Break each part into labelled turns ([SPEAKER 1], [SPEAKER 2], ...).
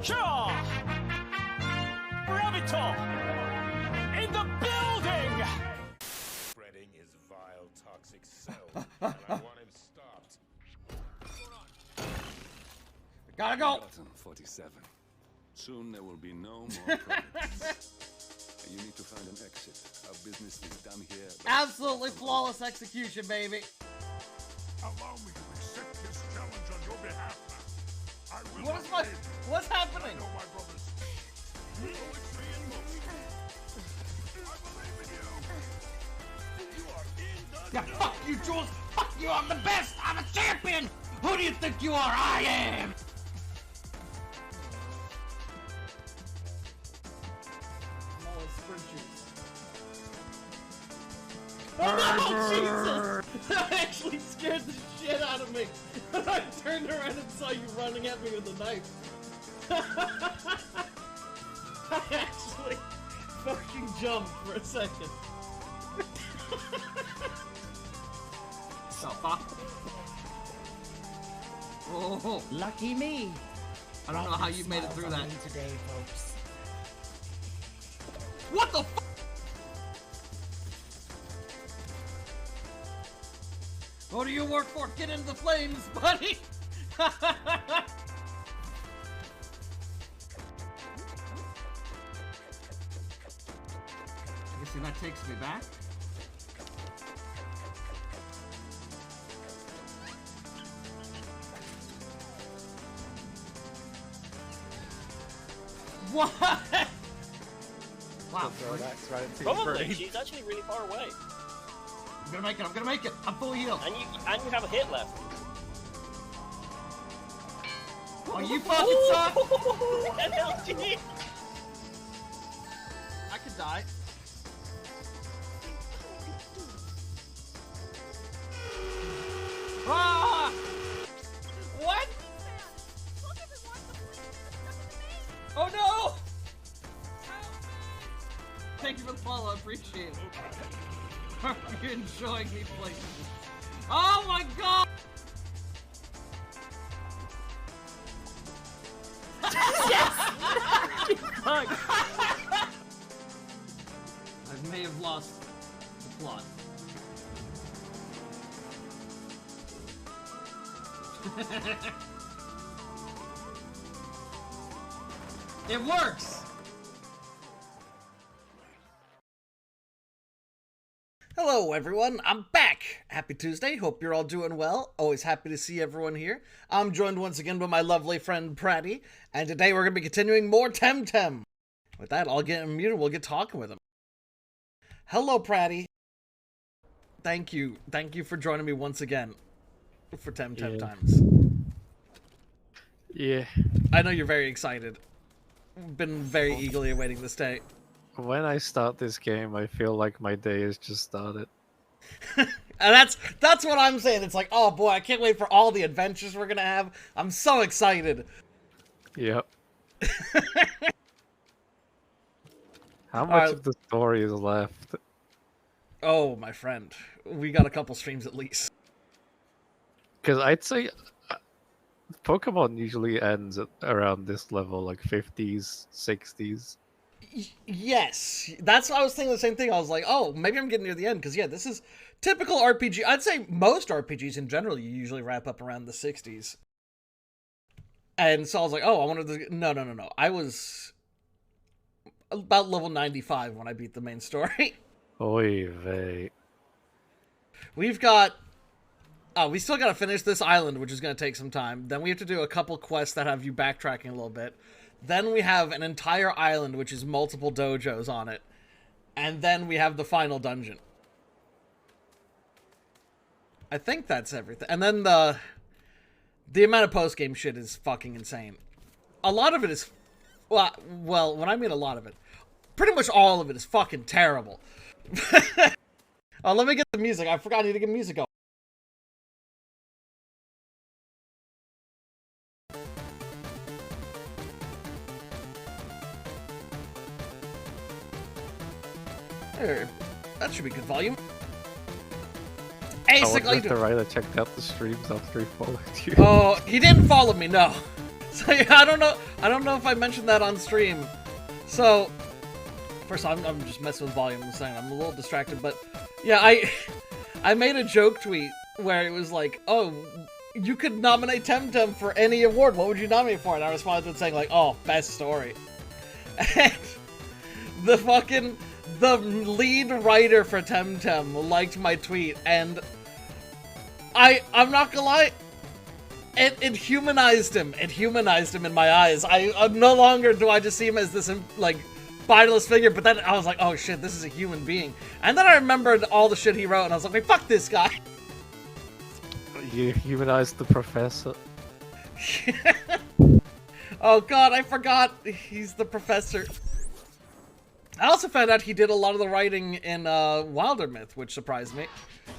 [SPEAKER 1] Cha! Bravito! In the building!
[SPEAKER 2] Spreading his vile, toxic self, and I want him stopped.
[SPEAKER 3] Gotta go!
[SPEAKER 4] Button 47. Soon there will be no more problems. You need to find an exit. Our business is done here.
[SPEAKER 3] Absolutely flawless execution, baby.
[SPEAKER 2] Allow me to accept this challenge on your behalf now. I will
[SPEAKER 3] What's happening?
[SPEAKER 2] know my brothers. Poetry in motion. I believe in you. You are in the
[SPEAKER 3] Yeah, fuck you, Jules! Fuck you, I'm the best! I'm a champion! Who do you think you are? I am! Oh no, Jesus! That actually scared the shit out of me. I turned around and saw you running at me with a knife. I actually fucking jumped for a second. So fuck. Oh,
[SPEAKER 5] Lucky me.
[SPEAKER 3] I don't know how you made it through that.
[SPEAKER 5] Today, folks.
[SPEAKER 3] What the fuck? What do you work for? Get into the flames, buddy! You see, that takes me back. What? Wow.
[SPEAKER 1] Probably. She's actually really far away.
[SPEAKER 3] I'm gonna make it, I'm gonna make it! I'm full heal!
[SPEAKER 1] And you have a hit left.
[SPEAKER 3] Oh, you fucking suck!
[SPEAKER 1] NLG!
[SPEAKER 3] I could die. Ah! What? Oh no! Thank you for the follow, I appreciate it. Are you enjoying me playing? Oh my god! I may have lost the plot. It works! Hello everyone, I'm back! Happy Tuesday, hope you're all doing well. Always happy to see everyone here. I'm joined once again by my lovely friend Pratty, and today we're going to be continuing more Temtem. With that, I'll get him muted, we'll get talking with him. Hello Pratty. Thank you for joining me once again for Temtem times.
[SPEAKER 6] Yeah.
[SPEAKER 3] I know you're very excited. Been very eagerly awaiting this day.
[SPEAKER 6] When I start this game, I feel like my day has just started.
[SPEAKER 3] And that's what I'm saying. It's like, oh boy, I can't wait for all the adventures we're gonna have. I'm so excited.
[SPEAKER 6] Yep. How much of the story is left?
[SPEAKER 3] Oh, my friend. We got a couple streams at least.
[SPEAKER 6] Because I'd say Pokemon usually ends at around this level, like 50s, 60s.
[SPEAKER 3] Yes, that's what I was thinking the same thing. I was like, oh, maybe I'm getting near the end, because yeah, this is typical RPG. I'd say most RPGs in general, you usually wrap up around the 60s. And so I was like, oh, I wanted to... No. I was about level 95 when I beat the main story.
[SPEAKER 6] Oy vey.
[SPEAKER 3] We've got... we still gotta finish this island, which is gonna take some time. Then we have to do a couple quests that have you backtracking a little bit. Then we have an entire island, which is multiple dojos on it. And then we have the final dungeon. I think that's everything. And then the amount of post-game shit is fucking insane. A lot of it is... Well, when I mean a lot of it, pretty much all of it is fucking terrible. Oh, let me get the music. I forgot I need to get music going. There. That should be good volume.
[SPEAKER 6] I wonder if the writer checked out the streams after he followed you.
[SPEAKER 3] Oh, he didn't follow me, no. So yeah, I don't know if I mentioned that on stream. So first of all, I'm just messing with volume and saying I'm a little distracted, but yeah, I made a joke tweet where it was like, oh, you could nominate Temtem for any award. What would you nominate for? And I responded with saying like, oh, best story. And the lead writer for Temtem liked my tweet, and I'm not gonna lie, it humanized him. It humanized him in my eyes. I no longer do I just see him as this like spineless figure, but then I was like, oh shit, this is a human being. And then I remembered all the shit he wrote, and I was like, wait, fuck this guy.
[SPEAKER 6] You humanized the professor.
[SPEAKER 3] Oh god, I forgot he's the professor. I also found out he did a lot of the writing in Wildermyth, which surprised me.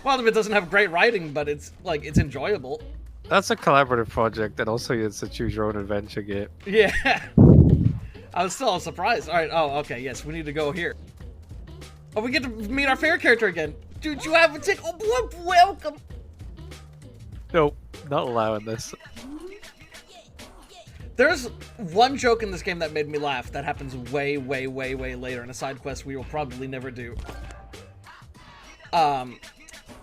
[SPEAKER 3] Wildermyth doesn't have great writing, but it's enjoyable.
[SPEAKER 6] That's a collaborative project, and also it's a choose your own adventure game.
[SPEAKER 3] Yeah. I was still surprised. Alright, oh, okay, yes, we need to go here. Oh, we get to meet our fair character again. Dude, you have a tick. Oh, boy, welcome.
[SPEAKER 6] Nope, not allowing this.
[SPEAKER 3] There's one joke in this game that made me laugh that happens way, way, way, way later in a side quest we will probably never do. And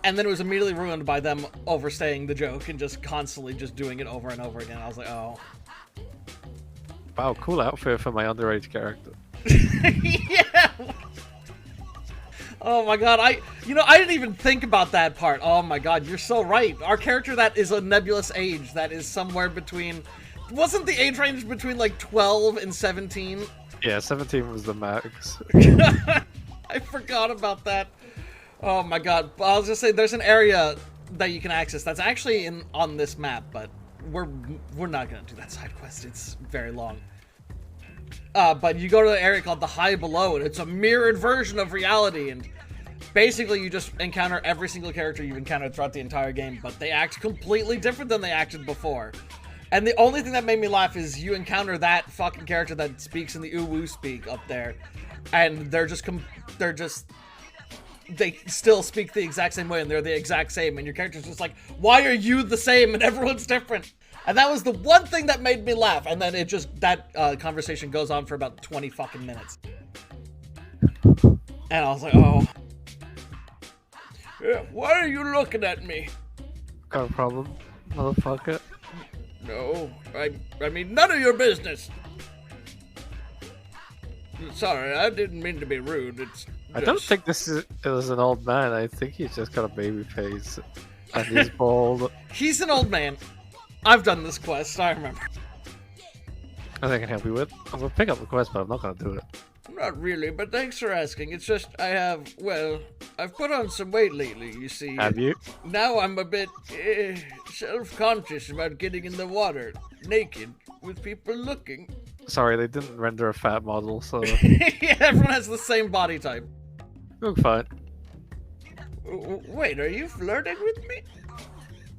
[SPEAKER 3] then it was immediately ruined by them overstaying the joke and just constantly just doing it over and over again. I was like, oh.
[SPEAKER 6] Wow, cool outfit for my underage character.
[SPEAKER 3] Yeah! Oh my god, I didn't even think about that part. Oh my god, you're so right. Our character that is a nebulous age that is somewhere between... Wasn't the age range between like 12 and 17?
[SPEAKER 6] Yeah, 17 was the max.
[SPEAKER 3] I forgot about that. Oh my god. I was just saying there's an area that you can access that's actually on this map, but we're not gonna do that side quest. It's very long. But you go to the area called the High Below, and it's a mirrored version of reality, and basically you just encounter every single character you've encountered throughout the entire game, but they act completely different than they acted before. And the only thing that made me laugh is you encounter that fucking character that speaks in the uwu speak up there, and they still speak the exact same way, and they're the exact same, and your character's just like, why are you the same and everyone's different? And that was the one thing that made me laugh, and then that conversation goes on for about 20 fucking minutes. And I was like, oh. Yeah, why are you looking at me?
[SPEAKER 6] Got a problem, motherfucker?
[SPEAKER 3] No, I mean, none of your business. Sorry, I didn't mean to be rude.
[SPEAKER 6] I don't think this is an old man. I think he's just got a baby face. And he's bald.
[SPEAKER 3] He's an old man. I've done this quest, I remember.
[SPEAKER 6] I think I can help you with. I'm gonna pick up the quest, but I'm not gonna do it.
[SPEAKER 3] Not really, but thanks for asking. It's just, I've put on some weight lately, you see.
[SPEAKER 6] Have you?
[SPEAKER 3] Now I'm a bit self-conscious about getting in the water, naked, with people looking.
[SPEAKER 6] Sorry, they didn't render a fat model, so...
[SPEAKER 3] Yeah, everyone has the same body type.
[SPEAKER 6] You look fine.
[SPEAKER 3] Wait, are you flirting with me?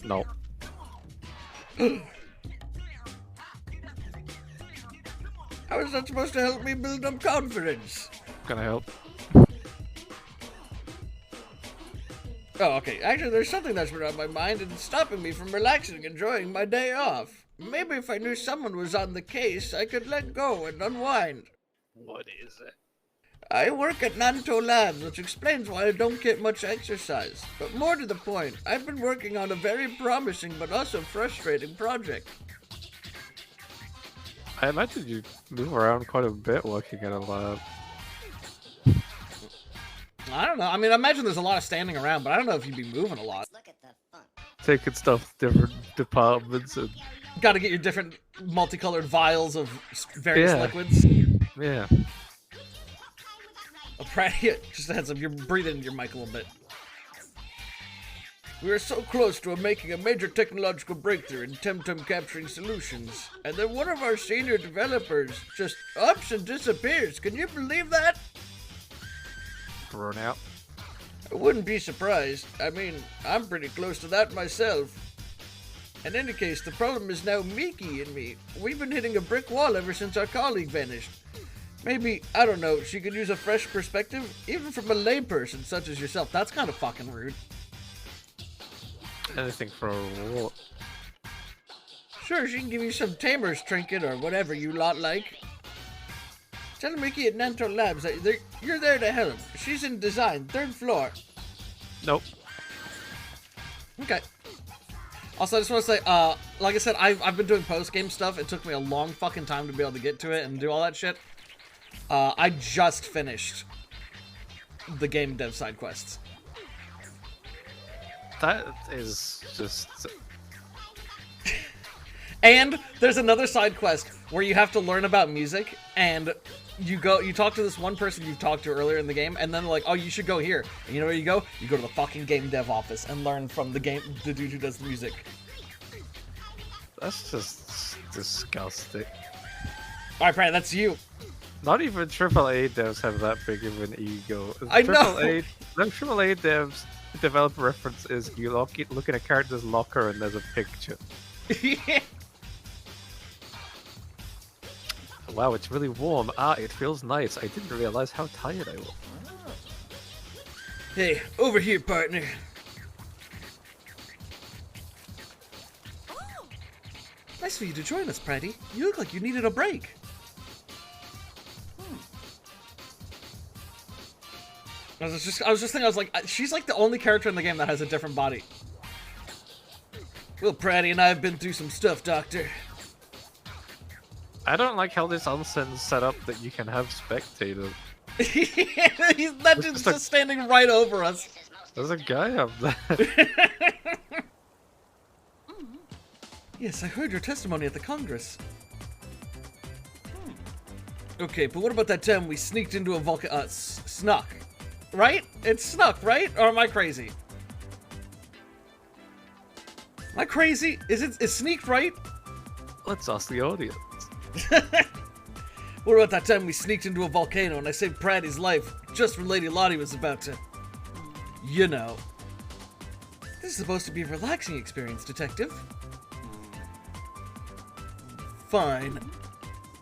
[SPEAKER 6] No.
[SPEAKER 3] How is that supposed to help me build up confidence?
[SPEAKER 6] Can I help?
[SPEAKER 3] Oh, okay. Actually, there's something that's been on my mind and stopping me from relaxing and enjoying my day off. Maybe if I knew someone was on the case, I could let go and unwind.
[SPEAKER 6] What is it?
[SPEAKER 3] I work at Nanto Labs, which explains why I don't get much exercise. But more to the point, I've been working on a very promising but also frustrating project.
[SPEAKER 6] I imagine you move around quite a bit working in a lab.
[SPEAKER 3] I don't know. I mean, I imagine there's a lot of standing around, but I don't know if you'd be moving a lot.
[SPEAKER 5] Look at the fun.
[SPEAKER 6] Taking stuff to different departments and...
[SPEAKER 3] Got to get your different multicolored vials of various liquids.
[SPEAKER 6] Yeah.
[SPEAKER 3] Just a heads up, you're breathing into your mic a little bit. We are so close to making a major technological breakthrough in Temtem capturing solutions, and then one of our senior developers just ups and disappears. Can you believe that?
[SPEAKER 6] Thrown out.
[SPEAKER 3] I wouldn't be surprised. I mean, I'm pretty close to that myself. In any case, the problem is now Miki and me. We've been hitting a brick wall ever since our colleague vanished. Maybe, I don't know, she could use a fresh perspective, even from a layperson such as yourself. That's kind of fucking rude.
[SPEAKER 6] Anything for a reward.
[SPEAKER 3] Sure, she can give you some Tamer's trinket or whatever you lot like. Tell Mickey at Nanto Labs that you're there to help. She's in design, 3rd floor.
[SPEAKER 6] Nope.
[SPEAKER 3] Okay. Also, I just want to say, like I said, I've been doing post-game stuff. It took me a long fucking time to be able to get to it and do all that shit. I just finished the game dev side quests.
[SPEAKER 6] That is just...
[SPEAKER 3] And there's another side quest where you have to learn about music, and you talk to this one person you talked to earlier in the game, and then they're like, oh, you should go here. And you know where you go? You go to the fucking game dev office and learn from the dude who does the music.
[SPEAKER 6] That's just disgusting.
[SPEAKER 3] Alright, Brad, that's you.
[SPEAKER 6] Not even AAA devs have that big of an ego.
[SPEAKER 3] I know!
[SPEAKER 6] AAA devs develop references. You look in a character's locker and there's a picture.
[SPEAKER 3] Yeah.
[SPEAKER 6] Wow, it's really warm. It feels nice. I didn't realize how tired I was.
[SPEAKER 3] Hey, over here, partner. Nice for you to join us, Pratty. You look like you needed a break. I was just thinking, I was like, she's like the only character in the game that has a different body. Well, Pratty and I have been through some stuff, Doctor.
[SPEAKER 6] I don't like how this onsen's set up that you can have spectators.
[SPEAKER 3] That dude's just standing right over us.
[SPEAKER 6] There's a guy up there.
[SPEAKER 3] Yes, I heard your testimony at the Congress. Okay, but what about that time we sneaked into a snuck? Right? It's snuck, right? Or am I crazy? Am I crazy? Is sneaked right?
[SPEAKER 6] Let's ask the audience.
[SPEAKER 3] What about that time we sneaked into a volcano and I saved Pratty's life just when Lady Lottie was about to... You know. This is supposed to be a relaxing experience, Detective. Fine.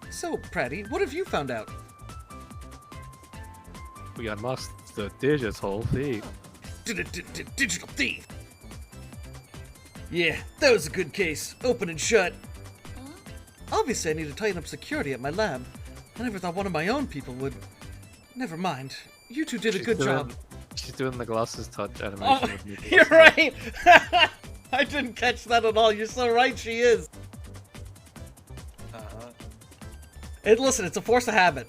[SPEAKER 3] So, Pratty, what have you found out?
[SPEAKER 6] We unmasked the digital thief.
[SPEAKER 3] Digital thief! Yeah, that was a good case. Open and shut. Obviously, I need to tighten up security at my lab. I never thought one of my own people would. Never mind. You two did a good job.
[SPEAKER 6] She's doing the glasses touch animation with me.
[SPEAKER 3] You're right! I didn't catch that at all. You're so right, she is. Hey, listen, it's a force of habit.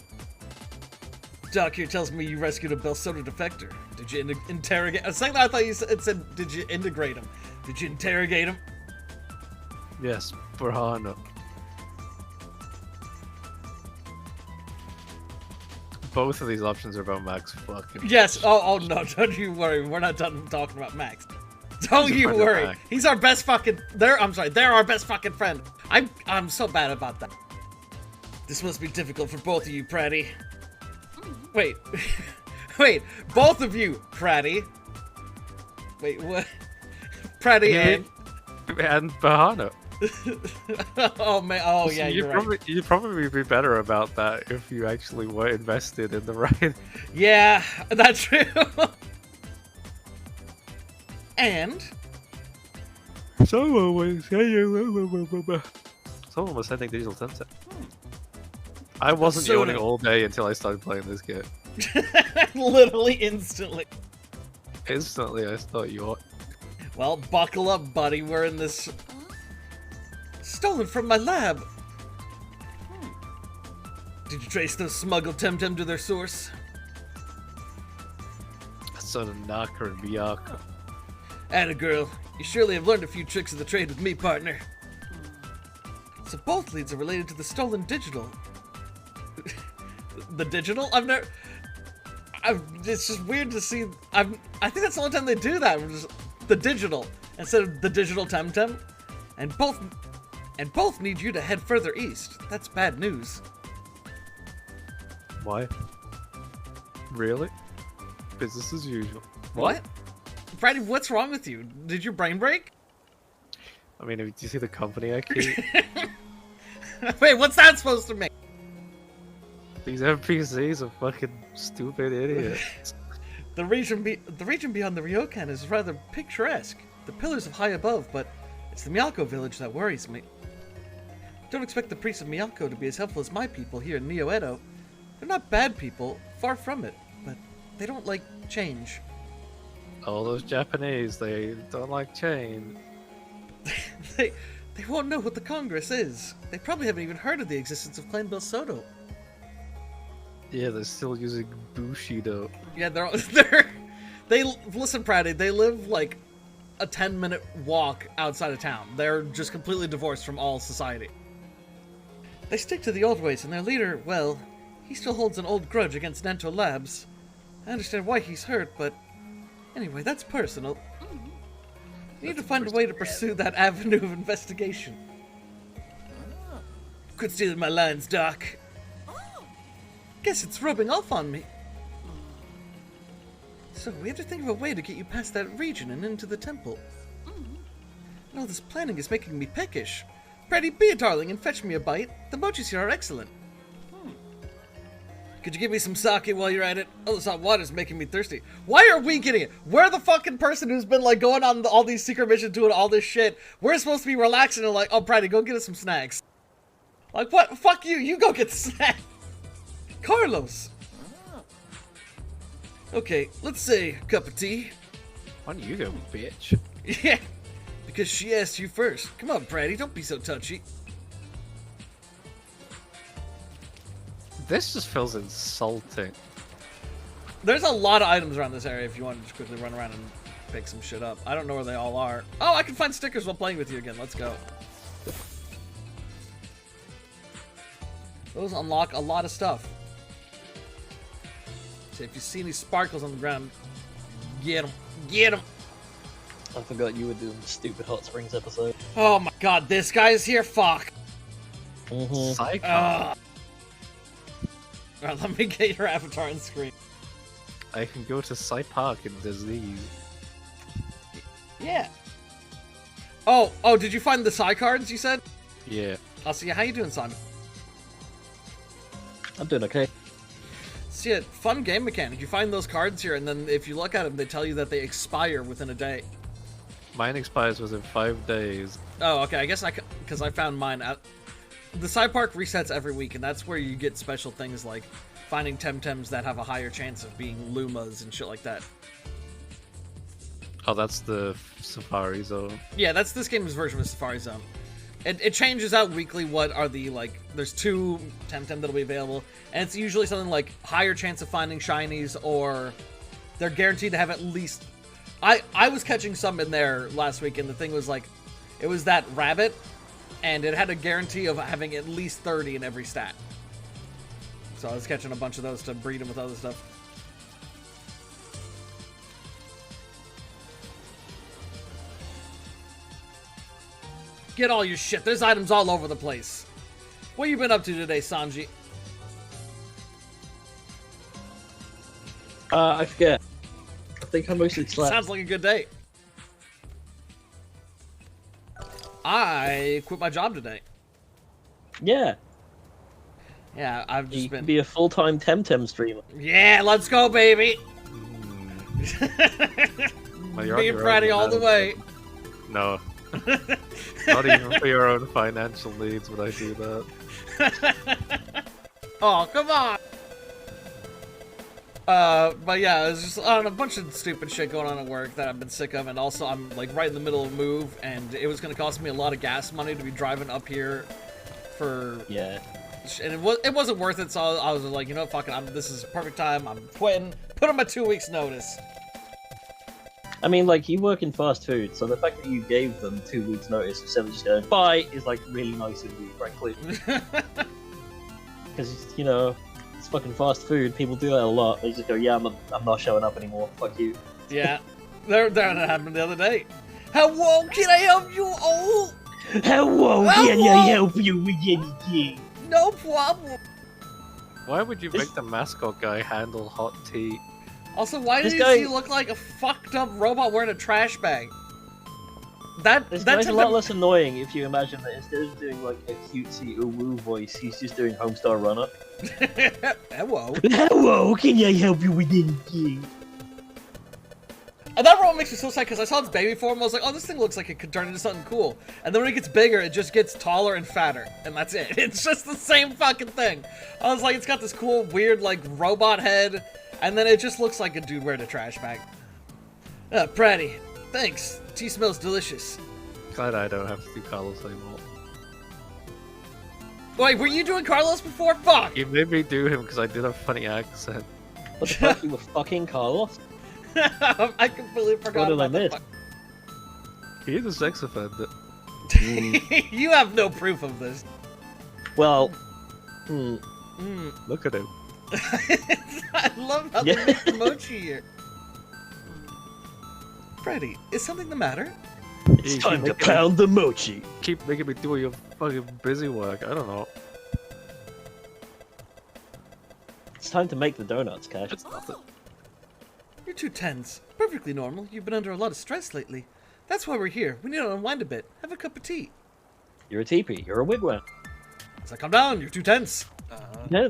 [SPEAKER 3] Doc here tells me you rescued a Belsoda defector. Did you interrogate? A second I thought it said, did you integrate him? Did you interrogate him?
[SPEAKER 6] Yes, Burhana. Both of these options are about Max fucking.
[SPEAKER 3] Yes. Oh no! Don't you worry. We're not done talking about Max. Don't you worry. He's our best fucking. They're our best fucking friend. I'm so bad about that. This must be difficult for both of you, Pratty. Wait, wait, both of you, Pratty. Wait, what? Pratty and
[SPEAKER 6] Bahana.
[SPEAKER 3] Oh man! Oh yeah, you're right.
[SPEAKER 6] You'd probably be better about that if you actually were invested in the right.
[SPEAKER 3] Yeah, that's true. And
[SPEAKER 6] someone was sending digital Temtem. I wasn't yawning all day until I started playing this game.
[SPEAKER 3] Literally instantly.
[SPEAKER 6] Instantly, I thought you ought.
[SPEAKER 3] Well, buckle up, buddy. We're in this. Stolen from my lab. Did you trace those smuggled Temtem to their source?
[SPEAKER 6] Son of Knocker and Biyaka.
[SPEAKER 3] Atta girl, you surely have learned a few tricks of the trade with me, partner. So both leads are related to the stolen digital. The digital? It's just weird to see. I think that's the only time they do that. The digital instead of the digital Temtem, and both need you to head further east. That's bad news.
[SPEAKER 6] Why? Really? Business as usual.
[SPEAKER 3] What? Brady, what's wrong with you? Did your brain break?
[SPEAKER 6] I mean, do you see the company I keep?
[SPEAKER 3] Wait, what's that supposed to mean?
[SPEAKER 6] These NPCs are fucking stupid idiots.
[SPEAKER 3] The region beyond the Ryokan is rather picturesque. The pillars of high above, but it's the Miyako village that worries me. Don't expect the priests of Miyako to be as helpful as my people here in Neo-Edo. They're not bad people, far from it, but they don't like change.
[SPEAKER 6] All those Japanese, they don't like change.
[SPEAKER 3] They won't know what the Congress is. They probably haven't even heard of the existence of Clan Belsodo.
[SPEAKER 6] Yeah, they're still using Bushido.
[SPEAKER 3] Yeah, listen, Pratty, they live like a 10-minute walk outside of town. They're just completely divorced from all society. They stick to the old ways, and their leader, well, he still holds an old grudge against Nento Labs. I understand why he's hurt, but anyway, that's personal. You need to find a way to pursue that avenue of investigation. Quit stealing my lines, Doc. Guess it's rubbing off on me. So, we have to think of a way to get you past that region and into the temple. And all this planning is making me peckish. Pretty, be a darling and fetch me a bite. The mochis here are excellent. Could you give me some sake while you're at it? Oh, this hot water's making me thirsty. Why are we getting it? We're the fucking person who's been, like, going on all these secret missions doing all this shit. We're supposed to be relaxing and like, oh, Pretty, go get us some snacks. Like, what? Fuck you. You go get the snack. Carlos. Okay, let's say a cup of tea.
[SPEAKER 6] Why don't you go, bitch?
[SPEAKER 3] Yeah, because she asked you first. Come on, Pratty, don't be so touchy.
[SPEAKER 6] This just feels insulting.
[SPEAKER 3] There's a lot of items around this area if you want to just quickly run around and pick some shit up. I don't know where they all are. Oh, I can find stickers while playing with you again. Let's go. Those unlock a lot of stuff. So if you see any sparkles on the ground, get them. Get them.
[SPEAKER 5] I forgot you were doing the stupid Hot Springs episode.
[SPEAKER 3] Oh my god, this guy is here. Fuck.
[SPEAKER 6] Psycho.
[SPEAKER 3] Alright, let me get your avatar on screen.
[SPEAKER 6] I can go to Psy Park in Disease.
[SPEAKER 3] Yeah. Oh, did you find the Psy cards you said?
[SPEAKER 6] Yeah.
[SPEAKER 3] I'll see you. How you doing, Simon?
[SPEAKER 5] I'm doing okay.
[SPEAKER 3] See it, fun game mechanic. You find those cards here, and then if you look at them, they tell you that they expire within a day.
[SPEAKER 6] Mine expires within 5 days.
[SPEAKER 3] Oh, okay. I guess because I found mine at the Side Park resets every week, and that's where you get special things like finding Temtems that have a higher chance of being Lumas and shit like that.
[SPEAKER 6] Oh, that's the Safari Zone.
[SPEAKER 3] Yeah, that's this game's version of Safari Zone. It changes out weekly what are the, like, there's 2 Temtem that'll be available, and it's usually something like higher chance of finding shinies, or they're guaranteed to have at least... I was catching some in there last week, and the thing was like, it was that rabbit, and it had a guarantee of having at least 30 in every stat. So I was catching a bunch of those to breed them with other stuff. Get all your shit. There's items all over the place. What you been up to today, Sanji?
[SPEAKER 5] I forget. I think I mostly slept.
[SPEAKER 3] Sounds like a good day. I quit my job today.
[SPEAKER 5] Yeah.
[SPEAKER 3] Yeah, I've just
[SPEAKER 5] You
[SPEAKER 3] been...
[SPEAKER 5] can be a full-time Temtem streamer.
[SPEAKER 3] Yeah, let's go, baby!
[SPEAKER 6] Well, you're on
[SPEAKER 3] Me and
[SPEAKER 6] your
[SPEAKER 3] Pratty
[SPEAKER 6] own
[SPEAKER 3] all the
[SPEAKER 6] now.
[SPEAKER 3] way.
[SPEAKER 6] No. Not even for your own financial needs would I do that.
[SPEAKER 3] Oh, come on! But yeah, it's just a bunch of stupid shit going on at work that I've been sick of, and also I'm like right in the middle of a move, and it was gonna cost me a lot of gas money to be driving up here for...
[SPEAKER 5] Yeah.
[SPEAKER 3] And it wasn't worth it, so I was like, you know what, fuck it, this is a perfect time, I'm quitting. Put on my 2 weeks notice.
[SPEAKER 5] I mean, like, you work in fast food, so the fact that you gave them 2 weeks notice instead of just going, bye, is, like, really nice of you, frankly. Because, you know, it's fucking fast food, people do that a lot. They just go, yeah, I'm not showing up anymore, fuck you.
[SPEAKER 3] Yeah, that happened the other day. Hello, can I help you? Oh,
[SPEAKER 5] Hello, can I help you with anything?
[SPEAKER 3] no problem.
[SPEAKER 6] Why would you make the mascot guy handle hot tea?
[SPEAKER 3] Also, why
[SPEAKER 5] This
[SPEAKER 3] does
[SPEAKER 5] guy-
[SPEAKER 3] he look like a fucked up robot wearing a trash bag?
[SPEAKER 5] This guy's a
[SPEAKER 3] Temtem-
[SPEAKER 5] lot less annoying if you imagine that instead of doing, like, a cutesy ooh voice, he's just doing Homestar Runner.
[SPEAKER 3] Hello.
[SPEAKER 5] Hello, can I help you with anything?
[SPEAKER 3] And that robot makes me so sad because I saw its baby form. I was like, oh, this thing looks like it could turn into something cool. And then when it gets bigger, it just gets taller and fatter. And that's it. It's just the same fucking thing. I was like, it's got this cool, weird, like, robot head. And then it just looks like a dude wearing a trash bag. Pratty, thanks. Tea smells delicious.
[SPEAKER 6] Glad I don't have to do Carlos anymore.
[SPEAKER 3] Wait, were you doing Carlos before? Fuck!
[SPEAKER 6] You made me do him because I did a funny accent.
[SPEAKER 5] What the fuck? You were fucking Carlos?
[SPEAKER 3] I completely forgot
[SPEAKER 5] What did I
[SPEAKER 3] about that.
[SPEAKER 5] miss?
[SPEAKER 3] fuck-
[SPEAKER 6] He's a sex offender.
[SPEAKER 3] You have no proof of this.
[SPEAKER 5] Well,
[SPEAKER 6] Look at him.
[SPEAKER 3] I love how
[SPEAKER 5] Yeah.
[SPEAKER 3] they make the mochi here. Freddy, is something the matter?
[SPEAKER 5] it's
[SPEAKER 6] You
[SPEAKER 5] time
[SPEAKER 6] keep
[SPEAKER 5] to
[SPEAKER 6] making
[SPEAKER 5] pound the mochi.
[SPEAKER 6] Keep making me do all your fucking busy work. I don't know.
[SPEAKER 5] It's time to make the donuts, Cash.
[SPEAKER 6] It's nothing.
[SPEAKER 3] You're too tense. Perfectly normal. You've been under a lot of stress lately. That's why we're here. We need to unwind a bit. Have a cup of tea.
[SPEAKER 5] You're a teepee. You're a wigwam.
[SPEAKER 3] It's like, calm down. You're too tense.
[SPEAKER 5] Yeah.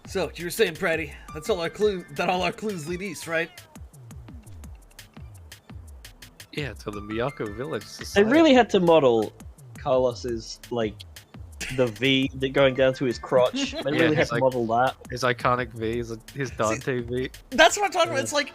[SPEAKER 3] So, you were saying, Freddy, that's all our clues lead east, right?
[SPEAKER 6] Yeah, to the Miyako village.
[SPEAKER 5] They
[SPEAKER 6] society.
[SPEAKER 5] really had to model Carlos's, like, the V that going down to his crotch. They
[SPEAKER 6] Yeah,
[SPEAKER 5] really had
[SPEAKER 6] it's
[SPEAKER 5] to
[SPEAKER 6] like-
[SPEAKER 5] model that.
[SPEAKER 6] His iconic V, his Dante V.
[SPEAKER 3] That's what I'm talking about. It's like,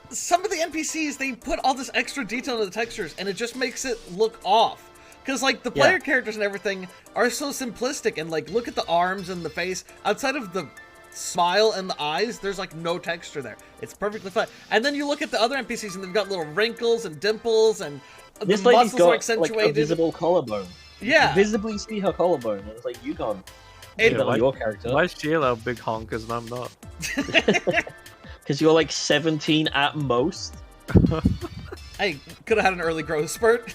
[SPEAKER 3] some of the NPCs, they put all this extra detail into the textures, and it just makes it look off. Because, like, the player characters and everything are so simplistic, and, like, look at the arms and the face. Outside of the smile and the eyes, there's, like, no texture there. It's perfectly flat. And then you look at the other NPCs, and they've got little wrinkles and dimples, and
[SPEAKER 5] This
[SPEAKER 3] the
[SPEAKER 5] lady's
[SPEAKER 3] muscles are
[SPEAKER 5] got, like, a
[SPEAKER 3] accentuated.
[SPEAKER 5] visible collarbone.
[SPEAKER 3] Yeah.
[SPEAKER 5] You visibly see her collarbone, and it's like, you can't
[SPEAKER 3] It-
[SPEAKER 5] do that on your character.
[SPEAKER 6] Why is she allowed big honkers and I'm not?
[SPEAKER 5] Because you're like 17 at most.
[SPEAKER 3] Hey, could have had an early growth spurt.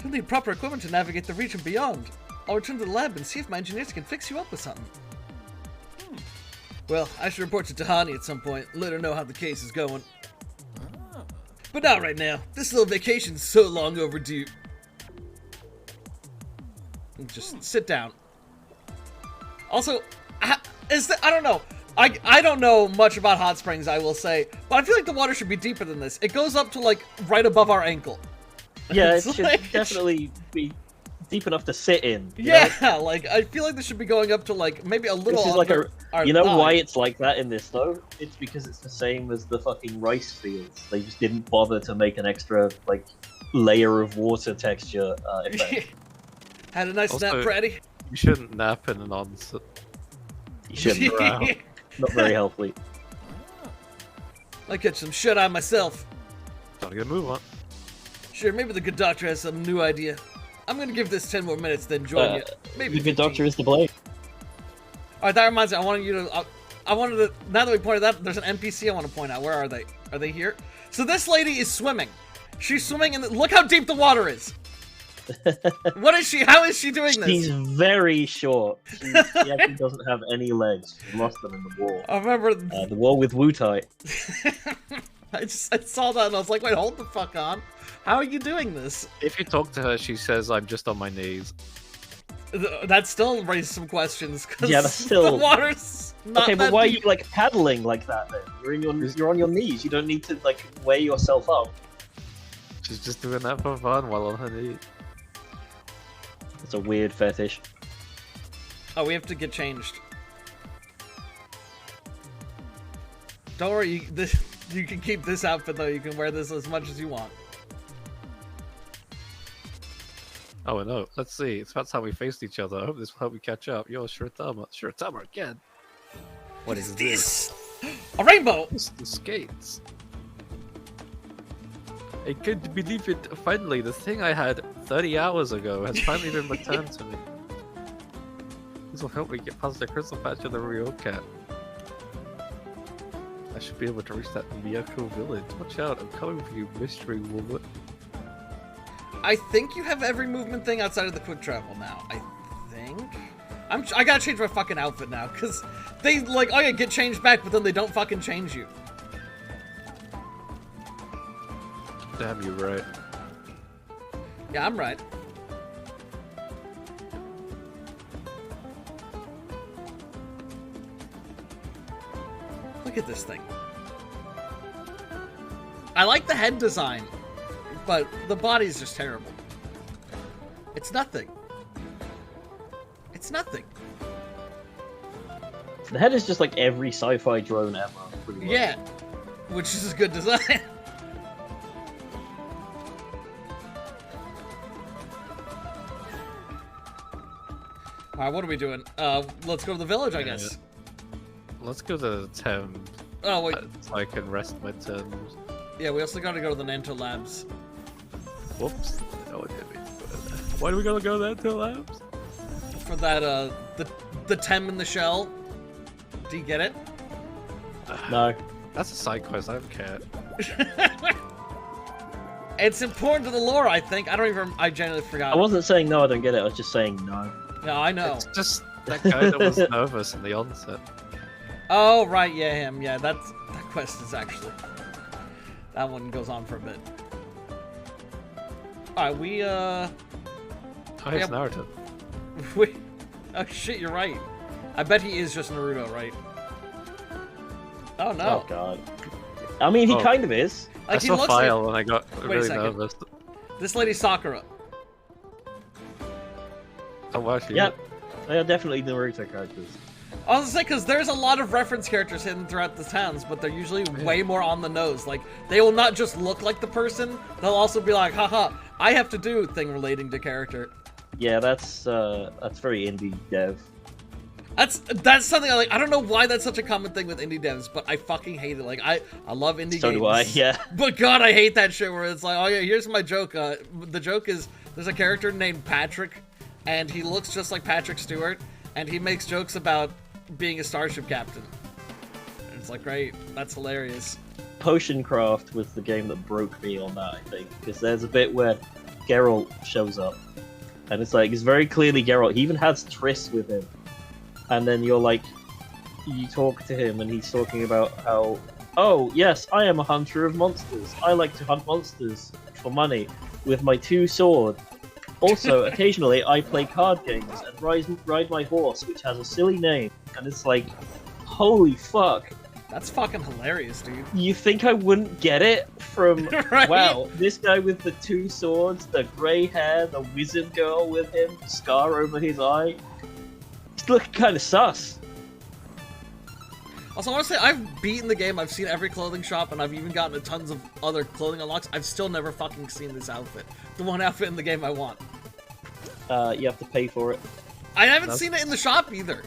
[SPEAKER 3] You'll need proper equipment to navigate the region beyond. I'll return to the lab and see if my engineers can fix you up with something. Well, I should report to Tahani at some point, let her know how the case is going. But not right now. This little vacation's so long overdue. Just sit down. Also, I don't know. I don't know much about hot springs, I will say, but I feel like the water should be deeper than this. It goes up to, like, right above our ankle.
[SPEAKER 5] Yeah,
[SPEAKER 3] It's
[SPEAKER 5] it should
[SPEAKER 3] like-
[SPEAKER 5] definitely be deep enough to sit in. you know?
[SPEAKER 3] Yeah, like, I feel like this should be going up to, like, maybe a little
[SPEAKER 5] This is like
[SPEAKER 3] under our
[SPEAKER 5] You know
[SPEAKER 3] thigh.
[SPEAKER 5] why it's like that in this though? It's because it's the same as the fucking rice fields. They just didn't bother to make an extra like layer of water texture effect.
[SPEAKER 3] Had a nice
[SPEAKER 6] Also-
[SPEAKER 3] nap, Freddy.
[SPEAKER 6] You shouldn't nap in an onset.
[SPEAKER 5] You shouldn't.
[SPEAKER 6] Wow.
[SPEAKER 5] Not very healthy.
[SPEAKER 3] I catch some shut eye myself.
[SPEAKER 6] Gotta get a move on.
[SPEAKER 3] Sure, maybe the good doctor has some new idea. I'm gonna give this 10 more minutes, then join you. Maybe
[SPEAKER 5] The good
[SPEAKER 3] 15.
[SPEAKER 5] doctor is to blame.
[SPEAKER 3] Alright, that reminds me, I wanted you to... I wanted to... Now that we pointed that, there's an NPC I want to point out. Where are they? Are they here? So this lady is swimming. She's swimming, and look how deep the water is. What is she? How is she doing this?
[SPEAKER 5] She's very short. She actually doesn't have any legs. She lost them in the war.
[SPEAKER 3] I remember...
[SPEAKER 5] The war with Wutai.
[SPEAKER 3] I saw that, and I was like, wait, hold the fuck on. How are you doing this?
[SPEAKER 6] If you talk to her, she says, I'm just on my knees.
[SPEAKER 3] That still raised some questions, because
[SPEAKER 5] Yeah, that's still-
[SPEAKER 3] the water's not
[SPEAKER 5] Okay, but
[SPEAKER 3] that
[SPEAKER 5] why are
[SPEAKER 3] deep.
[SPEAKER 5] you like paddling like that then? You're on your knees. You don't need to like weigh yourself up.
[SPEAKER 6] She's just doing that for fun while on her knees.
[SPEAKER 5] It's a weird fetish.
[SPEAKER 3] Oh, we have to get changed. Don't worry, you can keep this outfit though. You can wear this as much as you want.
[SPEAKER 6] Oh, no. Let's see. It's about time we faced each other. I hope this will help we catch up. Yo, Shiratama. Shiratama again.
[SPEAKER 3] What is this? A rainbow!
[SPEAKER 6] It's the skates. I can't believe it. Finally, the thing I had 30 hours ago has finally been returned to me. This will help me get past the crystal patch of the Rio Cat. I should be able to reach that Miyako village. Watch out, I'm coming for you, mystery woman.
[SPEAKER 3] I think you have every movement thing outside of the quick travel now. I think. I gotta change my fucking outfit now, because they like, oh yeah, get changed back, but then they don't fucking change you.
[SPEAKER 6] Damn, you're right.
[SPEAKER 3] Yeah, I'm right. Look at this thing. I like the head design, but the body's just terrible. It's nothing. It's nothing.
[SPEAKER 5] The head is just like every sci-fi drone ever. Pretty much.
[SPEAKER 3] Yeah, which is a good design. Alright, what are we doing? Let's go to the village, I guess.
[SPEAKER 6] Let's go to Tem.
[SPEAKER 3] Oh, wait.
[SPEAKER 6] So I can rest my turns.
[SPEAKER 3] Yeah, we also gotta go to the Nanto Labs.
[SPEAKER 6] Whoops. No, I didn't mean to go there. Why do we gotta go there to labs?
[SPEAKER 3] For that, the Tem in the shell. Do you get it?
[SPEAKER 5] No.
[SPEAKER 6] That's a side quest, I don't care.
[SPEAKER 3] It's important to the lore, I think. I genuinely forgot.
[SPEAKER 5] I wasn't saying no, I don't get it. I was just saying no.
[SPEAKER 3] No, I know.
[SPEAKER 6] It's just that guy that was nervous in the onset.
[SPEAKER 3] Oh, right, yeah, him. Yeah, that quest is actually... That one goes on for a bit. Alright, we,
[SPEAKER 6] Oh, it's narrative.
[SPEAKER 3] we... Oh, shit, you're right. I bet he is just Naruto, right? Oh, no.
[SPEAKER 5] Oh god. I mean, he
[SPEAKER 6] Oh.
[SPEAKER 5] kind of is.
[SPEAKER 6] I
[SPEAKER 3] Like, he
[SPEAKER 6] saw
[SPEAKER 3] looks
[SPEAKER 6] File
[SPEAKER 3] like...
[SPEAKER 6] and I got
[SPEAKER 3] Wait a
[SPEAKER 6] really
[SPEAKER 3] second.
[SPEAKER 6] nervous.
[SPEAKER 3] This lady's Sakura.
[SPEAKER 6] Oh, wow, she
[SPEAKER 5] Yep. They are definitely Naruto characters.
[SPEAKER 3] I was gonna say, because there's a lot of reference characters hidden throughout the towns, but they're usually way more on the nose. Like, they will not just look like the person, they'll also be like, haha, I have to do thing relating to character.
[SPEAKER 5] Yeah, that's very indie dev.
[SPEAKER 3] That's something I like. I don't know why that's such a common thing with indie devs, but I fucking hate it. Like, I love indie
[SPEAKER 5] So
[SPEAKER 3] games.
[SPEAKER 5] do I, yeah.
[SPEAKER 3] But god, I hate that shit where it's like, oh yeah, here's my joke. The joke is, there's a character named Patrick, and he looks just like Patrick Stewart, and he makes jokes about being a starship captain. And it's like, great, that's hilarious.
[SPEAKER 5] Potion Craft was the game that broke me on that, I think, because there's a bit where Geralt shows up, and it's like, it's very clearly Geralt. He even has Triss with him, and then you're like, you talk to him, and he's talking about how, oh yes, I am a hunter of monsters. I like to hunt monsters for money with my 2 swords. Also, occasionally I play card games and ride my horse, which has a silly name, and it's like, holy fuck.
[SPEAKER 3] That's fucking hilarious, dude.
[SPEAKER 5] You think I wouldn't get it from,
[SPEAKER 3] Right?
[SPEAKER 5] wow, this guy with the 2 swords, the grey hair, the wizard girl with him, scar over his eye. It's looking kind of sus.
[SPEAKER 3] Also, I want to say, I've beaten the game, I've seen every clothing shop, and I've even gotten tons of other clothing unlocks. I've still never fucking seen this outfit. The one outfit in the game I want.
[SPEAKER 5] You have to pay for it.
[SPEAKER 3] I haven't seen it in the shop either.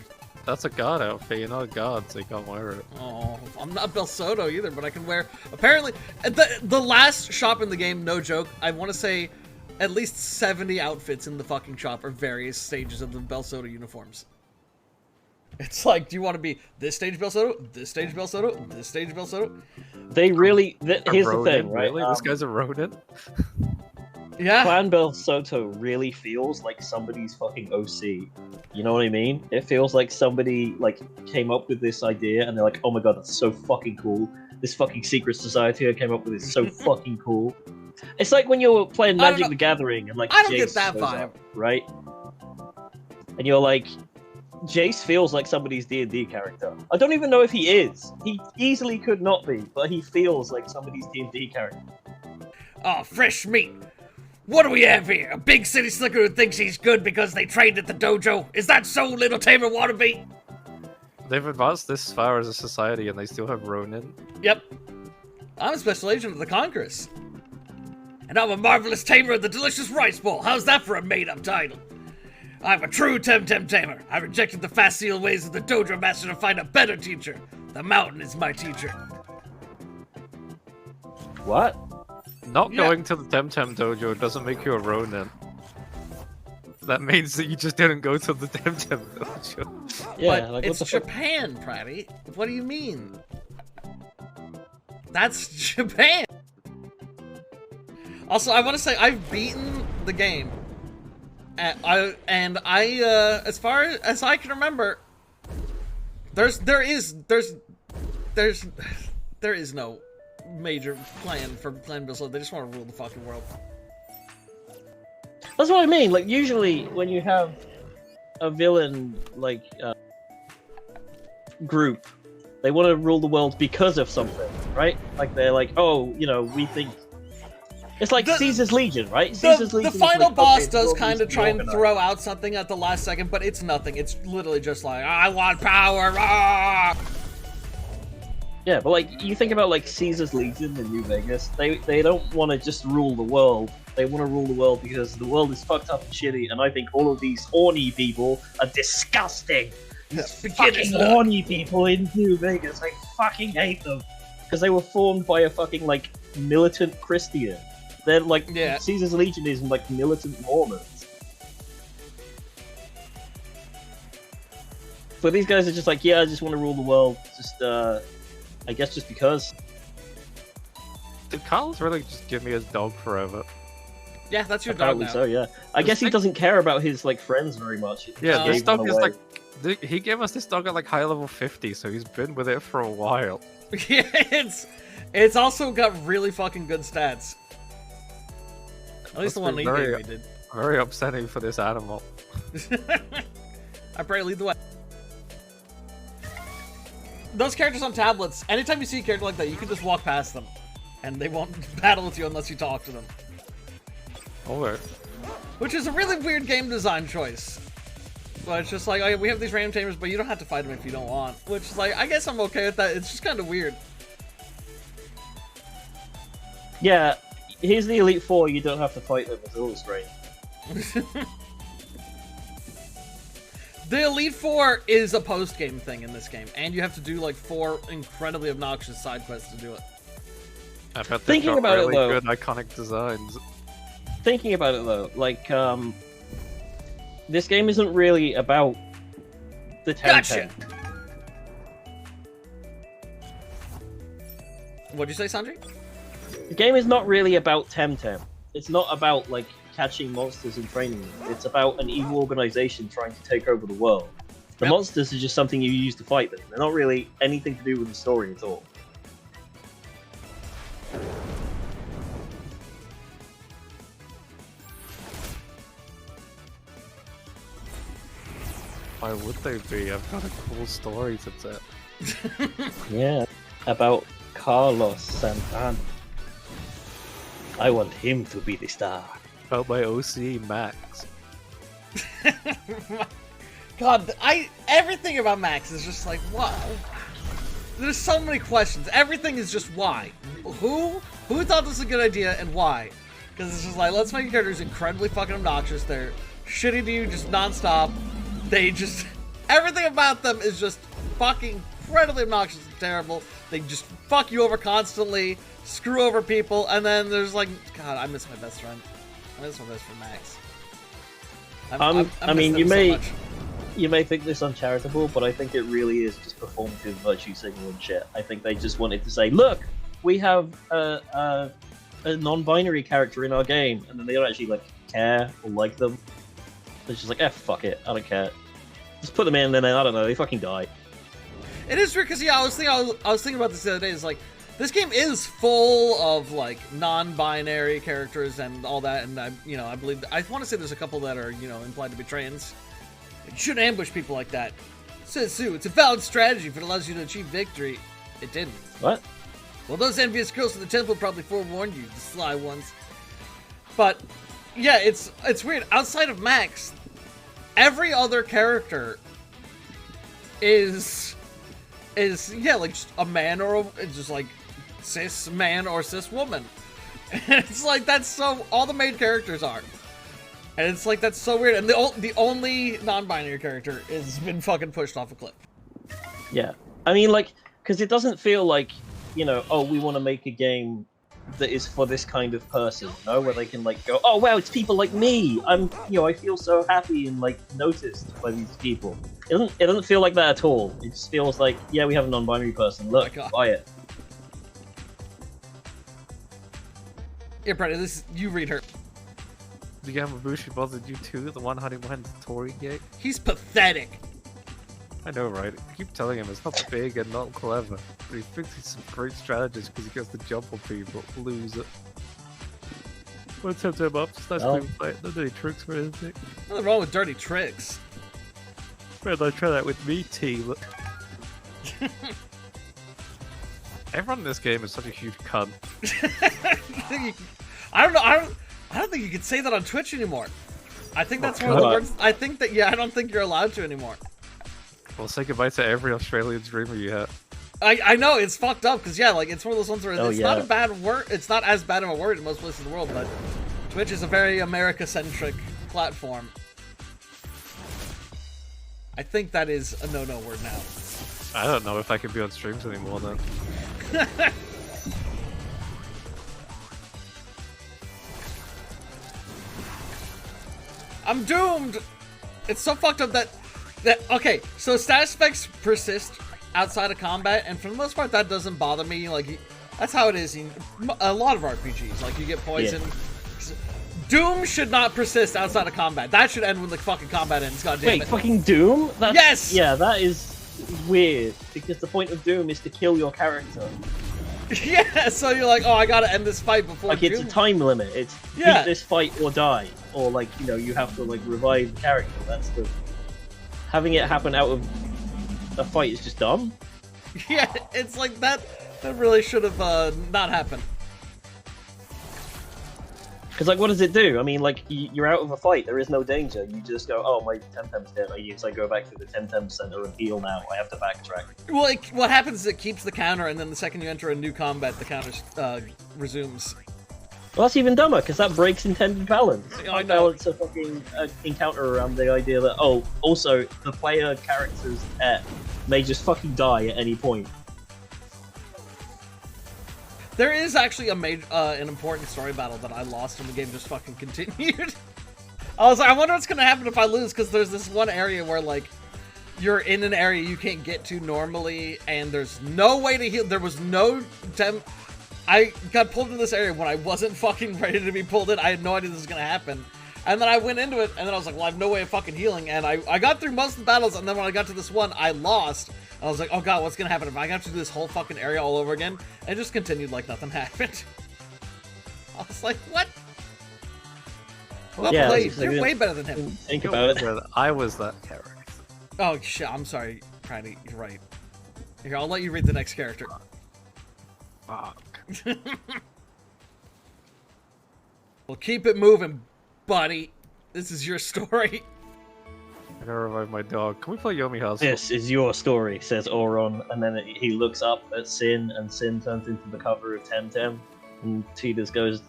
[SPEAKER 6] That's a god outfit, you're not a god, so you can't wear it.
[SPEAKER 3] Oh, I'm not Belsoto either, but I can wear... Apparently, the last shop in the game, no joke, I want to say at least 70 outfits in the fucking shop are various stages of the Belsoto uniforms. It's like, do you want to be this stage Belsoto, this stage Belsoto, this stage Belsoto?
[SPEAKER 5] They really... here's the
[SPEAKER 6] Ronin,
[SPEAKER 5] thing, right?
[SPEAKER 6] Really? This guy's a Ronin?
[SPEAKER 3] Yeah.
[SPEAKER 5] Clan Belsoto really feels like somebody's fucking OC. You know what I mean? It feels like somebody like came up with this idea and they're like, oh my god, that's so fucking cool. This fucking secret society I came up with is so fucking cool. It's like when you're playing
[SPEAKER 3] I don't
[SPEAKER 5] Magic
[SPEAKER 3] know.
[SPEAKER 5] the Gathering and like
[SPEAKER 3] I don't
[SPEAKER 5] Jace
[SPEAKER 3] get that
[SPEAKER 5] shows
[SPEAKER 3] vibe.
[SPEAKER 5] up, right? And you're like, Jace feels like somebody's D&D character. I don't even know if he is. He easily could not be, but he feels like somebody's D&D character.
[SPEAKER 3] Oh, fresh meat. What do we have here? A big city slicker who thinks he's good because they trained at the dojo? Is that so, little tamer wannabe?
[SPEAKER 6] They've advanced this far as a society and they still have Ronin.
[SPEAKER 3] Yep. I'm a special agent of the Congress. And I'm a marvelous tamer of the delicious rice bowl. How's that for a made-up title? I'm a true Temtem tamer. I rejected the facile ways of the dojo master to find a better teacher. The mountain is my teacher.
[SPEAKER 5] What?
[SPEAKER 6] Not
[SPEAKER 3] Yeah.
[SPEAKER 6] going to the Temtem dojo doesn't make you a Ronin. That means that you just didn't go to the Temtem dojo.
[SPEAKER 5] Yeah,
[SPEAKER 3] But
[SPEAKER 5] like
[SPEAKER 3] it's
[SPEAKER 5] what the fuck?
[SPEAKER 3] Japan, Pratty. What do you mean? That's Japan. Also, I want to say I've beaten the game. And I as far as I can remember, there is no major plan for Clan Belsoto. They just want to rule the fucking world.
[SPEAKER 5] That's what I mean. Like, usually when you have a villain, like, group, they want to rule the world because of something. right? Like they're like, oh, you know, we think it's like Caesar's Legion, right?
[SPEAKER 3] The
[SPEAKER 5] Caesar's Legion is
[SPEAKER 3] final
[SPEAKER 5] like,
[SPEAKER 3] boss
[SPEAKER 5] okay,
[SPEAKER 3] does
[SPEAKER 5] we'll
[SPEAKER 3] kind of
[SPEAKER 5] be
[SPEAKER 3] try and
[SPEAKER 5] organized.
[SPEAKER 3] throw out something at the last second, but it's nothing. It's literally just like, I want power. Ah!
[SPEAKER 5] Yeah, but like you think about like Caesar's Legion in New Vegas, they don't want to just rule the world. They want to rule the world because the world is fucked up and shitty, and I think all of these horny people are disgusting. Fucking horny people in New Vegas, I fucking hate them because they were formed by a fucking like militant Christian. They're like Caesar's Legion is like militant Mormons. But these guys are just like, yeah, I just want to rule the world. Just I guess just because.
[SPEAKER 6] Did Carlos really just give me his dog forever?
[SPEAKER 3] Yeah, that's your dog
[SPEAKER 5] Apparently
[SPEAKER 3] now.
[SPEAKER 5] so, yeah. I guess he doesn't care about his like friends very much.
[SPEAKER 6] Yeah,
[SPEAKER 5] He
[SPEAKER 6] this
[SPEAKER 5] gave one
[SPEAKER 6] dog is
[SPEAKER 5] away.
[SPEAKER 6] like... He gave us this dog at like high level 50, so he's been with it for a while.
[SPEAKER 3] Yeah, it's also got really fucking good stats. At least the one he gave me did.
[SPEAKER 6] Very upsetting for this animal.
[SPEAKER 3] I pray lead the way. Those characters on tablets, anytime you see a character like that, you can just walk past them. And they won't battle with you unless you talk to them.
[SPEAKER 6] Alright.
[SPEAKER 3] Which is a really weird game design choice. But it's just like, oh, yeah, we have these random tamers, but you don't have to fight them if you don't want. Which is like, I guess I'm okay with that. It's just kind of weird.
[SPEAKER 5] Yeah, here's the Elite Four, you don't have to fight them, it's all strange.
[SPEAKER 3] The Elite Four is a post-game thing in this game, and you have to do like 4 incredibly obnoxious side quests to do it.
[SPEAKER 6] I bet they've
[SPEAKER 5] Thinking
[SPEAKER 6] got
[SPEAKER 5] about it,
[SPEAKER 6] really
[SPEAKER 5] though-
[SPEAKER 6] good iconic designs.
[SPEAKER 5] Thinking about it though, like, this game isn't really about the Temtem.
[SPEAKER 3] Gotcha! What'd you say, Sanjay?
[SPEAKER 5] The game is not really about Temtem. It's not about, like, catching monsters and training them. It's about an evil organization trying to take over the world. The
[SPEAKER 3] Yep.
[SPEAKER 5] monsters are just something you use to fight them. They're not really anything to do with the story at all.
[SPEAKER 6] Why would they be? I've got a cool story to tell.
[SPEAKER 5] Yeah, about Carlos Santana. I want him to be the star.
[SPEAKER 6] About my OC Max.
[SPEAKER 3] God, everything about Max is just like, wow. There's so many questions. Everything is just why. Who thought this was a good idea and why? Because it's just like, let's make characters incredibly fucking obnoxious. They're shitty to you just nonstop. They just, everything about them is just fucking incredibly obnoxious and terrible. They just fuck you over constantly, screw over people, and then there's like, God, I miss my best friend. I miss my best friend Max.
[SPEAKER 5] I mean,
[SPEAKER 3] miss
[SPEAKER 5] you
[SPEAKER 3] them so
[SPEAKER 5] may
[SPEAKER 3] much.
[SPEAKER 5] you may think this uncharitable, but I think it really is just performative virtue signaling shit. I think they just wanted to say, look, we have a non-binary character in our game, and then they don't actually like care or like them. They're just like, fuck it, I don't care. Just put them in, and then I don't know, they fucking die.
[SPEAKER 3] It is weird because I was thinking about this the other day. It's like this game is full of like non-binary characters and all that, and I want to say there's a couple that are implied to be trans. You shouldn't ambush people like that. Says Sue, it's a valid strategy if it allows you to achieve victory. It didn't.
[SPEAKER 5] What?
[SPEAKER 3] Well, those envious girls in the temple probably forewarned you, the sly ones. But yeah, it's weird. Outside of Max, every other character is like just a man or it's just like cis man or cis woman. And it's like that's so all the main characters are. And it's like that's so weird. And the only non-binary character has been fucking pushed off a cliff.
[SPEAKER 5] Yeah. I mean, like, because it doesn't feel like, oh, we want to make a game that is for this kind of person, where they can, like, go, oh, wow, it's people like me! I feel so happy and, like, noticed by these people. It doesn't feel like that at all. It just feels like, yeah, we have a non-binary person, look, buy it.
[SPEAKER 3] Yeah, Brady, you read her.
[SPEAKER 6] The Yamabushi bothered you too, the one honey went to Tori gate.
[SPEAKER 3] He's pathetic.
[SPEAKER 6] I know, right? I keep telling him it's not big and not clever, but he thinks he's some great strategist because he gets to jump on people, lose it. What's him up? Just nice
[SPEAKER 5] Oh.
[SPEAKER 6] clean fight. No dirty tricks or anything.
[SPEAKER 3] Nothing wrong with dirty tricks.
[SPEAKER 6] Where'd I try that with me, team? Everyone in this game is such a huge cunt.
[SPEAKER 3] I don't know. I don't think you can say that on Twitch anymore. I think that's one of the
[SPEAKER 5] God.
[SPEAKER 3] words. I think that I don't think you're allowed to anymore.
[SPEAKER 6] Well, say goodbye to every Australian streamer you have.
[SPEAKER 3] I know it's fucked up because like it's one of those ones where it's not
[SPEAKER 5] yeah.
[SPEAKER 3] a bad word. It's not as bad of a word in most places in the world, but Twitch is a very America-centric platform. I think that is a no-no word now.
[SPEAKER 6] I don't know if I can be on streams anymore then.
[SPEAKER 3] I'm doomed! It's so fucked up that okay, so status effects persist outside of combat, and for the most part that doesn't bother me. Like, that's how it is in a lot of RPGs. Like, you get poisoned. Yeah. Doom should not persist outside of combat. That should end when the fucking combat ends, goddammit.
[SPEAKER 5] Wait, fucking Doom? That's,
[SPEAKER 3] yes!
[SPEAKER 5] Yeah, that is weird, because the point of Doom is to kill your character.
[SPEAKER 3] Yeah, so you're like, oh, I gotta end this fight before
[SPEAKER 5] Like,
[SPEAKER 3] Doom.
[SPEAKER 5] it's a time limit. It's beat this fight or die. Or, like, you know, you have to, like, revive the character. That's the... Having it happen out of a fight is just dumb.
[SPEAKER 3] Yeah, it's like that really should have not happened.
[SPEAKER 5] Because, like, what does it do? I mean, like, you're out of a fight, there is no danger. You just go, oh, my Temtem's dead. I guess I go back to the Temtem Center and heal now. I have to backtrack.
[SPEAKER 3] Well, what happens is it keeps the counter, and then the second you enter a new combat, the counter resumes.
[SPEAKER 5] Well, that's even dumber, because that breaks intended balance.
[SPEAKER 3] I
[SPEAKER 5] You can't
[SPEAKER 3] know.
[SPEAKER 5] balance a fucking encounter around the idea that, oh, also, the player characters may just fucking die at any point.
[SPEAKER 3] There is actually an important story battle that I lost and the game just fucking continued. I was like, I wonder what's gonna happen if I lose, because there's this one area where, like, you're in an area you can't get to normally, and there's no way to heal. There was no I got pulled into this area when I wasn't fucking ready to be pulled in. I had no idea this was gonna happen. And then I went into it, and then I was like, well, I have no way of fucking healing. And I got through most of the battles, and then when I got to this one, I lost. I was like, oh god, what's gonna happen if I have to do this whole fucking area all over again? And it just continued like nothing happened. I was like, what? Well
[SPEAKER 5] Yeah,
[SPEAKER 3] played.
[SPEAKER 5] like,
[SPEAKER 3] You're way better than him.
[SPEAKER 5] Think about it.
[SPEAKER 6] I was that character.
[SPEAKER 3] Oh shit, I'm sorry, Pranny. You're right. Here, I'll let you read the next character.
[SPEAKER 6] Fuck.
[SPEAKER 3] Well, keep it moving, buddy. This is your story.
[SPEAKER 6] I gotta revive my dog. Can we play Yomi Hustle?
[SPEAKER 5] This is your story, says Auron, and then he looks up at Sin, and Sin turns into the cover of Temtem, and Tidus goes,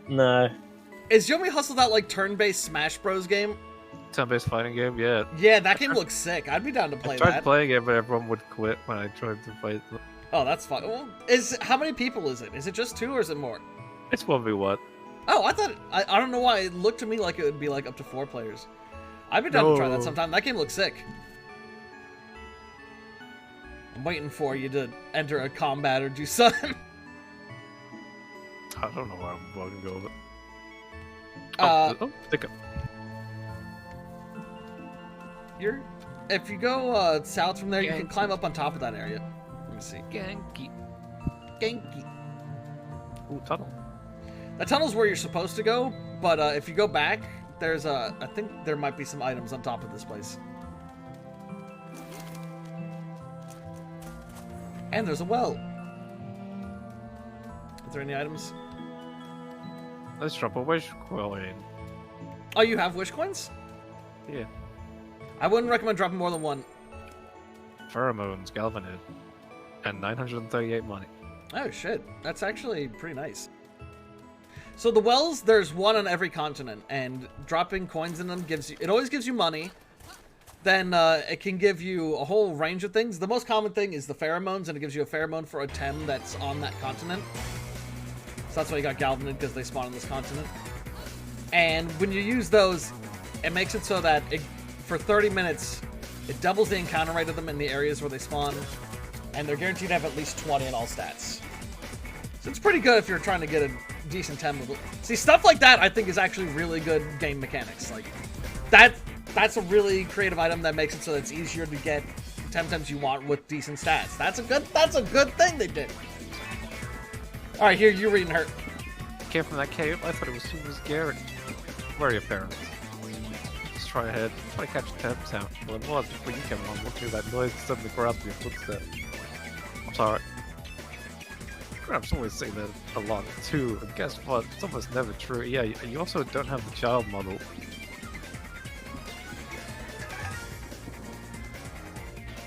[SPEAKER 5] no.
[SPEAKER 3] Is Yomi Hustle that, like, turn-based Smash Bros. Game?
[SPEAKER 6] Turn-based fighting game, yeah.
[SPEAKER 3] Yeah, that game looks sick. I'd be down to play
[SPEAKER 6] I tried
[SPEAKER 3] that.
[SPEAKER 6] playing it, but everyone would quit when I tried to fight them.
[SPEAKER 3] Oh, that's fun. Well, how many people is it? Is it just 2 or is it more?
[SPEAKER 6] It's 1v1.
[SPEAKER 3] Oh, I thought... I don't know why. It looked to me like it would be, like, up to 4 players. I'd be down to try that
[SPEAKER 6] No.
[SPEAKER 3] sometime. That game looks sick. I'm waiting for you to enter a combat or do something.
[SPEAKER 6] I don't know where I'm going to go with it. Think of...
[SPEAKER 3] If you go south from there, you can climb up on top of that area. Let me see.
[SPEAKER 6] Genki.
[SPEAKER 3] Genki.
[SPEAKER 6] Ooh, tunnel.
[SPEAKER 3] That tunnel's where you're supposed to go, but if you go back, there's I think there might be some items on top of this place. And there's a well. Is there any items?
[SPEAKER 6] Let's drop a wish coin.
[SPEAKER 3] Oh, you have wish coins?
[SPEAKER 6] Yeah.
[SPEAKER 3] I wouldn't recommend dropping more than one.
[SPEAKER 6] Pheromones, Galvanid. And 938 money.
[SPEAKER 3] Oh shit, that's actually pretty nice. So the wells, there's one on every continent, and dropping coins in them always gives you money. Then it can give you a whole range of things. The most common thing is the pheromones, and it gives you a pheromone for a Tem that's on that continent. So that's why you got Galvanid, because they spawn on this continent. And when you use those, it makes it so that for 30 minutes, it doubles the encounter rate of them in the areas where they spawn, and they're guaranteed to have at least 20 in all stats. So it's pretty good if you're trying to get a decent Tem level. See, stuff like that I think is actually really good game mechanics. Like, that's a really creative item that makes it so that it's easier to get Temtems you want with decent stats. That's a good thing they did. Alright, here, you're reading her.
[SPEAKER 6] Came from that cave, I thought it was super scary. Very apparent. Just try ahead. Try to catch a temp sound. Well, it was before you came along. Look through that noise and suddenly grasp your footstep. I'm sorry. Grab's always saying that a lot too, and guess what? It's almost never true. Yeah, you also don't have the child model.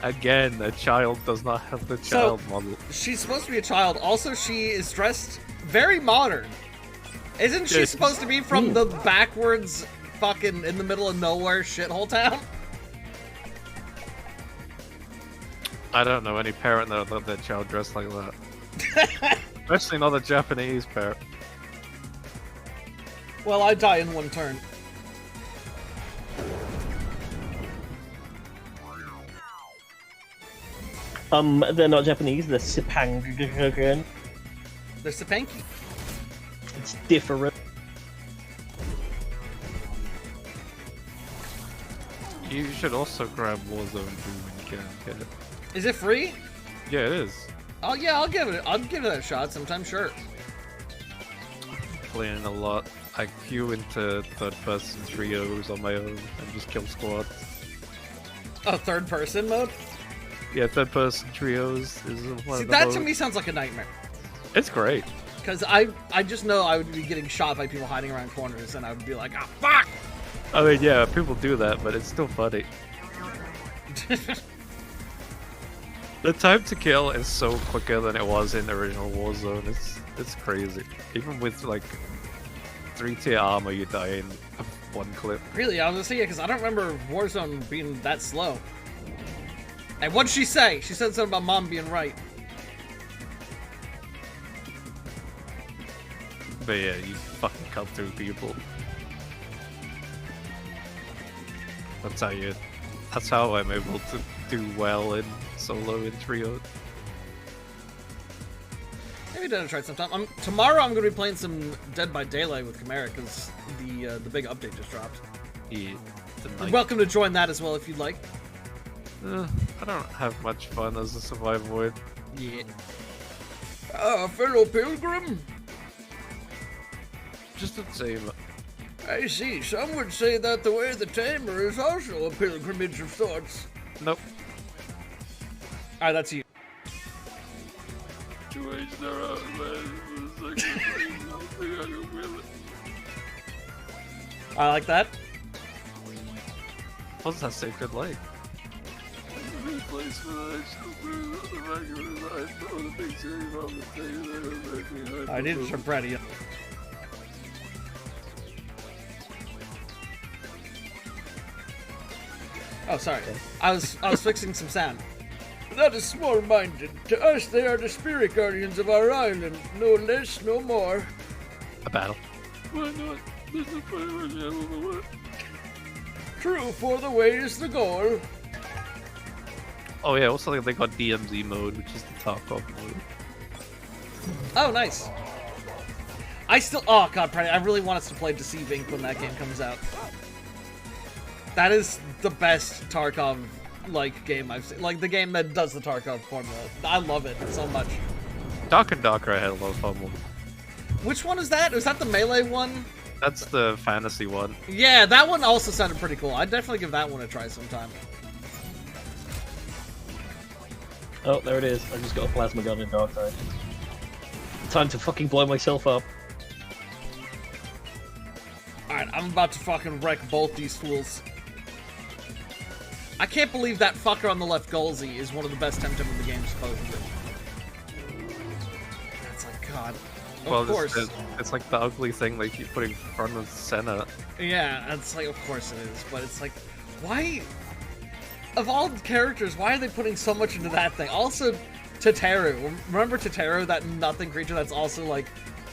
[SPEAKER 6] Again, a child does not have the child model.
[SPEAKER 3] She's supposed to be a child. Also, she is dressed very modern. Isn't she supposed to be from the backwards, fucking in the middle of nowhere shithole town?
[SPEAKER 6] I don't know any parent that would let their child dress like that. Especially not a Japanese parent.
[SPEAKER 3] Well, I die in one turn.
[SPEAKER 5] They're not Japanese, they're Sipangan.
[SPEAKER 3] They're Sapanky.
[SPEAKER 5] It's different.
[SPEAKER 6] You should also grab Warzone 2 when you can get it.
[SPEAKER 3] Is it free?
[SPEAKER 6] Yeah, it is.
[SPEAKER 3] Oh yeah, I'll give it a shot sometime, sure.
[SPEAKER 6] Playing a lot. I queue into third-person trios on my own and just kill squads.
[SPEAKER 3] Oh, third person mode?
[SPEAKER 6] Yeah, third-person trios is one
[SPEAKER 3] See,
[SPEAKER 6] of the
[SPEAKER 3] that
[SPEAKER 6] modes.
[SPEAKER 3] to me sounds like a nightmare.
[SPEAKER 6] It's great.
[SPEAKER 3] Because I just know I would be getting shot by people hiding around corners, and I would be like, ah, fuck!
[SPEAKER 6] I mean, yeah, people do that, but it's still funny. The time to kill is so quicker than it was in the original Warzone. It's crazy. Even with like 3-tier armor, you die in one clip.
[SPEAKER 3] Really, I was gonna say, yeah, because I don't remember Warzone being that slow. Hey, what'd she say? She said something about mom being right.
[SPEAKER 6] But yeah, you fucking cut through people. That's how I'm able to do well in solo and trio.
[SPEAKER 3] Maybe Dead try sometime. Tomorrow I'm gonna be playing some Dead by Daylight with Chimera because the big update just dropped.
[SPEAKER 6] Yeah,
[SPEAKER 3] You're welcome to join that as well if you'd like.
[SPEAKER 6] I don't have much fun as a survivor.
[SPEAKER 3] Yeah. Fellow pilgrim.
[SPEAKER 6] Just the same.
[SPEAKER 3] I see. Some would say that the way of the tamer is also a pilgrimage of sorts.
[SPEAKER 6] Nope.
[SPEAKER 3] Alright, that's you. I like that.
[SPEAKER 6] What does that say? Good light.
[SPEAKER 3] I needed some bread. Oh, sorry. I was fixing some sound. That is small-minded. To us, they are the spirit guardians of our island. No less, no more.
[SPEAKER 6] A battle.
[SPEAKER 2] Why not? There's no fireworks on the way.
[SPEAKER 3] True, for the way is the goal.
[SPEAKER 6] Oh yeah, also they got DMZ mode, which is the Tarkov mode.
[SPEAKER 3] Oh, nice. Oh god, I really want us to play Deceive Inc. when that game comes out. That is the best Tarkov game I've seen. Like the game that does the Tarkov formula. I love it so much.
[SPEAKER 6] Dark and Darker I had a lot of fun with.
[SPEAKER 3] Which one is that? Was that the Melee one?
[SPEAKER 6] That's the fantasy one.
[SPEAKER 3] Yeah, that one also sounded pretty cool. I'd definitely give that one a try sometime.
[SPEAKER 5] Oh, there it is. I just got a plasma gun in Dark Side. Time to fucking blow myself up.
[SPEAKER 3] Alright, I'm about to fucking wreck both these fools. I can't believe that fucker on the left, Golzy, is one of the best Temtem in the game, supposedly. That's like, God. Of course.
[SPEAKER 6] It's like the ugly thing they keep putting front and center.
[SPEAKER 3] Yeah, it's like, of course it is, but it's like, why? Of all the characters, why are they putting so much into that thing? Also, Teteru. Remember Teteru, that nothing creature that's also, like,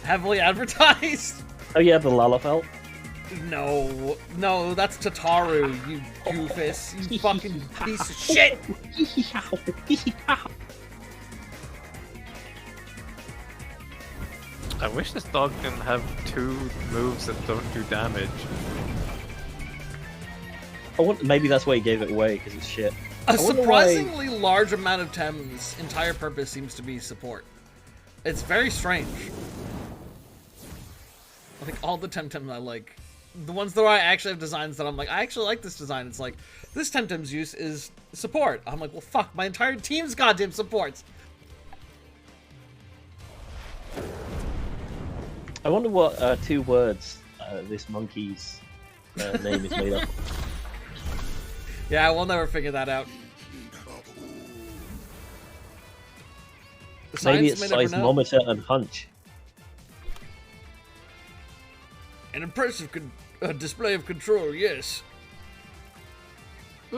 [SPEAKER 3] heavily advertised?
[SPEAKER 5] Oh yeah, the Lalafell.
[SPEAKER 3] No, that's Tataru, you doofus. You fucking piece of shit!
[SPEAKER 6] I wish this dog didn't have 2 moves that don't do damage.
[SPEAKER 5] Maybe that's why he gave it away, because it's shit.
[SPEAKER 3] A surprisingly large amount of Tem's entire purpose seems to be support. It's very strange. I think all the Temtem I like, the ones that I actually have designs that I'm like, I actually like this design. It's like, this Temtem's use is support. I'm like, well, fuck, my entire team's goddamn supports.
[SPEAKER 5] I wonder what 2 words this monkey's name is made up of.
[SPEAKER 3] Yeah, we'll never figure that out.
[SPEAKER 5] Maybe
[SPEAKER 3] Science
[SPEAKER 5] it's
[SPEAKER 3] may never know.
[SPEAKER 5] seismometer and hunch.
[SPEAKER 3] An impressive display of control, yes. The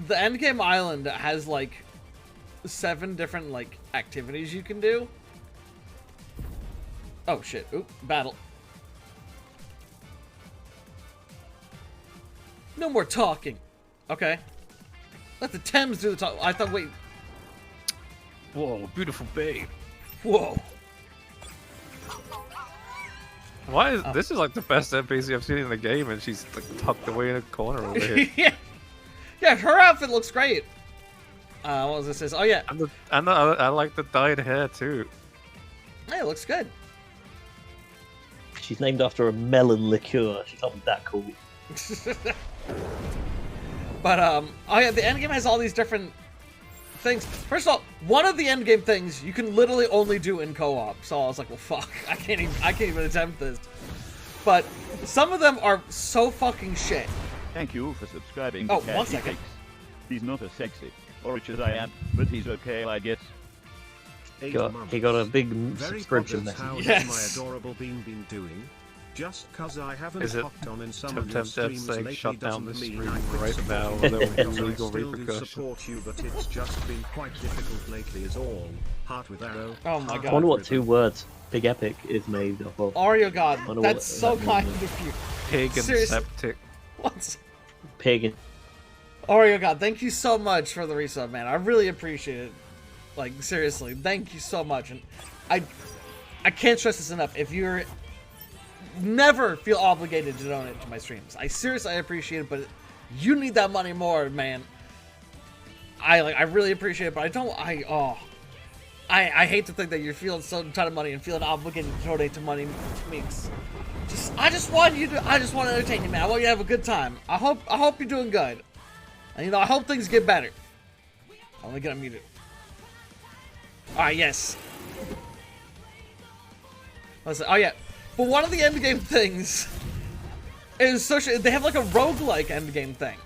[SPEAKER 3] endgame island has like 7 different like activities you can do. Oh shit! Oop! Battle. No more talking. Okay. Let the Thames do the talk. I thought. Wait.
[SPEAKER 6] Whoa, beautiful babe.
[SPEAKER 3] Whoa.
[SPEAKER 6] Why is this is like the best NPC I've seen in the game, and she's like tucked away in a corner over here.
[SPEAKER 3] Yeah. Yeah, her outfit looks great. What was this? Oh yeah.
[SPEAKER 6] And I like the dyed hair too.
[SPEAKER 3] Hey, it looks good.
[SPEAKER 5] She's named after a melon liqueur. She can't be that cool.
[SPEAKER 3] But oh yeah, the endgame has all these different things. First of all, one of the endgame things you can literally only do in co-op. So I was like, well, fuck, I can't even attempt this. But some of them are so fucking shit.
[SPEAKER 7] Thank you for subscribing.
[SPEAKER 3] Oh,
[SPEAKER 7] to
[SPEAKER 3] 1
[SPEAKER 7] Cassie
[SPEAKER 3] second.
[SPEAKER 7] Cakes. He's not as sexy or rich as I am, but he's okay, I guess.
[SPEAKER 5] He got a big subscription
[SPEAKER 2] Very bothered
[SPEAKER 5] message.
[SPEAKER 2] how
[SPEAKER 3] Yes.
[SPEAKER 2] has my adorable bean been doing? Just cause I haven't
[SPEAKER 6] Is it
[SPEAKER 2] hopped on in some of
[SPEAKER 6] Temtem
[SPEAKER 2] your
[SPEAKER 6] Death
[SPEAKER 2] streams
[SPEAKER 6] saying
[SPEAKER 2] lately
[SPEAKER 6] shut down
[SPEAKER 2] doesn't
[SPEAKER 6] the
[SPEAKER 2] mean
[SPEAKER 6] stream
[SPEAKER 2] I quit
[SPEAKER 6] right now
[SPEAKER 2] supporting
[SPEAKER 6] without
[SPEAKER 2] you, because I
[SPEAKER 6] legal
[SPEAKER 2] still do
[SPEAKER 6] repercussion?
[SPEAKER 2] support you, but it's just been quite difficult lately is all. Heart with arrow.
[SPEAKER 3] Oh my
[SPEAKER 2] heart
[SPEAKER 3] God.
[SPEAKER 5] I wonder what
[SPEAKER 2] with
[SPEAKER 5] 2 words Big Epic is made up of.
[SPEAKER 3] Oreo God,
[SPEAKER 5] Wonder
[SPEAKER 3] that's
[SPEAKER 5] what
[SPEAKER 3] so
[SPEAKER 5] that
[SPEAKER 3] kind
[SPEAKER 5] means.
[SPEAKER 3] of you.
[SPEAKER 6] Pig and
[SPEAKER 3] Seriously.
[SPEAKER 6] septic.
[SPEAKER 3] What?
[SPEAKER 5] Pig and
[SPEAKER 3] Oreo God, thank you so much for the resub, man. I really appreciate it. Like, seriously, thank you so much. And I can't stress this enough. If you're never feel obligated to donate to my streams, I seriously appreciate it, but you need that money more, man. I really appreciate it, but I hate to think that you're feeling so ton of money and feeling obligated to donate to money makes. I just want to entertain you, man. I want you to have a good time. I hope you're doing good. And I hope things get better. I'm gonna get unmuted. Alright, yes. Listen, oh yeah. But one of the endgame things is they have like a roguelike endgame thing.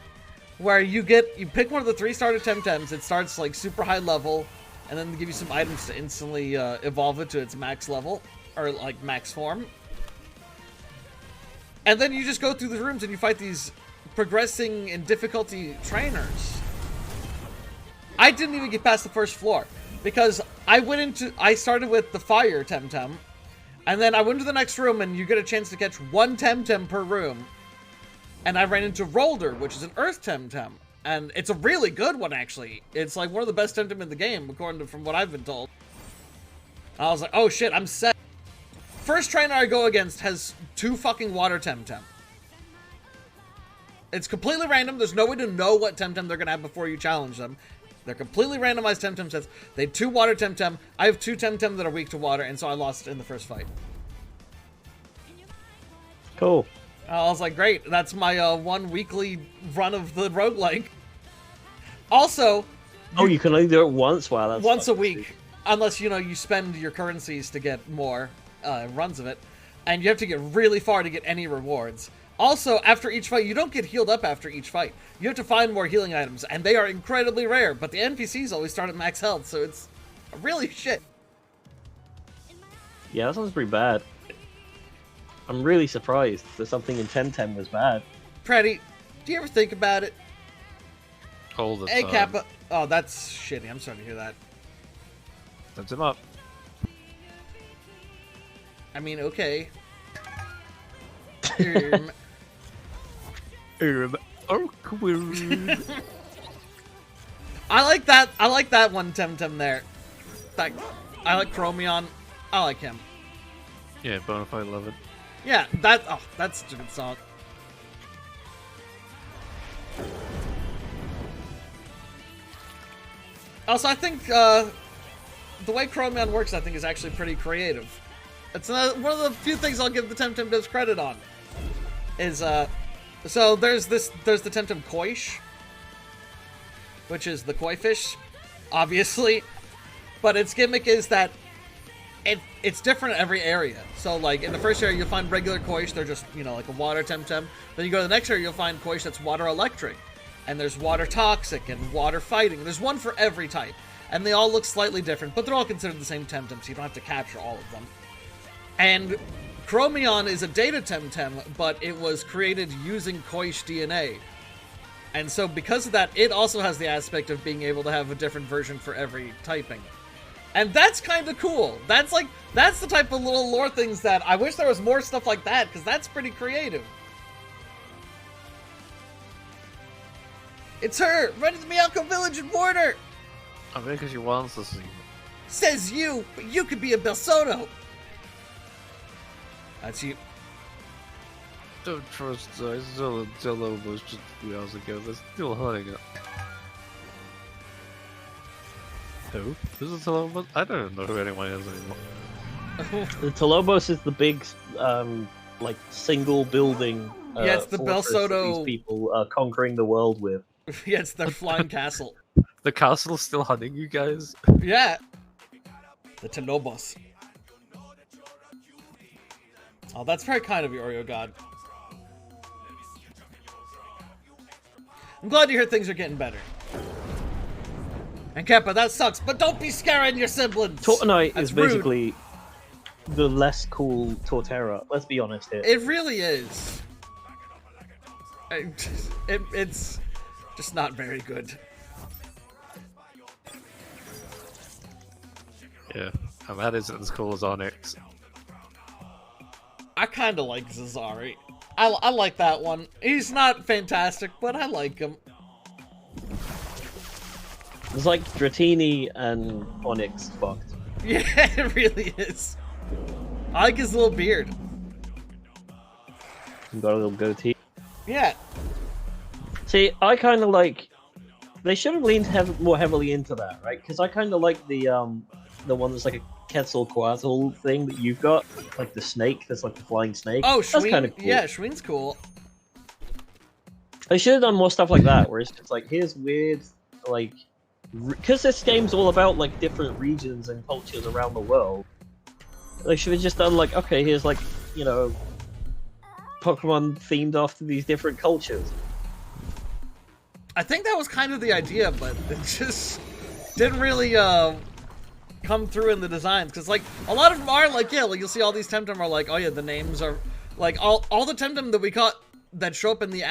[SPEAKER 3] Where you pick one of the 3 starter Temtems, it starts like super high level, and then they give you some items to instantly evolve it to its max level, or like max form. And then you just go through the rooms and you fight these progressing in difficulty trainers. I didn't even get past the first floor because I started with the fire Temtem, and then I went to the next room and you get a chance to catch 1 Temtem per room. And I ran into Rolder, which is an earth Temtem, and it's a really good one actually. It's like one of the best Temtem in the game from what I've been told. I was like, oh shit, I'm set. First trainer I go against has 2 fucking water Temtem. It's completely random. There's no way to know what Temtem they're gonna have before you challenge them. They're completely randomized Temtem sets. They have 2 water Temtem. I have 2 Temtem that are weak to water, and so I lost in the first fight.
[SPEAKER 5] cool.
[SPEAKER 3] I was like, great. That's my 1 weekly run of the roguelike. Also,
[SPEAKER 5] Oh, you can only do it once? Wow, that's
[SPEAKER 3] once a
[SPEAKER 5] fucking
[SPEAKER 3] week,
[SPEAKER 5] stupid.
[SPEAKER 3] unless you spend your currencies to get more runs of it, and you have to get really far to get any rewards. Also, after each fight, you don't get healed up after each fight. You have to find more healing items, and they are incredibly rare, but the NPCs always start at max health, so it's really shit.
[SPEAKER 5] Yeah, that sounds pretty bad. I'm really surprised that something in Temtem was bad.
[SPEAKER 3] Pretty, do you ever think about it?
[SPEAKER 6] All the
[SPEAKER 3] Hey,
[SPEAKER 6] time.
[SPEAKER 3] Kappa. Oh, that's shitty. I'm sorry to hear that.
[SPEAKER 6] Sends him up.
[SPEAKER 3] I mean, okay.
[SPEAKER 6] Awkward.
[SPEAKER 3] I like that. I like that one Temtem there. I like Chromion. I like him.
[SPEAKER 6] Yeah, Bonafide love it.
[SPEAKER 3] Yeah, that's such a good song. Also, I think the way Chromion works, I think, is actually pretty creative. It's one of the few things I'll give the Temtem devs credit on. Is so there's the Temtem Koish, which is the koi fish, obviously, but its gimmick is that it's different in every area. So, like, in the first area, you'll find regular Koish. They're just, you know, like a water Temtem. Then you go to the next area, you'll find Koish that's water electric. And there's water toxic and water fighting. There's one for every type. And they all look slightly different, but they're all considered the same Temtem, so you don't have to capture all of them. And Chromion is a data Temtem, but it was created using Koish DNA. And so because of that, it also has the aspect of being able to have a different version for every typing. And that's kind of cool. That's the type of little lore things that I wish there was more stuff like that, because that's pretty creative. It's her! Run to the Miyako village and warn her!
[SPEAKER 6] I think because she wants to see me.
[SPEAKER 3] Says you, but you could be a Belsoto! That's you.
[SPEAKER 6] Don't trust I still Telobos just a few hours ago. They're still hunting it. Who? Who's the Telobos? I don't know who anyone is anymore.
[SPEAKER 5] The Telobos is the big, like, single building.
[SPEAKER 3] Yeah, it's the
[SPEAKER 5] fortress that
[SPEAKER 3] Belsoto.
[SPEAKER 5] These people are conquering the world with.
[SPEAKER 3] Yeah, it's their flying castle.
[SPEAKER 6] The castle's still hunting you guys?
[SPEAKER 3] Yeah. The Telobos. Oh, that's very kind of you, Oreo God. I'm glad to hear things are getting better. And Keppa, that sucks, but don't be scaring your siblings!
[SPEAKER 5] Tortonite
[SPEAKER 3] That's
[SPEAKER 5] is
[SPEAKER 3] rude.
[SPEAKER 5] basically the less cool Torterra. Let's be honest here.
[SPEAKER 3] It really is. It's just not very good.
[SPEAKER 6] Yeah, and that isn't as cool as Onyx.
[SPEAKER 3] I kind of like Zazari. I like that one. He's not fantastic, but I like him.
[SPEAKER 5] It's like Dratini and Onyx fucked.
[SPEAKER 3] Yeah, it really is. I like his little beard.
[SPEAKER 5] He's got a little goatee.
[SPEAKER 3] Yeah.
[SPEAKER 5] See, I kind of like. They should have leaned more heavily into that, right? Because I kind of like the one that's like a Quetzalcoatl thing that you've got, like the snake. That's like the flying snake.
[SPEAKER 3] Oh,
[SPEAKER 5] that's kind of
[SPEAKER 3] Schween.
[SPEAKER 5] cool.
[SPEAKER 3] Yeah, Schween's cool.
[SPEAKER 5] They should have done more stuff like that, where it's just like, here's weird, like, because this game's all about like different regions and cultures around the world. They should have just done like, okay, here's like, you know, Pokemon themed after these different cultures.
[SPEAKER 3] I think that was kind of the idea, but it just didn't really come through in the designs. Because, like, a lot of them are, like, yeah, like, you'll see all these Temtem are like, oh, yeah, the names are, like, all the Temtem that we caught that show up in the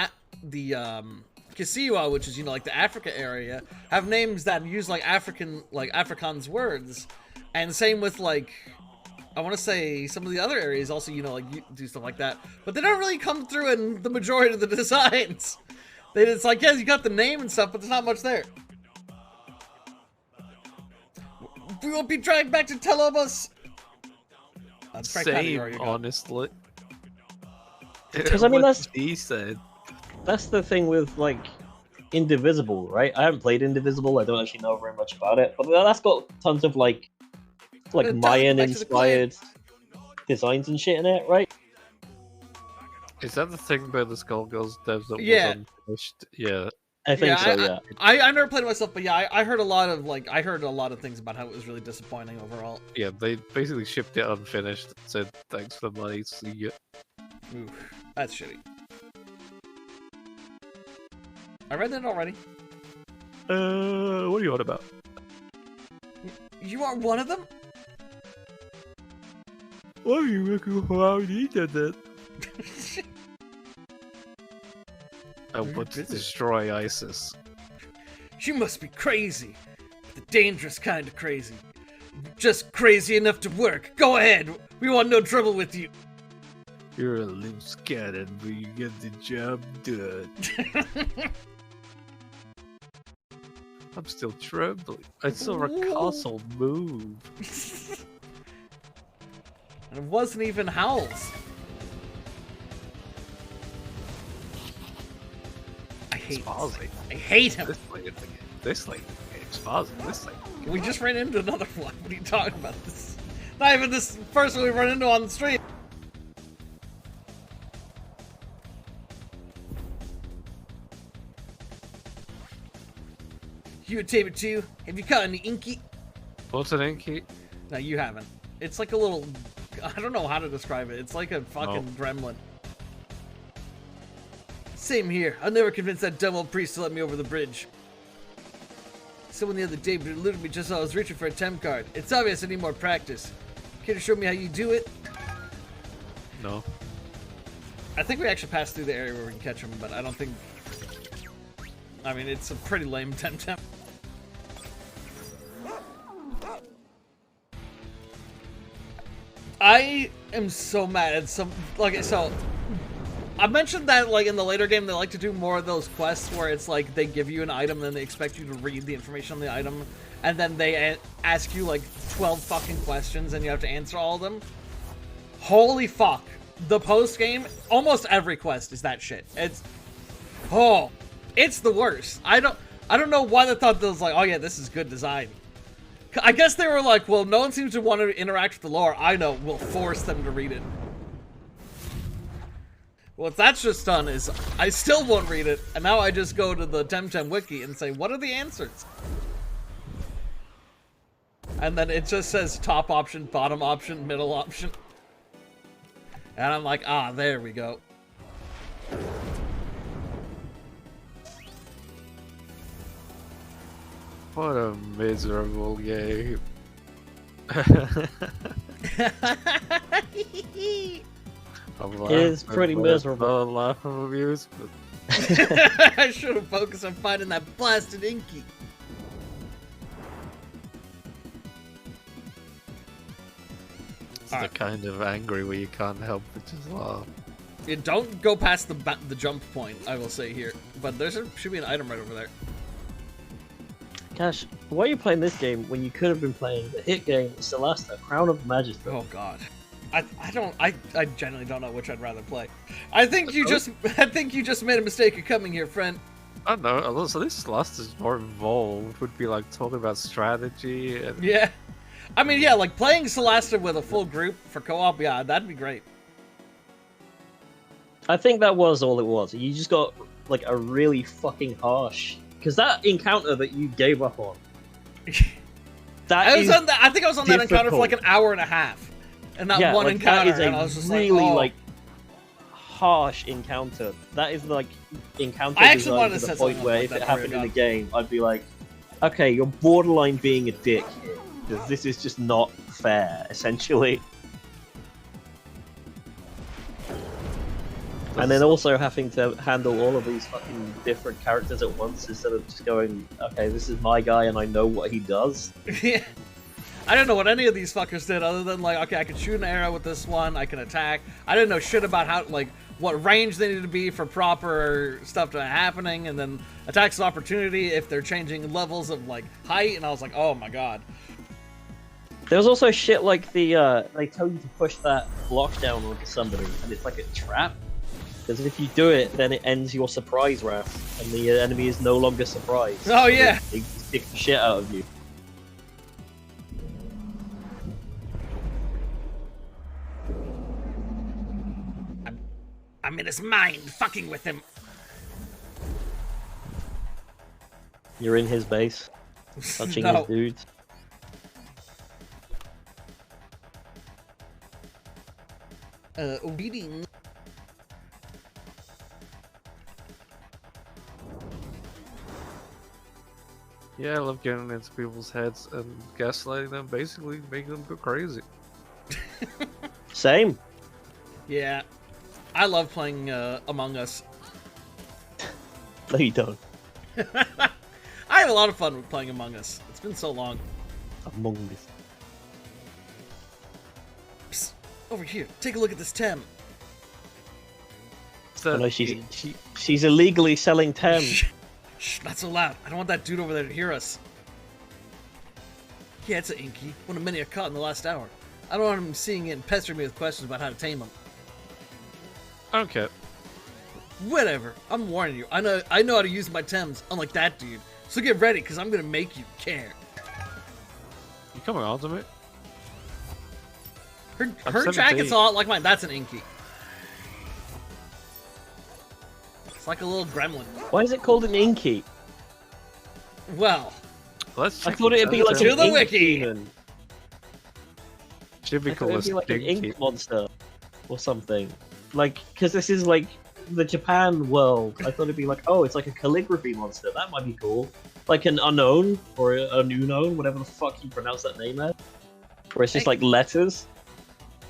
[SPEAKER 3] Kisiwa, which is, you know, like, the Africa area, have names that use, like, Afrikaans words. And same with, like, I want to say some of the other areas also, you know, like, you do stuff like that. But they don't really come through in the majority of the designs. It's like, yeah, you got the name and stuff, but there's not much there. We won't be dragged back to Telobos. That's right,
[SPEAKER 6] Same, honestly.
[SPEAKER 5] Because I mean,
[SPEAKER 6] What
[SPEAKER 5] that's
[SPEAKER 6] he said.
[SPEAKER 5] That's the thing with like Indivisible, right? I haven't played Indivisible. I don't actually know very much about it, but that's got tons of like Mayan-inspired designs and shit in it, right?
[SPEAKER 6] Is that the thing about the Skullgirls devs that
[SPEAKER 3] Yeah.
[SPEAKER 6] was unfinished? Yeah.
[SPEAKER 5] I think so, yeah.
[SPEAKER 3] I never played it myself, but yeah, I heard a lot of things about how it was really disappointing overall.
[SPEAKER 6] Yeah, they basically shipped it unfinished and said, thanks for the money, see ya.
[SPEAKER 3] Oof, that's shitty. I read that already.
[SPEAKER 6] What are you on about?
[SPEAKER 3] You are one of them?
[SPEAKER 6] Why are you looking for he did that? I want to destroy ISIS.
[SPEAKER 3] You must be crazy. The dangerous kind of crazy. Just crazy enough to work. Go ahead. We want no trouble with you.
[SPEAKER 6] You're a loose cannon, but you get the job done. I'm still trembling. I saw a castle move.
[SPEAKER 3] And it wasn't even Howls. I hate him.
[SPEAKER 6] This thing, exposing this thing.
[SPEAKER 3] We just ran into another one. What are you talking about? This not even this first one we run into on the street. You a tamer too? Have you caught any inky?
[SPEAKER 6] What's an inky?
[SPEAKER 3] No, you haven't. It's like a little... I don't know how to describe it. It's like a fucking gremlin. Same here. I'll never convince that dumb old priest to let me over the bridge. Someone the other day eluded me just as I was reaching for a Tem card. It's obvious I need more practice. Care to show me how you do it?
[SPEAKER 6] No.
[SPEAKER 3] I think we actually passed through the area where we can catch him, but I don't think... I mean, it's a pretty lame Temtem. I am so mad at some... Like, so... I mentioned that, like, in the later game, they like to do more of those quests where it's like they give you an item and then they expect you to read the information on the item, and then they ask you, like, 12 fucking questions and you have to answer all of them. Holy fuck. The post-game, almost every quest is that shit. It's... Oh. It's the worst. I don't know why they thought that was like, oh yeah, this is good design. I guess they were like, well, no one seems to want to interact with the lore. I know, we'll force them to read it. What that's just done is, I still won't read it, and now I just go to the Temtem wiki and say, what are the answers? And then it just says top option, bottom option, middle option. And I'm like, ah, there we go.
[SPEAKER 6] What a miserable game.
[SPEAKER 5] It is pretty miserable.
[SPEAKER 6] Laugh of amusement.
[SPEAKER 3] I should have focused on finding that blasted Inky.
[SPEAKER 6] It's the kind of angry where you can't help but just laugh.
[SPEAKER 3] Yeah, don't go past the jump point, I will say here. But there should be an item right over there.
[SPEAKER 5] Gosh, why are you playing this game when you could have been playing the hit game, Celeste, Crown of Majesty?
[SPEAKER 3] Oh god. I genuinely don't know which I'd rather play. I think you just made a mistake of coming here, friend.
[SPEAKER 6] I don't know, so this last is more involved, would be like talking about strategy and...
[SPEAKER 3] Yeah. I mean, yeah, like playing Celeste with a full group for co-op, yeah, that'd be great.
[SPEAKER 5] I think that was all it was. You just got, like, a really fucking harsh... Because that encounter that you gave up on...
[SPEAKER 3] I think I was on that encounter for like an hour and a half. And that one encounter,
[SPEAKER 5] that is
[SPEAKER 3] and I was just
[SPEAKER 5] really,
[SPEAKER 3] like, oh.
[SPEAKER 5] like, harsh encounter. That is, like, encounter
[SPEAKER 3] I actually wanted to
[SPEAKER 5] to the
[SPEAKER 3] set
[SPEAKER 5] point
[SPEAKER 3] something
[SPEAKER 5] where
[SPEAKER 3] like
[SPEAKER 5] if it
[SPEAKER 3] that
[SPEAKER 5] happened in
[SPEAKER 3] for
[SPEAKER 5] the
[SPEAKER 3] you.
[SPEAKER 5] game, I'd be like, okay, you're borderline being a dick here. Because this is just not fair, essentially. And then also having to handle all of these fucking different characters at once instead of just going, okay, this is my guy and I know what he does.
[SPEAKER 3] Yeah. I didn't know what any of these fuckers did other than like, okay, I can shoot an arrow with this one, I can attack. I didn't know shit about how, like, what range they needed to be for proper stuff to happening, and then attacks of opportunity if they're changing levels of, like, height, and I was like, oh my god.
[SPEAKER 5] There was also shit like the, they tell you to push that block down onto somebody, and it's like a trap. Because if you do it, then it ends your surprise round, and the enemy is no longer surprised.
[SPEAKER 3] Oh yeah!
[SPEAKER 5] They just kick the shit out of you.
[SPEAKER 3] I'm in his mind, fucking with him.
[SPEAKER 5] You're in his base, touching
[SPEAKER 3] No.
[SPEAKER 5] his dudes.
[SPEAKER 3] Beating.
[SPEAKER 6] Yeah, I love getting into people's heads and gaslighting them, basically making them go crazy.
[SPEAKER 5] Same.
[SPEAKER 3] Yeah. I love playing Among Us.
[SPEAKER 5] No, you don't.
[SPEAKER 3] I have a lot of fun with playing Among Us. It's been so long.
[SPEAKER 5] Among Us.
[SPEAKER 3] Psst, over here, take a look at this Tem.
[SPEAKER 5] Oh, no, she's illegally selling Tem.
[SPEAKER 3] Shh, not so loud. I don't want that dude over there to hear us. Yeah, it's an Inky. One of many I caught in the last hour. I don't want him seeing it and pestering me with questions about how to tame him.
[SPEAKER 6] Okay.
[SPEAKER 3] Whatever. I'm warning you. I know how to use my Tems, unlike that dude. So get ready, because I'm going to make you care.
[SPEAKER 6] You coming on to me?
[SPEAKER 3] Her
[SPEAKER 6] I'm
[SPEAKER 3] jacket's
[SPEAKER 6] 17.
[SPEAKER 3] a lot like mine. That's an Inky. It's like a little gremlin.
[SPEAKER 5] Why is it called an Inky?
[SPEAKER 3] Well,
[SPEAKER 6] Let's
[SPEAKER 5] I
[SPEAKER 6] check
[SPEAKER 5] thought it'd be like
[SPEAKER 3] To
[SPEAKER 5] an
[SPEAKER 3] the
[SPEAKER 5] ink
[SPEAKER 3] wiki.
[SPEAKER 5] demon.
[SPEAKER 6] Should be
[SPEAKER 5] I thought
[SPEAKER 6] called
[SPEAKER 5] it'd be like an
[SPEAKER 6] Stinky.
[SPEAKER 5] ink monster or something. Like, because this is like the Japan world. I thought it'd be like, oh, it's like a calligraphy monster. That might be cool. Like an unknown or an unknown, whatever the fuck you pronounce that name as. Where it's just like letters.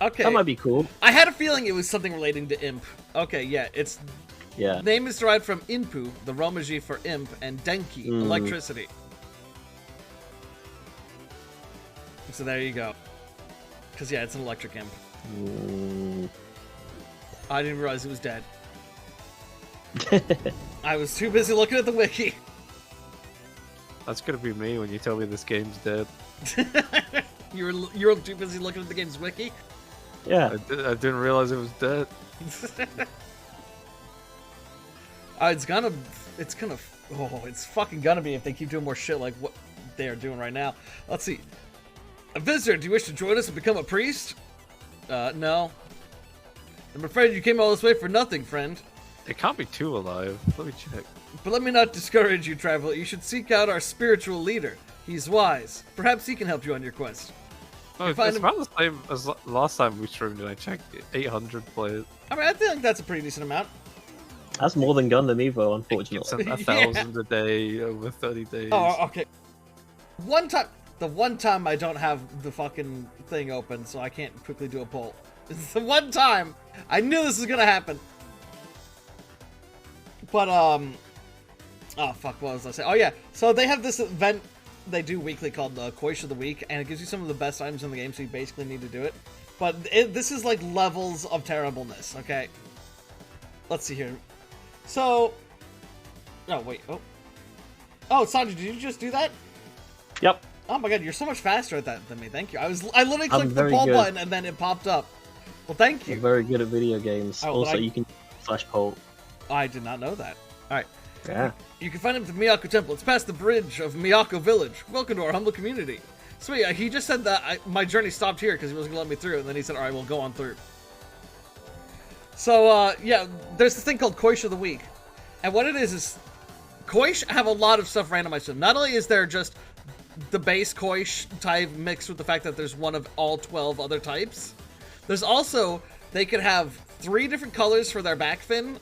[SPEAKER 3] Okay.
[SPEAKER 5] That might be cool.
[SPEAKER 3] I had a feeling it was something relating to imp. Okay, yeah, its
[SPEAKER 5] Yeah.
[SPEAKER 3] name is derived from inpu, the Romaji for imp, and denki, electricity. So there you go. Because yeah, it's an electric imp. I didn't realize it was dead. I was too busy looking at the wiki.
[SPEAKER 6] That's gonna be me when you tell me this game's dead.
[SPEAKER 3] you were too busy looking at the game's wiki.
[SPEAKER 5] Yeah.
[SPEAKER 6] I didn't realize it was dead.
[SPEAKER 3] It's fucking gonna be if they keep doing more shit like what they are doing right now. Let's see. A visitor, do you wish to join us and become a priest? No. I'm afraid you came all this way for nothing, friend.
[SPEAKER 6] It can't be too alive. Let me check.
[SPEAKER 3] But let me not discourage you, traveler. You should seek out our spiritual leader. He's wise. Perhaps he can help you on your quest.
[SPEAKER 6] No, it's
[SPEAKER 3] find him-
[SPEAKER 6] about the same as last time we streamed and I checked. 800 players.
[SPEAKER 3] I mean, I feel like that's a pretty decent amount.
[SPEAKER 5] That's more than Gundam Evo,
[SPEAKER 6] It's
[SPEAKER 5] unfortunately.
[SPEAKER 6] 1,000 a day over 30 days.
[SPEAKER 3] Oh, okay. The one time I don't have the fucking thing open, so I can't quickly do a poll. It's the one time I knew this was gonna happen. But oh fuck, what was I saying? Oh yeah, so they have this event they do weekly called the Koish of the Week, and it gives you some of the best items in the game, so you basically need to do it. But this is like levels of terribleness. Okay, let's see here. So, oh wait, oh, Sanji, did you just do that?
[SPEAKER 5] Yep.
[SPEAKER 3] Oh my god, you're so much faster at that than me. Thank you. I literally clicked the
[SPEAKER 5] very
[SPEAKER 3] poll
[SPEAKER 5] good.
[SPEAKER 3] button and then it popped up. Well, thank
[SPEAKER 5] You're
[SPEAKER 3] you.
[SPEAKER 5] very good at video games.
[SPEAKER 3] Oh,
[SPEAKER 5] Also,
[SPEAKER 3] but I-
[SPEAKER 5] you can slash poll.
[SPEAKER 3] I did not know that. All right.
[SPEAKER 5] Yeah.
[SPEAKER 3] You can find him at the Miyako Temple. It's past the bridge of Miyako Village. Welcome to our humble community. Sweet. He just said that my journey stopped here because he wasn't going to let me through, and then he said, all right, we'll go on through. So, yeah, there's this thing called Koish of the Week. And what it is Koish have a lot of stuff randomized to them. Not only is there just the base Koish type mixed with the fact that there's one of all 12 other types, there's also, they could have 3 different colors for their back fin.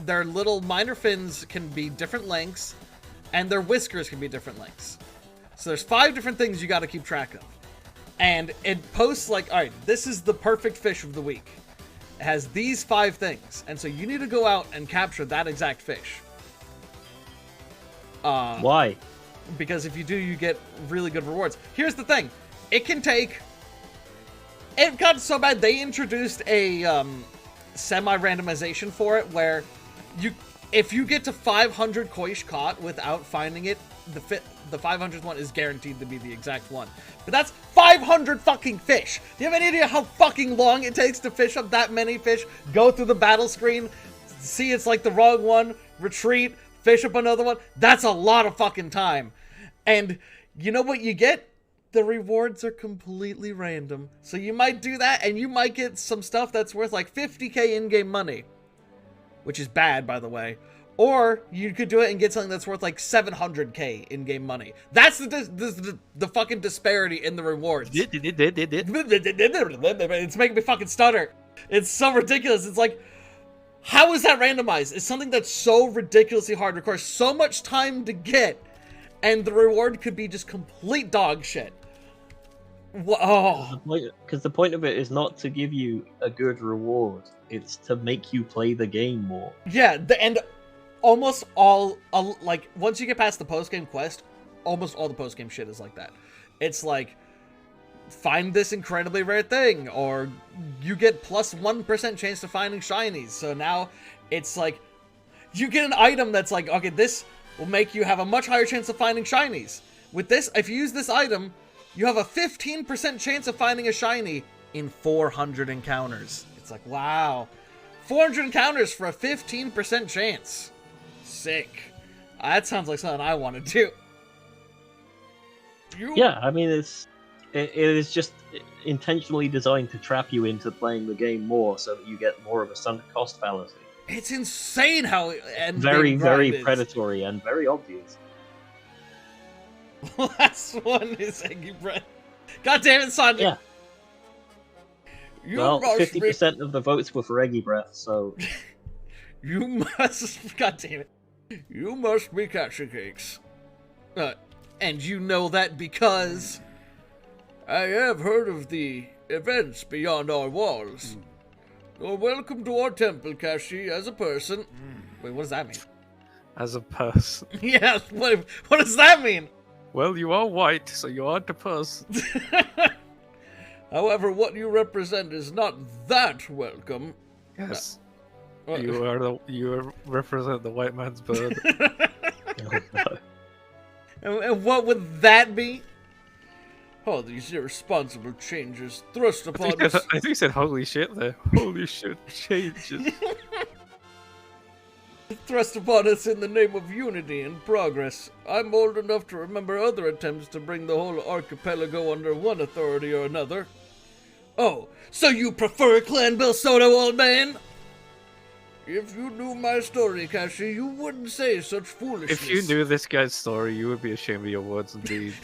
[SPEAKER 3] Their little minor fins can be different lengths, and their whiskers can be different lengths. So there's 5 different things you got to keep track of. And it posts like, all right, this is the perfect fish of the week. It has these 5 things, and so you need to go out and capture that exact fish.
[SPEAKER 5] Why?
[SPEAKER 3] Because if you do, you get really good rewards. Here's the thing. It got so bad, they introduced a semi-randomization for it, where if you get to 500 Koish caught without finding it, the 500th one is guaranteed to be the exact one. But that's 500 fucking fish! Do you have any idea how fucking long it takes to fish up that many fish, go through the battle screen, see it's like the wrong one, retreat, fish up another one? That's a lot of fucking time. And you know what you get? The rewards are completely random. So you might do that, and you might get some stuff that's worth like 50k in-game money. Which is bad, by the way. Or you could do it and get something that's worth like 700k in-game money. That's the fucking disparity in the rewards. It's making me fucking stutter. It's so ridiculous. It's like, how is that randomized? It's something that's so ridiculously hard, requires so much time to get, and the reward could be just complete dog shit. Oh.
[SPEAKER 5] Because the point of it is not to give you a good reward. It's to make you play the game more.
[SPEAKER 3] Yeah, and almost all, like, once you get past the post-game quest, almost all the post-game shit is like that. It's like, find this incredibly rare thing, or you get plus 1% chance to finding shinies. So now it's like, you get an item that's like, okay, this will make you have a much higher chance of finding shinies. With this, if you use this item, you have a 15% chance of finding a shiny in 400 encounters. It's like, wow. 400 encounters for a 15% chance. Sick. That sounds like something I want to do.
[SPEAKER 5] Yeah, I mean, it is just intentionally designed to trap you into playing the game more so that you get more of a sunk cost fallacy.
[SPEAKER 3] It's insane how...
[SPEAKER 5] Very, very predatory and very obvious.
[SPEAKER 3] Last one is eggy breath. God damn it, Sanjay.
[SPEAKER 5] Yeah.
[SPEAKER 3] You
[SPEAKER 5] Well,
[SPEAKER 3] must
[SPEAKER 5] 50% of the votes were for Eggy Breath, so...
[SPEAKER 3] You must... God damn it. You must be Cashew Cakes. And you know that because... I have heard of the events beyond our walls. You're welcome to our temple, Kashi, as a person. Wait, what does that mean?
[SPEAKER 6] As a person.
[SPEAKER 3] Yes, what does that mean?
[SPEAKER 6] Well, you are white, so you aren't a person.
[SPEAKER 3] However, what you represent is not that welcome.
[SPEAKER 6] Yes.
[SPEAKER 3] Uh,
[SPEAKER 6] You represent the white man's bird.
[SPEAKER 5] Oh, no.
[SPEAKER 3] And what would that be? Oh, these irresponsible changes thrust upon us.
[SPEAKER 6] I think you said holy shit there. Holy shit changes.
[SPEAKER 3] Thrust upon us in the name of unity and progress. I'm old enough to remember other attempts to bring the whole archipelago under one authority or another. Oh, so you prefer Clan Bill Soto, old man? If you knew my story, Kashi, you wouldn't say such foolishness.
[SPEAKER 6] If you knew this guy's story, you would be ashamed of your words indeed.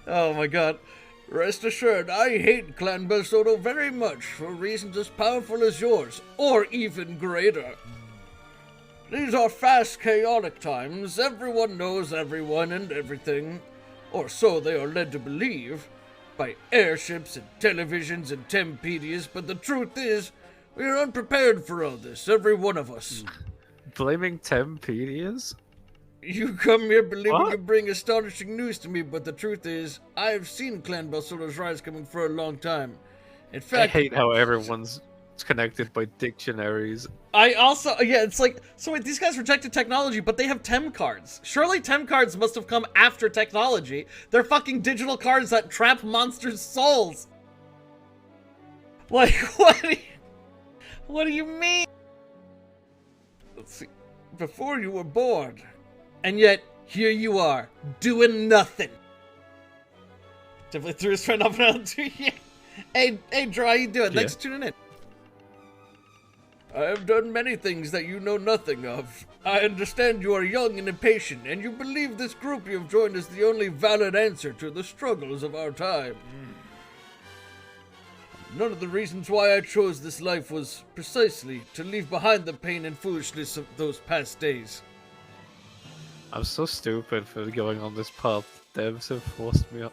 [SPEAKER 3] Oh my god. Rest assured, I hate Clan Bill Soto very much for reasons as powerful as yours, or even greater. These are fast, chaotic times. Everyone knows everyone and everything, or so they are led to believe, by airships and televisions and Tempedias, but the truth is, we are unprepared for all this, every one of us.
[SPEAKER 6] Blaming Tempedias?
[SPEAKER 3] You come here believing
[SPEAKER 6] What?
[SPEAKER 3] you bring astonishing news to me, but the truth is, I have seen Clan Bill Soto's rise coming for a long time. In
[SPEAKER 6] I
[SPEAKER 3] fact,
[SPEAKER 6] hate how everyone's connected by dictionaries.
[SPEAKER 3] I also, yeah, it's like, so wait, these guys rejected technology, but they have Tem cards. Surely Tem cards must have come after technology. They're fucking digital cards that trap monsters' souls. Like, what do you mean? Let's see. Before you were born, and yet here you are, doing nothing. Definitely threw his friend up and out too. Yeah. Hey, Draw, how you doing? Thanks for tuning in. I have done many things that you know nothing of. I understand you are young and impatient, and you believe this group you have joined is the only valid answer to the struggles of our time. None of the reasons why I chose this life was precisely to leave behind the pain and foolishness of those past days.
[SPEAKER 6] I'm so stupid for going on this path. Devs have forced me up.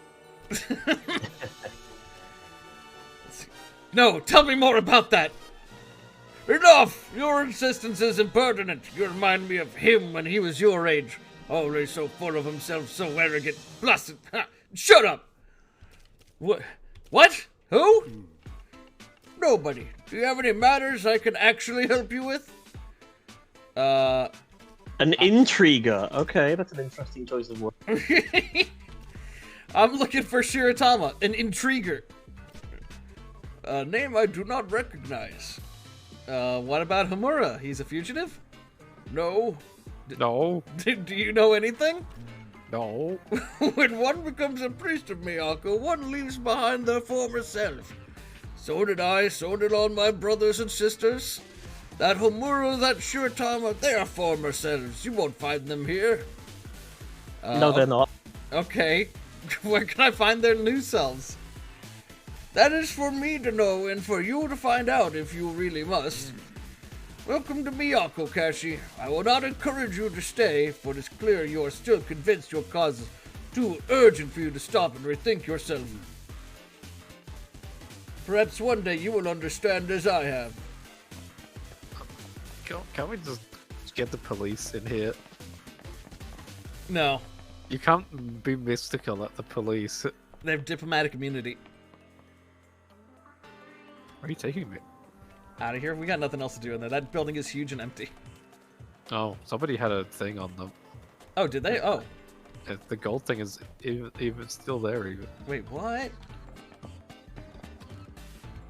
[SPEAKER 3] No, tell me more about that! Enough! Your insistence is impertinent. You remind me of him when he was your age. Always so full of himself, so arrogant. Blasted. Shut up! What? Who? Nobody. Do you have any matters I can actually help you with?
[SPEAKER 5] An intriguer. Okay, that's an interesting choice of word.
[SPEAKER 3] I'm looking for Shiratama, an intriguer. A name I do not recognize. What about Hamura? He's a fugitive? No.
[SPEAKER 6] No.
[SPEAKER 3] Do you know anything?
[SPEAKER 6] No.
[SPEAKER 3] When one becomes a priest of Miyako, one leaves behind their former self. So did I, so did all my brothers and sisters. That Homura, that Shiratama, they are former selves. You won't find them here.
[SPEAKER 5] No, they're not.
[SPEAKER 3] Okay. Where can I find their new selves? That is for me to know and for you to find out if you really must. Welcome to Miyako, Kashi. I will not encourage you to stay, for it is clear you are still convinced your cause is too urgent for you to stop and rethink yourself. Perhaps one day you will understand as I have.
[SPEAKER 6] Can't we just get the police in here?
[SPEAKER 3] No.
[SPEAKER 6] You can't be mystical at the police.
[SPEAKER 3] They have diplomatic immunity.
[SPEAKER 6] Where are you taking me?
[SPEAKER 3] Out of here. We got nothing else to do in there. That building is huge and empty.
[SPEAKER 6] Oh, somebody had a thing on them.
[SPEAKER 3] Oh, did they? Oh.
[SPEAKER 6] The gold thing is even still there even.
[SPEAKER 3] Wait, what?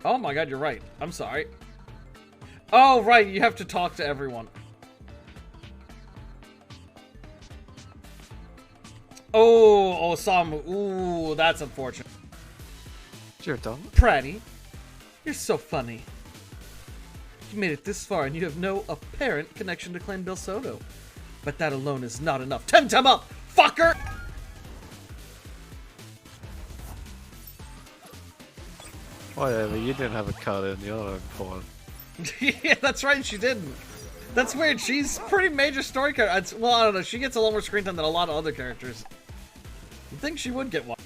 [SPEAKER 3] Oh my god, you're right. I'm sorry. Oh, right, you have to talk to everyone. Oh, Osamu. Ooh, that's unfortunate.
[SPEAKER 6] You're done.
[SPEAKER 3] Pratty, you're so funny. You made it this far and you have no apparent connection to Clan Bill Soto. But that alone is not enough. Temtem up, fucker!
[SPEAKER 6] Whatever, you didn't have a card in your own form.
[SPEAKER 3] Yeah, that's right, she didn't. That's weird, she's pretty major story character. Well, I don't know, she gets a lot more screen time than a lot of other characters. You'd think she would get one.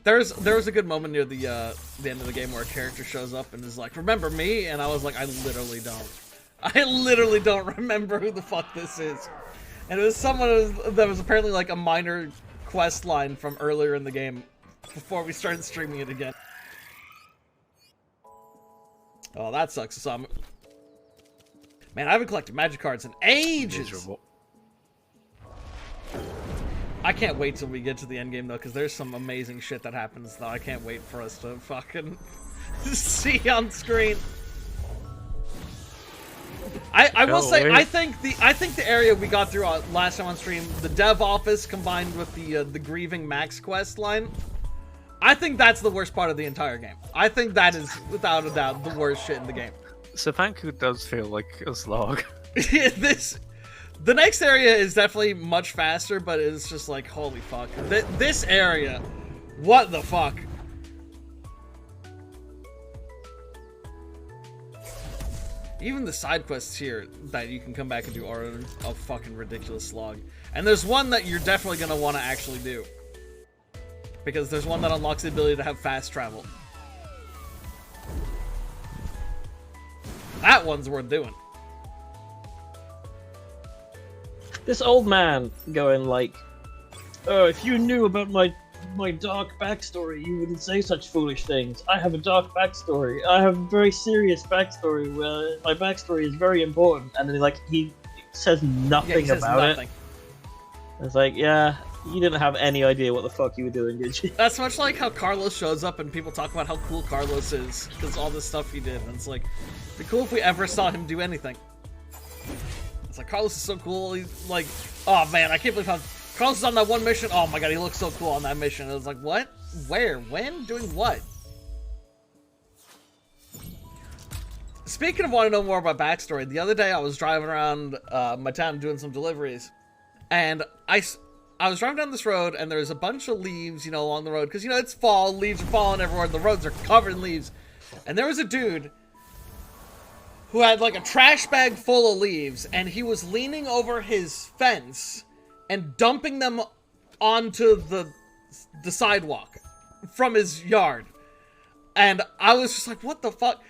[SPEAKER 3] There was a good moment near the end of the game where a character shows up and is like, "Remember me?" And I was like, I literally don't remember who the fuck this is. And it was someone that was apparently like a minor quest line from earlier in the game before we started streaming it again. Oh, that sucks. So man, I haven't collected magic cards in ages.
[SPEAKER 6] Miserable.
[SPEAKER 3] I can't wait till we get to the end game though, because there's some amazing shit that happens though. I can't wait for us to fucking see on screen. I will say, I think the area we got through last time on stream, the dev office combined with the grieving Max quest line, I think that's the worst part of the entire game. I think that is without a doubt the worst shit in the game.
[SPEAKER 6] Savanku does feel like a slog.
[SPEAKER 3] The next area is definitely much faster, but it's just like, holy fuck. This area, what the fuck? Even the side quests here that you can come back and do are a fucking ridiculous slog. And there's one that you're definitely going to want to actually do. Because there's one that unlocks the ability to have fast travel. That one's worth doing.
[SPEAKER 5] This old man going like, "Oh, if you knew about my dark backstory, you wouldn't say such foolish things. I have a dark backstory. I have a very serious backstory where my backstory is very important." And then he says nothing about it. It's like, yeah, you didn't have any idea what the fuck you were doing, did you?
[SPEAKER 3] That's much like how Carlos shows up and people talk about how cool Carlos is because all this stuff he did. And it's like, it'd be cool if we ever saw him do anything. It's like, Carlos is so cool. He's like, oh man, I can't believe how Carlos is on that one mission. Oh my god, he looks so cool on that mission. It was like, what? Where? When? Doing what? Speaking of wanting to know more about backstory, the other day I was driving around my town doing some deliveries, and I was driving down this road, and there's a bunch of leaves, you know, along the road, because, you know, it's fall, leaves are falling everywhere, the roads are covered in leaves, and there was a dude who had like a trash bag full of leaves, and he was leaning over his fence and dumping them onto the sidewalk from his yard. And I was just like, what the fuck?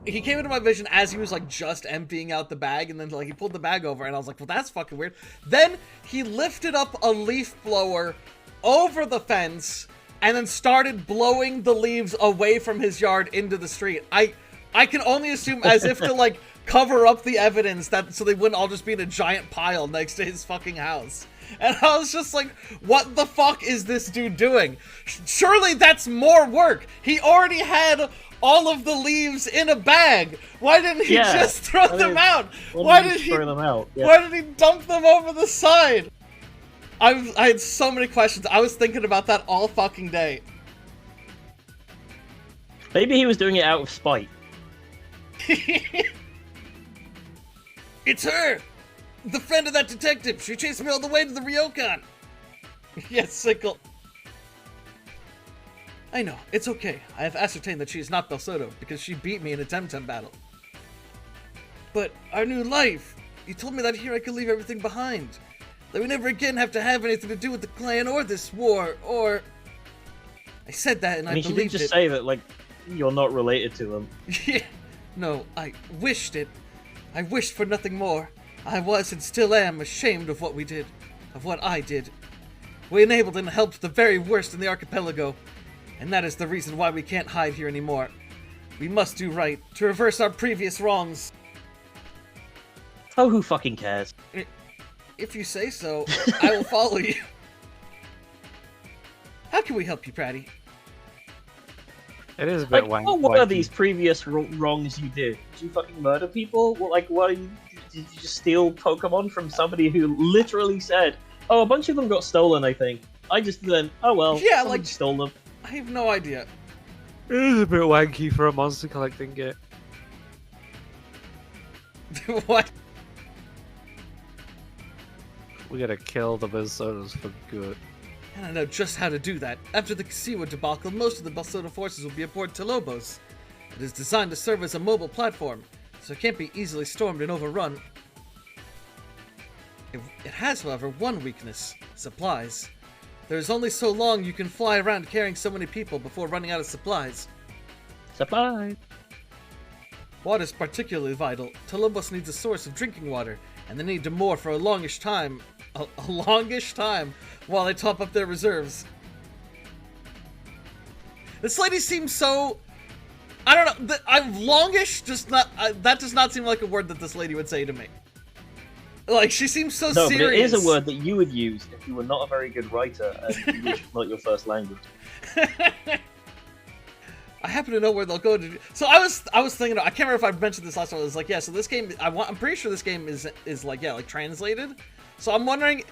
[SPEAKER 3] He came into my vision as he was like just emptying out the bag, and then like he pulled the bag over, and I was like, well, that's fucking weird. Then he lifted up a leaf blower over the fence and then started blowing the leaves away from his yard into the street. I can only assume as if to like cover up the evidence that so they wouldn't all just be in a giant pile next to his fucking house. And I was just like, what the fuck is this dude doing? Surely that's more work. He already had all of the leaves in a bag. Why didn't he just throw them out? Why did he
[SPEAKER 5] throw them out? Yeah.
[SPEAKER 3] Why did he dump them over the side? I had so many questions. I was thinking about that all fucking day.
[SPEAKER 5] Maybe he was doing it out of spite.
[SPEAKER 3] It's her! The friend of that detective! She chased me all the way to the Ryokan! Yes, Sickle. I know, it's okay. I have ascertained that she is not Belsoto, because she beat me in a Temtem battle. But our new life! You told me that here I could leave everything behind. That we never again have to have anything to do with the clan or this war, or... I said that and I believed it.
[SPEAKER 5] You did just say that, like, you're not related to them.
[SPEAKER 3] Yeah. No, I wished it. I wished for nothing more. I was and still am ashamed of what we did, of what I did. We enabled and helped the very worst in the archipelago, and that is the reason why we can't hide here anymore. We must do right to reverse our previous wrongs.
[SPEAKER 5] Oh, who fucking cares?
[SPEAKER 3] If you say so, I will follow you. How can we help you, Pratty?
[SPEAKER 6] It is a bit
[SPEAKER 5] like,
[SPEAKER 6] wanky.
[SPEAKER 5] what are these previous wrongs you did? Did you fucking murder people? What are you? Did you just steal Pokemon from somebody who literally said, "Oh, a bunch of them got stolen"? I think I just then, oh well,
[SPEAKER 3] yeah, like
[SPEAKER 5] stole them.
[SPEAKER 3] I have no idea.
[SPEAKER 6] It is a bit wanky for a monster collecting game.
[SPEAKER 3] What?
[SPEAKER 6] We gotta kill the Minnesotas for good.
[SPEAKER 3] And I know just how to do that. After the Kasiwa debacle, most of the Balsota forces will be aboard Telobos. It is designed to serve as a mobile platform, so it can't be easily stormed and overrun. It has, however, one weakness: supplies. There is only so long you can fly around carrying so many people before running out of supplies.
[SPEAKER 5] Surprise!
[SPEAKER 3] Water is particularly vital. Telobos needs a source of drinking water, and they need to moor for a longish time. A longish time while they top up their reserves. This lady seems so... I don't know. I'm longish. Just not. That does not seem like a word that this lady would say to me. Like, she seems so
[SPEAKER 5] No,
[SPEAKER 3] serious.
[SPEAKER 5] but it is a word that you would use if you were not a very good writer and English was not your first language.
[SPEAKER 3] I happen to know where they'll go to. So I was thinking. I can't remember if I mentioned this last time. I was like, yeah. So this game, I'm pretty sure this game is like, yeah, like translated. So I'm wondering.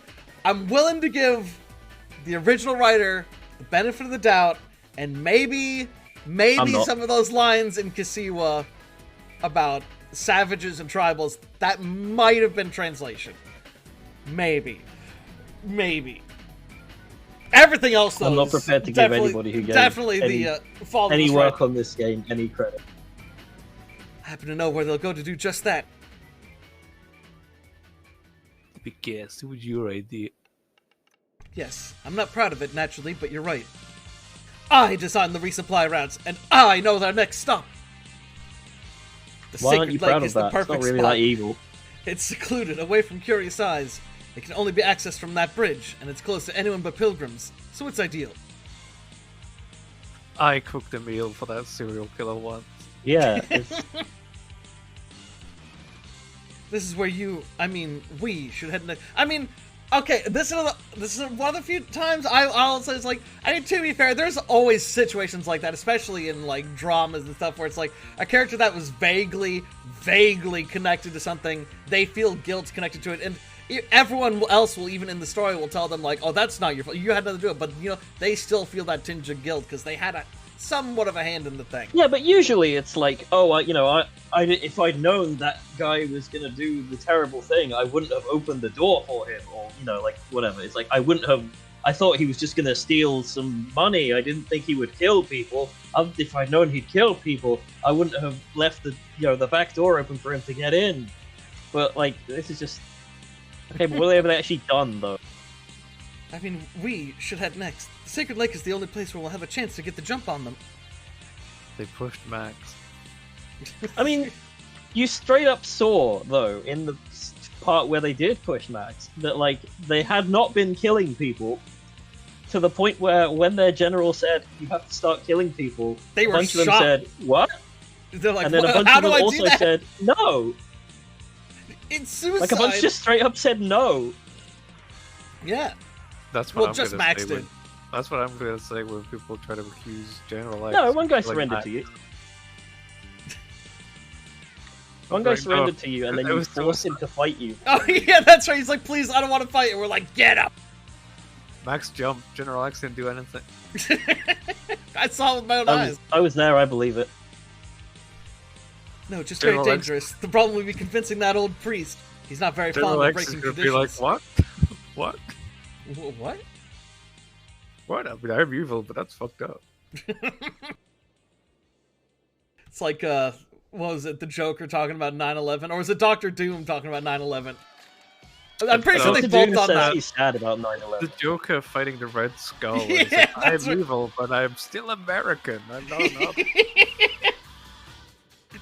[SPEAKER 3] I'm willing to give the original writer the benefit of the doubt, and maybe some of those lines in Kasiwa about savages and tribals, that might have been translation. Maybe. Everything else, though,
[SPEAKER 5] I'm not prepared to give anybody who gave any work on this game any credit.
[SPEAKER 3] I happen to know where they'll go to do just that.
[SPEAKER 6] Big guess, it was your idea.
[SPEAKER 3] Yes, I'm not proud of it, naturally, but you're right. I designed the resupply routes, and I know their next stop. The
[SPEAKER 5] Why aren't you
[SPEAKER 3] Sacred
[SPEAKER 5] proud
[SPEAKER 3] Lake is
[SPEAKER 5] of
[SPEAKER 3] the
[SPEAKER 5] that? It's
[SPEAKER 3] perfect
[SPEAKER 5] not really
[SPEAKER 3] spot.
[SPEAKER 5] that evil.
[SPEAKER 3] It's secluded, away from curious eyes. It can only be accessed from that bridge, and it's close to anyone but pilgrims, so it's ideal.
[SPEAKER 6] I cooked a meal for that serial killer once.
[SPEAKER 5] Yeah.
[SPEAKER 3] This is where we should head next. Okay, this is one of the few times I'll say it's like, to be fair, there's always situations like that, especially in like dramas and stuff where it's like a character that was vaguely connected to something, they feel guilt connected to it, and everyone else will, even in the story, will tell them like, oh, that's not your fault, you had nothing to do it, but they still feel that tinge of guilt because they had somewhat of a hand in the thing.
[SPEAKER 5] Yeah, but usually it's like, oh, if I'd known that guy was gonna do the terrible thing, I wouldn't have opened the door for him, or like whatever. It's like I thought he was just gonna steal some money. I didn't think he would kill people. If I'd known he'd kill people, I wouldn't have left the back door open for him to get in. But like, this is just okay. But what have they actually done though?
[SPEAKER 3] We should head next. The Sacred Lake is the only place where we'll have a chance to get the jump on them.
[SPEAKER 6] They pushed Max.
[SPEAKER 5] You straight up saw, though, in the part where they did push Max, that, like, they had not been killing people to the point where when their general said, you have to start killing people,
[SPEAKER 3] they were
[SPEAKER 5] a bunch of them said, what?
[SPEAKER 3] They're like,
[SPEAKER 5] and then a bunch of them also said, no!
[SPEAKER 3] It's suicide!
[SPEAKER 5] Like, a bunch just straight up said no.
[SPEAKER 3] Yeah.
[SPEAKER 6] That's what I'm
[SPEAKER 3] just
[SPEAKER 6] gonna
[SPEAKER 3] Max
[SPEAKER 6] say
[SPEAKER 3] did.
[SPEAKER 6] when, that's what I'm going to say when people try to accuse General X.
[SPEAKER 5] No, one guy
[SPEAKER 6] like
[SPEAKER 5] surrendered
[SPEAKER 6] Max.
[SPEAKER 5] to you. One guy surrendered to you, and then you forced him to fight you.
[SPEAKER 3] Oh, yeah, that's right. He's like, please, I don't want to fight. And we're like, get up.
[SPEAKER 6] Max jumped. General X didn't do anything.
[SPEAKER 3] I saw it with my own eyes.
[SPEAKER 5] I was there, I believe it.
[SPEAKER 3] No, just very
[SPEAKER 6] General X-
[SPEAKER 3] dangerous. The problem would be convincing that old priest. He's not very
[SPEAKER 6] General
[SPEAKER 3] fond of
[SPEAKER 6] X is
[SPEAKER 3] breaking
[SPEAKER 6] going to be like,
[SPEAKER 3] traditions.
[SPEAKER 6] what? What?
[SPEAKER 3] What?
[SPEAKER 6] What? I mean, I'm evil, but that's fucked up.
[SPEAKER 3] It's like, what was it, the Joker talking about 9/11? Or was it Dr. Doom talking about 9/11? I'm pretty sure they
[SPEAKER 5] Dr.
[SPEAKER 3] both
[SPEAKER 5] Doom
[SPEAKER 3] done
[SPEAKER 5] says
[SPEAKER 3] that.
[SPEAKER 5] he's sad about 9/11.
[SPEAKER 6] The Joker fighting the Red Skull. And
[SPEAKER 3] Yeah,
[SPEAKER 6] he's like, I'm
[SPEAKER 3] that's right.
[SPEAKER 6] evil, but I'm still American. I'm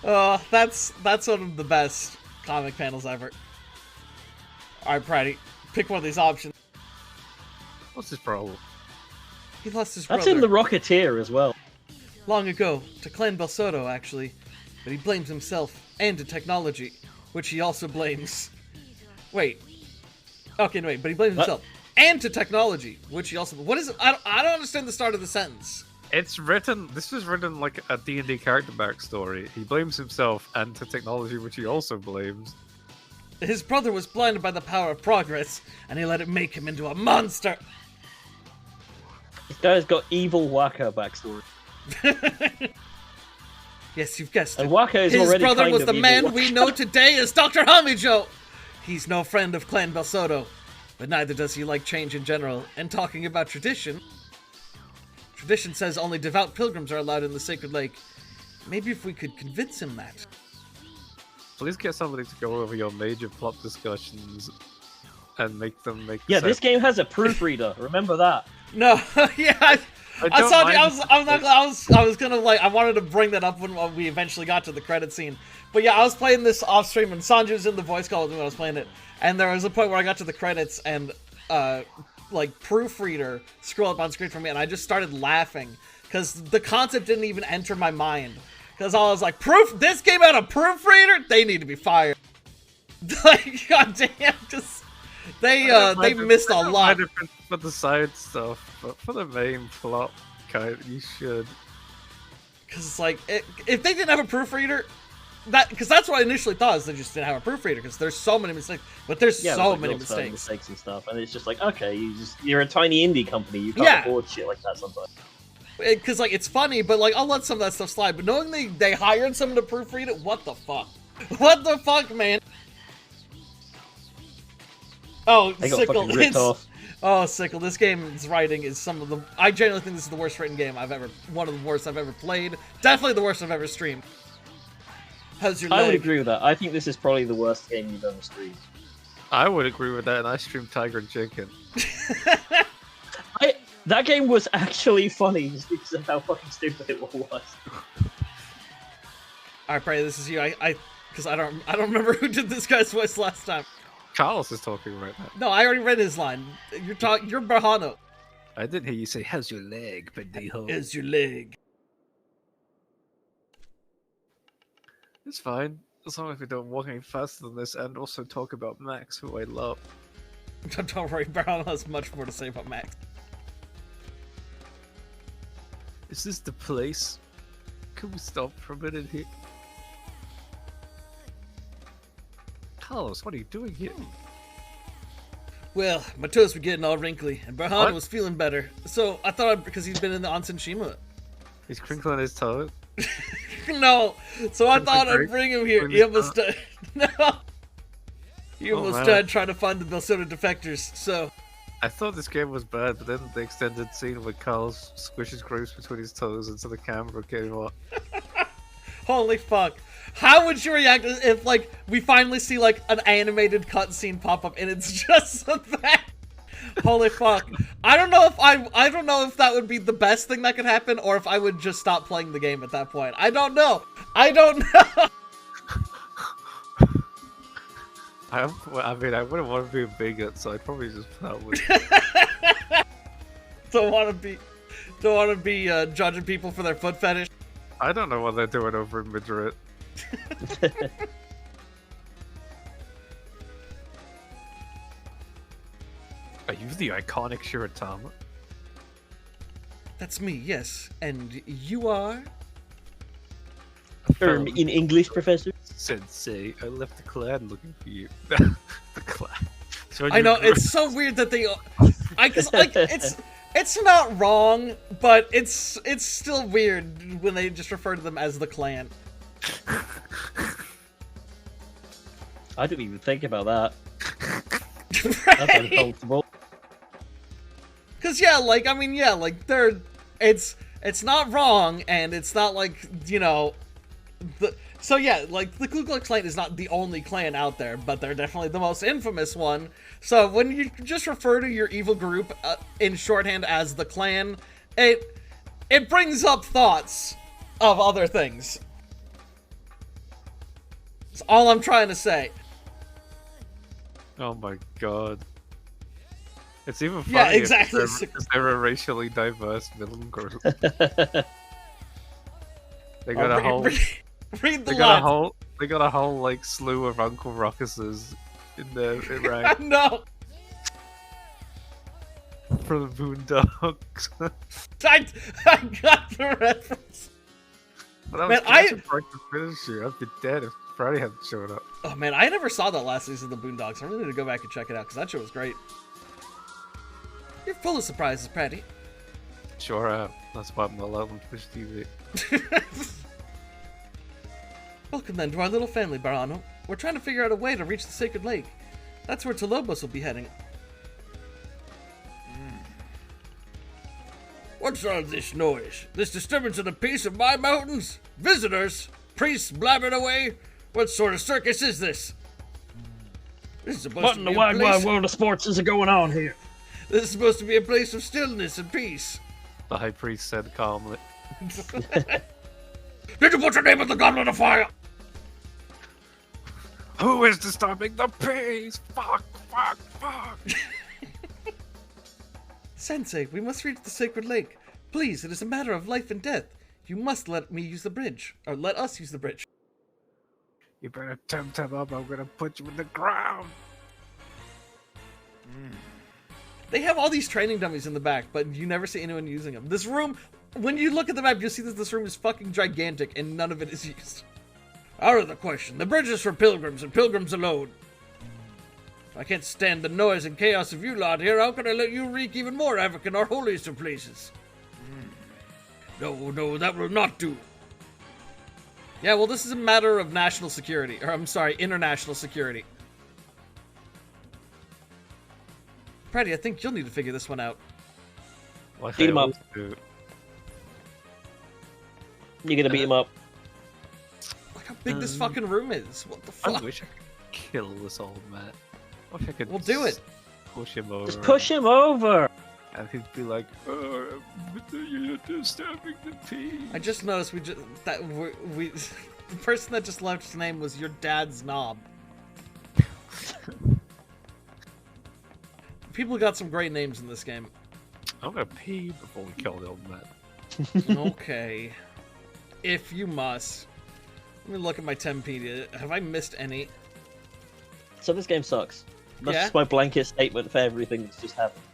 [SPEAKER 6] not.
[SPEAKER 3] That's one of the best comic panels ever. Alright, Pratty, pick one of these options.
[SPEAKER 6] What's his problem?
[SPEAKER 3] He lost his
[SPEAKER 5] That's
[SPEAKER 3] brother
[SPEAKER 5] in the Rocketeer as well.
[SPEAKER 3] long ago, to Clan Belsoto, actually. But he blames himself and to technology, which he also blames... Wait. Okay, no, wait, but he blames
[SPEAKER 5] What?
[SPEAKER 3] himself and to technology, which he also... What is it? I don't understand the start of the sentence.
[SPEAKER 6] It's written. This is written like a D&D character backstory. He blames himself and to technology, which he also blames.
[SPEAKER 3] His brother was blinded by the power of progress, and he let it make him into a monster.
[SPEAKER 5] This guy's got evil whacker backstory.
[SPEAKER 3] Yes, you've guessed it.
[SPEAKER 5] And Waka is
[SPEAKER 3] His
[SPEAKER 5] already
[SPEAKER 3] brother
[SPEAKER 5] kind
[SPEAKER 3] was
[SPEAKER 5] of
[SPEAKER 3] the
[SPEAKER 5] evil.
[SPEAKER 3] man we know today as Dr. Hamijo. He's no friend of Clan Belsodo, but neither does he like change in general. And talking about tradition, tradition says only devout pilgrims are allowed in the sacred lake. Maybe if we could convince him that.
[SPEAKER 6] Please get somebody to go over your major plot discussions and make them make
[SPEAKER 5] Yeah,
[SPEAKER 6] sense.
[SPEAKER 5] this game has a proofreader. Remember that.
[SPEAKER 3] No, yeah, I
[SPEAKER 6] don't
[SPEAKER 3] saw.
[SPEAKER 6] mind
[SPEAKER 3] I was gonna like. I wanted to bring that up when we eventually got to the credit scene. But yeah, I was playing this off stream, and Sanju was in the voice call with me when I was playing it. And there was a point where I got to the credits, and like proofreader scrolled up on screen for me, and I just started laughing because the concept didn't even enter my mind. Because I was like, this game had a proofreader? They need to be fired. Like, goddamn, just they missed a lot.
[SPEAKER 6] For the side stuff, but for the main plot, you should.
[SPEAKER 3] Because it's like, if they didn't have a proofreader, because that's what I initially thought, is they just didn't have a proofreader, because there's so many mistakes. But there's so many mistakes
[SPEAKER 5] and stuff, and it's just like, okay, you're a tiny indie company, you can't afford shit like that sometimes.
[SPEAKER 3] Because like it's funny, but like I'll let some of that stuff slide. But knowing they hired someone to proofread it, what the fuck? What the fuck, man? Oh,
[SPEAKER 5] They got
[SPEAKER 3] Sickle,
[SPEAKER 5] fucking ripped off.
[SPEAKER 3] Oh, Sickle, this game's writing is some of the... I genuinely think this is the worst written game one of the worst I've ever played. Definitely the worst I've ever streamed. How's your leg?
[SPEAKER 5] I would agree with that. I think this is probably the worst game you've ever streamed.
[SPEAKER 6] I would agree with that, and I streamed Tiger and Chicken.
[SPEAKER 5] That game was actually funny just because of how fucking stupid it was.
[SPEAKER 3] Alright, Prey, this is you. Because I don't remember who did this guy's voice last time.
[SPEAKER 6] Carlos is talking right now.
[SPEAKER 3] No, I already read his line. You're Bahano.
[SPEAKER 6] I didn't hear you say, "How's your leg, pendejo?"
[SPEAKER 3] How's your leg?
[SPEAKER 6] It's fine, as long as we don't walk any faster than this, and also talk about Max, who I love.
[SPEAKER 3] Don't worry, Bahano has much more to say about Max.
[SPEAKER 6] Is this the place? Can we stop for a minute here? Carlos, what are you doing here?
[SPEAKER 3] Well, my toes were getting all wrinkly, and Bahano
[SPEAKER 6] What?
[SPEAKER 3] was feeling better. So I thought, because he's been in the Onsen Shima.
[SPEAKER 6] He's crinkling his toes.
[SPEAKER 3] No, so I thought I'd
[SPEAKER 6] break?
[SPEAKER 3] bring him here.
[SPEAKER 6] Bring
[SPEAKER 3] He
[SPEAKER 6] his
[SPEAKER 3] almost died. No, he almost
[SPEAKER 6] man.
[SPEAKER 3] died trying to find the Belsoda defectors. So
[SPEAKER 6] I thought this game was bad, but then the extended scene where Carl squishes grapes between his toes into the camera came up.
[SPEAKER 3] holy fuck! How would you react if, like, we finally see like an animated cutscene pop up and it's just that? Holy fuck! I don't know if that would be the best thing that could happen, or if I would just stop playing the game at that point. I don't know. I don't know.
[SPEAKER 6] I mean, I wouldn't want to be a bigot, so I'd probably just put up with
[SPEAKER 3] Don't want to be judging people for their foot fetish.
[SPEAKER 6] I don't know what they're doing over in Madrid. Are you the iconic Shiratama?
[SPEAKER 3] That's me, yes. And you are?
[SPEAKER 5] In English, Professor?
[SPEAKER 6] Sensei, I left the clan looking for you. The clan. So
[SPEAKER 3] I know, it's so weird that they... Cause, like, it's not wrong, but it's still weird when they just refer to them as the clan.
[SPEAKER 5] I didn't even think about that. That's
[SPEAKER 3] Right?
[SPEAKER 5] uncomfortable.
[SPEAKER 3] Cause yeah, like, I mean, yeah, like, it's not wrong, and it's not like, you know, so yeah, like, the Ku Klux Klan is not the only clan out there, but they're definitely the most infamous one. So when you just refer to your evil group in shorthand as the clan, it brings up thoughts of other things. That's all I'm trying to say.
[SPEAKER 6] Oh my god. It's even funny
[SPEAKER 3] Yeah, exactly.
[SPEAKER 6] if they're a racially diverse villain group. They got a whole...
[SPEAKER 3] Read the
[SPEAKER 6] They got
[SPEAKER 3] line.
[SPEAKER 6] a whole like slew of Uncle Ruckuses in their rank
[SPEAKER 3] No,
[SPEAKER 6] for the Boondocks.
[SPEAKER 3] I got the reference.
[SPEAKER 6] But
[SPEAKER 3] Man,
[SPEAKER 6] I was to finish you. I'd be dead if Friday hadn't shown up.
[SPEAKER 3] Oh man, I never saw that last season of the Boondocks. I really need to go back and check it out because that show was great. You're full of surprises, Patty.
[SPEAKER 6] Sure am. That's why I'm not allowed on Twitch TV.
[SPEAKER 3] Welcome then to our little family, Barano. We're trying to figure out a way to reach the Sacred Lake. That's where Tolobos will be heading. What's all this noise? This disturbance of the peace of my mountains? Visitors? Priests blabbering away? What sort of circus is this? This is supposed
[SPEAKER 5] What
[SPEAKER 3] to
[SPEAKER 5] in
[SPEAKER 3] be
[SPEAKER 5] the
[SPEAKER 3] a
[SPEAKER 5] wide,
[SPEAKER 3] place...
[SPEAKER 5] wide world of sports is going on here?
[SPEAKER 3] This is supposed to be a place of stillness and peace.
[SPEAKER 6] The High Priest said calmly.
[SPEAKER 3] Did you put your name on the Goblet of Fire?
[SPEAKER 6] Who is disturbing the peace? Fuck, fuck, fuck.
[SPEAKER 3] Sensei, we must reach the Sacred Lake. Please, it is a matter of life and death. You must let me use the bridge. Or let us use the bridge.
[SPEAKER 6] You better Temtem up, I'm gonna put you in the ground.
[SPEAKER 3] They have all these training dummies in the back, but you never see anyone using them. This room, when you look at the map, you'll see that this room is fucking gigantic and none of it is used. Out of the question. The bridge is for pilgrims and pilgrims alone. I can't stand the noise and chaos of you lot here. How can I let you wreak even more havoc in our holiest of places? No, that will not do. Yeah, well, this is a matter of national security. Or, I'm sorry, international security. Pretty, I think you'll need to figure this one out.
[SPEAKER 6] Like
[SPEAKER 5] Beat
[SPEAKER 6] I
[SPEAKER 5] him up.
[SPEAKER 6] always do.
[SPEAKER 5] You're gonna beat him up.
[SPEAKER 3] Look how big this fucking room is. What the fuck?
[SPEAKER 6] I wish I could kill this old man. I wish I could
[SPEAKER 3] We'll do it.
[SPEAKER 6] push him over.
[SPEAKER 5] Just push him over.
[SPEAKER 6] And he'd be like, oh, but you're disturbing the peace.
[SPEAKER 3] I just noticed we the person that just left his name was your dad's knob. People got some great names in this game.
[SPEAKER 6] I'm gonna pee before we kill the old man.
[SPEAKER 3] Okay. If you must. Let me look at my Tempedia. Have I missed any?
[SPEAKER 5] So this game sucks. That's
[SPEAKER 3] Yeah?
[SPEAKER 5] just my blanket statement for everything that's just happened.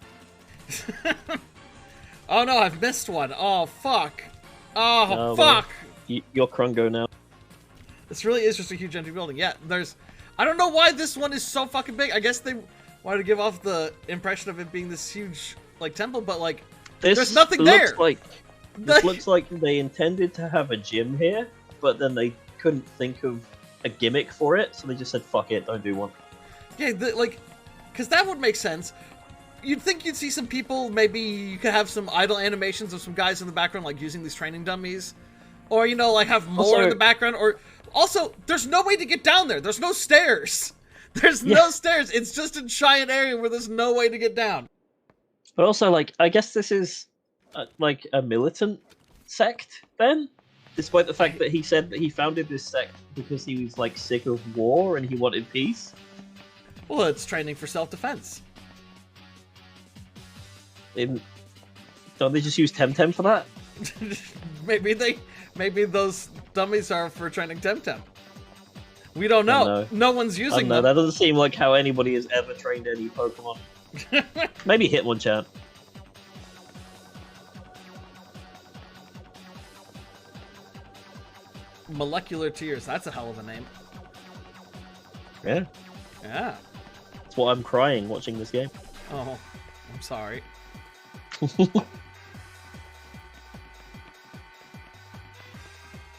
[SPEAKER 3] Oh no, I've missed one. Oh fuck. Oh
[SPEAKER 5] No,
[SPEAKER 3] fuck.
[SPEAKER 5] You're Krungo now.
[SPEAKER 3] This really is just a huge empty building. Yeah, I don't know why this one is so fucking big. I guess they wanted to give off the impression of it being this huge, like, temple, but, like, there's nothing there.
[SPEAKER 5] This looks like they intended to have a gym here, but then they couldn't think of a gimmick for it, so they just said, fuck it, don't do one.
[SPEAKER 3] Yeah, because that would make sense. You'd think you'd see some people, maybe you could have some idle animations of some guys in the background, like, using these training dummies. Or, you know, like, have more in the background, or... Also, there's no way to get down there. There's no stairs. There's no stairs. It's just a giant area where there's no way to get down.
[SPEAKER 5] But also, like, I guess this is, like, a militant sect, then? Despite the fact that he said that he founded this sect because he was, like, sick of war and he wanted peace.
[SPEAKER 3] Well, it's training for self-defense.
[SPEAKER 5] Don't they just use Temtem for that?
[SPEAKER 3] Maybe those dummies are for training Temtem. We don't know. No one's using them.
[SPEAKER 5] That doesn't seem like how anybody has ever trained any Pokemon. Maybe Hitmonchan.
[SPEAKER 3] Molecular Tears. That's a hell of a name.
[SPEAKER 5] Yeah.
[SPEAKER 3] Yeah.
[SPEAKER 5] That's why I'm crying watching this game.
[SPEAKER 3] Oh, I'm sorry.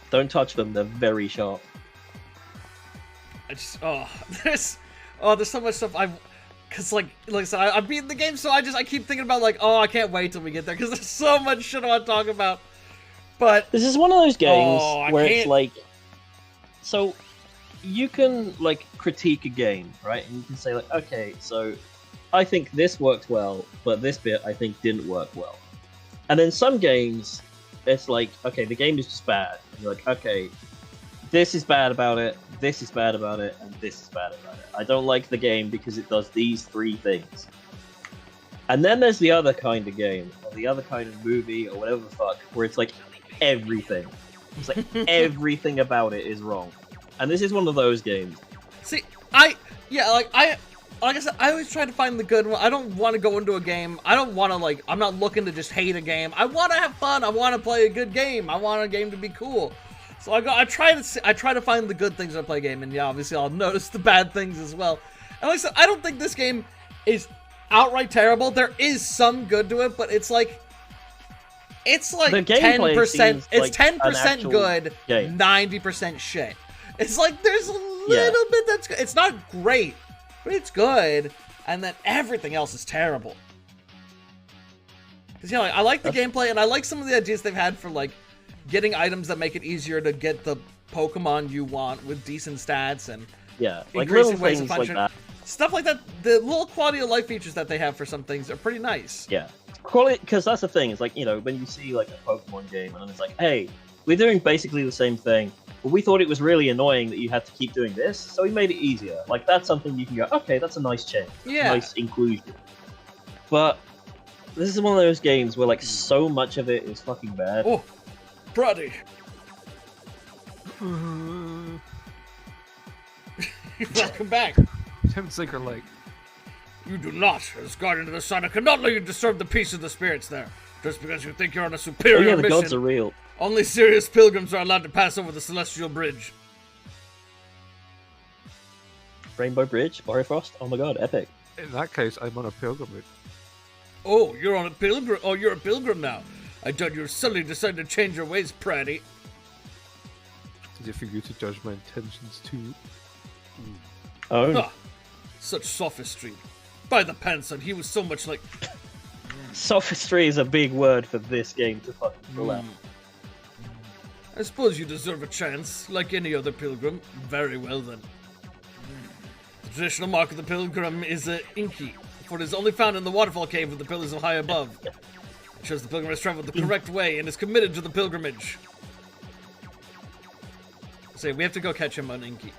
[SPEAKER 5] Don't touch them, they're very sharp.
[SPEAKER 3] There's so much stuff cause like I said, I've beaten the game, so I keep thinking about like, oh, I can't wait till we get there, cause there's so much shit I want to talk about. But
[SPEAKER 5] this is one of those games where
[SPEAKER 3] it's
[SPEAKER 5] like, so you can like critique a game, right? And you can say like, okay, so I think this worked well, but this bit I think didn't work well. And then some games, it's like, okay, the game is just bad. And you're like, okay, this is bad about it, this is bad about it, and this is bad about it. I don't like the game because it does these three things. And then there's the other kind of game, or the other kind of movie, or whatever the fuck, where it's like everything. It's like everything about it is wrong. And this is one of those games.
[SPEAKER 3] See, like I said, I always try to find the good one. I don't want to go into a game. I don't want to, like, I'm not looking to just hate a game. I want to have fun. I want to play a good game. I want a game to be cool. So I try to find the good things when I play a game, and yeah, obviously I'll notice the bad things as well. And like I said, I don't think this game is outright terrible. There is some good to it, but it's like, It's like
[SPEAKER 5] The gameplay
[SPEAKER 3] 10%.
[SPEAKER 5] seems
[SPEAKER 3] It's
[SPEAKER 5] like
[SPEAKER 3] 10%
[SPEAKER 5] an actual
[SPEAKER 3] good,
[SPEAKER 5] game.
[SPEAKER 3] 90% shit. It's like there's a little bit that's good. It's not great, but it's good, and then everything else is terrible. Because, you know, like, I like the gameplay, and I like some of the ideas they've had for, like, getting items that make it easier to get the Pokemon you want with decent stats and
[SPEAKER 5] like little
[SPEAKER 3] increasing ways of
[SPEAKER 5] things like
[SPEAKER 3] function.
[SPEAKER 5] that.
[SPEAKER 3] Stuff like that, the little quality of life features that they have for some things are pretty nice.
[SPEAKER 5] Yeah, quality, because that's the thing. It's like, you know, when you see like a Pokemon game and it's like, hey, we're doing basically the same thing, but we thought it was really annoying that you had to keep doing this, so we made it easier. Like, that's something you can go, okay, that's a nice change.
[SPEAKER 3] Yeah.
[SPEAKER 5] Nice inclusion. But this is one of those games where like so much of it is fucking bad.
[SPEAKER 3] Oh, Brady. Welcome back.
[SPEAKER 6] Tim Sinker like,
[SPEAKER 3] You do not, as Guardian of the Sun, I cannot let you disturb the peace of the spirits there. Just because you think you're on a
[SPEAKER 5] Oh
[SPEAKER 3] superior
[SPEAKER 5] yeah, the
[SPEAKER 3] mission.
[SPEAKER 5] gods are real.
[SPEAKER 3] Only serious pilgrims are allowed to pass over the Celestial Bridge.
[SPEAKER 5] Rainbow Bridge, Bifrost. Oh my god, epic.
[SPEAKER 6] in that case, I'm on a pilgrimage.
[SPEAKER 3] Oh, you're on a pilgrim. Oh, you're a pilgrim now. I thought you suddenly decided to change your ways, Pratty.
[SPEAKER 6] Is it for you to judge my intentions too?
[SPEAKER 5] Oh.
[SPEAKER 3] Ah, such sophistry. By the pants, and he was so much like...
[SPEAKER 5] Sophistry is a big word for this game to fucking pull out.
[SPEAKER 3] I suppose you deserve a chance, like any other pilgrim. Very well then. The traditional mark of the pilgrim is a inky, for it is only found in the waterfall cave with the pillars high above. It shows the pilgrim has traveled the correct way and is committed to the pilgrimage. So we have to go catch him on Inky.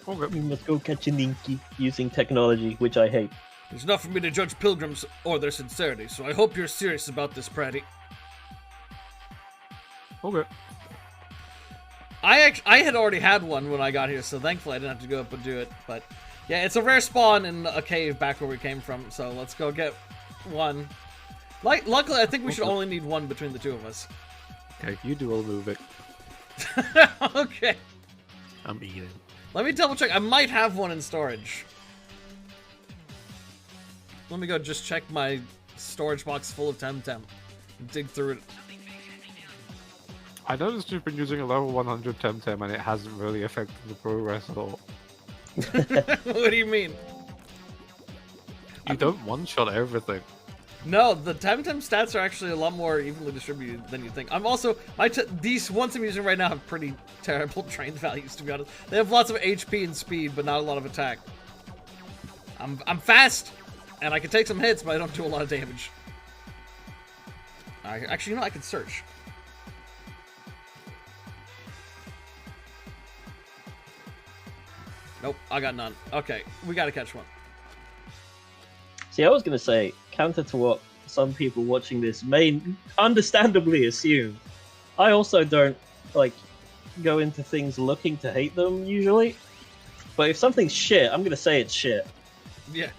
[SPEAKER 5] We must go catch an Inky using technology, which I hate.
[SPEAKER 3] It's not for me to judge pilgrims or their sincerity, so I hope you're serious about this, Pratty.
[SPEAKER 6] Okay.
[SPEAKER 3] I had already had one when I got here, so thankfully I didn't have to go up and do it. But yeah, it's a rare spawn in a cave back where we came from, so let's go get one. Luckily, I think we should only need one between the two of us.
[SPEAKER 6] Okay, you do all move it.
[SPEAKER 3] Okay.
[SPEAKER 6] I'm eating.
[SPEAKER 3] Let me double check. I might have one in storage. Let me go just check my storage box full of Temtem. Dig through it.
[SPEAKER 6] I noticed you've been using a level 100 Temtem and it hasn't really affected the progress at all.
[SPEAKER 3] What do you mean?
[SPEAKER 6] You don't one-shot everything.
[SPEAKER 3] No, the Temtem stats are actually a lot more evenly distributed than you think. I'm also these ones I'm using right now have pretty terrible train values, to be honest. They have lots of HP and speed, but not a lot of attack. I'm fast, and I can take some hits, but I don't do a lot of damage. Actually, you know, I can search. Nope, I got none. Okay, we gotta catch one.
[SPEAKER 5] See, I was going to say, counter to what some people watching this may understandably assume, I also don't, like, go into things looking to hate them, usually. But if something's shit, I'm going to say it's shit.
[SPEAKER 3] Yeah.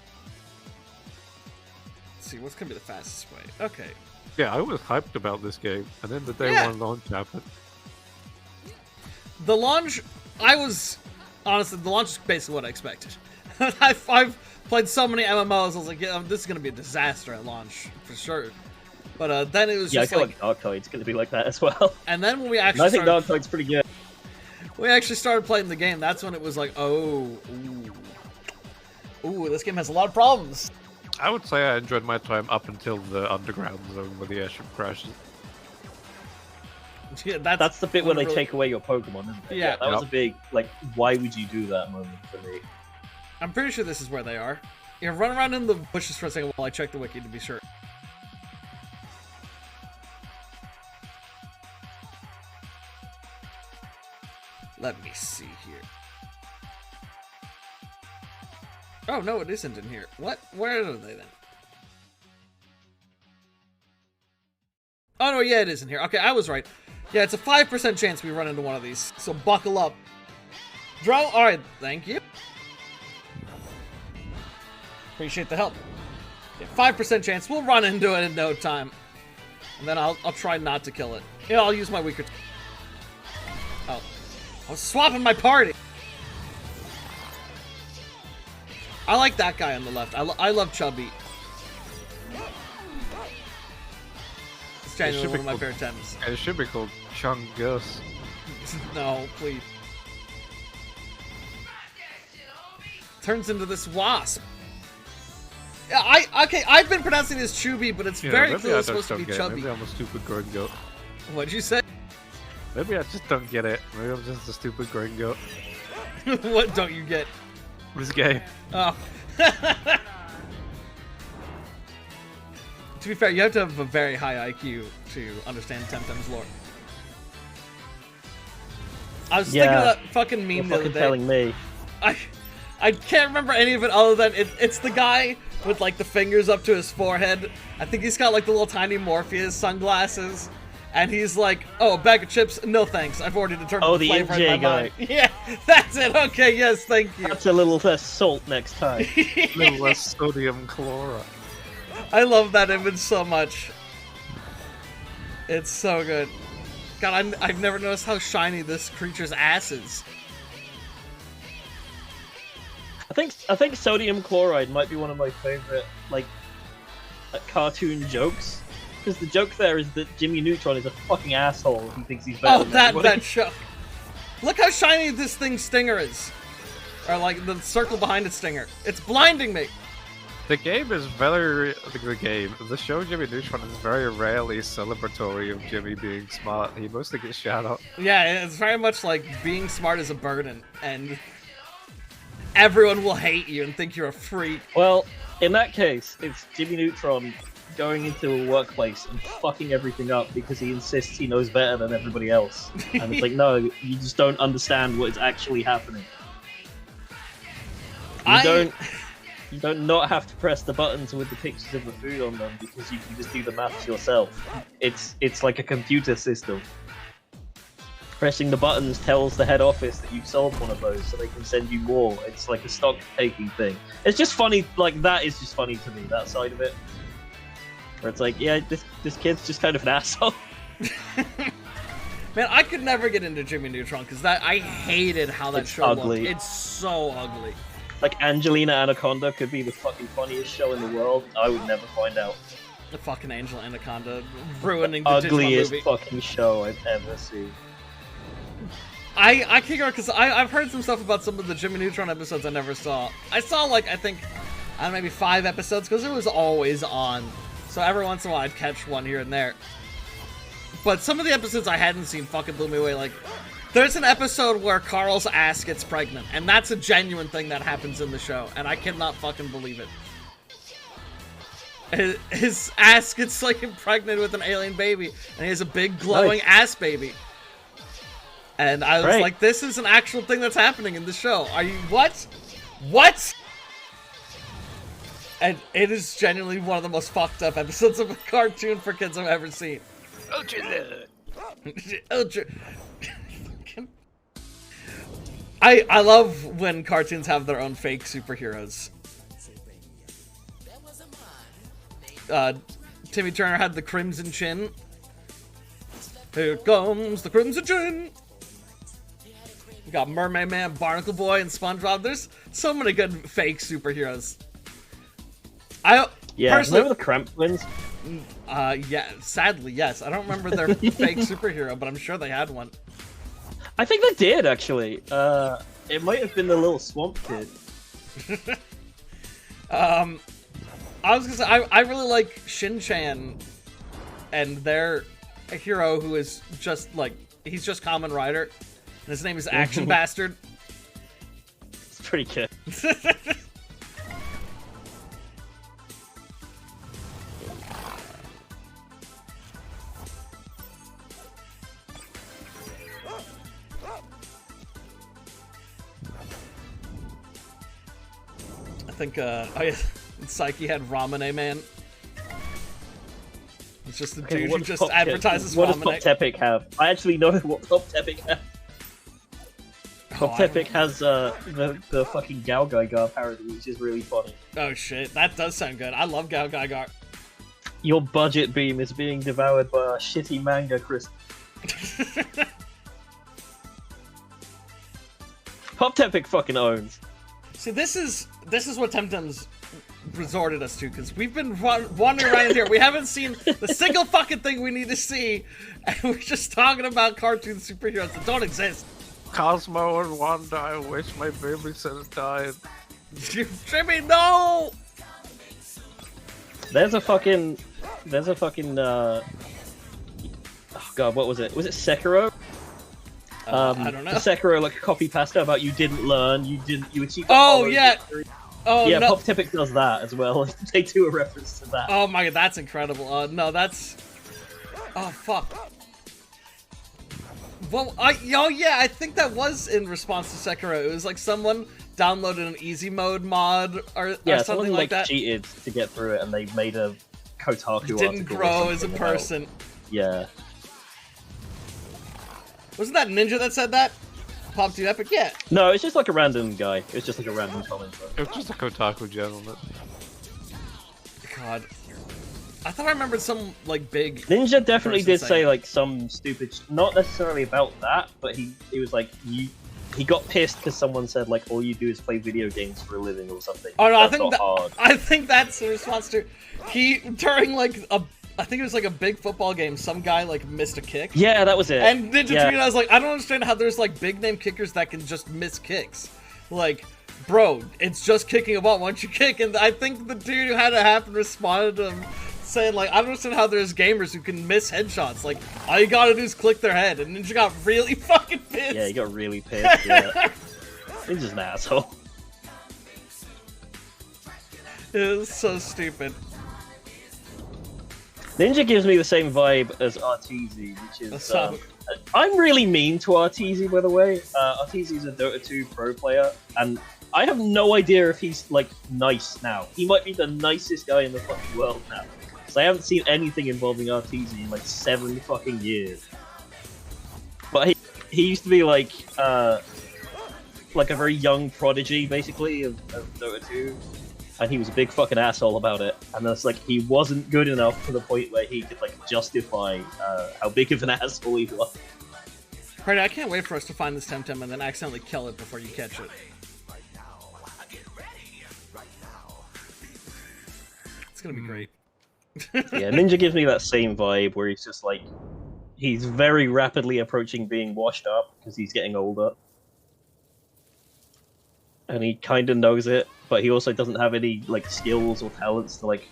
[SPEAKER 3] Let's see, what's gonna be the fastest way? Okay.
[SPEAKER 6] Yeah, I was hyped about this game, and then the day one launch happened.
[SPEAKER 3] The launch, honestly, the launch is basically what I expected. I've played so many MMOs, I was like, yeah, this is gonna be a disaster at launch, for sure. But then it was
[SPEAKER 5] Yeah, I
[SPEAKER 3] just
[SPEAKER 5] feel like Darktoid's going to be like that as well.
[SPEAKER 3] and then when we
[SPEAKER 5] And
[SPEAKER 3] actually
[SPEAKER 5] I think Darktoid's pretty good.
[SPEAKER 3] we actually started playing the game, that's when it was like, oh, ooh, this game has a lot of problems.
[SPEAKER 6] I would say I enjoyed my time up until the underground zone where the airship crashes.
[SPEAKER 3] Yeah,
[SPEAKER 5] That's the bit where they
[SPEAKER 3] really-
[SPEAKER 5] take away your Pokemon, isn't it?
[SPEAKER 3] Yeah.
[SPEAKER 5] That was a big, like, why would you do that moment for me?
[SPEAKER 3] I'm pretty sure this is where they are. Yeah, run around in the bushes for a second while I check the wiki to be sure. Let me see here. Oh, no, it isn't in here. What? Where are they then? Oh, no, yeah, it is in here. Okay, I was right. Yeah, it's a 5% chance we run into one of these, so buckle up. Drone, alright, thank you. Appreciate the help. Yeah, 5% chance. We'll run into it in no time. And then I'll try not to kill it. Yeah, I'll use my weaker... Oh. I was swapping my party! I like that guy on the left. I love Chubby. genuinely
[SPEAKER 6] should
[SPEAKER 3] one of
[SPEAKER 6] be
[SPEAKER 3] my favorite Tems.
[SPEAKER 6] It should be called Chungus.
[SPEAKER 3] No, please. Turns into this wasp. Yeah, I've been pronouncing it as Chubby, but it's very
[SPEAKER 6] maybe
[SPEAKER 3] clearly
[SPEAKER 6] I just
[SPEAKER 3] supposed to
[SPEAKER 6] don't
[SPEAKER 3] be
[SPEAKER 6] get it.
[SPEAKER 3] chubby.
[SPEAKER 6] Maybe I'm a stupid gringo.
[SPEAKER 3] What'd you say?
[SPEAKER 6] Maybe I just don't get it. Maybe I'm just a stupid gringo.
[SPEAKER 3] What don't you get?
[SPEAKER 6] This game.
[SPEAKER 3] Oh. To be fair, you have to have a very high IQ to understand Temtem's lore. I was thinking of that fucking meme
[SPEAKER 5] You're
[SPEAKER 3] the other
[SPEAKER 5] fucking
[SPEAKER 3] day.
[SPEAKER 5] telling me.
[SPEAKER 3] I can't remember any of it other than it's the guy with like the fingers up to his forehead. I think he's got like the little tiny Morpheus sunglasses. And he's like, oh, a bag of chips? No thanks. I've already determined the flavor in my mind. Yeah, that's it. Okay, yes, thank you.
[SPEAKER 5] That's a little less salt next time.
[SPEAKER 6] A little less sodium chloride.
[SPEAKER 3] I love that image so much. It's so good. God, I've never noticed how shiny this creature's ass is.
[SPEAKER 5] I think sodium chloride might be one of my favorite like cartoon jokes. Because the joke there is that Jimmy Neutron is a fucking asshole. He thinks he's better.
[SPEAKER 3] Oh,
[SPEAKER 5] than
[SPEAKER 3] that
[SPEAKER 5] everybody.
[SPEAKER 3] show. Look how shiny this thing's stinger is. Or like the circle behind its stinger. It's blinding me.
[SPEAKER 6] The game is very... The show Jimmy Neutron is very rarely celebratory of Jimmy being smart. He mostly gets shot up.
[SPEAKER 3] Yeah, it's very much like being smart is a burden. And everyone will hate you and think you're a freak.
[SPEAKER 5] Well, in that case, it's Jimmy Neutron going into a workplace and fucking everything up because he insists he knows better than everybody else. And it's like, no, you just don't understand what is actually happening. You don't not have to press the buttons with the pictures of the food on them because you can just do the maths yourself. It's like a computer system. Pressing the buttons tells the head office that you've sold one of those so they can send you more. It's like a stock taking thing. It's just funny, like that is just funny to me, that side of it. Where it's like, yeah, this kid's just kind of an asshole.
[SPEAKER 3] Man, I could never get into Jimmy Neutron because I hated how that
[SPEAKER 5] It's
[SPEAKER 3] show
[SPEAKER 5] ugly.
[SPEAKER 3] looked. It's so ugly.
[SPEAKER 5] Like Angelina Anaconda could be the fucking funniest show in the world. I would never find out.
[SPEAKER 3] The fucking Angel Anaconda ruining the
[SPEAKER 5] Ugliest
[SPEAKER 3] Digimon movie.
[SPEAKER 5] fucking show I've ever seen.
[SPEAKER 3] I can't go because I've heard some stuff about some of the Jimmy Neutron episodes I never saw. I saw like I think maybe 5 episodes because it was always on. So every once in a while I'd catch one here and there. But some of the episodes I hadn't seen fucking blew me away. Like, there's an episode where Carl's ass gets pregnant, and that's a genuine thing that happens in the show, and I cannot fucking believe it. His ass gets like impregnated with an alien baby, and he has a big glowing ass baby. And I was like, this is an actual thing that's happening in the show. Are you what? What? And it is genuinely one of the most fucked up episodes of a cartoon for kids I've ever seen.
[SPEAKER 1] Ultra.
[SPEAKER 3] Ultra. I love when cartoons have their own fake superheroes. Timmy Turner had the Crimson Chin. Here comes the Crimson Chin. We got Mermaid Man, Barnacle Boy, and SpongeBob. There's so many good fake superheroes.
[SPEAKER 5] Remember the Cramp Twins?
[SPEAKER 3] Yeah, sadly, yes. I don't remember their fake superhero, but I'm sure they had one.
[SPEAKER 5] I think they did, actually. It might have been the little swamp kid.
[SPEAKER 3] I was gonna say, I really like Shin-Chan and their hero who is just like, he's just Kamen Rider, and his name is Action Bastard.
[SPEAKER 5] It's pretty good.
[SPEAKER 3] I think, oh yeah, Psyche had Ramune Man. It's just a dude who just advertises
[SPEAKER 5] What does
[SPEAKER 3] Ramune.
[SPEAKER 5] Pop Tepic have? I actually know what Pop Tepic has. Pop Tepic has the fucking Gal Gaigar parody, which is really funny.
[SPEAKER 3] Oh shit, that does sound good. I love Gal Gaigar.
[SPEAKER 5] Your budget beam is being devoured by a shitty manga, Chris. Pop Tepic fucking owns.
[SPEAKER 3] See, this is what Temtem's resorted us to, because we've been wandering around here. We haven't seen the single fucking thing we need to see, and we're just talking about cartoon superheroes that don't exist.
[SPEAKER 6] Cosmo and Wanda, I wish my babysitter died.
[SPEAKER 3] Jimmy, no!
[SPEAKER 5] There's a fucking, oh god, what was it? Was it Sekiro?
[SPEAKER 3] I don't know.
[SPEAKER 5] Sekiro, like, copy pasta about you didn't learn, you achieved.
[SPEAKER 3] Oh, yeah! Oh,
[SPEAKER 5] yeah,
[SPEAKER 3] no.
[SPEAKER 5] Pop Tepic does that as well. They do a reference to that.
[SPEAKER 3] Oh my god, that's incredible. No, that's... Oh, fuck. Well, yeah, I think that was in response to Sekiro. It was like someone downloaded an easy mode mod or
[SPEAKER 5] Yeah,
[SPEAKER 3] something
[SPEAKER 5] someone
[SPEAKER 3] like that.
[SPEAKER 5] cheated to get through it, and they made a Kotaku
[SPEAKER 3] Didn't
[SPEAKER 5] article or
[SPEAKER 3] grow as a
[SPEAKER 5] something about-
[SPEAKER 3] person.
[SPEAKER 5] Yeah.
[SPEAKER 3] Wasn't that Ninja that said that? Pop to Epic? Yeah.
[SPEAKER 5] No, it's just like a random guy. It's just like a random commenter.
[SPEAKER 6] It was just a Kotaku gentleman.
[SPEAKER 3] God. I thought I remembered some, like, big...
[SPEAKER 5] Ninja definitely
[SPEAKER 3] person
[SPEAKER 5] did
[SPEAKER 3] saying
[SPEAKER 5] say,
[SPEAKER 3] it.
[SPEAKER 5] like, some stupid... Not necessarily about that, but he was like, he got pissed because someone said, like, all you do is play video games for a living or something.
[SPEAKER 3] Oh, no,
[SPEAKER 5] That's not hard.
[SPEAKER 3] I think that's the response to... He, during, like, I think it was, like, a big football game, some guy, like, missed a kick.
[SPEAKER 5] Yeah, that was it.
[SPEAKER 3] And Ninja
[SPEAKER 5] Yeah.
[SPEAKER 3] tweeted, I was like, I don't understand how there's, like, big-name kickers that can just miss kicks. Like, bro, it's just kicking a ball. Why don't you kick? And I think the dude who had it happen responded to him saying, like, I don't understand how there's gamers who can miss headshots. Like, all you gotta do is click their head. And Ninja got really fucking pissed.
[SPEAKER 5] Yeah, he got really pissed, yeah. Ninja's an asshole.
[SPEAKER 3] It was so stupid.
[SPEAKER 5] Ninja gives me the same vibe as Arteezy, which is...
[SPEAKER 3] What's up?
[SPEAKER 5] I'm really mean to Arteezy, by the way. Arteezy's a Dota 2 pro player, and I have no idea if he's, like, nice now. He might be the nicest guy in the fucking world now. Because I haven't seen anything involving Arteezy in, like, 7 fucking years. But he used to be, like a very young prodigy, basically, of Dota 2. And he was a big fucking asshole about it. And it's like, he wasn't good enough to the point where he could, like, justify how big of an asshole he was.
[SPEAKER 3] Brady, I can't wait for us to find this Temtem and then accidentally kill it before you catch it. It's gonna be great.
[SPEAKER 5] Yeah, Ninja gives me that same vibe where he's just like, he's very rapidly approaching being washed up because he's getting older. And he kind of knows it, but he also doesn't have any, like, skills or talents to, like...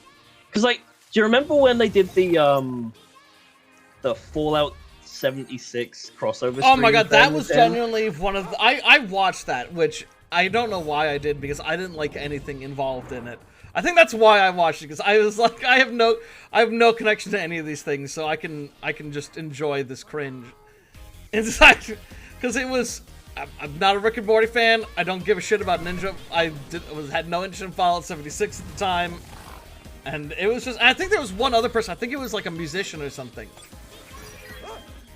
[SPEAKER 5] Because, like, do you remember when they did the Fallout 76 crossover
[SPEAKER 3] Oh my
[SPEAKER 5] stream
[SPEAKER 3] god, that
[SPEAKER 5] thing
[SPEAKER 3] was
[SPEAKER 5] with them?
[SPEAKER 3] genuinely one of the... I watched that, which I don't know why I did, because I didn't like anything involved in it. I think that's why I watched it, because I was like, I have no connection to any of these things, so I can just enjoy this cringe. It's like, because it was... I'm not a Rick and Morty fan. I don't give a shit about Ninja. I had no interest in Fallout 76 at the time. And it was just... I think there was one other person. I think it was like a musician or something.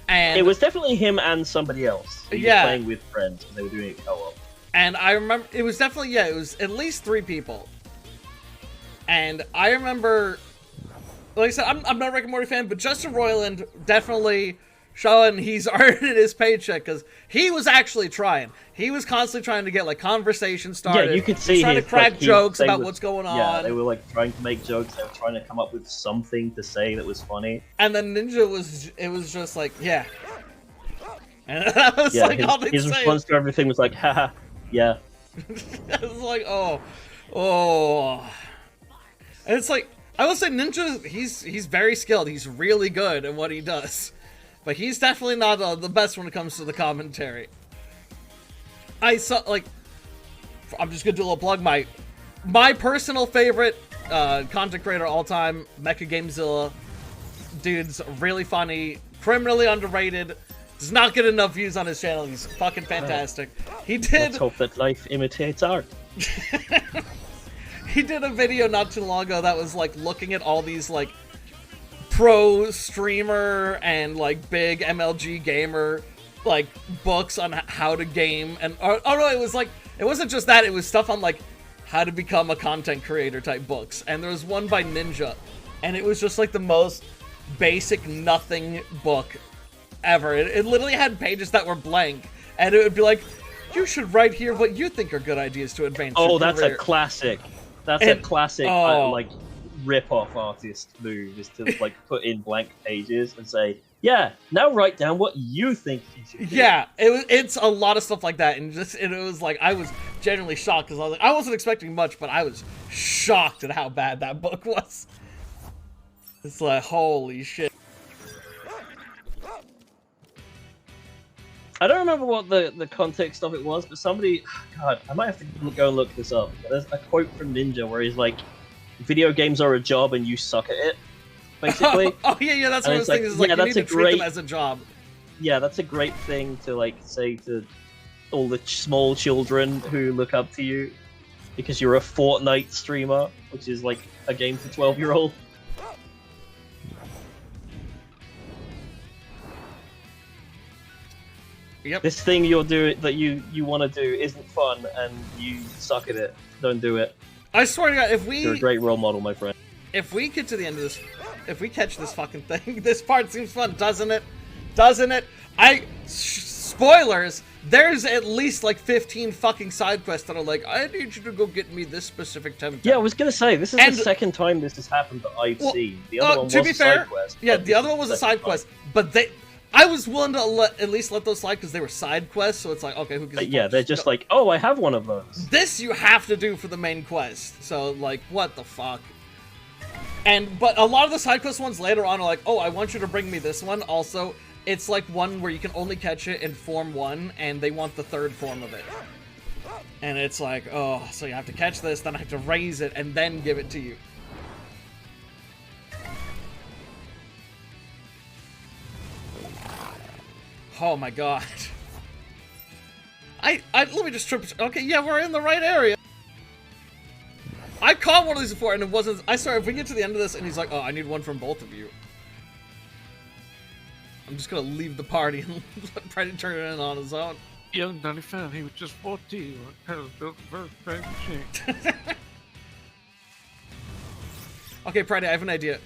[SPEAKER 3] And
[SPEAKER 5] It was definitely him and somebody else. He
[SPEAKER 3] Yeah.
[SPEAKER 5] was playing with friends, and they were doing it co-op.
[SPEAKER 3] And I remember... It was definitely... Yeah, it was at least 3 people. And I remember... Like I said, I'm not a Rick and Morty fan, but Justin Roiland definitely... showing he's earned his paycheck, because he was actually trying. He was constantly trying to get, like, conversation started.
[SPEAKER 5] Yeah, you could
[SPEAKER 3] He
[SPEAKER 5] see
[SPEAKER 3] was trying to
[SPEAKER 5] his,
[SPEAKER 3] crack
[SPEAKER 5] like,
[SPEAKER 3] jokes
[SPEAKER 5] they
[SPEAKER 3] about
[SPEAKER 5] were-
[SPEAKER 3] what's going on.
[SPEAKER 5] Yeah, they were, like, trying to make jokes. They were trying to come up with something to say that was funny.
[SPEAKER 3] And then Ninja was just like, yeah. And that was
[SPEAKER 5] Yeah,
[SPEAKER 3] like all they
[SPEAKER 5] his
[SPEAKER 3] say.
[SPEAKER 5] response to everything was like, haha, yeah.
[SPEAKER 3] It was like, oh. And it's like, I will say Ninja, he's very skilled. He's really good at what he does. But he's definitely not the best when it comes to the commentary. I saw, like, I'm just gonna do a little plug. My personal favorite content creator all time, Mecha Gamezilla. Dude's really funny, criminally underrated. Does not get enough views on his channel. He's fucking fantastic. He did.
[SPEAKER 5] Let's hope that life imitates art.
[SPEAKER 3] He did a video not too long ago that was like looking at all these like pro streamer and like big MLG gamer like books on how to game, and oh no, it was like, it wasn't just that, it was stuff on like how to become a content creator type books. And there was one by Ninja, and it was just like the most basic nothing book ever. It literally had pages that were blank, and it would be like, you should write here what you think are good ideas to advance your
[SPEAKER 5] Oh, that's a
[SPEAKER 3] career.
[SPEAKER 5] classic. That's
[SPEAKER 3] And-
[SPEAKER 5] a classic
[SPEAKER 3] oh.
[SPEAKER 5] like rip-off artist move, is to like put in blank pages and say, yeah, now write down what you think you should do.
[SPEAKER 3] Yeah, it's a lot of stuff like that, and it was like I was genuinely shocked because I was like, I wasn't expecting much, but I was shocked at how bad that book was. It's like, holy shit.
[SPEAKER 5] I don't remember what the context of it was, but somebody, God, I might have to go and look this up. There's a quote from Ninja where he's like, video games are a job and you suck at it, basically.
[SPEAKER 3] Oh yeah, that's
[SPEAKER 5] And
[SPEAKER 3] what I was
[SPEAKER 5] it's like,
[SPEAKER 3] thinking. Is like,
[SPEAKER 5] yeah,
[SPEAKER 3] you need
[SPEAKER 5] that's
[SPEAKER 3] to
[SPEAKER 5] a
[SPEAKER 3] treat
[SPEAKER 5] great-
[SPEAKER 3] them as a job.
[SPEAKER 5] Yeah, that's a great thing to like say to all the small children who look up to you because you're a Fortnite streamer, which is like a game for 12-year-old.
[SPEAKER 3] Yep.
[SPEAKER 5] This thing you're doing that you want to do isn't fun and you suck at it. Don't do it.
[SPEAKER 3] I swear to God,
[SPEAKER 5] You're a great role model, my friend.
[SPEAKER 3] if we get to the end of this, if we catch this fucking thing, this part seems fun, doesn't it? Doesn't it? Spoilers, there's at least like 15 fucking side quests that are like, I need you to go get me this specific Temtem.
[SPEAKER 5] Yeah, I was gonna say, this is
[SPEAKER 3] And-
[SPEAKER 5] the second time this has happened that I've seen. The other one was
[SPEAKER 3] to be
[SPEAKER 5] a
[SPEAKER 3] fair,
[SPEAKER 5] side quest.
[SPEAKER 3] yeah,
[SPEAKER 5] but
[SPEAKER 3] the
[SPEAKER 5] this
[SPEAKER 3] other
[SPEAKER 5] is
[SPEAKER 3] one was
[SPEAKER 5] the
[SPEAKER 3] a side
[SPEAKER 5] second
[SPEAKER 3] quest,
[SPEAKER 5] time.
[SPEAKER 3] but I was willing to at least let those slide because they were side quests, so it's like, okay, who gives a
[SPEAKER 5] Yeah,
[SPEAKER 3] fuck?
[SPEAKER 5] they're just like, oh, I have one of those.
[SPEAKER 3] This you have to do for the main quest, so like, what the fuck? But a lot of the side quest ones later on are like, oh, I want you to bring me this one. Also, it's like one where you can only catch it in form 1, and they want the third form of it. And it's like, oh, so you have to catch this, then I have to raise it, and then give it to you. Oh my god. Let me just trip. Okay, yeah, we're in the right area. I caught one of these before, and it wasn't. I swear, if we get to the end of this, and he's like, "Oh, I need one from both of you," I'm just gonna leave the party and try to turn it in on his own.
[SPEAKER 6] Young Danny fan, he was just 14 when Taylor built the first bag machine.
[SPEAKER 3] Okay, Friday, I have an idea.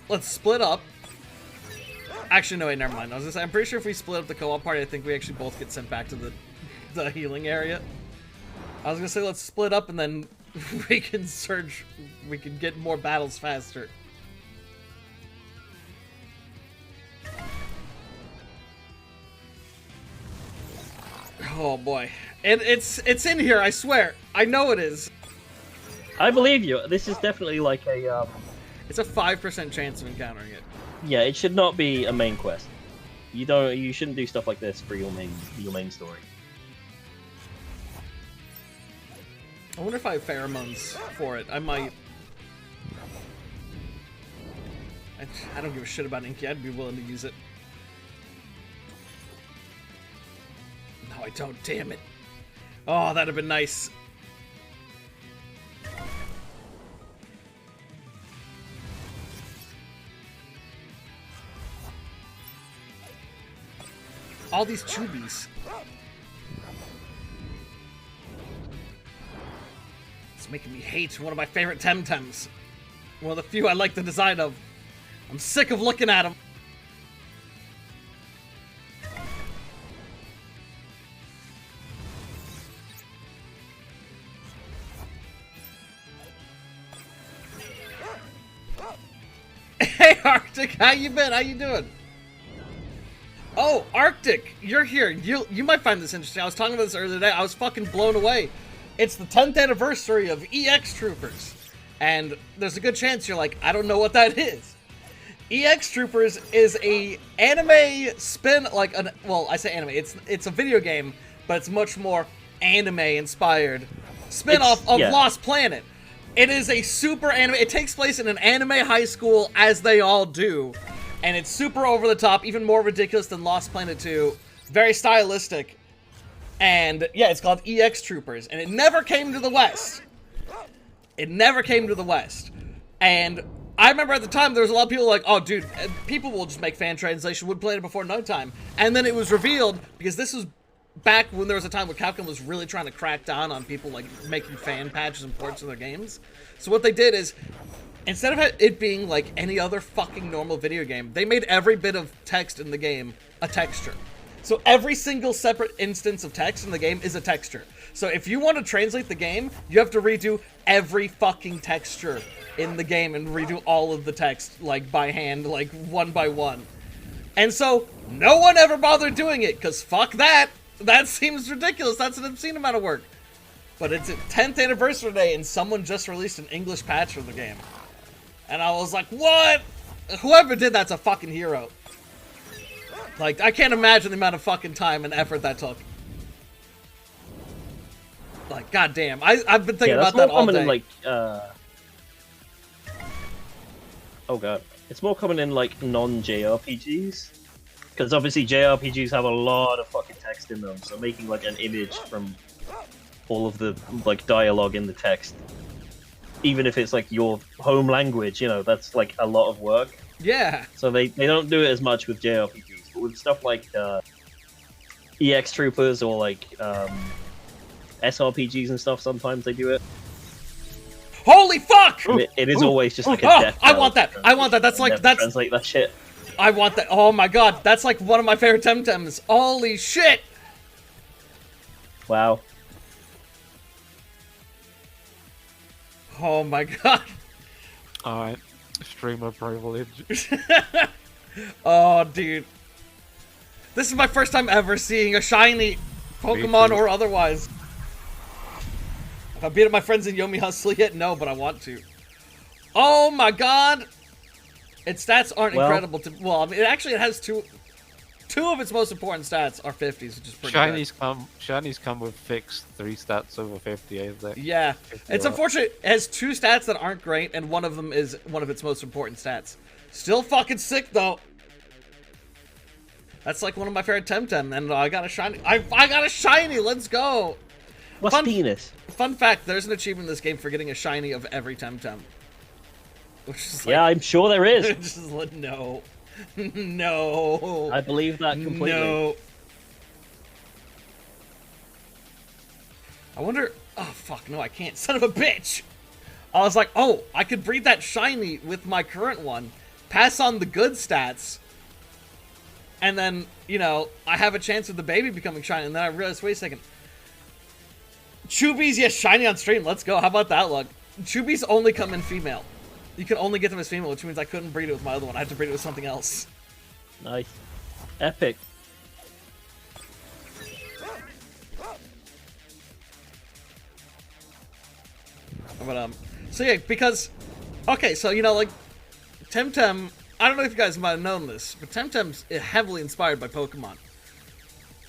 [SPEAKER 3] Let's split up. Actually, no, wait, never mind. I was gonna say, I'm pretty sure if we split up the co-op party, I think we actually both get sent back to the healing area. I was gonna say, let's split up and then we can surge. We can get more battles faster. Oh boy, it's in here. I swear. I know it is.
[SPEAKER 5] I believe you. This is definitely like a,
[SPEAKER 3] It's a 5% chance of encountering it.
[SPEAKER 5] yeah, it should not be a main quest. You shouldn't do stuff like this for your main story.
[SPEAKER 3] I wonder if I have pheromones for it. I might. I don't give a shit about Inky. I'd be willing to use it. No, I don't. Damn it. Oh, that'd have been nice. All these chubies. It's making me hate one of my favorite Temtems. One of the few I like the design of. I'm sick of looking at them. Hey Arctic, how you been? How you doing? Oh, Arctic, you're here. You might find this interesting. I was talking about this earlier today. I was fucking blown away. It's the 10th anniversary of EX Troopers. And there's a good chance you're like, I don't know what that is. EX Troopers is a anime spin, well, I say anime. It's a video game, but it's much more anime inspired spin-off of
[SPEAKER 5] yeah.
[SPEAKER 3] Lost Planet. It is a super anime. It takes place in an anime high school, as they all do. And it's super over the top, even more ridiculous than Lost Planet 2. Very stylistic. And yeah, it's called EX Troopers. And it never came to the West. It never came to the West. And I remember at the time there was a lot of people like, oh dude, people will just make fan translation, would play it before no time. And then it was revealed, because this was back when there was a time when Capcom was really trying to crack down on people like making fan patches and ports of their games. So what they did is, instead of it being like any other fucking normal video game, they made every bit of text in the game a texture. So every single separate instance of text in the game is a texture. So if you want to translate the game, you have to redo every fucking texture in the game and redo all of the text, like, by hand, like, one by one. And so, no one ever bothered doing it, because fuck that! That seems ridiculous, that's an obscene amount of work. But it's its 10th anniversary day, and someone just released an English patch for the game. And I was like, what? Whoever did that's a fucking hero. Like, I can't imagine the amount of fucking time and effort that took. Like, goddamn. I've been thinking about that all day.
[SPEAKER 5] In, like, oh god. It's more common in, like, non-JRPGs. Because obviously JRPGs have a lot of fucking text in them, so making, like, an image from all of the, like, dialogue in the text, even if it's, like, your home language, you know, that's, like, a lot of work.
[SPEAKER 3] Yeah.
[SPEAKER 5] So they don't do it as much with JRPGs. With stuff like EX Troopers or like SRPGs and stuff, sometimes they do it.
[SPEAKER 3] Holy fuck!
[SPEAKER 5] It is always just like a death.
[SPEAKER 3] I want that. I want that. That's like
[SPEAKER 5] translate that shit.
[SPEAKER 3] I want that. Oh my god, that's like one of my favorite Temtems. Holy shit!
[SPEAKER 5] Wow.
[SPEAKER 3] Oh my god.
[SPEAKER 6] Alright, streamer privilege.
[SPEAKER 3] Oh, dude. This is my first time ever seeing a shiny Pokemon or otherwise. Have I beat up my friends in Yomi Hustle yet? No, but I want to. Oh my god! Its stats aren't incredible to... Well, I mean, it has two of its most important stats are 50s, which is pretty good.
[SPEAKER 6] Shinies come with fixed 3 stats over 50, I think.
[SPEAKER 3] Yeah. It's unfortunate. It has 2 stats that aren't great, and one of them is one of its most important stats. Still fucking sick, though. That's like one of my favorite Temtem, and I got a shiny. I got a shiny. Let's go.
[SPEAKER 5] What's penis?
[SPEAKER 3] Fun fact: there's an achievement in this game for getting a shiny of every Temtem. Which is like,
[SPEAKER 5] yeah, I'm sure there is.
[SPEAKER 3] Just like, no, no.
[SPEAKER 5] I believe that completely.
[SPEAKER 3] No. I wonder. Oh fuck! No, I can't. Son of a bitch. I was like, oh, I could breed that shiny with my current one, pass on the good stats. And then, you know, I have a chance of the baby becoming shiny, and then I realized, wait a second. Chubbies, yes, shiny on stream. Let's go. How about that luck? Chubbies only come in female. You can only get them as female, which means I couldn't breed it with my other one. I had to breed it with something else.
[SPEAKER 5] Nice. Epic.
[SPEAKER 3] But, so yeah, because, okay, so, you know, like, Temtem... I don't know if you guys might have known this, but Temtem's heavily inspired by Pokemon.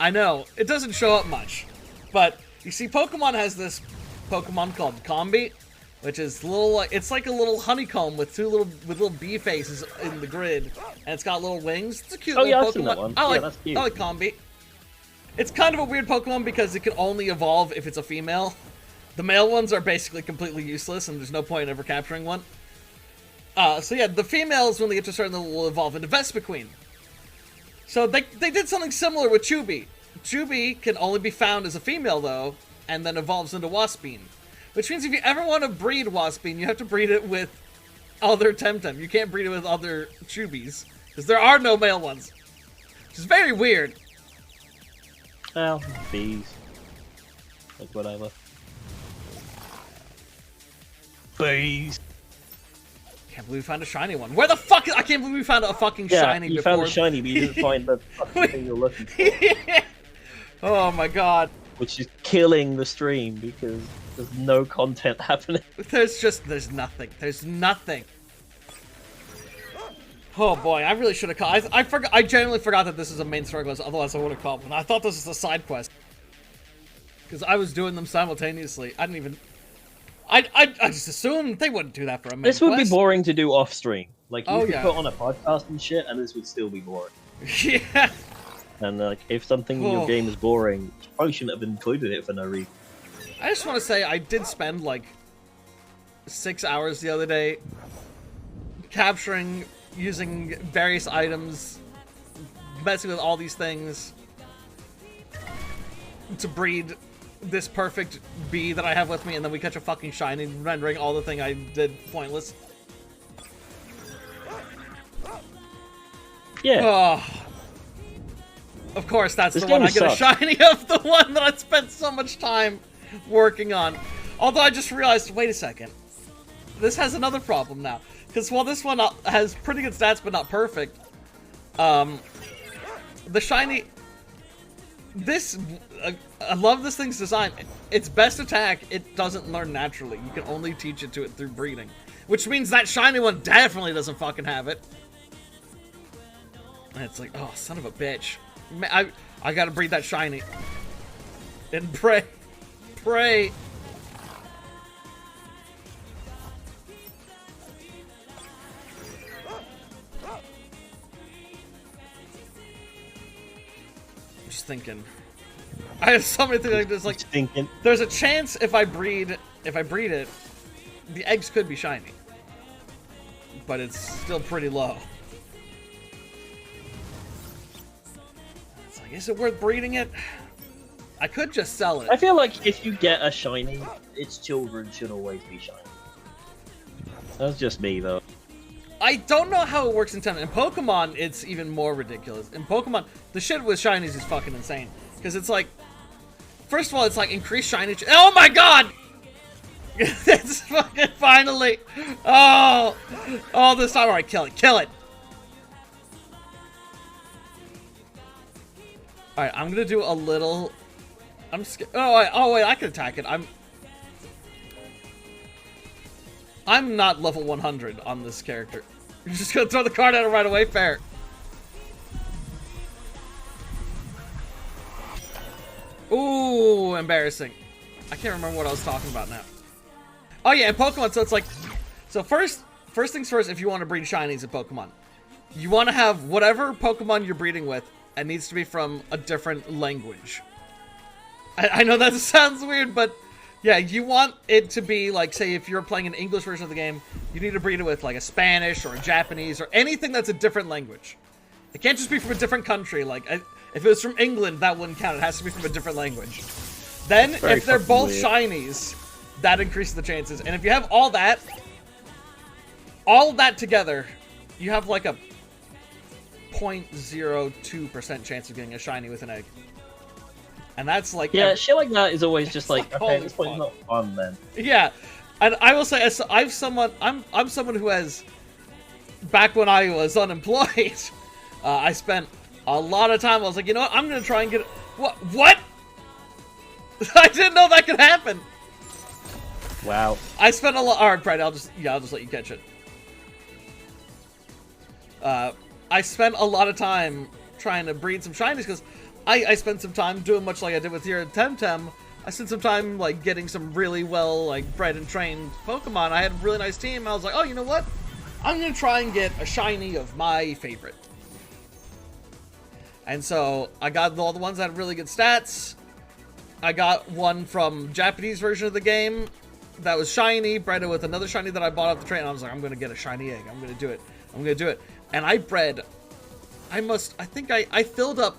[SPEAKER 3] I know, it doesn't show up much, but you see Pokemon has this Pokemon called Combi, which is little, it's like a little honeycomb with little bee faces in the grid, and it's got little wings. It's a cute little Pokemon.
[SPEAKER 5] I've seen that one. That's cute.
[SPEAKER 3] I like Combi. It's kind of a weird Pokemon because it can only evolve if it's a female. The male ones are basically completely useless, and there's no point in ever capturing one. So yeah, the females, when they get to a certain level, will evolve into Vespiquen. So they did something similar with Chubby. Chubby can only be found as a female, though, and then evolves into Waspine. Which means if you ever want to breed Waspine, you have to breed it with other Temtem. You can't breed it with other Chubbies, because there are no male ones. Which is very weird.
[SPEAKER 5] Well, bees. Like, whatever. Bees.
[SPEAKER 3] I can't believe we found a shiny one. Where the fuck is... I can't believe we found a fucking shiny
[SPEAKER 5] you
[SPEAKER 3] before.
[SPEAKER 5] found a shiny, but you didn't find the fucking thing you're looking for.
[SPEAKER 3] Oh my god.
[SPEAKER 5] Which is killing the stream, because there's no content happening.
[SPEAKER 3] There's nothing. There's nothing. Oh boy, I really should have called. I forgot. I genuinely forgot that this is a main story quest, otherwise I would have called one. I thought this was a side quest. Because I was doing them simultaneously. I didn't even... I just assumed they wouldn't do that for a main
[SPEAKER 5] This would
[SPEAKER 3] quest.
[SPEAKER 5] be boring to do off stream. Like, you could
[SPEAKER 3] yeah.
[SPEAKER 5] put on a podcast and shit, and this would still be boring.
[SPEAKER 3] Yeah.
[SPEAKER 5] And, like, if something in your game is boring, you probably shouldn't have included it for no reason.
[SPEAKER 3] I just want to say, I did spend, like, 6 hours the other day capturing, using various items, messing with all these things to breed this perfect bee that I have with me, and then we catch a fucking shiny, rendering all the thing I did pointless.
[SPEAKER 5] Yeah.
[SPEAKER 3] Oh. Of course, that's
[SPEAKER 5] This
[SPEAKER 3] the one I
[SPEAKER 5] game
[SPEAKER 3] get a
[SPEAKER 5] sucks.
[SPEAKER 3] shiny of, the one that I spent so much time working on. Although I just realized, wait a second. This has another problem now. Because while this one has pretty good stats but not perfect, the shiny... I love this thing's design. Its best attack, it doesn't learn naturally. You can only teach it to it through breeding. Which means that shiny one definitely doesn't fucking have it. And it's like, oh, son of a bitch. I gotta breed that shiny. And pray. Pray. I'm just thinking. I have so many things like this. Like,
[SPEAKER 5] Thinking.
[SPEAKER 3] there's a chance if I breed it, the eggs could be shiny. But it's still pretty low. It's like, is it worth breeding it? I could just sell it.
[SPEAKER 5] I feel like if you get a shiny, its children should always be shiny. That's just me, though.
[SPEAKER 3] I don't know how it works in Temtem. In Pokemon, it's even more ridiculous. In Pokemon, the shit with shinies is fucking insane. Because it's like, first of all, it's like increased shiny. Oh my god! It's fucking finally. Oh, this time. All right, kill it, kill it. All right, I'm gonna do a little. I'm scared. Oh wait, I can attack it. I'm not level 100 on this character. You're just gonna throw the card at it right away? Fair. Ooh, embarrassing. I can't remember what I was talking about now. Oh yeah, in Pokemon, so it's like... So first things first, if you want to breed shinies in Pokemon, you want to have whatever Pokemon you're breeding with, it needs to be from a different language. I know that sounds weird, but... Yeah, you want it to be, like, say, if you're playing an English version of the game, you need to breed it with, like, a Spanish or a Japanese or anything that's a different language. It can't just be from a different country. Like, if it was from England, that wouldn't count. It has to be from a different language. Then, if they're both shinies, that increases the chances. And if you have all that together, you have, like, a 0.02% chance of getting a shiny with an egg. And that's like...
[SPEAKER 5] Yeah, shit like that is always just like,
[SPEAKER 3] like,
[SPEAKER 5] okay,
[SPEAKER 3] holy
[SPEAKER 5] this point is not fun then.
[SPEAKER 3] Yeah, and I will say, I'm someone who has, back when I was unemployed, I spent a lot of time. I was like, you know what? I'm gonna try and get what? I didn't know that could happen.
[SPEAKER 5] Wow.
[SPEAKER 3] I spent a lot. All right, Brad. I'll just let you catch it. I spent a lot of time trying to breed some shinies because I spent some time doing much like I did with here at Temtem. I spent some time like getting some really well like bred and trained Pokemon. I had a really nice team. I was like, oh, you know what? I'm gonna try and get a shiny of my favorite. And so I got all the ones that had really good stats. I got one from Japanese version of the game that was shiny, bred it with another shiny that I bought off the train. And I was like, I'm gonna get a shiny egg. I'm gonna do it. I'm gonna do it. And I bred. I think I filled up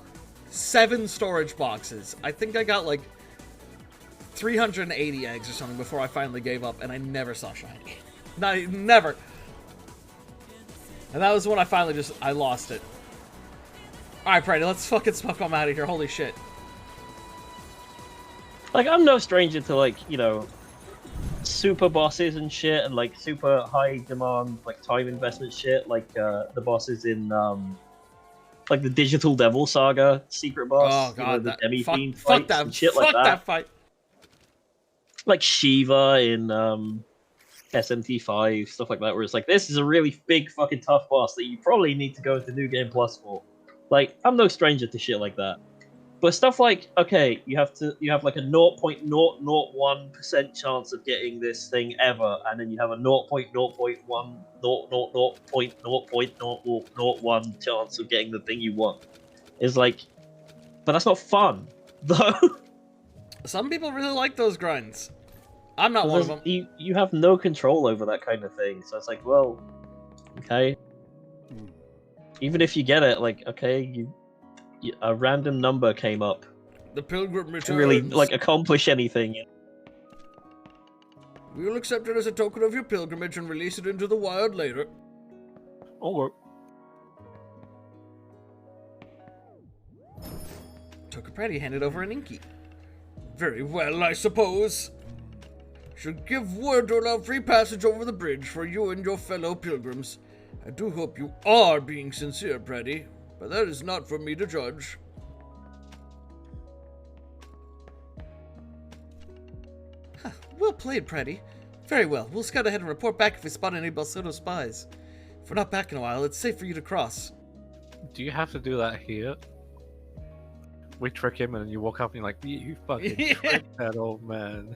[SPEAKER 3] 7 storage boxes. I think I got like 380 eggs or something before I finally gave up, and I never saw shiny. Never. And that was when I finally I lost it. Alright, Brady, let's fucking smoke them out of here. Holy shit.
[SPEAKER 5] Like, I'm no stranger to, like, you know, super bosses and shit, and, like, super high demand, like, time investment shit, like, the bosses in, like the Digital Devil Saga secret boss.
[SPEAKER 3] Oh god,
[SPEAKER 5] you know, the demi-themed
[SPEAKER 3] fuck
[SPEAKER 5] fights and shit like
[SPEAKER 3] that fight.
[SPEAKER 5] Like Shiva in SMT5, stuff like that, where it's like, this is a really big fucking tough boss that you probably need to go into New Game Plus for. Like, I'm no stranger to shit like that. But stuff like, okay, you have like a 0.001% chance of getting this thing ever, and then you have a 0.001 chance of getting the thing you want. It's like, but that's not fun, though.
[SPEAKER 3] Some people really like those grinds. I'm not one of them.
[SPEAKER 5] You have no control over that kind of thing, so it's like, well, okay. Even if you get it, like, okay, a random number came up.
[SPEAKER 3] The pilgrim returns.
[SPEAKER 5] To really, like, accomplish anything.
[SPEAKER 3] We will accept it as a token of your pilgrimage and release it into the wild later.
[SPEAKER 5] Or
[SPEAKER 3] took a Pretty handed over an inky. Very well, I suppose. Should give word to allow free passage over the bridge for you and your fellow pilgrims. I do hope you are being sincere, Pretty, but that is not for me to judge. Huh, well played, Pretty. Very well. We'll scout ahead and report back if we spot any Balsoto spies. If we're not back in a while, it's safe for you to cross.
[SPEAKER 6] Do you have to do that here? We trick him and then you walk up and you're like, you fucking tricked that old man.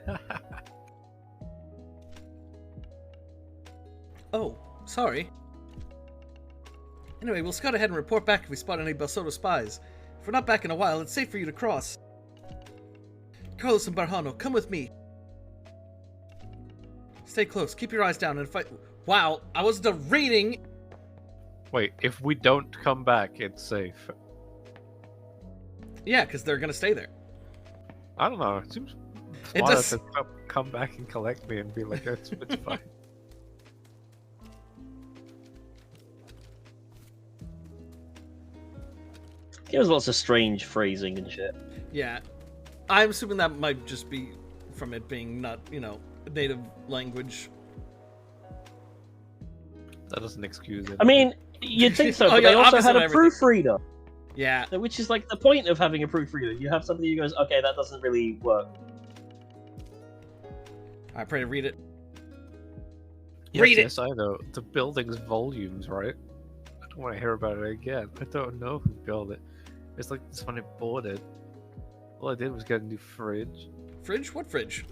[SPEAKER 3] Oh, sorry. Anyway, we'll scout ahead and report back if we spot any Balsoto spies. If we're not back in a while, it's safe for you to cross. Carlos and Barjano, come with me. Stay close, keep your eyes down, and fight. Wow, I wasn't reading!
[SPEAKER 6] Wait, if we don't come back, it's safe.
[SPEAKER 3] Yeah, because they're gonna stay there.
[SPEAKER 6] I don't know, it seems
[SPEAKER 3] It
[SPEAKER 6] smarter
[SPEAKER 3] does-
[SPEAKER 6] to come back and collect me and be like, it's fine.
[SPEAKER 5] There's lots of strange phrasing and shit.
[SPEAKER 3] Yeah. I'm assuming that might just be from it being not, native language.
[SPEAKER 6] That doesn't excuse it.
[SPEAKER 5] I mean, you'd think so,
[SPEAKER 3] Oh,
[SPEAKER 5] but
[SPEAKER 3] yeah,
[SPEAKER 5] they also
[SPEAKER 3] opposite
[SPEAKER 5] had
[SPEAKER 3] of
[SPEAKER 5] a
[SPEAKER 3] everything.
[SPEAKER 5] proofreader,
[SPEAKER 3] Yeah.
[SPEAKER 5] which is like the point of having a proofreader. You have somebody who goes, okay, that doesn't really work.
[SPEAKER 3] I pray to read it.
[SPEAKER 6] yes,
[SPEAKER 3] read it.
[SPEAKER 6] Yes, I know. The building's volumes, right? I don't want to hear about it again. I don't know who built it. It's like this when I bought it. All I did was get a new fridge.
[SPEAKER 3] Fridge? What fridge?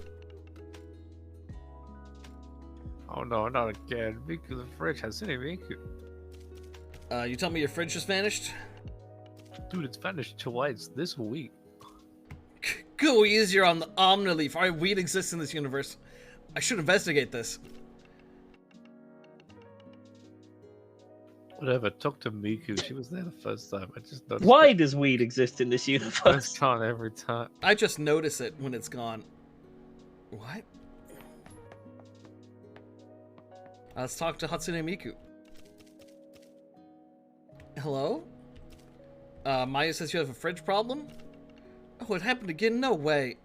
[SPEAKER 6] Oh no, not again. Miku the fridge has any Miku.
[SPEAKER 3] You tell me your fridge just vanished?
[SPEAKER 6] Dude, it's vanished twice this week.
[SPEAKER 3] Go easier on the Omnileaf. Alright, weed exists in this universe. I should investigate this.
[SPEAKER 6] Whatever, talk to Miku. She was there the first time. I just noticed
[SPEAKER 5] Why
[SPEAKER 6] it.
[SPEAKER 5] does weed exist in this
[SPEAKER 6] It's
[SPEAKER 5] universe?
[SPEAKER 6] gone every time.
[SPEAKER 3] I just notice it when it's gone. What? Let's talk to Hatsune Miku. Hello? Maya says you have a fridge problem? Oh, it happened again? No way.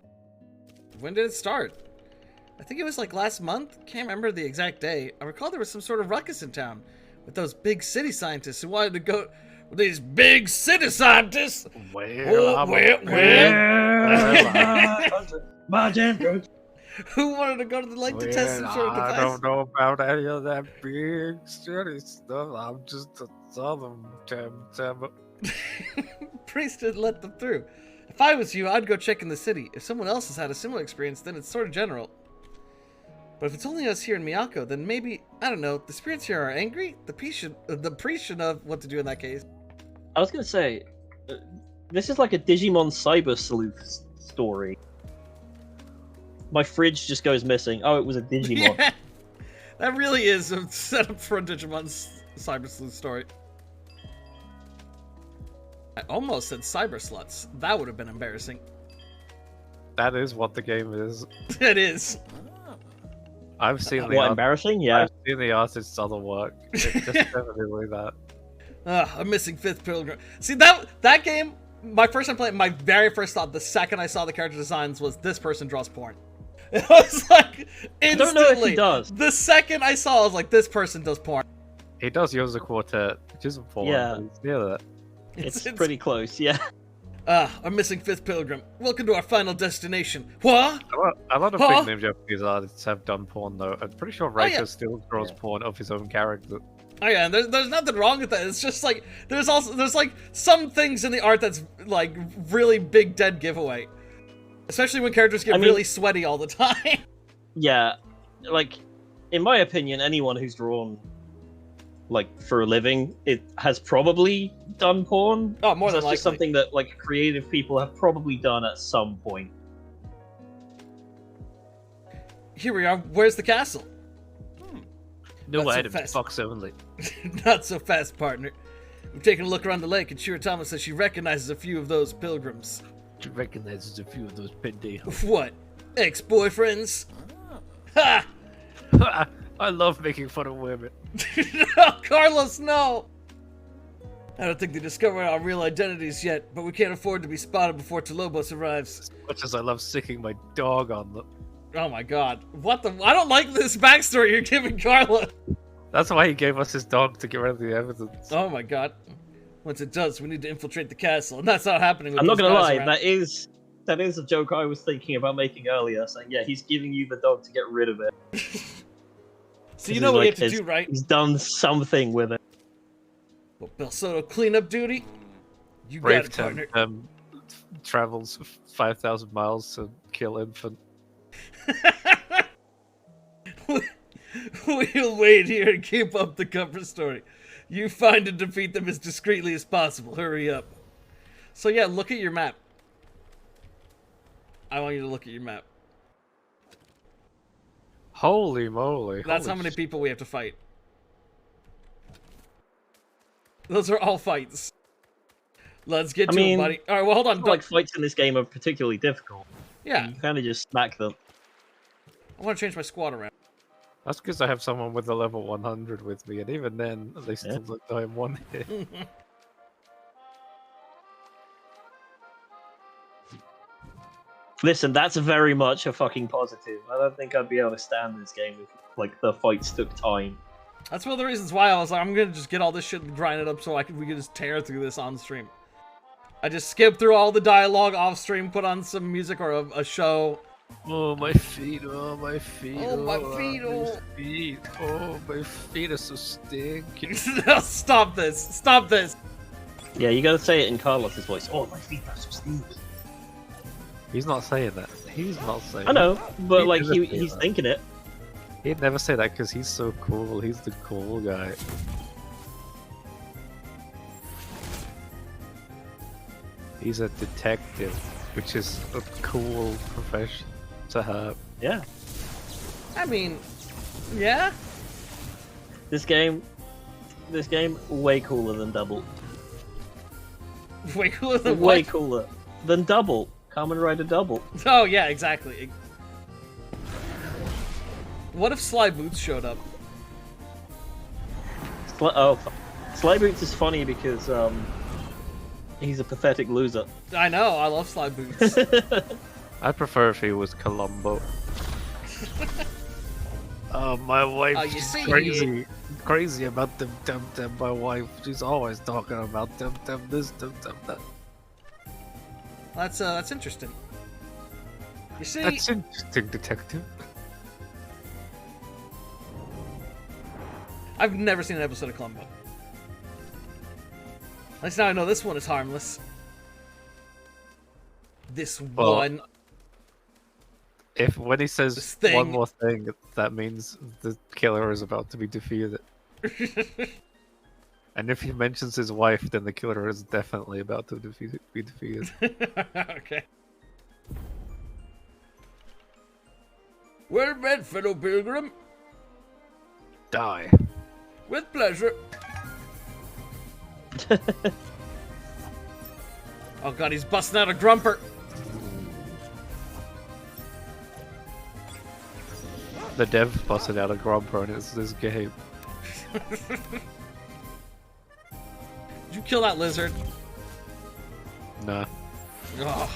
[SPEAKER 3] When did it start? I think it was like last month? Can't remember the exact day. I recall there was some sort of ruckus in town with those big city scientists who wanted to go... These big city scientists!
[SPEAKER 6] Well,
[SPEAKER 3] Who wanted to go to the lake to test some sort of device?
[SPEAKER 6] I don't know about any of that big study stuff. I'm just a southern Temtem.
[SPEAKER 3] Priest didn't let them through. If I was you, I'd go check in the city. If someone else has had a similar experience, then it's sort of general. But if it's only us here in Miyako, then maybe, I don't know, the spirits here are angry? The priest should know what to do in that case.
[SPEAKER 5] I was gonna say, this is like a Digimon Cyber Sleuth story. My fridge just goes missing. Oh, it was a Digimon.
[SPEAKER 3] Yeah, that really is a setup for a Digimon's Cyber Sleuth story. I almost said Cyber Sluts. That would have been embarrassing.
[SPEAKER 6] That is what the game is.
[SPEAKER 3] It is.
[SPEAKER 6] I've seen the
[SPEAKER 5] What,
[SPEAKER 6] art-
[SPEAKER 5] embarrassing? Yeah.
[SPEAKER 6] I've seen the artist's other work. It's just definitely that.
[SPEAKER 3] I'm missing Fifth Pilgrim. See, that game, my first time playing, my very first thought, the second I saw the character designs, was this person draws porn. It was like, instantly.
[SPEAKER 5] I don't know if he does.
[SPEAKER 3] The second I saw, I was like, this person does porn.
[SPEAKER 6] He does Yoza Quartet, which isn't porn,
[SPEAKER 5] Yeah.
[SPEAKER 6] but it's near that.
[SPEAKER 5] It's pretty close, yeah.
[SPEAKER 3] I'm missing Fifth Pilgrim. Welcome to our final destination. What?
[SPEAKER 6] A lot of
[SPEAKER 3] Huh?
[SPEAKER 6] big name Japanese artists have done porn, though. I'm pretty sure Reiko
[SPEAKER 3] yeah.
[SPEAKER 6] still draws porn of his own character.
[SPEAKER 3] Oh yeah, and there's nothing wrong with that. It's just like, there's like some things in the art that's like really big dead giveaway. Especially when characters get really sweaty all the time.
[SPEAKER 5] Yeah, like, in my opinion, anyone who's drawn, like, for a living, it has probably done porn.
[SPEAKER 3] Oh, more than
[SPEAKER 5] That's
[SPEAKER 3] likely.
[SPEAKER 5] just something that, like, creative people have probably done at some point.
[SPEAKER 3] Here we are. Where's the castle?
[SPEAKER 6] No
[SPEAKER 3] Not so
[SPEAKER 6] items,
[SPEAKER 3] fast.
[SPEAKER 6] box only.
[SPEAKER 3] Not so fast, partner. I'm taking a look around the lake, and Shiratama says she recognizes a few of those pilgrims.
[SPEAKER 6] She recognizes a few of those pendejos.
[SPEAKER 3] What? Ex-boyfriends? Ha!
[SPEAKER 6] I love making fun of women.
[SPEAKER 3] No, Carlos, no! I don't think they discovered our real identities yet, but we can't afford to be spotted before Tolobos arrives.
[SPEAKER 6] As much as I love sicking my dog on them.
[SPEAKER 3] Oh my god. What the? I don't like this backstory you're giving Carla.
[SPEAKER 6] That's why he gave us his dog, to get rid of the evidence.
[SPEAKER 3] Oh my god. Once it does, we need to infiltrate the castle, and that's not happening with
[SPEAKER 5] I'm not
[SPEAKER 3] those
[SPEAKER 5] gonna
[SPEAKER 3] guys
[SPEAKER 5] lie,
[SPEAKER 3] around.
[SPEAKER 5] that is a joke I was thinking about making earlier, saying, yeah, he's giving you the dog to get rid of it.
[SPEAKER 3] So you know what you have to do, right?
[SPEAKER 5] He's done something with it.
[SPEAKER 3] Well, Belsoto cleanup duty? You got
[SPEAKER 6] Brave
[SPEAKER 3] it, partner.
[SPEAKER 6] travels 5,000 miles to kill infant.
[SPEAKER 3] We'll wait here and keep up the cover story. You find and defeat them as discreetly as possible. Hurry up. So yeah, look at your map. I want you to look at your map.
[SPEAKER 6] Holy moly.
[SPEAKER 3] That's how many people we have to fight. Those are all fights. Let's get to it, buddy. Alright, well, hold on.
[SPEAKER 5] Like, fights in this game are particularly difficult.
[SPEAKER 3] Yeah.
[SPEAKER 5] You kind of just smack them.
[SPEAKER 3] I want to change my squad around.
[SPEAKER 6] That's because I have someone with a level 100 with me, and even then, they still die in one hit.
[SPEAKER 5] Listen, that's very much a fucking positive. I don't think I'd be able to stand this game if, like, the fights took time.
[SPEAKER 3] That's one of the reasons why I was like, I'm gonna just get all this shit and grind it up so we can just tear through this on stream. I just skip through all the dialogue off stream, put on some music or a show.
[SPEAKER 6] Oh, my feet, oh, my feet,
[SPEAKER 3] Oh, my feet,
[SPEAKER 6] my feet, oh, my feet are so stinky.
[SPEAKER 3] Stop this, stop this.
[SPEAKER 5] Yeah, you gotta say it in Carlos's voice. Oh, my feet are so stinky.
[SPEAKER 6] He's not saying that. He's not saying
[SPEAKER 5] I know, but
[SPEAKER 6] He'd
[SPEAKER 5] like
[SPEAKER 6] never say
[SPEAKER 5] he's
[SPEAKER 6] that.
[SPEAKER 5] thinking it.
[SPEAKER 6] He'd never say that because he's so cool. He's the cool guy. He's a detective, which is a cool profession to have.
[SPEAKER 5] Yeah.
[SPEAKER 3] I mean, yeah.
[SPEAKER 5] This game, way cooler than Double.
[SPEAKER 3] Way cooler than
[SPEAKER 5] Way
[SPEAKER 3] what?
[SPEAKER 5] cooler than Double. Kamen Rider Double.
[SPEAKER 3] Oh yeah, exactly. What if Sly Boots showed up?
[SPEAKER 5] Sly Boots is funny because he's a pathetic loser.
[SPEAKER 3] I know, I love Sly Boots.
[SPEAKER 6] I prefer if he was Columbo. Oh, my wife,
[SPEAKER 3] you
[SPEAKER 6] she's
[SPEAKER 3] see-
[SPEAKER 6] crazy about Temtem. My wife, she's always talking about Temtem this, Temtem that.
[SPEAKER 3] That's interesting. You see,
[SPEAKER 6] That's interesting, detective.
[SPEAKER 3] I've never seen an episode of Columbo. At least now I know this one is harmless. This one.
[SPEAKER 6] If when he says
[SPEAKER 3] This thing.
[SPEAKER 6] one more thing, that means the killer is about to be defeated. And if he mentions his wife, then the killer is definitely about to be defeated.
[SPEAKER 3] Okay. Well met, fellow pilgrim.
[SPEAKER 6] Die.
[SPEAKER 3] With pleasure. Oh god, he's busting out a grumper.
[SPEAKER 6] The dev busted out a grumper and it's this game.
[SPEAKER 3] Did you kill that lizard?
[SPEAKER 6] Nah.
[SPEAKER 3] Ugh.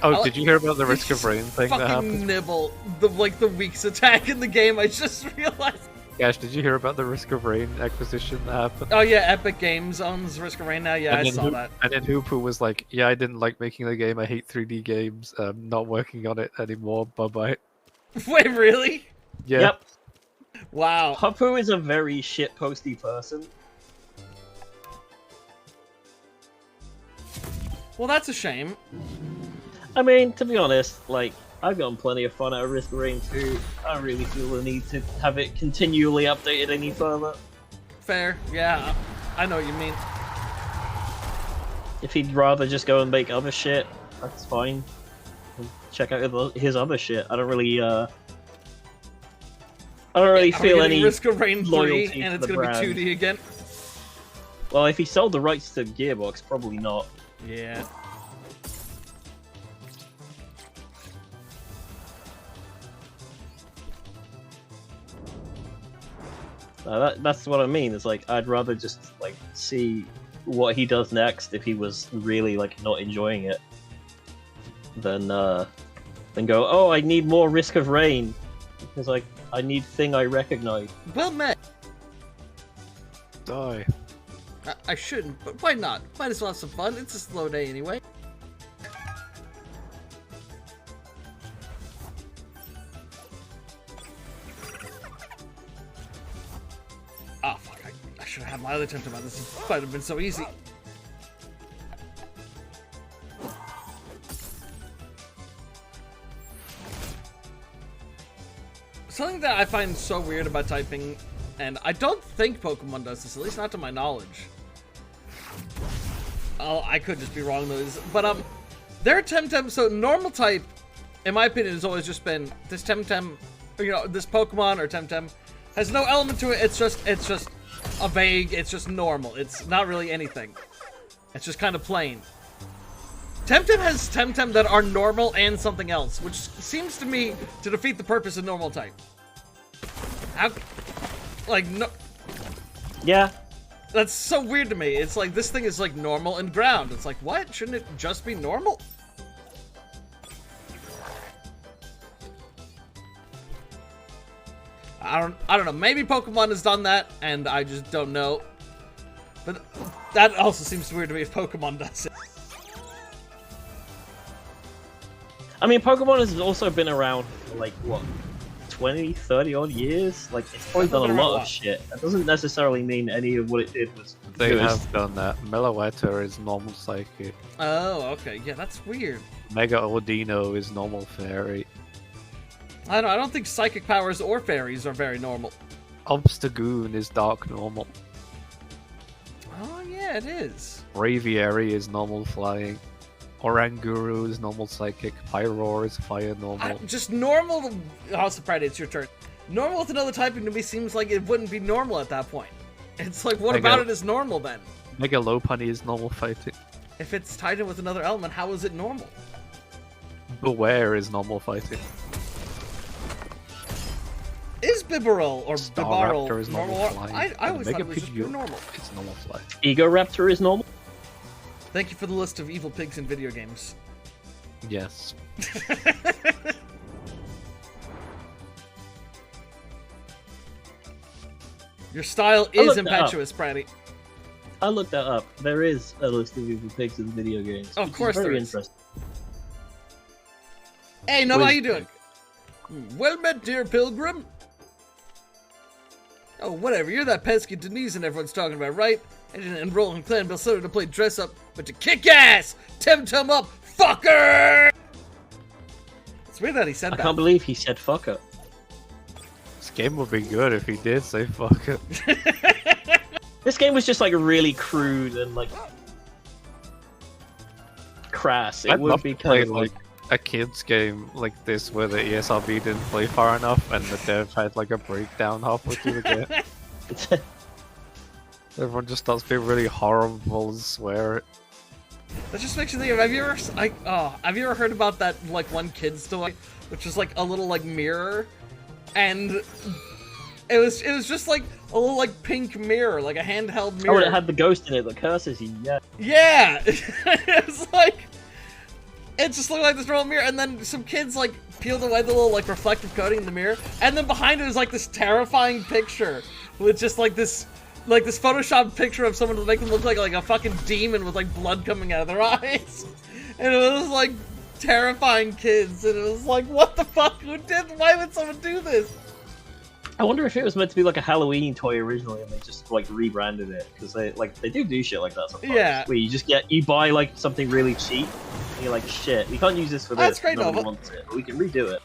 [SPEAKER 6] Oh, did you hear about the risk of rain thing that
[SPEAKER 3] Fucking
[SPEAKER 6] happened?
[SPEAKER 3] nibble. The weakest attack in the game, I just realized.
[SPEAKER 6] Gash, did you hear about the risk of rain acquisition that happened?
[SPEAKER 3] Oh yeah, Epic Games owns Risk of Rain now. Yeah,
[SPEAKER 6] And
[SPEAKER 3] I
[SPEAKER 6] then
[SPEAKER 3] saw that.
[SPEAKER 6] And then Hoopu was like, yeah, I didn't like making the game, I hate 3D games, not working on it anymore, bye-bye.
[SPEAKER 3] Wait, really?
[SPEAKER 6] Yeah.
[SPEAKER 5] Yep.
[SPEAKER 3] Wow.
[SPEAKER 5] Hoppu is a very shitposty person.
[SPEAKER 3] Well, that's a shame.
[SPEAKER 5] I mean, to be honest, like, I've gotten plenty of fun out of Risk of Rain 2. I don't really feel the need to have it continually updated any further.
[SPEAKER 3] Fair. Yeah, I know what you mean.
[SPEAKER 5] If he'd rather just go and make other shit, that's fine. Check out his other shit. I don't really
[SPEAKER 3] Are we
[SPEAKER 5] feel
[SPEAKER 3] getting
[SPEAKER 5] any
[SPEAKER 3] Risk of Rain 3
[SPEAKER 5] loyalty
[SPEAKER 3] and
[SPEAKER 5] to
[SPEAKER 3] it's
[SPEAKER 5] the
[SPEAKER 3] gonna
[SPEAKER 5] brand.
[SPEAKER 3] be 2D again?
[SPEAKER 5] Well, if he sold the rights to Gearbox, probably not.
[SPEAKER 3] Yeah.
[SPEAKER 5] That's what I mean. It's like I'd rather just like see what he does next if he was really like not enjoying it, than go, oh, I need more Risk of Rain because like I need thing I recognize.
[SPEAKER 3] Well met.
[SPEAKER 6] Die.
[SPEAKER 3] I shouldn't, but why not? Might as well have some fun. It's a slow day anyway. Oh fuck! I should have had my other Temtem out. This might have been so easy. Something that I find so weird about typing, and I don't think Pokemon does this, at least not to my knowledge. Oh, I could just be wrong though. But their Temtem, so normal type, in my opinion, has always just been this Temtem, you know, this Pokemon or Temtem has no element to it. It's just a vague. It's just normal. It's not really anything. It's just kind of plain. Temtem has Temtem that are normal and something else, which seems to me to defeat the purpose of normal type. How, like, no...
[SPEAKER 5] Yeah.
[SPEAKER 3] That's so weird to me. It's like, this thing is like normal and ground. It's like, what? Shouldn't it just be normal? I don't know. Maybe Pokemon has done that, and I just don't know. But that also seems weird to me if Pokemon does it.
[SPEAKER 5] I mean, Pokemon has also been around for like, what, 20, 30 odd years? Like, it's probably done a lot of shit. That doesn't necessarily mean any of what it did was
[SPEAKER 6] They
[SPEAKER 5] good.
[SPEAKER 6] have done that. Meloetta is normal Psychic.
[SPEAKER 3] Oh, okay. Yeah, that's weird.
[SPEAKER 6] Mega Ordino is normal Fairy.
[SPEAKER 3] I don't think psychic powers or fairies are very normal.
[SPEAKER 6] Obstagoon is dark normal.
[SPEAKER 3] Oh, yeah, it is.
[SPEAKER 6] Braviary is normal flying. Oranguru is normal Psychic. Pyroar is fire normal.
[SPEAKER 3] Just normal... House of Pride, it's your turn. Normal with another typing to me seems like it wouldn't be normal at that point. It's like, what about it is normal then?
[SPEAKER 6] Mega Lopunny is normal fighting.
[SPEAKER 3] If it's tied in with another element, how is it normal?
[SPEAKER 6] Beware is normal fighting.
[SPEAKER 3] Is Bibarel or Bibarel
[SPEAKER 6] Staraptor is normal flying.
[SPEAKER 3] I
[SPEAKER 6] And
[SPEAKER 3] always
[SPEAKER 6] Mega
[SPEAKER 3] thought it was just pure
[SPEAKER 6] Pidgeot
[SPEAKER 3] normal.
[SPEAKER 6] is normal flying.
[SPEAKER 5] Egoraptor is normal?
[SPEAKER 3] Thank you for the list of evil pigs in video games.
[SPEAKER 6] Yes.
[SPEAKER 3] Your style
[SPEAKER 5] I
[SPEAKER 3] is
[SPEAKER 5] looked that up.
[SPEAKER 3] impetuous, Pratty.
[SPEAKER 5] I looked that up. There is a list of evil pigs in video games.
[SPEAKER 3] Of
[SPEAKER 5] which
[SPEAKER 3] course
[SPEAKER 5] is very
[SPEAKER 3] there is.
[SPEAKER 5] interesting.
[SPEAKER 3] Hey, Nova, how
[SPEAKER 5] Whiz
[SPEAKER 3] you doing? Well met, dear pilgrim. Oh, whatever. You're that pesky Denizen everyone's talking about, right? I didn't enroll in Clan Belsoda to play dress up, but to kick ass! Temtem up, fucker! It's weird that he said
[SPEAKER 5] I
[SPEAKER 3] that.
[SPEAKER 5] can't believe he said fucker.
[SPEAKER 6] This game would be good if he did say fuck it.
[SPEAKER 5] This game was just like really crude and like crass. It
[SPEAKER 6] I'd
[SPEAKER 5] would
[SPEAKER 6] love
[SPEAKER 5] be
[SPEAKER 6] to play
[SPEAKER 5] kind of
[SPEAKER 6] like a kid's game like this where the ESRB didn't play far enough and the dev had like a breakdown halfway through the game.
[SPEAKER 5] like
[SPEAKER 6] Everyone just starts being really horrible and swear.
[SPEAKER 3] That just makes you think of, have you ever heard about that, like, one kid's toy, which is like a little, like, mirror, and it was just like a little, like, pink mirror, like a handheld mirror.
[SPEAKER 5] oh, it had the ghost in it that curses you. Yeah.
[SPEAKER 3] Yeah! It's like, it just looked like this normal mirror, and then some kids, like, peeled away the little, like, reflective coating in the mirror, and then behind it was, like, this terrifying picture with just, like, this Photoshop picture of someone to make them look like a fucking demon with, like, blood coming out of their eyes. And it was, like, terrifying kids, and it was like, what the fuck? Who did? Why would someone do this?
[SPEAKER 5] I wonder if it was meant to be like a Halloween toy originally, and they just like rebranded it because they do shit like that sometimes.
[SPEAKER 3] Yeah.
[SPEAKER 5] Where you buy like something really cheap, and you're like, shit, we can't use this for this.
[SPEAKER 3] That's great,
[SPEAKER 5] Nobody
[SPEAKER 3] Nova.
[SPEAKER 5] wants it, but we can redo it.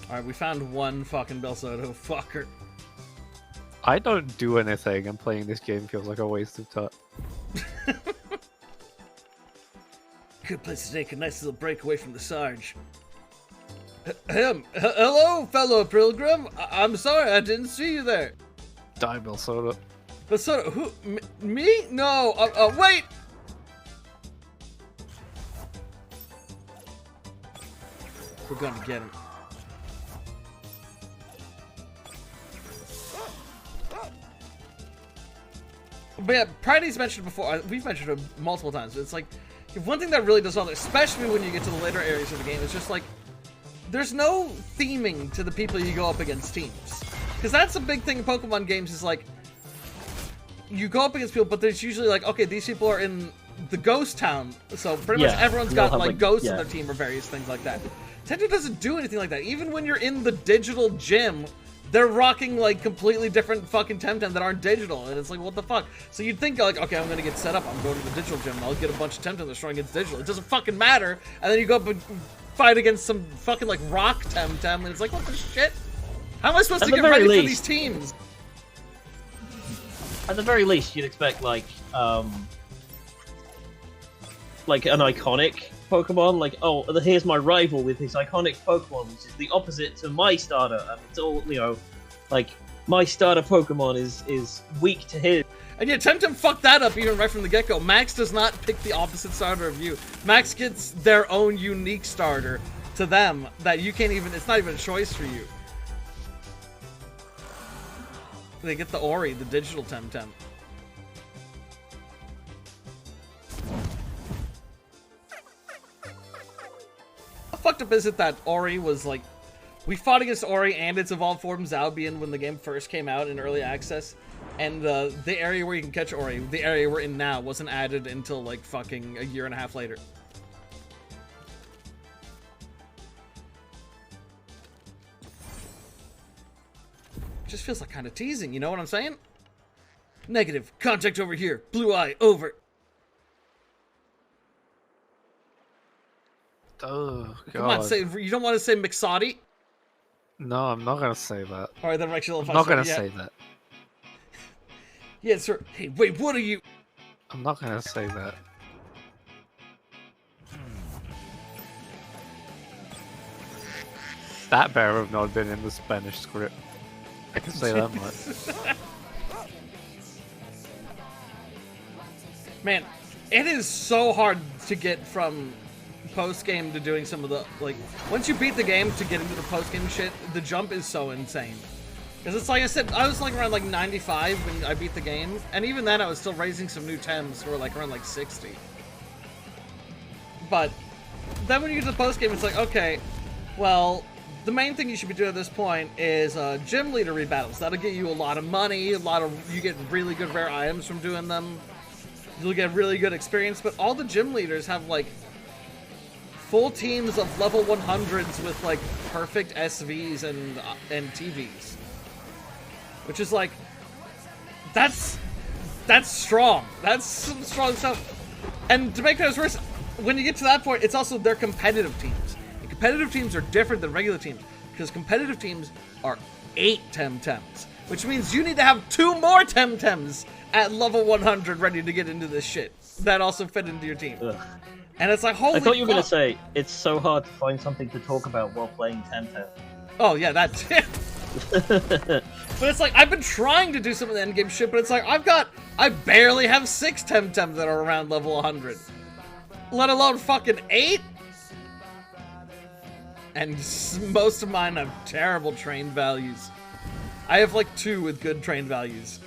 [SPEAKER 3] Alright, we found one fucking Belsodo fucker.
[SPEAKER 6] I don't do anything and playing this game feels like a waste of time.
[SPEAKER 3] Good place to take a nice little break away from the Sarge. Hello, fellow pilgrim. I'm sorry, I didn't see you there.
[SPEAKER 6] Die, Belsoda.
[SPEAKER 3] Belsodo, who? Me? No. Wait. We're gonna get him. But yeah, Pridey's mentioned before, we've mentioned it multiple times, it's like, one thing that really does well, especially when you get to the later areas of the game, is just like, there's no theming to the people you go up against teams. Because that's a big thing in Pokemon games, is like, you go up against people, but there's usually like, okay, these people are in the ghost town, so pretty much everyone's got like ghosts in their team or various things like that. Temtem doesn't do anything like that. Even when you're in the digital gym, they're rocking like completely different fucking Temtem that aren't digital, and it's like, what the fuck? So you'd think like, okay, I'm gonna get set up, I'm going to the digital gym, and I'll get a bunch of Temtem that's throwing against digital. It doesn't fucking matter, and then you go up and fight against some fucking like rock Temtem, and it's like, what the shit? How am I supposed to get ready for these teams?
[SPEAKER 5] At the very least, you'd expect like an iconic Pokemon, like, oh, here's my rival with his iconic Pokemon, which is the opposite to my starter, and it's all, you know, like, my starter Pokemon is weak to his.
[SPEAKER 3] And yeah, Temtem fucked that up even right from the get-go. Max does not pick the opposite starter of you. Max gets their own unique starter to them that you can't even, it's not even a choice for you. They get the Ori, the digital Temtem. How fucked up is it that Ori was like, we fought against Ori and its evolved form Zalbian when the game first came out in early access, and the area where you can catch Ori, the area we're in now, wasn't added until like fucking a year and a half later. Just feels like kind of teasing, you know what I'm saying? Negative. Contact over here. Blue eye over.
[SPEAKER 6] Oh, God.
[SPEAKER 3] Come on, say, you don't want to say Mixotti?
[SPEAKER 6] No, I'm not gonna say that.
[SPEAKER 3] Alright, then actually,
[SPEAKER 6] I'm not gonna say that.
[SPEAKER 3] Yeah, sir. Hey, wait, what are you?
[SPEAKER 6] I'm not gonna say that. That better have not been in the Spanish script. I can say that much.
[SPEAKER 3] Man, it is so hard to get from post-game to doing some of the, like, once you beat the game to get into the post-game shit, the jump is so insane. Because it's like I said, I was like around like 95 when I beat the game, and even then I was still raising some new Tems who were like around like 60. But then when you get to the post-game, it's like, okay, well, the main thing you should be doing at this point is gym leader rebattles. That'll get you a lot of money, you get really good rare items from doing them. You'll get really good experience, but all the gym leaders have like full teams of level 100s with like perfect SVs and TVs. Which is like, that's strong. That's some strong stuff. And to make matters worse, when you get to that point, it's also their competitive teams. And competitive teams are different than regular teams, because competitive teams are 8 Temtems, which means you need to have 2 more Temtems at level 100 ready to get into this shit that also fit into your team.
[SPEAKER 5] Ugh.
[SPEAKER 3] And it's like, holy
[SPEAKER 5] I thought you were
[SPEAKER 3] fuck.
[SPEAKER 5] gonna say it's so hard to find something to talk about while playing Temtem.
[SPEAKER 3] Oh yeah, that too. But it's like, I've been trying to do some of the endgame shit, but it's like, I barely have 6 Temtem that are around level 100. Let alone fucking 8? And most of mine have terrible trained values. I have like 2 with good trained values.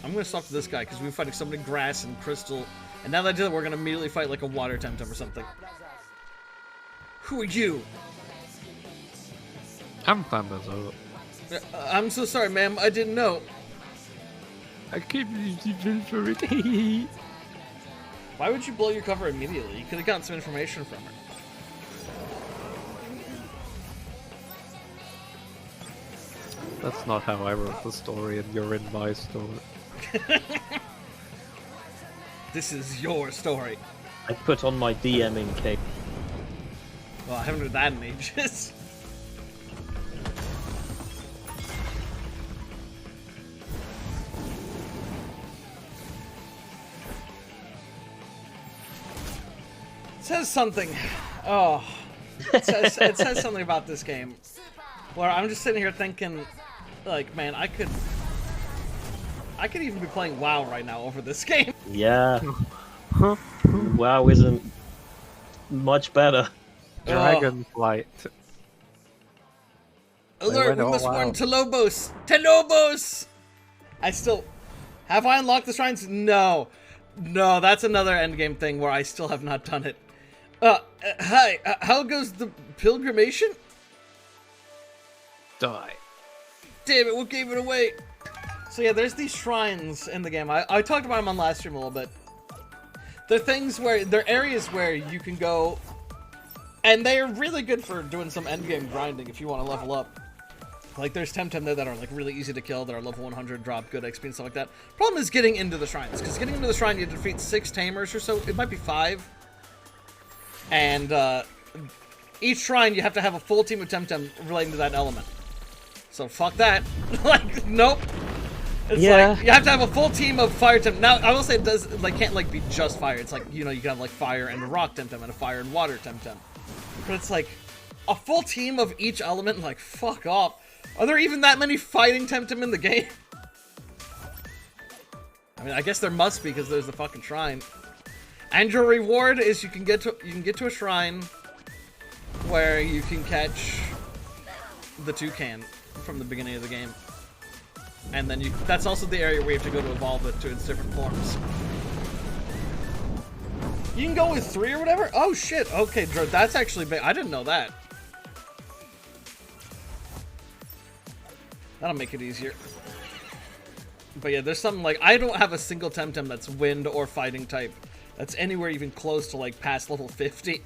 [SPEAKER 3] I'm gonna stop to this guy because we've been fighting so many grass and crystal, and now that I do that, we're gonna immediately fight like a water Temtem or something. Who are you?
[SPEAKER 6] I'm Thunder's up.
[SPEAKER 3] I'm so sorry, ma'am. I didn't know.
[SPEAKER 6] I keep using for it.
[SPEAKER 3] Why would you blow your cover immediately? You could have gotten some information from her.
[SPEAKER 6] That's not how I wrote the story, and you're in my story.
[SPEAKER 3] This is your story.
[SPEAKER 5] I put on my DMing cape.
[SPEAKER 3] Well, I haven't heard that in ages. It says something. Oh. It says something about this game where I'm just sitting here thinking, like, man, I could I could even be playing WoW right now over this game.
[SPEAKER 5] Yeah. WoW isn't much better.
[SPEAKER 6] Dragonflight.
[SPEAKER 3] Alert, we
[SPEAKER 6] went
[SPEAKER 3] must
[SPEAKER 6] all
[SPEAKER 3] warn
[SPEAKER 6] out.
[SPEAKER 3] Telobos! Telobos! I still... Have I unlocked the shrines? No. No, that's another endgame thing where I still have not done it. Hi, how goes the pilgrimation?
[SPEAKER 6] Die.
[SPEAKER 3] Damn it, what gave it away? So yeah, there's these shrines in the game. I talked about them on last stream a little bit. They're things where... They're areas where you can go... And they're really good for doing some endgame grinding if you want to level up. Like, there's Temtem there that are, like, really easy to kill, that are level 100, drop good XP and stuff like that. Problem is getting into the shrines, because getting into the shrine, you defeat 6 tamers or so. It might be 5. And, each shrine, you have to have a full team of Temtem relating to that element. So, fuck that. Like, nope. It's like, you have to have a full team of fire Temtem. Now, I will say it does, like, can't, like, be just fire. It's like, you know, you can have, like, fire and a rock Temtem and a fire and water Temtem. But it's like, a full team of each element, like, fuck off. Are there even that many fighting Temtem in the game? I mean, I guess there must be because there's the fucking shrine. And your reward is you can get to a shrine where you can catch the toucan from the beginning of the game. And then that's also the area where you have to go to evolve it to its different forms. You can go with 3 or whatever? Oh shit, okay, Drew, that's actually big. I didn't know that. That'll make it easier. But yeah, there's something like... I don't have a single Temtem that's wind or fighting type. That's anywhere even close to, like, past level 50.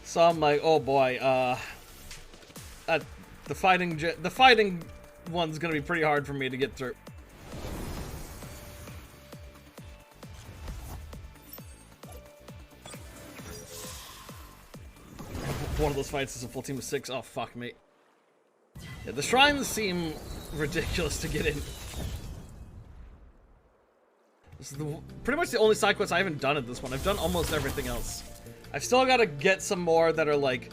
[SPEAKER 3] So I'm like, oh boy, the fighting one's gonna be pretty hard for me to get through. One of those fights is a full team of 6. Oh, fuck me. Yeah, the shrines seem ridiculous to get in. This is pretty much the only side quest I haven't done at this one. I've done almost everything else. I've still got to get some more that are like,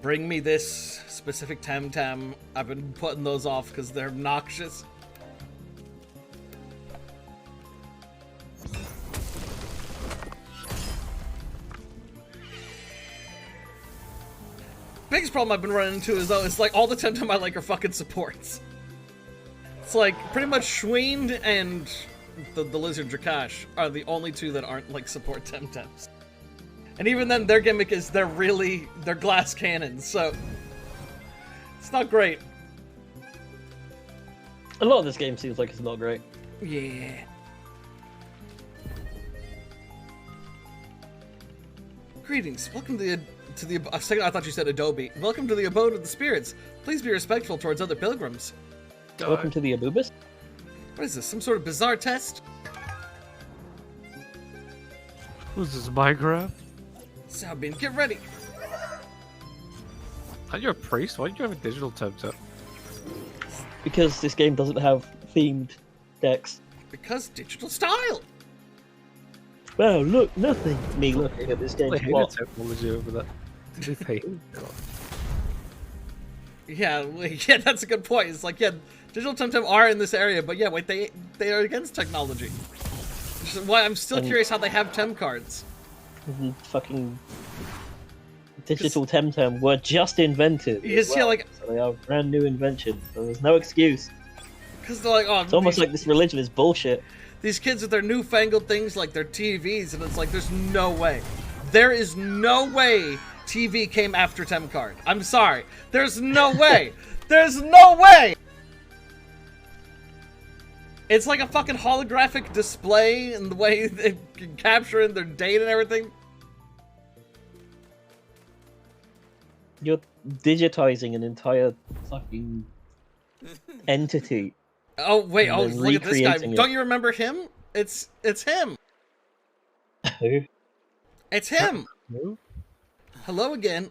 [SPEAKER 3] bring me this specific Temtem. I've been putting those off because they're obnoxious. Biggest problem I've been running into is though, it's like all the Temtem I like are fucking supports. It's like pretty much Schween and the lizard Drakash are the only 2 that aren't like support Temtems. And even then their gimmick is they're glass cannons, so it's not great.
[SPEAKER 5] A lot of this game seems like it's not great.
[SPEAKER 3] Yeah. Greetings, welcome to the a second I thought you said Adobe. Welcome to the abode of the spirits. Please be respectful towards other pilgrims.
[SPEAKER 5] Welcome to the Abubis.
[SPEAKER 3] What is this, some sort of bizarre test?
[SPEAKER 6] Who's this, Minecraft?
[SPEAKER 3] Sabine, get ready.
[SPEAKER 6] Are you a priest? Why do you have a digital Temtem?
[SPEAKER 5] Because this game doesn't have themed decks.
[SPEAKER 3] Because digital style.
[SPEAKER 5] Wow, look, nothing. Me looking at this
[SPEAKER 6] I
[SPEAKER 5] game's
[SPEAKER 6] hate
[SPEAKER 5] plot.
[SPEAKER 6] the technology over that. Just hate it.
[SPEAKER 3] Yeah, yeah, that's a good point. It's like, yeah, digital Temtem are in this area, but yeah, wait, they are against technology. Which is why I'm still curious how they have Tem cards.
[SPEAKER 5] Fucking digital Temtem were just invented.
[SPEAKER 3] Yes,
[SPEAKER 5] as
[SPEAKER 3] yeah,
[SPEAKER 5] well,
[SPEAKER 3] like-
[SPEAKER 5] so they are a brand new invention. So there's no excuse.
[SPEAKER 3] Because they're like, oh,
[SPEAKER 5] It's almost like this religion is bullshit.
[SPEAKER 3] these kids with their newfangled things like their TVs, and it's like, there's no way. There is no way TV came after Tem card. I'm sorry. There's no way. There's no way! It's like a fucking holographic display and the way they can capture in their data and everything.
[SPEAKER 5] You're digitizing an entire fucking entity.
[SPEAKER 3] Oh, wait,
[SPEAKER 5] And
[SPEAKER 3] oh,
[SPEAKER 5] then
[SPEAKER 3] look at this guy.
[SPEAKER 5] recreating it.
[SPEAKER 3] Don't you remember him? It's him.
[SPEAKER 5] Who?
[SPEAKER 3] It's him.
[SPEAKER 6] No?
[SPEAKER 3] Hello again.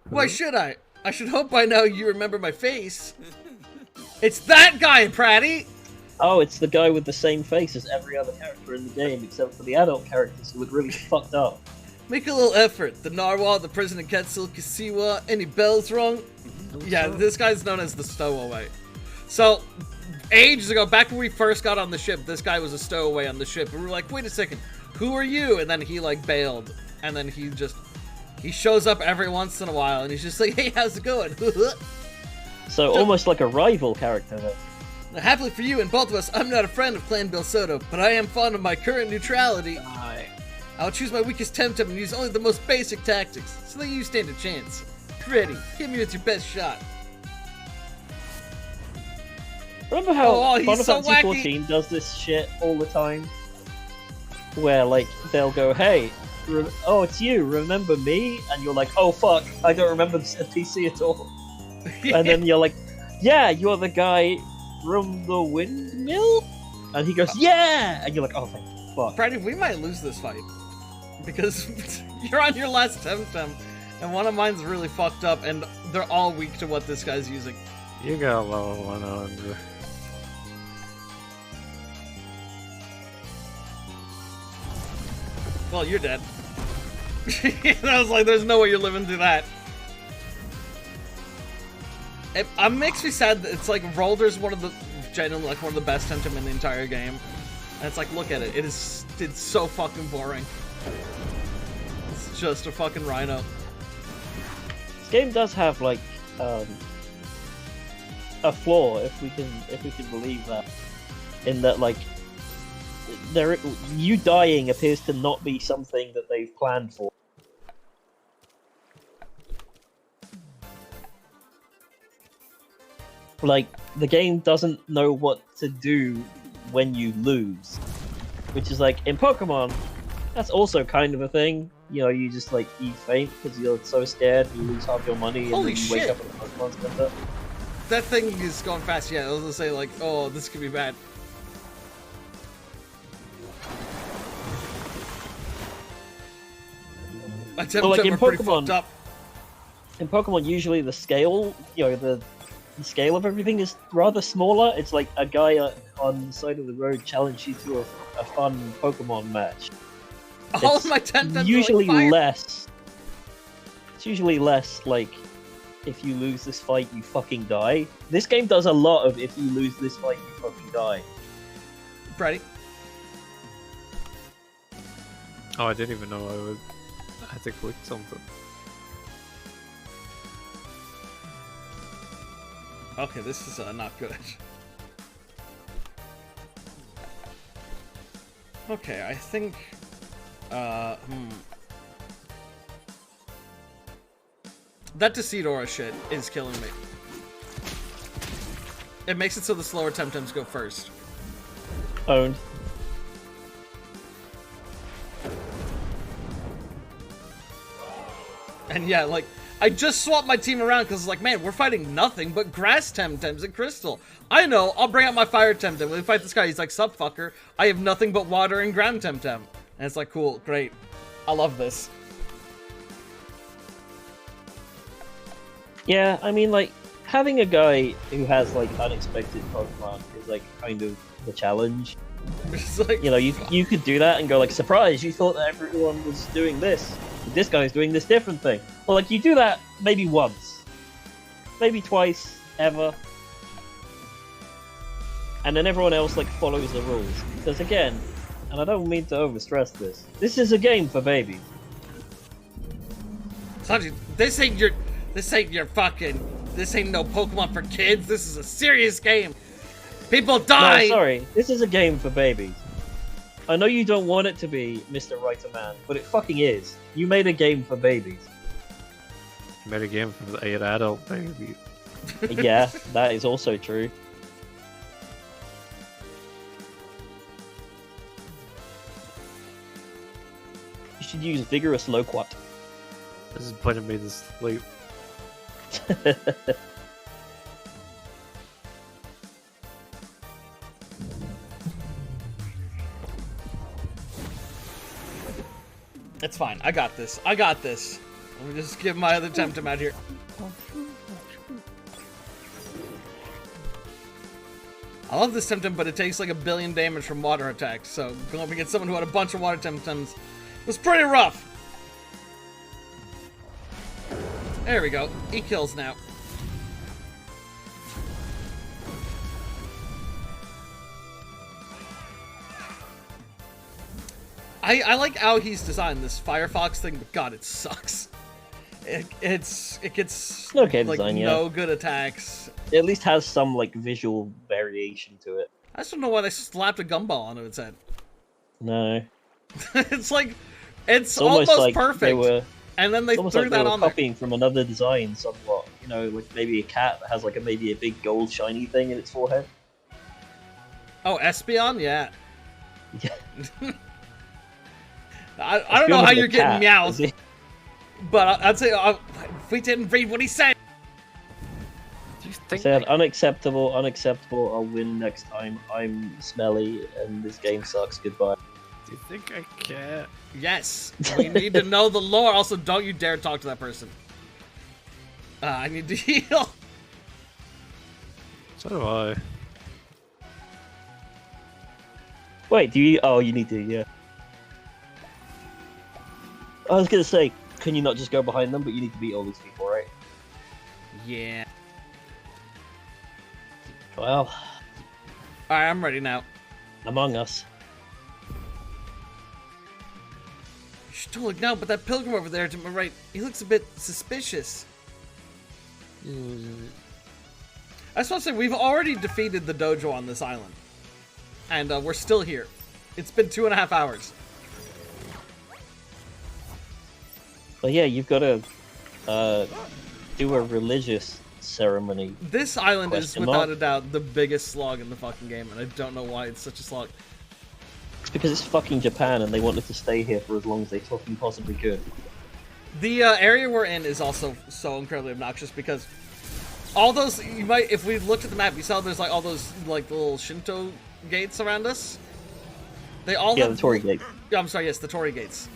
[SPEAKER 3] Why should I? I should hope by now you remember my face. It's that guy, Pratty!
[SPEAKER 5] Oh, it's the guy with the same face as every other character in the game, except for the adult characters who look really fucked up.
[SPEAKER 3] Make a little effort. The Narwhal, the President Quetzal, Kisiwa, any bells wrong? Yeah, this guy's known as the Stowaway. So, ages ago, back when we first got on the ship, this guy was a stowaway on the ship, and we were like, wait a second, who are you? And then he, like, bailed. And then he shows up every once in a while, and he's just like, hey, how's it going?
[SPEAKER 5] So almost like a rival character then.
[SPEAKER 3] Now, happily for you and both of us, I'm not a friend of Clan Bill Soto, but I am fond of my current neutrality. I'll choose my weakest Temtem and use only the most basic tactics, so that you stand a chance. Pretty, hit me with your best shot.
[SPEAKER 5] Remember how Final
[SPEAKER 3] so
[SPEAKER 5] Fantasy 14 does this shit all the time? Where, like, they'll go, hey, oh, it's you, remember me? And you're like, oh fuck, I don't remember this NPC at all. And then you're like, yeah, you're the guy from the windmill? And he goes, yeah! And you're like, oh, thank fuck.
[SPEAKER 3] Freddy, we might lose this fight. Because you're on your last Temtem, and one of mine's really fucked up, and they're all weak to what this guy's using.
[SPEAKER 6] You got level 100.
[SPEAKER 3] Well, you're dead. I was like, there's no way you're living through that. It makes me sad that it's like Rolder's genuinely like one of the best Temtem in the entire game. And it's like, look at it. It's so fucking boring. It's just a fucking rhino.
[SPEAKER 5] This game does have like a flaw, if we can believe that, in that like you dying appears to not be something that they've planned for. Like, the game doesn't know what to do when you lose. Which is like, in Pokemon, that's also kind of a thing. You know, you just like, you faint because you're so scared, you lose half your money, and
[SPEAKER 3] Holy
[SPEAKER 5] then you
[SPEAKER 3] shit.
[SPEAKER 5] wake up and the Pokemon's coming up.
[SPEAKER 3] That thing is going fast, yeah. I was gonna say like, oh, this could be bad. My Temtem
[SPEAKER 5] like in
[SPEAKER 3] are pretty
[SPEAKER 5] Pokemon-
[SPEAKER 3] fucked up.
[SPEAKER 5] In Pokemon, usually the scale, you know, the scale of everything is rather smaller. It's like a guy on the side of the road challenged you to a fun Pokemon match.
[SPEAKER 3] All
[SPEAKER 5] It's
[SPEAKER 3] of my Temtems
[SPEAKER 5] usually
[SPEAKER 3] are like fire.
[SPEAKER 5] less. It's usually less like, if you lose this fight, you fucking die. This game does a lot of if you lose this fight, you fucking die.
[SPEAKER 3] Ready?
[SPEAKER 6] Oh, I didn't even know I had to click something.
[SPEAKER 3] Okay, this is not good. Okay, I think... That Decidora shit is killing me. It makes it so the slower Temtems go first.
[SPEAKER 5] Owned.
[SPEAKER 3] And yeah, like, I just swapped my team around because it's like, man, we're fighting nothing but grass Temtems and Crystal. I know, I'll bring out my fire Temtem. When we fight this guy, he's like, sup, fucker. I have nothing but water and ground Temtem. And it's like, cool, great. I love this.
[SPEAKER 5] Yeah, I mean, like, having a guy who has, like, unexpected Pokemon is, like, kind of the challenge.
[SPEAKER 3] It's like,
[SPEAKER 5] You know, you could do that and go, like, surprise, you thought that everyone was doing this. But this guy's doing this different thing. Well, like, you do that maybe once. Maybe twice, ever. And then everyone else, like, follows the rules. Because, again, and I don't mean to overstress this is a game for babies.
[SPEAKER 3] Sanji, this ain't your fucking, this ain't no Pokemon for kids. This is a serious game. People die.
[SPEAKER 5] No, sorry. This is a game for babies. I know you don't want it to be, Mr. Writer Man, but it fucking is. You made a game for babies.
[SPEAKER 6] Made a game for an adult baby.
[SPEAKER 5] Yeah, that is also true. You should use Vigorous Loquat.
[SPEAKER 6] This is putting me to sleep.
[SPEAKER 3] It's fine. I got this. I got this. Let me just give my other Temtem out here. I love this Temtem, but it takes like 1 billion damage from water attacks, so going up against someone who had a bunch of water Temtems was pretty rough. There we go. He kills now. I like how he's designed this Firefox thing, but God, it sucks. It gets
[SPEAKER 5] Okay
[SPEAKER 3] like
[SPEAKER 5] design, yeah.
[SPEAKER 3] no good attacks.
[SPEAKER 5] It at least has some like visual variation to it.
[SPEAKER 3] I just don't know why they slapped a gumball onto its head.
[SPEAKER 5] No.
[SPEAKER 3] It's like it's
[SPEAKER 5] almost
[SPEAKER 3] almost
[SPEAKER 5] like
[SPEAKER 3] perfect.
[SPEAKER 5] they were.
[SPEAKER 3] And then they
[SPEAKER 5] It's almost
[SPEAKER 3] threw
[SPEAKER 5] like
[SPEAKER 3] that
[SPEAKER 5] they were
[SPEAKER 3] on there.
[SPEAKER 5] copying from another design somewhat. You know, like maybe a cat that has like maybe a big gold shiny thing in its forehead.
[SPEAKER 3] Oh, Espeon? Yeah.
[SPEAKER 5] Yeah.
[SPEAKER 3] I don't know how you're getting meows,
[SPEAKER 5] Is
[SPEAKER 3] but I'd say if we didn't read what he said.
[SPEAKER 6] Do you think
[SPEAKER 5] said unacceptable, unacceptable. I'll win next time. I'm smelly and this game sucks. Goodbye.
[SPEAKER 6] Do you think I care?
[SPEAKER 3] Yes, we need to know the lore. Also, don't you dare talk to that person. I need to heal.
[SPEAKER 6] So do I.
[SPEAKER 5] Wait, do you? Oh, you need to. Yeah. I was gonna say, can you not just go behind them? But you need to beat all these people, right?
[SPEAKER 3] Yeah.
[SPEAKER 5] Well,
[SPEAKER 3] Alright, I'm ready now.
[SPEAKER 5] Among Us.
[SPEAKER 3] You should don't look now, but that pilgrim over there to my right, he looks a bit suspicious. I just want to say, we've already defeated the dojo on this island. And we're still here. It's been 2.5 hours.
[SPEAKER 5] Well, yeah, you've got to do a religious ceremony.
[SPEAKER 3] This island is,
[SPEAKER 5] Question
[SPEAKER 3] without
[SPEAKER 5] mark?
[SPEAKER 3] a doubt, the biggest slog in the fucking game, and I don't know why it's such a slog.
[SPEAKER 5] It's because it's fucking Japan and they wanted to stay here for as long as they fucking possibly could.
[SPEAKER 3] The area we're in is also so incredibly obnoxious because all those, you might, if we looked at the map, you saw there's like all those like little Shinto gates around us. They all
[SPEAKER 5] Yeah,
[SPEAKER 3] have,
[SPEAKER 5] the Torii Gate.
[SPEAKER 3] I'm sorry, yes, the Torii gates.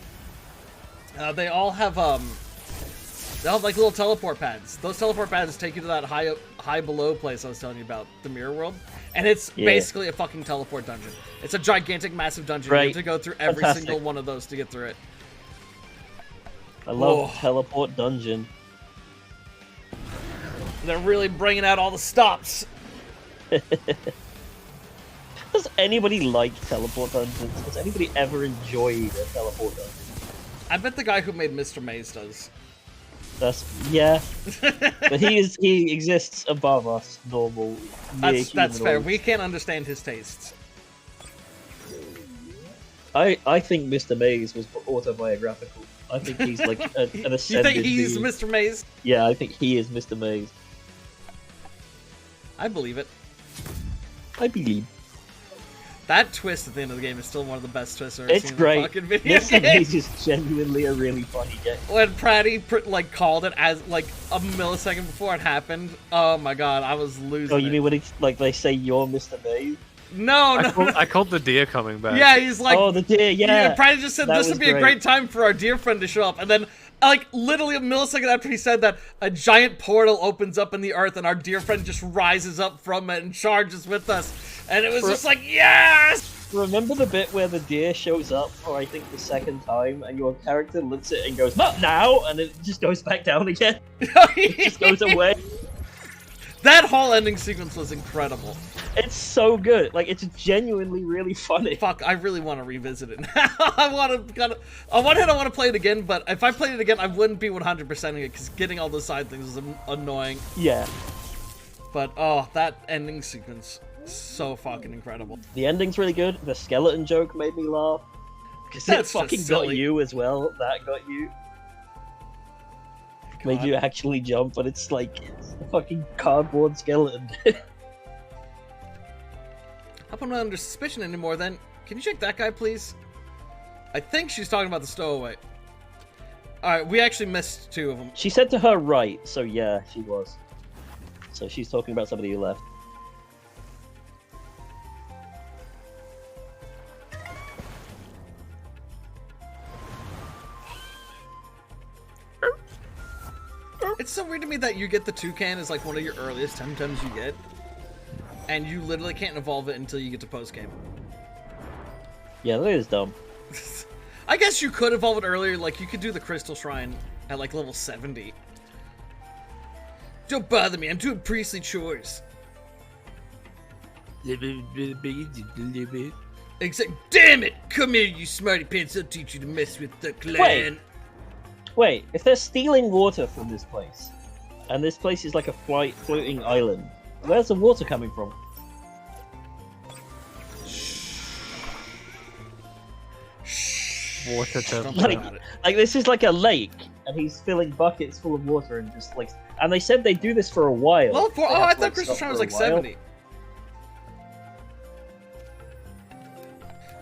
[SPEAKER 3] They all have like little teleport pads. Those teleport pads take you to that high below place I was telling you about, the mirror world, and it's basically a fucking teleport dungeon. It's a gigantic, massive dungeon.
[SPEAKER 5] Right.
[SPEAKER 3] You have to go through every
[SPEAKER 5] Fantastic.
[SPEAKER 3] single one of those to get through it.
[SPEAKER 5] I love
[SPEAKER 3] Whoa.
[SPEAKER 5] Teleport Dungeon.
[SPEAKER 3] They're really bringing out all the stops.
[SPEAKER 5] Does anybody like Teleport Dungeons? Has anybody ever enjoyed a Teleport Dungeon?
[SPEAKER 3] I bet the guy who made Mr. Maze does.
[SPEAKER 5] Yeah. But he exists above us, normal.
[SPEAKER 3] That's fair.
[SPEAKER 5] humanoids.
[SPEAKER 3] We can't understand his tastes.
[SPEAKER 5] I think Mr. Maze was autobiographical. I think he's like an
[SPEAKER 3] You
[SPEAKER 5] ascended
[SPEAKER 3] think he's
[SPEAKER 5] being.
[SPEAKER 3] Mr. Maze?
[SPEAKER 5] Yeah, I think he is Mr. Maze.
[SPEAKER 3] I believe it.
[SPEAKER 5] I believe.
[SPEAKER 3] That twist at the end of the game is still one of the best twists I've ever
[SPEAKER 5] It's
[SPEAKER 3] seen
[SPEAKER 5] great.
[SPEAKER 3] in a fucking video
[SPEAKER 5] Mr.
[SPEAKER 3] game.
[SPEAKER 5] Maze is genuinely a really funny game.
[SPEAKER 3] When Pratty like called it as like a millisecond before it happened, oh my god, I was losing
[SPEAKER 5] Oh, you
[SPEAKER 3] it.
[SPEAKER 5] mean when it's like they say you're Mr. Maze?
[SPEAKER 3] No, no.
[SPEAKER 6] I called the deer coming back.
[SPEAKER 3] Yeah, he's like,
[SPEAKER 5] Oh, the deer, yeah.
[SPEAKER 3] Pratty just said
[SPEAKER 5] That
[SPEAKER 3] this would
[SPEAKER 5] was
[SPEAKER 3] be a
[SPEAKER 5] great.
[SPEAKER 3] great time for our dear friend to show up, and then like literally a millisecond after he said that, a giant portal opens up in the earth, and our dear friend just rises up from it and charges with us, and it was just like, yes.
[SPEAKER 5] Remember the bit where the deer shows up for, I think, the second time, and your character looks at it and goes, "Not now!" and it just goes back down again. It just goes away.
[SPEAKER 3] That whole ending sequence was incredible.
[SPEAKER 5] It's so good. Like, it's genuinely really funny.
[SPEAKER 3] Fuck, I really want to revisit it now. I want to, on one hand, I want to play it again, but if I played it again, I wouldn't be 100%ing it, because getting all those side things is annoying.
[SPEAKER 5] Yeah.
[SPEAKER 3] But, oh, that ending sequence, so fucking incredible.
[SPEAKER 5] The ending's really good. The skeleton joke made me laugh. Because it
[SPEAKER 3] That's just
[SPEAKER 5] fucking got
[SPEAKER 3] silly.
[SPEAKER 5] you as well. That got you. Made
[SPEAKER 3] God.
[SPEAKER 5] you actually jump, but it's like, it's a fucking cardboard skeleton.
[SPEAKER 3] I'm not under suspicion anymore then. Can you check that guy, please? I think she's talking about the stowaway. Alright, we actually missed 2 of them.
[SPEAKER 5] She said to her right, so yeah, she was. So she's talking about somebody who left.
[SPEAKER 3] It's so weird to me that you get the toucan as like one of your earliest Temtems you get. And you literally can't evolve it until you get to post-game.
[SPEAKER 5] Yeah, that is dumb.
[SPEAKER 3] I guess you could evolve it earlier, like you could do the Crystal Shrine at like level 70. Don't bother me, I'm doing priestly chores. Except, damn it! Come here, you smarty pants. I'll teach you to mess with the clan.
[SPEAKER 5] Wait, if they're stealing water from this place, and this place is like a floating island, where's the water coming from?
[SPEAKER 6] Water
[SPEAKER 3] Don't
[SPEAKER 6] Temtem.
[SPEAKER 3] about it.
[SPEAKER 5] Like this is like a lake, and he's filling buckets full of water and just like. And they said they do this for a while.
[SPEAKER 3] Well,
[SPEAKER 5] They
[SPEAKER 3] I
[SPEAKER 5] have to,
[SPEAKER 3] thought Christmas
[SPEAKER 5] stop
[SPEAKER 3] time was
[SPEAKER 5] for
[SPEAKER 3] like
[SPEAKER 5] a while.
[SPEAKER 3] 70.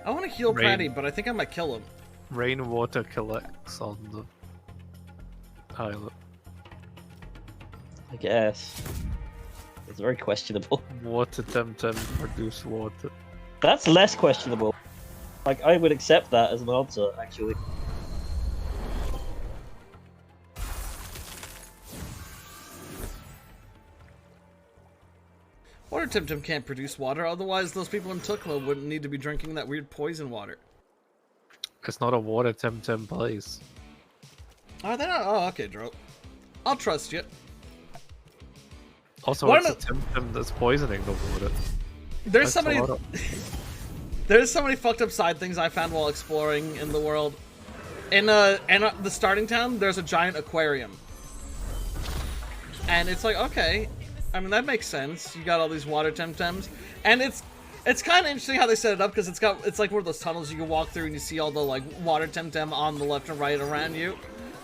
[SPEAKER 3] I want to heal
[SPEAKER 6] Rain.
[SPEAKER 3] Pratty, but I think I might kill him.
[SPEAKER 6] Rainwater collects on the island.
[SPEAKER 5] I guess. It's very questionable.
[SPEAKER 6] Water Temtem produce water.
[SPEAKER 5] That's less questionable. Like, I would accept that as an answer, actually.
[SPEAKER 3] Water Temtem can't produce water, otherwise those people in Tukma wouldn't need to be drinking that weird poison water.
[SPEAKER 6] It's not a water Temtem place.
[SPEAKER 3] Are they not? Oh, okay, Dro. I'll trust you.
[SPEAKER 6] Also,
[SPEAKER 3] Why
[SPEAKER 6] it's a
[SPEAKER 3] not-
[SPEAKER 6] Temtem that's poisoning the water.
[SPEAKER 3] There's
[SPEAKER 6] That's
[SPEAKER 3] so many...
[SPEAKER 6] a lot of-
[SPEAKER 3] There's so many fucked up side things I found while exploring in the world. In the starting town, there's a giant aquarium. And it's like, okay, I mean, that makes sense. You got all these water Temtems. And it's kind of interesting how they set it up, because it's like one of those tunnels you can walk through and you see all the, like, water Temtem on the left and right around you.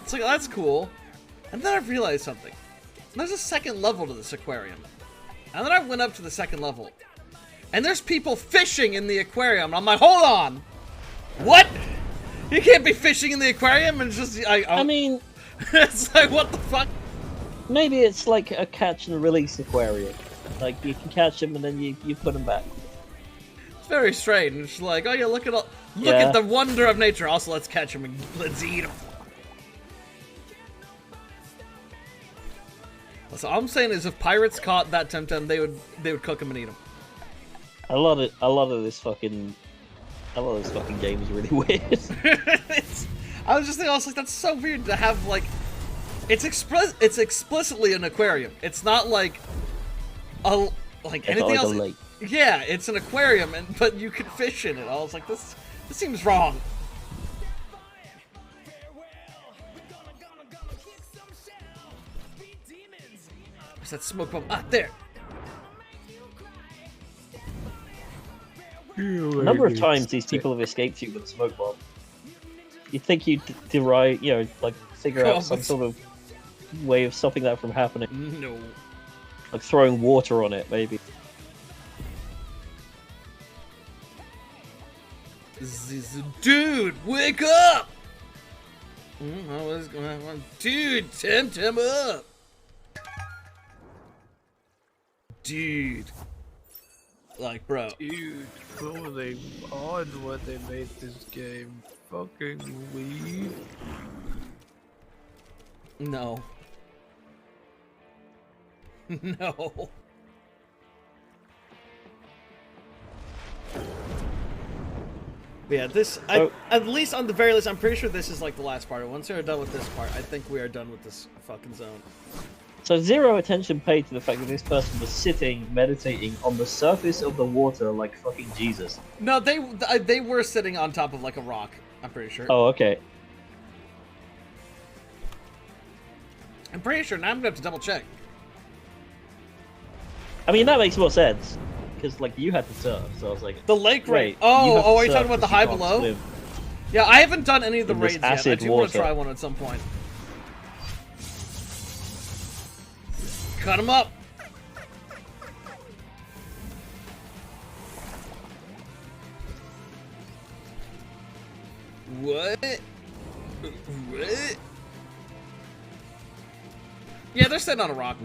[SPEAKER 3] It's like, that's cool. And then I realized something. There's a second level to this aquarium. And then I went up to the second level. And there's people fishing in the aquarium. And I'm like, hold on. What? You can't be fishing in the aquarium and just...
[SPEAKER 5] I mean,
[SPEAKER 3] it's like, what the fuck?
[SPEAKER 5] maybe it's like a catch and release aquarium. Like, you can catch them and then you put them back.
[SPEAKER 3] It's very strange. It's like, oh yeah, look at
[SPEAKER 5] Yeah.
[SPEAKER 3] at the wonder of nature. Also, let's catch them and let's eat them. So all I'm saying is, if pirates caught that Temtem, they would cook them and eat them.
[SPEAKER 5] A lot of this fucking game is really weird.
[SPEAKER 3] I was just thinking, I was like, that's so weird to have, like, it's explicitly an aquarium. It's not like
[SPEAKER 5] It's
[SPEAKER 3] anything
[SPEAKER 5] not like
[SPEAKER 3] else.
[SPEAKER 5] a lake.
[SPEAKER 3] Yeah, it's an aquarium, but you could fish in it. I was like, this seems wrong. Where's that smoke bomb? Ah, there.
[SPEAKER 5] A number of times these people have escaped you with a smoke bomb. You'd think you'd derive, like figure out some sort of way of stopping that from happening.
[SPEAKER 3] No.
[SPEAKER 5] Like throwing water on it, maybe.
[SPEAKER 3] Dude, wake up! What's going on? Dude, Temtem up! Dude. Like, bro.
[SPEAKER 6] Dude, going on when they made this game fucking weed.
[SPEAKER 3] No. No. But yeah, at least on the very least, I'm pretty sure this is like the last part. Once we're done with this part, I think we are done with this fucking zone.
[SPEAKER 5] So zero attention paid to the fact that this person was sitting, meditating on the surface of the water like fucking Jesus.
[SPEAKER 3] No, they were sitting on top of like a rock. I'm pretty sure.
[SPEAKER 5] Oh, okay.
[SPEAKER 3] I'm pretty sure. Now I'm gonna have to double check.
[SPEAKER 5] I mean, that makes more sense. Because, like, you had to surf, so I was like...
[SPEAKER 3] The lake raid.
[SPEAKER 5] Wait, you have to
[SPEAKER 3] Are you
[SPEAKER 5] surf
[SPEAKER 3] talking about the
[SPEAKER 5] because you
[SPEAKER 3] high
[SPEAKER 5] can't
[SPEAKER 3] below?
[SPEAKER 5] swim.
[SPEAKER 3] Yeah, I haven't done any of the
[SPEAKER 5] In this
[SPEAKER 3] raids yet. I
[SPEAKER 5] acid
[SPEAKER 3] do want
[SPEAKER 5] water.
[SPEAKER 3] to try one at some point. Cut him up. What? What? Yeah, they're sitting on a rock.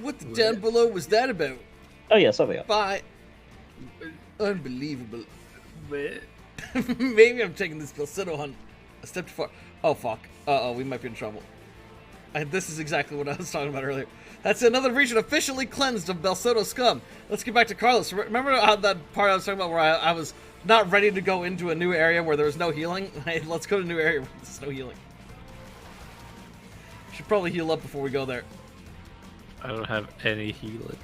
[SPEAKER 3] What the down below was that about?
[SPEAKER 5] Oh, yeah, something else.
[SPEAKER 3] Bye. Unbelievable. Maybe I'm taking this Balsetto hunt a step too far. Oh, fuck. Uh-oh, we might be in trouble. This is exactly what I was talking about earlier. That's another region officially cleansed of Balsetto scum. Let's get back to Carlos. Remember how that part I was talking about where I was not ready to go into a new area where there was no healing? Hey, let's go to a new area where there's no healing. Should probably heal up before we go there.
[SPEAKER 6] I don't have any healing.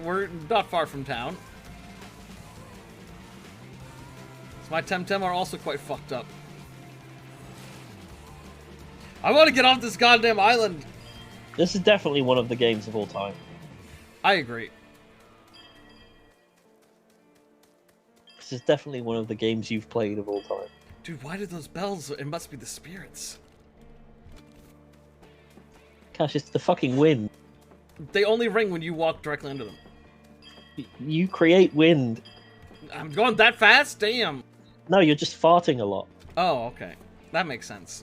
[SPEAKER 3] We're not far from town. My Temtem are also quite fucked up. I want to get off this goddamn island.
[SPEAKER 5] This is definitely one of the games of all time.
[SPEAKER 3] I agree.
[SPEAKER 5] This is definitely one of the games you've played of all time.
[SPEAKER 3] Dude, why did those bells? It must be the spirits.
[SPEAKER 5] Cash, it's the fucking wind.
[SPEAKER 3] They only ring when you walk directly into them.
[SPEAKER 5] You create wind.
[SPEAKER 3] I'm going that fast? Damn.
[SPEAKER 5] No, you're just farting a lot.
[SPEAKER 3] Oh, okay. That makes sense.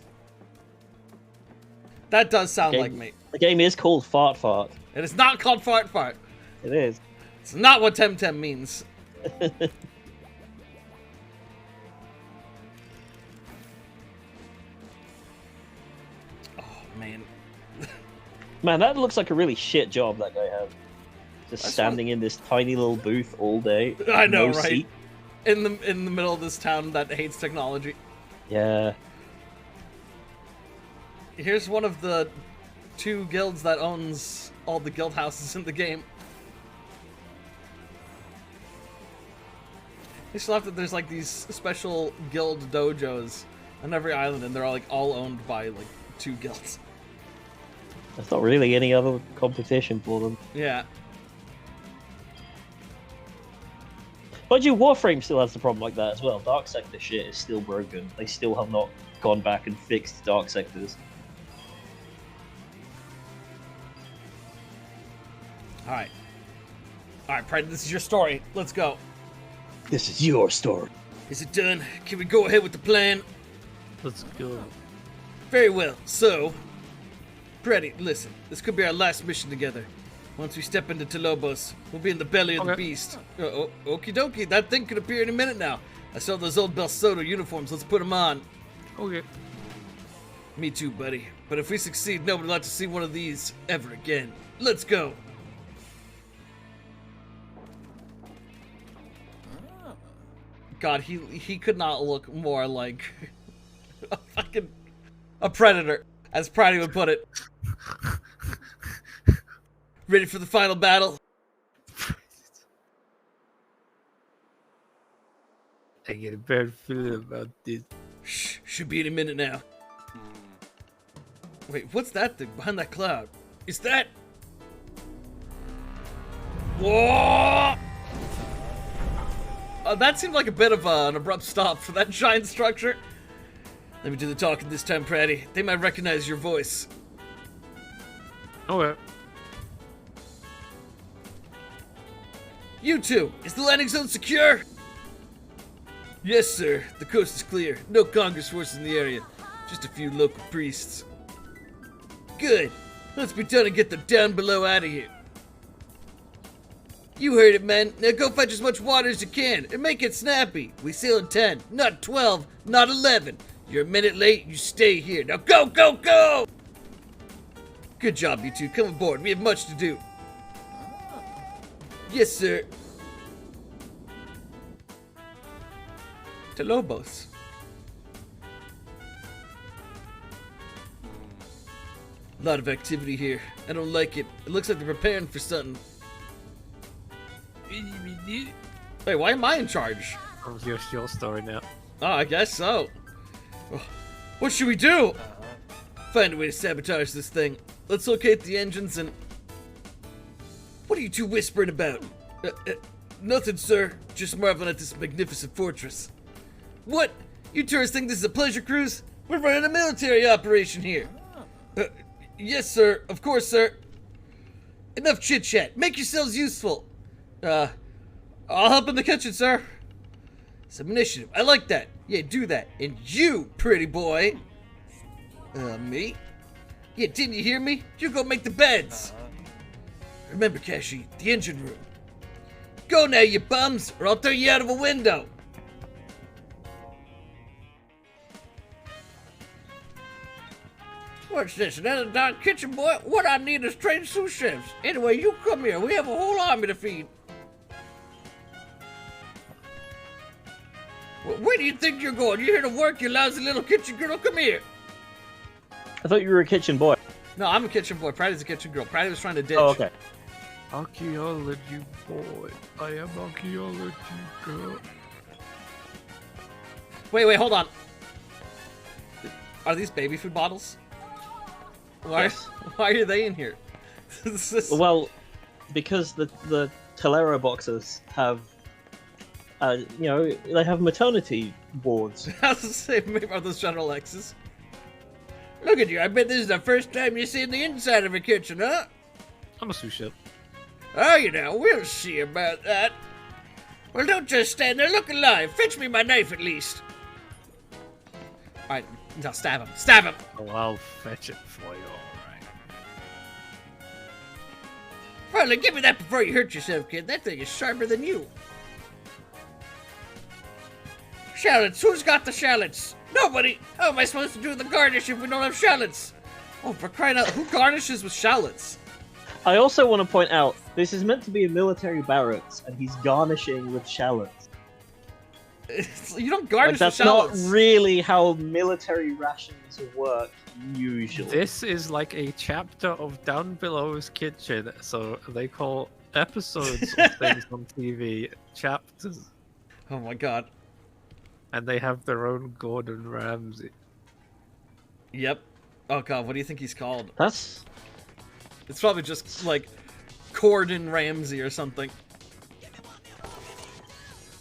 [SPEAKER 3] That does sound like me.
[SPEAKER 5] The game is called Fart Fart.
[SPEAKER 3] It is not called Fart Fart.
[SPEAKER 5] It is.
[SPEAKER 3] It's not what Temtem means. Oh, man.
[SPEAKER 5] Man, that looks like a really shit job that guy had. Just standing in this tiny little booth all day.
[SPEAKER 3] I know,
[SPEAKER 5] no
[SPEAKER 3] right?
[SPEAKER 5] Seat.
[SPEAKER 3] In the middle of this town that hates technology.
[SPEAKER 5] Yeah.
[SPEAKER 3] Here's one of the 2 guilds that owns all the guild houses in the game. They still have to, there's like these special guild dojos on every island, and they're all owned by like 2 guilds.
[SPEAKER 5] There's not really any other competition for them.
[SPEAKER 3] Yeah.
[SPEAKER 5] Mind you, Warframe still has the problem like that as well. Dark Sector shit is still broken. They still have not gone back and fixed Dark Sectors.
[SPEAKER 3] Alright. Alright, Pride, this is your story. Let's go.
[SPEAKER 5] This is your story.
[SPEAKER 3] Is it done? Can we go ahead with the plan?
[SPEAKER 6] Let's go.
[SPEAKER 3] Very well. So, Freddy, listen. This could be our last mission together. Once we step into Telobos, we'll be in the belly of the beast. Okie dokie. That thing could appear in a minute now. I saw those old Belsodo uniforms. Let's put them on.
[SPEAKER 6] Okay.
[SPEAKER 3] Me too, buddy. But if we succeed, nobody will have to see one of these ever again. Let's go. God, he could not look more like a predator, as Proudy would put it. Ready for the final battle?
[SPEAKER 6] I get a bad feeling about this.
[SPEAKER 3] Shh, should be in a minute now. Wait, what's that thing behind that cloud? Is that... Whoa! That seemed like a bit of an abrupt stop for that giant structure. Let me do the talking this time, Proudy. They might recognize your voice.
[SPEAKER 6] Okay.
[SPEAKER 3] You two, is the landing zone secure? Yes, sir. The coast is clear. No Congress forces in the area. Just a few local priests. Good. Let's be done and get them down below out of here. You heard it, men. Now go fetch as much water as you can and make it snappy. We sail in 10, not 12, not 11. You're a minute late, you stay here. Now go, go, go! Good job, you two. Come aboard. We have much to do. Yes, sir. To Lobos. A lot of activity here. I don't like it. It looks like they're preparing for something. Wait, why am I in charge?
[SPEAKER 6] Oh, here's your story now.
[SPEAKER 3] Oh, I guess so. What should we do? Find a way to sabotage this thing. Let's locate the engines and... What are you two whispering about? Nothing, sir. Just marveling at this magnificent fortress. What? You tourists think this is a pleasure cruise? We're running a military operation here. Yes, sir. Of course, sir. Enough chit-chat. Make yourselves useful. I'll help in the kitchen, sir. Some initiative. I like that. Yeah, do that. And you, pretty boy. Me? Yeah, didn't you hear me? You go make the beds. Remember, Kashi, the engine room. Go now, you bums, or I'll throw you out of a window. What's this? Another dark kitchen, boy? What I need is trained sous chefs. Anyway, you come here. We have a whole army to feed. Where do you think you're going? You're here to work, you lousy little kitchen girl. Come here.
[SPEAKER 5] I thought you were a kitchen boy.
[SPEAKER 3] No, I'm a kitchen boy. Proudy's a kitchen girl. Proudy was trying to ditch.
[SPEAKER 5] Oh, okay.
[SPEAKER 6] Archaeology boy. I am archaeology girl.
[SPEAKER 3] Wait, hold on. Are these baby food bottles?
[SPEAKER 5] Yes.
[SPEAKER 3] Why are they in here?
[SPEAKER 5] Well, because the Telera boxes have, they have maternity wards.
[SPEAKER 3] I was to say, maybe are those General X's? Look at you, I bet this is the first time you've seen the inside of a kitchen, huh?
[SPEAKER 6] I'm a sous chef.
[SPEAKER 3] Oh, we'll see about that. Well, don't just stand there, look alive. Fetch me my knife at least. Alright, now stab him. Stab him!
[SPEAKER 6] Oh, I'll fetch it for you, alright.
[SPEAKER 3] Finally, give me that before you hurt yourself, kid. That thing is sharper than you. Shallots, who's got the shallots? Nobody! How am I supposed to do the garnish if we don't have shallots? Oh, for crying out, who garnishes with shallots?
[SPEAKER 5] I also want to point out, this is meant to be a military barracks, and he's garnishing with shallots.
[SPEAKER 3] You don't garnish with
[SPEAKER 5] That's
[SPEAKER 3] shallots.
[SPEAKER 5] not really how military rations work, usually.
[SPEAKER 6] This is like a chapter of Down Below's Kitchen, so they call episodes of things on TV chapters.
[SPEAKER 3] Oh my god.
[SPEAKER 6] And they have their own Gordon Ramsay.
[SPEAKER 3] Yep. Oh god, what do you think he's called?
[SPEAKER 5] That's...
[SPEAKER 3] It's probably just, like, Gordon Ramsay or something.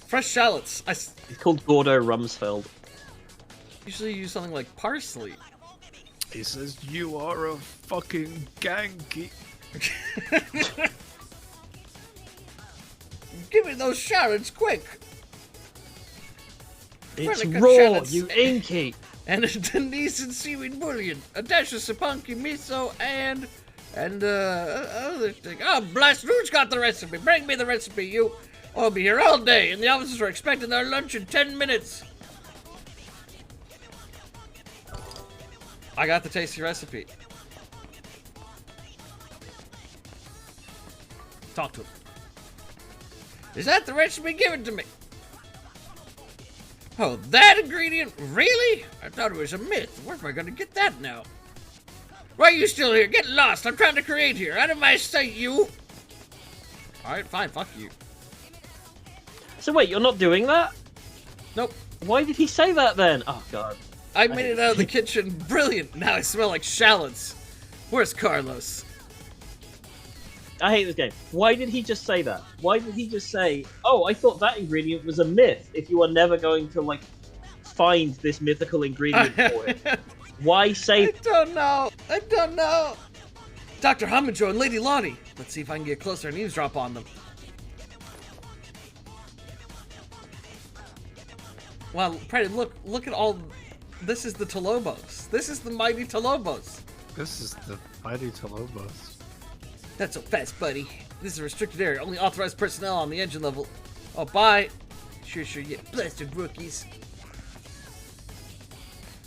[SPEAKER 3] Fresh shallots.
[SPEAKER 5] He's called Gordo Rumsfeld.
[SPEAKER 3] Usually use something like parsley.
[SPEAKER 6] He says, you are a fucking ganky.
[SPEAKER 3] Give me those shallots, quick!
[SPEAKER 5] It's
[SPEAKER 3] Really good
[SPEAKER 5] raw,
[SPEAKER 3] shallots.
[SPEAKER 5] you inky!
[SPEAKER 3] And a Denise and seaweed bouillon, a dash of sapunki miso, and other thing. Oh, blast! Who's got the recipe? Bring me the recipe, you! I'll be here all day, and the officers are expecting their lunch in 10 minutes. I got the tasty recipe. Talk to him. Is that the recipe? Give it to me. Oh, that ingredient? Really? I thought it was a myth. Where am I going to get that now? Why are you still here? Get lost. I'm trying to create here. Out of my sight, you. Alright, fine. Fuck you.
[SPEAKER 5] So wait, you're not doing that?
[SPEAKER 3] Nope.
[SPEAKER 5] Why did he say that then? Oh god.
[SPEAKER 3] I made it out of the kitchen. Brilliant. Now I smell like shallots. Where's Carlos?
[SPEAKER 5] I hate this game. Why did he just say that? Why did he just say, oh, I thought that ingredient was a myth if you are never going to, like, find this mythical ingredient for it? Why say...
[SPEAKER 3] I don't know. Dr. Hamajo and Lady Lonnie. Let's see if I can get closer and eavesdrop on them. Wow, Pretty, look at all... This is the Talobos. This is the mighty Talobos.
[SPEAKER 6] This is the mighty Talobos.
[SPEAKER 3] Not so fast, buddy. This is a restricted area. Only authorized personnel on the engine level. Oh, bye. Sure, yeah. Blasted rookies.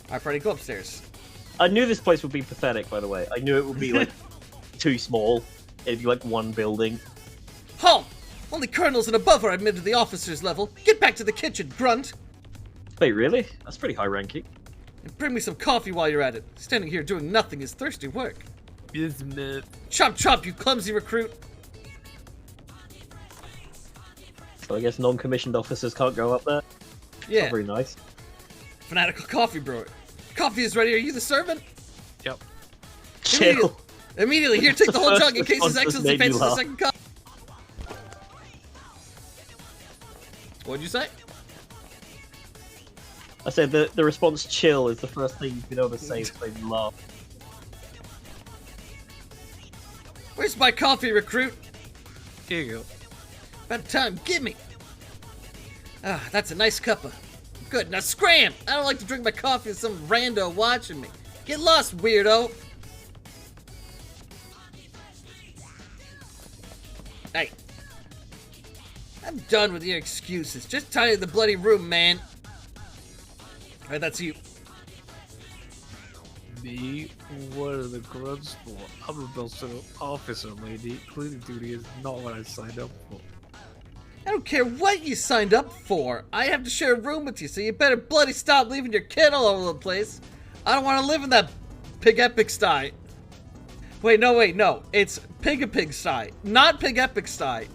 [SPEAKER 3] Alright, Freddy, go upstairs.
[SPEAKER 5] I knew this place would be pathetic, by the way. I knew it would be, like, too small. It'd be, like, one building.
[SPEAKER 3] Halt! Only colonels and above are admitted to the officers' level. Get back to the kitchen, grunt!
[SPEAKER 5] Wait, really? That's pretty high ranking.
[SPEAKER 3] And bring me some coffee while you're at it. Standing here doing nothing is thirsty work.
[SPEAKER 6] Isn't it?
[SPEAKER 3] Chop chop, you clumsy recruit!
[SPEAKER 5] So I guess non-commissioned officers can't go up there?
[SPEAKER 3] Yeah.
[SPEAKER 5] Not very nice.
[SPEAKER 3] Fanatical coffee brewer. Coffee is ready. Are you the servant?
[SPEAKER 6] Yep.
[SPEAKER 5] Chill.
[SPEAKER 3] Immediately, here, take the whole
[SPEAKER 5] First
[SPEAKER 3] jug in case His
[SPEAKER 5] response
[SPEAKER 3] Excellency
[SPEAKER 5] made me
[SPEAKER 3] fancies the
[SPEAKER 5] laugh.
[SPEAKER 3] second cup. What'd you say?
[SPEAKER 5] I said the response chill is the first thing you've been able to say to make me laugh.
[SPEAKER 3] Where's my coffee, recruit?
[SPEAKER 6] Here you go.
[SPEAKER 3] About time, give me. Ah, that's a nice cuppa. Good, now scram! I don't like to drink my coffee with some rando watching me. Get lost, weirdo! Hey. I'm done with your excuses. Just tidy the bloody room, man. Alright, that's you.
[SPEAKER 6] Me? What are the grunts for? I'm a military officer, lady. Cleaning duty is not what I signed up for.
[SPEAKER 3] I don't care what you signed up for. I have to share a room with you, so you better bloody stop leaving your kid all over the place. I don't want to live in that Pig Epic style. Wait, no. It's Pig-a-Pig style, not Pig Epic style.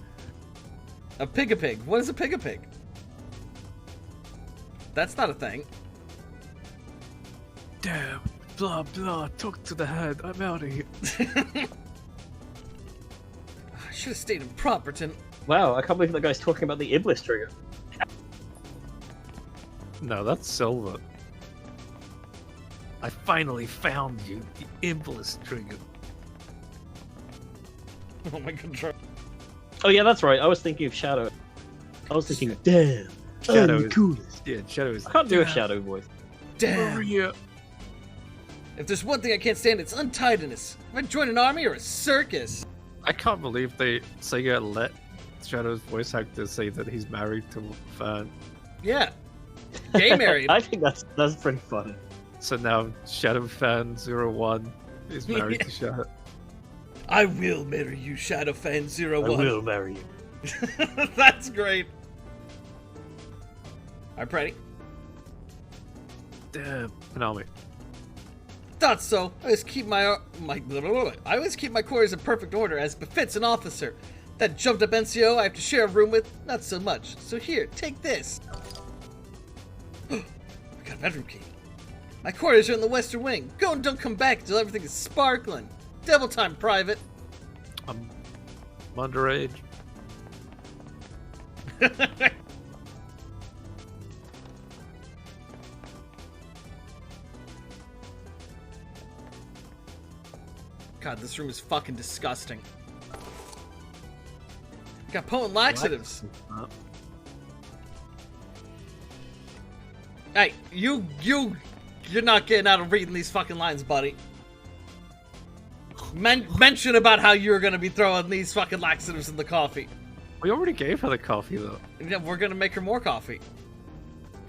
[SPEAKER 3] A Pig-a-Pig. What is a Pig-a-Pig? That's not a thing.
[SPEAKER 6] Damn. Blah blah. Talk to the head. I'm out of here.
[SPEAKER 3] I should have stayed in Properton.
[SPEAKER 5] Wow, I can't believe that guy's talking about the Iblis trigger.
[SPEAKER 6] No, that's Silver. I finally found you, the Iblis trigger.
[SPEAKER 3] Oh my control.
[SPEAKER 5] Oh yeah, that's right. I was thinking of Shadow. I was thinking, damn,
[SPEAKER 6] Shadow
[SPEAKER 5] I'm the
[SPEAKER 6] is-
[SPEAKER 5] coolest.
[SPEAKER 6] Yeah, Shadow is.
[SPEAKER 5] I can't do a
[SPEAKER 6] "Damn,
[SPEAKER 5] Shadow voice.
[SPEAKER 3] Damn.
[SPEAKER 6] over here."
[SPEAKER 3] If there's one thing I can't stand, it's untidiness. If I join an army or a circus.
[SPEAKER 6] I can't believe Sega let Shadow's voice actor say that he's married to Fan.
[SPEAKER 3] Yeah. Gay married.
[SPEAKER 5] I think that's pretty funny.
[SPEAKER 6] So now Shadow Fan 01 is married to Shadow.
[SPEAKER 3] I will marry you, Shadowfan01.
[SPEAKER 5] I will marry you.
[SPEAKER 3] That's great. Alright, Pretty.
[SPEAKER 6] Damn, Konami.
[SPEAKER 3] Thought so. I always keep I always keep my quarters in perfect order as befits an officer. That jumped up NCO I have to share a room with, not so much. So here, take this. We got a bedroom key. My quarters are in the western wing. Go and don't come back until everything is sparkling. Devil time, Private.
[SPEAKER 6] I'm underage.
[SPEAKER 3] God, this room is fucking disgusting. Got potent laxatives. Hey, you're not getting out of reading these fucking lines, buddy. Mention about how you're gonna be throwing these fucking laxatives in the coffee.
[SPEAKER 6] We already gave her the coffee though.
[SPEAKER 3] Yeah, we're gonna make her more coffee.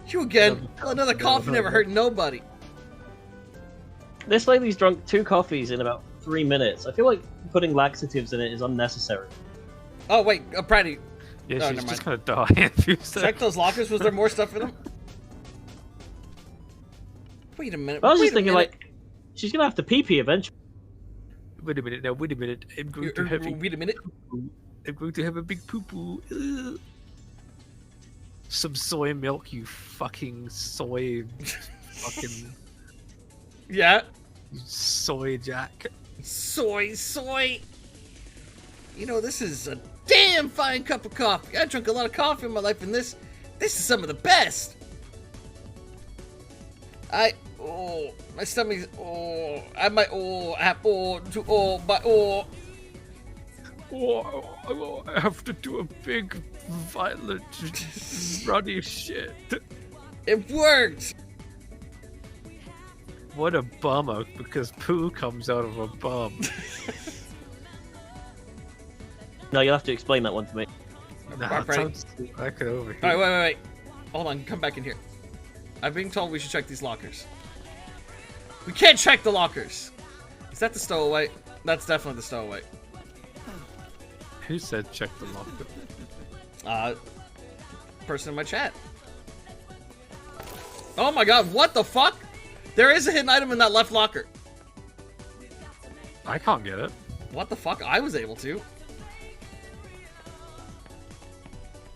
[SPEAKER 3] You again? Another coffee never hurt nobody.
[SPEAKER 5] This lady's drunk 2 coffees in about 3 minutes. I feel like putting laxatives in it is unnecessary.
[SPEAKER 3] Oh wait, Pratty.
[SPEAKER 6] Yeah,
[SPEAKER 3] Oh,
[SPEAKER 6] she's
[SPEAKER 3] never
[SPEAKER 6] just
[SPEAKER 3] mind.
[SPEAKER 6] gonna die in a few
[SPEAKER 3] Check
[SPEAKER 6] seconds.
[SPEAKER 3] those lockers. Was there more stuff in them? Wait a minute.
[SPEAKER 5] I was
[SPEAKER 3] wait
[SPEAKER 5] just
[SPEAKER 3] a
[SPEAKER 5] thinking,
[SPEAKER 3] minute.
[SPEAKER 5] like, she's gonna have to pee eventually.
[SPEAKER 6] Wait a minute now, wait a minute. I'm going to have
[SPEAKER 3] Wait a minute.
[SPEAKER 6] I'm going to have a big poo-poo. Some soy milk, you fucking soy... fucking...
[SPEAKER 3] Yeah.
[SPEAKER 6] You soy jack.
[SPEAKER 3] Soy. You know, this is a damn fine cup of coffee. I drank a lot of coffee in my life, and this is some of the best. My stomach's, I might,
[SPEAKER 6] I have to do a big, violent, ruddy shit.
[SPEAKER 3] It worked.
[SPEAKER 6] What a bummer, because poo comes out of a bum.
[SPEAKER 5] No, you'll have to explain that one to me.
[SPEAKER 6] Nah,
[SPEAKER 3] Alright,
[SPEAKER 6] it
[SPEAKER 3] Brady.
[SPEAKER 6] sounds like it over here.
[SPEAKER 3] All right, wait. Hold on, come back in here. I'm being told we should check these lockers. We can't check the lockers. Is that the stowaway? That's definitely the stowaway.
[SPEAKER 6] Who said check the locker?
[SPEAKER 3] Person in my chat. Oh my god, what the fuck? There is a hidden item in that left locker.
[SPEAKER 6] I can't get it.
[SPEAKER 3] What the fuck? I was able to.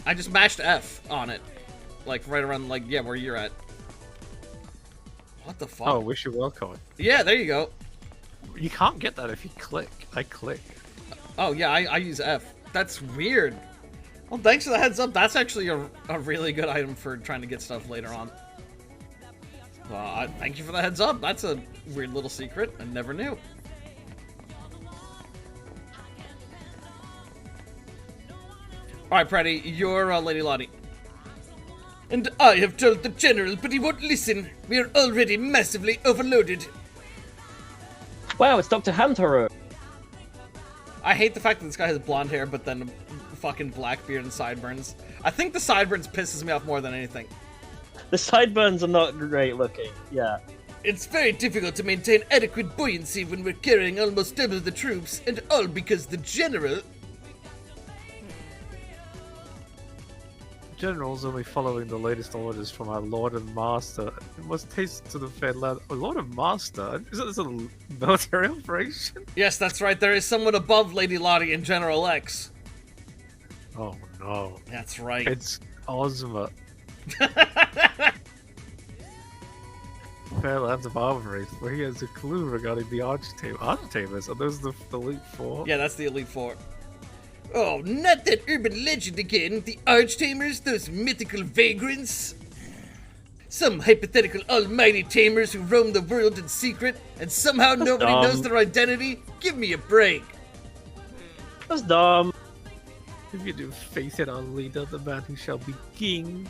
[SPEAKER 3] I just mashed F on it. Like, right around, like, yeah, where you're at. What the fuck?
[SPEAKER 6] Oh, wish you welcome.
[SPEAKER 3] Yeah, there you go.
[SPEAKER 6] You can't get that if you click. I click.
[SPEAKER 3] Oh, yeah, I use F. That's weird. Well, thanks for the heads up. That's actually a really good item for trying to get stuff later on. Well, thank you for the heads up. That's a weird little secret. I never knew. Alright, Pretty, you're Lady Lottie. And I have told the General, but he won't listen. We are already massively overloaded.
[SPEAKER 5] Wow, it's Dr. Hamtaro.
[SPEAKER 3] I hate the fact that this guy has blonde hair, but then a fucking black beard and sideburns. I think the sideburns pisses me off more than anything.
[SPEAKER 5] The sideburns are not great looking, yeah.
[SPEAKER 3] It's very difficult to maintain adequate buoyancy when we're carrying almost double the troops, and all because the General...
[SPEAKER 6] General's only following the latest orders from our Lord and Master. It must taste to the fed land. Oh, Lord and Master? Isn't this a military operation?
[SPEAKER 3] Yes, that's right, there is someone above Lady Lottie and General X.
[SPEAKER 6] Oh no.
[SPEAKER 3] That's right.
[SPEAKER 6] It's Ozma. Fairlands of Armory, where he has a clue regarding the Archtamers. Are those the Elite Four?
[SPEAKER 3] Yeah, that's the Elite Four. Oh, not that urban legend again. The Archtamers, those mythical vagrants. Some hypothetical almighty tamers who roam the world in secret, and somehow nobody
[SPEAKER 5] dumb.
[SPEAKER 3] knows their identity? Give me a break.
[SPEAKER 5] That's dumb.
[SPEAKER 6] If you do faith in our leader, the man who shall be king.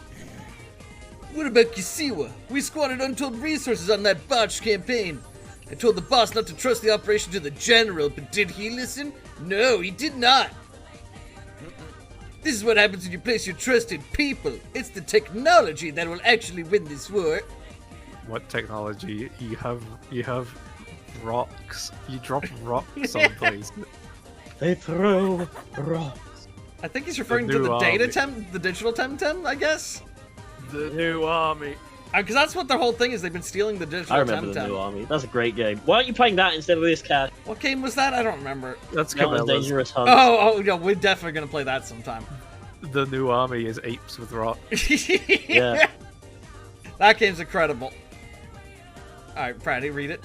[SPEAKER 3] What about Kisiwa? We squandered untold resources on that botched campaign. I told the boss not to trust the operation to the general, but did he listen? No, he did not. This is what happens when you place your trust in people. It's the technology that will actually win this war.
[SPEAKER 6] What technology? You have rocks. You drop rocks on places.
[SPEAKER 5] They throw rocks.
[SPEAKER 3] I think he's referring to
[SPEAKER 6] new
[SPEAKER 3] the
[SPEAKER 6] army.
[SPEAKER 3] the digital Temtem, I guess.
[SPEAKER 6] The new army.
[SPEAKER 3] Because that's what their whole thing is. They've been stealing the digital
[SPEAKER 5] I remember
[SPEAKER 3] Temtem.
[SPEAKER 5] the new army. That's a great game. Why aren't you playing that instead of this, Cat?
[SPEAKER 3] What game was that? I don't remember.
[SPEAKER 6] That's
[SPEAKER 5] That was
[SPEAKER 6] Cabela's.
[SPEAKER 5] Dangerous Hunt.
[SPEAKER 3] Oh, yeah, we're definitely gonna play that sometime.
[SPEAKER 6] The new army is apes with rocks.
[SPEAKER 5] Yeah.
[SPEAKER 3] That game's incredible. Alright, Pratty, read it.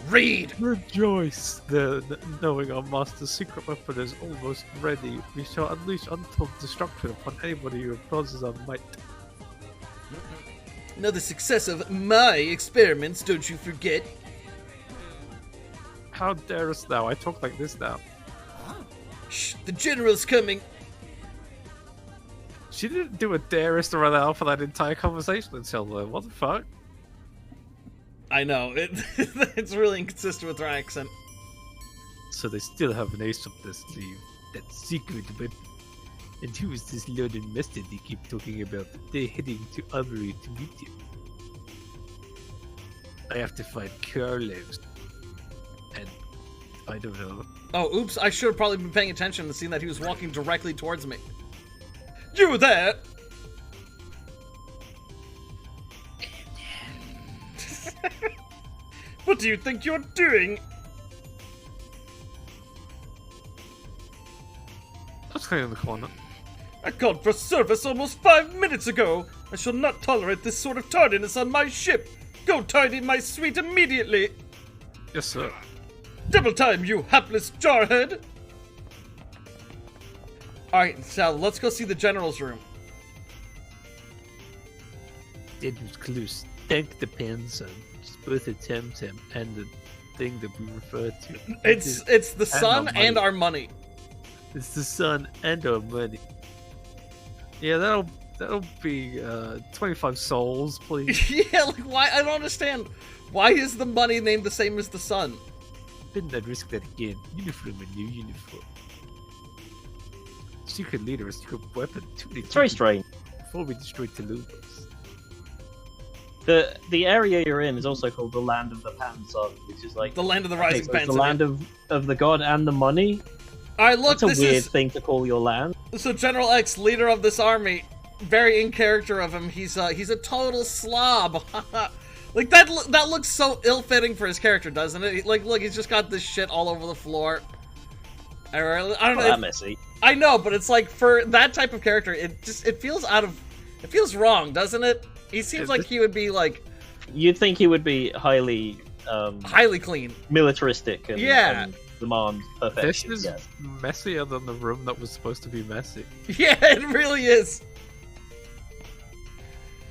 [SPEAKER 3] Read!
[SPEAKER 6] Rejoice, knowing our master's secret weapon is almost ready. We shall unleash untold destruction upon anybody who opposes our might.
[SPEAKER 3] Know the success of my experiments, don't you forget.
[SPEAKER 6] How darest thou? I talk like this now.
[SPEAKER 3] Shh, the general's coming.
[SPEAKER 6] She didn't do a darest or an L for that entire conversation until then. What the fuck?
[SPEAKER 3] I know, it's really inconsistent with her accent.
[SPEAKER 6] So they still have an ace up their sleeve. That secret weapon. And who is this London master they keep talking about? They're heading to Armory to meet him. I have to find Carlos. And I don't know.
[SPEAKER 3] Oh, oops, I should have probably been paying attention and seen that he was walking directly towards me. You there! What do you think you're doing?
[SPEAKER 6] Let's clear in the corner.
[SPEAKER 3] I called for service almost 5 minutes ago. I shall not tolerate this sort of tardiness on my ship. Go tidy my suite immediately.
[SPEAKER 6] Yes, sir.
[SPEAKER 3] Double time, you hapless jarhead! Alright, Sal, let's go see the general's room.
[SPEAKER 6] It was close. Thank the Panzer. It's both a Temtem and the thing that we refer to.
[SPEAKER 3] It's the sun
[SPEAKER 6] our
[SPEAKER 3] and
[SPEAKER 6] money.
[SPEAKER 3] our money.
[SPEAKER 6] It's the sun and our money. Yeah, that'll be 25 souls, please.
[SPEAKER 3] Yeah, like why? I don't understand. Why is the money named the same as the sun?
[SPEAKER 6] Didn't I risk that again? Uniform and new uniform. Secret leader is secret weapon.
[SPEAKER 5] It's very strange.
[SPEAKER 6] Before we destroy Toulouse.
[SPEAKER 5] The area you're in is also called the Land of the Panzer, which is like
[SPEAKER 3] The land of the
[SPEAKER 5] okay,
[SPEAKER 3] rising
[SPEAKER 5] so it's
[SPEAKER 3] pants.
[SPEAKER 5] the land of the god and the money.
[SPEAKER 3] Alright, look,
[SPEAKER 5] That's a
[SPEAKER 3] this
[SPEAKER 5] weird
[SPEAKER 3] is
[SPEAKER 5] thing to call your land.
[SPEAKER 3] so General X, leader of this army. Very in character of him. He's a total slob. Like that looks so ill-fitting for his character, doesn't it? Like, look, he's just got this shit all over the floor. I don't
[SPEAKER 5] Not
[SPEAKER 3] know.
[SPEAKER 5] that messy.
[SPEAKER 3] I know, but it's like for that type of character, it feels it feels wrong, doesn't it? He seems like he would be like
[SPEAKER 5] You'd think he would be highly
[SPEAKER 3] highly clean.
[SPEAKER 5] militaristic and,
[SPEAKER 3] Yeah.
[SPEAKER 5] and demand
[SPEAKER 6] This
[SPEAKER 5] perfection.
[SPEAKER 6] is
[SPEAKER 5] Yes.
[SPEAKER 6] messier than the room that was supposed to be messy.
[SPEAKER 3] Yeah, it really is.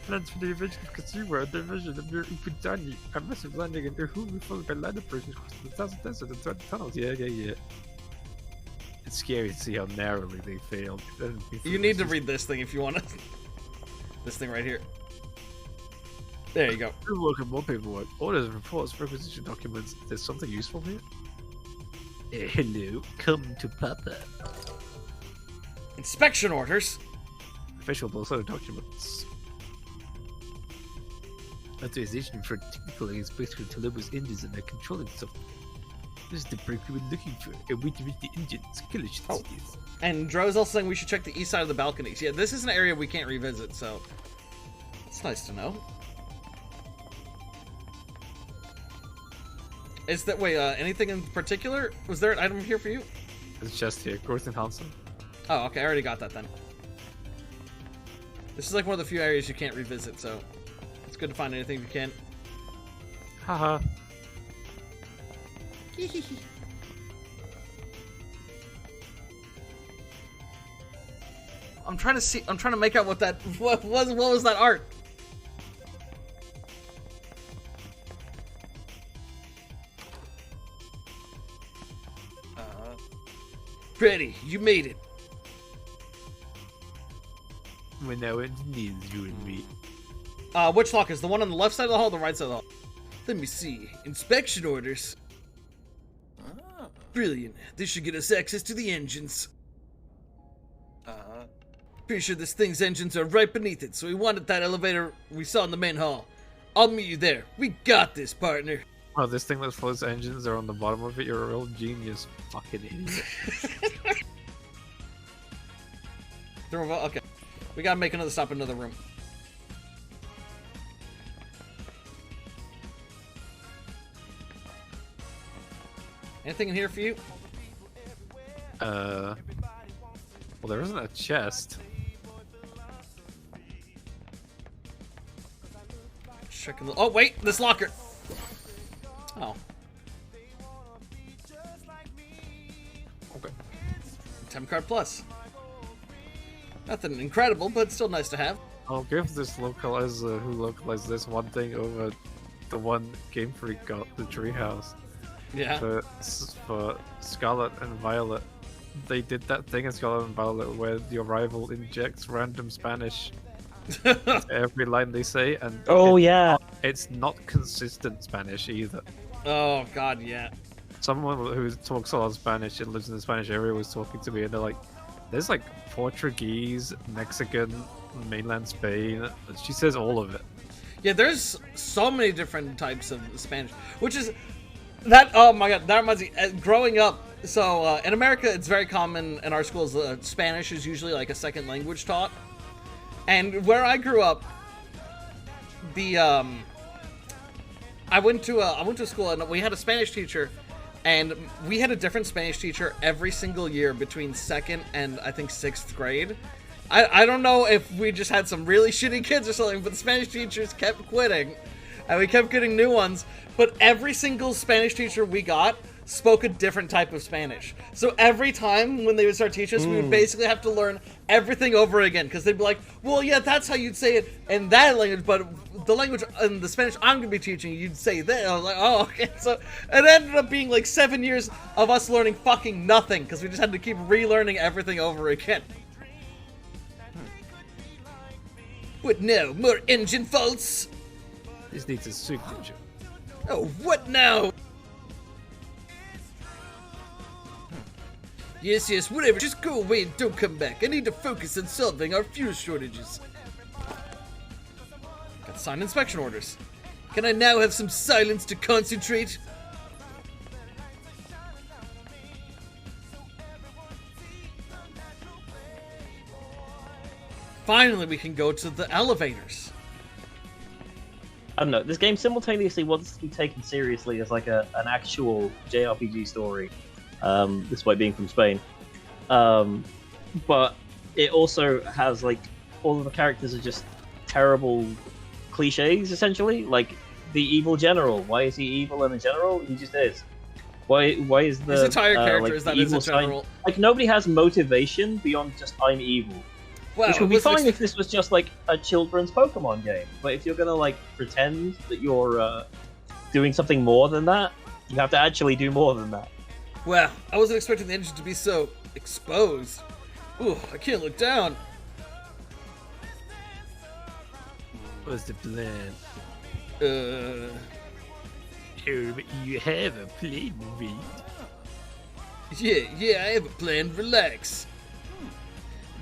[SPEAKER 6] Plans for the invasion of Kasuwa, a division of near Ukudani, a massive landing in Uhuru followed by land operations across the thousand desert and 20 tunnels. Yeah. It's scary to see how narrowly they failed.
[SPEAKER 3] You need to read this thing if you want to. This thing right here. There you go.
[SPEAKER 6] Look at more paperwork. Orders, reports, requisition documents. There's something useful here? Hello, come to Papa.
[SPEAKER 3] Inspection orders.
[SPEAKER 6] Official also documents. Authorization for technical inspection to Lobo's engines and their controlling software. This is the break we were looking for. A way to reach the engines. Killer should see this.
[SPEAKER 3] And Dro's also saying we should check the east side of the balconies. Yeah, this is an area we can't revisit, so it's nice to know. Is that anything in particular? Was there an item here for you?
[SPEAKER 6] It's just here. Growth and Hansen.
[SPEAKER 3] Oh, okay, I already got that then. This is like one of the few areas you can't revisit, so it's good to find anything you can.
[SPEAKER 6] Haha.
[SPEAKER 3] I'm trying to make out what that what was that art. Pretty, you made it.
[SPEAKER 6] When no one needs you and me.
[SPEAKER 3] Which lock is the one on the left side of the hall or the right side of the hall? Let me see. Inspection orders. Brilliant. This should get us access to the engines. Pretty sure this thing's engines are right beneath it, so we wanted that elevator we saw in the main hall. I'll meet you there. We got this, partner.
[SPEAKER 6] Oh, this thing that floats engines are on the bottom of it. You're a real genius, fucking idiot.
[SPEAKER 3] Okay. We gotta make another stop in another room. Anything in here for you?
[SPEAKER 6] Well, there isn't a chest.
[SPEAKER 3] Checking the. Oh wait, this locker. Oh.
[SPEAKER 6] Okay.
[SPEAKER 3] Temp card plus. Nothing incredible, but still nice to have.
[SPEAKER 6] I'll give this localizer who localized this one thing over the one Game Freak got, the treehouse.
[SPEAKER 3] Yeah.
[SPEAKER 6] For Scarlet and Violet. They did that thing in Scarlet and Violet where your rival injects random Spanish into every line they say, and it's not consistent Spanish either.
[SPEAKER 3] Oh god, yeah.
[SPEAKER 6] Someone who talks a lot of Spanish and lives in the Spanish area was talking to me, and they're like, there's like Portuguese, Mexican, mainland Spain. She says all of it.
[SPEAKER 3] Yeah, there's so many different types of Spanish, which is that. Oh my god, that reminds me. Growing up, so in America, it's very common in our schools. Spanish is usually like a second language taught, and where I grew up, I went to a school and we had a Spanish teacher, and we had a different Spanish teacher every single year between 2nd and I think 6th grade. I don't know if we just had some really shitty kids or something, but the Spanish teachers kept quitting, and we kept getting new ones. But every single Spanish teacher we got spoke a different type of Spanish. So every time when they would start teaching us, we would basically have to learn everything over again, because they'd be like, well, yeah, that's how you'd say it in that language, but the language in the Spanish I'm going to be teaching, you'd say that. I was like, oh, okay. So it ended up being like 7 years of us learning fucking nothing, because we just had to keep relearning everything over again. What now? More engine faults?
[SPEAKER 6] This needs a signature.
[SPEAKER 3] Oh, what now? Yes, whatever. Just go away and don't come back. I need to focus on solving our fuel shortages. Got signed inspection orders. Can I now have some silence to concentrate? Finally, we can go to the elevators.
[SPEAKER 5] I don't know. This game simultaneously wants to be taken seriously as like an actual JRPG story, despite being from Spain. But it also has like all of the characters are just terrible cliches, essentially. Like the evil general. Why is he evil in a general? He just is. Why is the
[SPEAKER 3] his entire character
[SPEAKER 5] like,
[SPEAKER 3] is that is a general?
[SPEAKER 5] Like nobody has motivation beyond just I'm evil.
[SPEAKER 3] Well,
[SPEAKER 5] which would be fine if this was just like a children's Pokemon game. But if you're gonna like pretend that you're doing something more than that, you have to actually do more than that.
[SPEAKER 3] Well, I wasn't expecting the engine to be so exposed. Ooh, I can't look down.
[SPEAKER 6] What's the plan? You have a plan, Reed?
[SPEAKER 3] Yeah, I have a plan. Relax.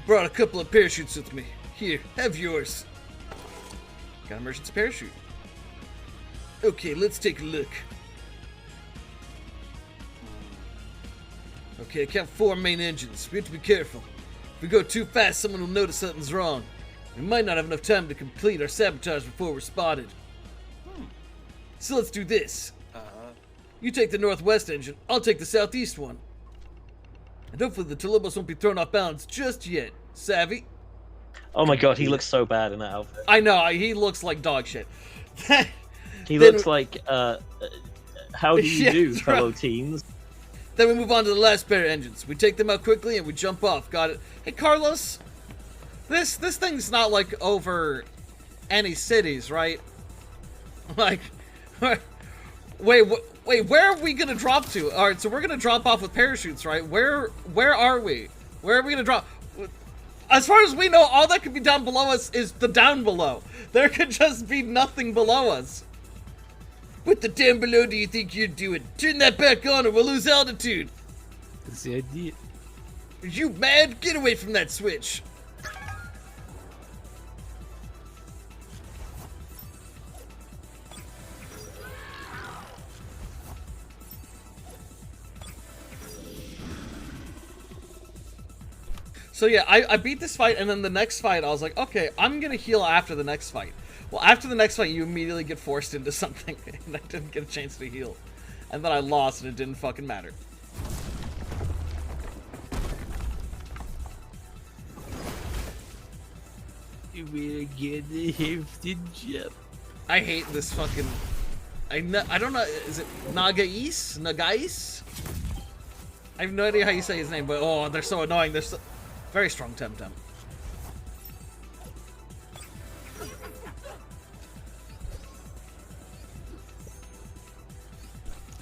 [SPEAKER 3] Brought a couple of parachutes with me. Here, have yours. Got an emergency parachute. Okay, let's take a look. Okay, I count 4 main engines. We have to be careful. If we go too fast, someone will notice something's wrong. We might not have enough time to complete our sabotage before we're spotted. So let's do this. You take the northwest engine, I'll take the southeast one. And hopefully the Tolobos won't be thrown off balance just yet. Savvy?
[SPEAKER 5] Oh my god, he looks so bad in that outfit.
[SPEAKER 3] I know, he looks like dog shit.
[SPEAKER 5] He
[SPEAKER 3] Then-
[SPEAKER 5] looks like, how do you
[SPEAKER 3] Yeah,
[SPEAKER 5] do,
[SPEAKER 3] that's
[SPEAKER 5] fellow
[SPEAKER 3] right.
[SPEAKER 5] teens?
[SPEAKER 3] Then we move on to the last pair of engines. We take them out quickly and we jump off. Got it. Hey, Carlos, this thing's not like over any cities, right? Like, wait, where are we gonna drop to? All right, so we're gonna drop off with parachutes, right? Where are we? Where are we gonna drop? As far as we know, all that could be down below us is the down below. There could just be nothing below us. What the damn below do you think you're doing? Turn that back on or we'll lose altitude.
[SPEAKER 6] That's the idea.
[SPEAKER 3] Are you mad? Get away from that switch. So yeah, I beat this fight, and then the next fight, I was like, okay, I'm gonna heal after the next fight. Well, after the next fight, you immediately get forced into something, and I didn't get a chance to heal. And then I lost, and it didn't fucking matter.
[SPEAKER 6] You will get the hefty jump.
[SPEAKER 3] I hate this fucking... I don't know, is it Nagais? Nagais? I have no idea how you say his name, but oh, they're so annoying. They're so... Very strong Temtem.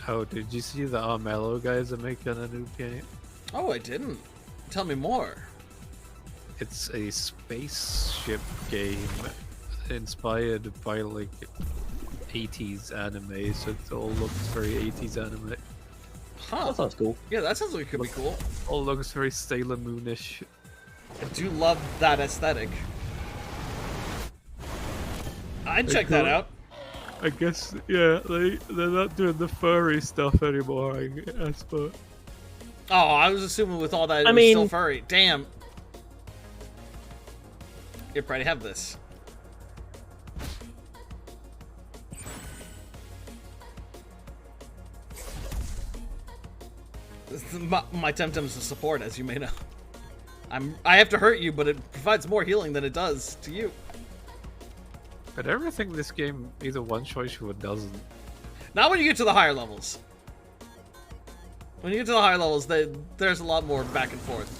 [SPEAKER 6] Oh, did you see the Armello guys are making a new game?
[SPEAKER 3] Oh, I didn't. Tell me more.
[SPEAKER 6] It's a spaceship game inspired by like 80s anime, so it all looks very 80s anime.
[SPEAKER 3] Huh.
[SPEAKER 5] That sounds cool.
[SPEAKER 3] Yeah, that sounds like it could be cool.
[SPEAKER 6] All looks very Sailor Moonish.
[SPEAKER 3] I do love that aesthetic. I'd check
[SPEAKER 6] cool.
[SPEAKER 3] that out.
[SPEAKER 6] I guess, yeah, they're not doing the furry stuff anymore, I guess, but...
[SPEAKER 3] Oh, I was assuming with all that it
[SPEAKER 5] I
[SPEAKER 3] was
[SPEAKER 5] mean-
[SPEAKER 3] still furry. Damn. Here, Brady, have this. My Temtem's a support, as you may know. I have to hurt you, but it provides more healing than it does to you.
[SPEAKER 6] I never think this game either one-shots you or doesn't.
[SPEAKER 3] Not when you get to the higher levels. When you get to the higher levels, there's a lot more back and forth.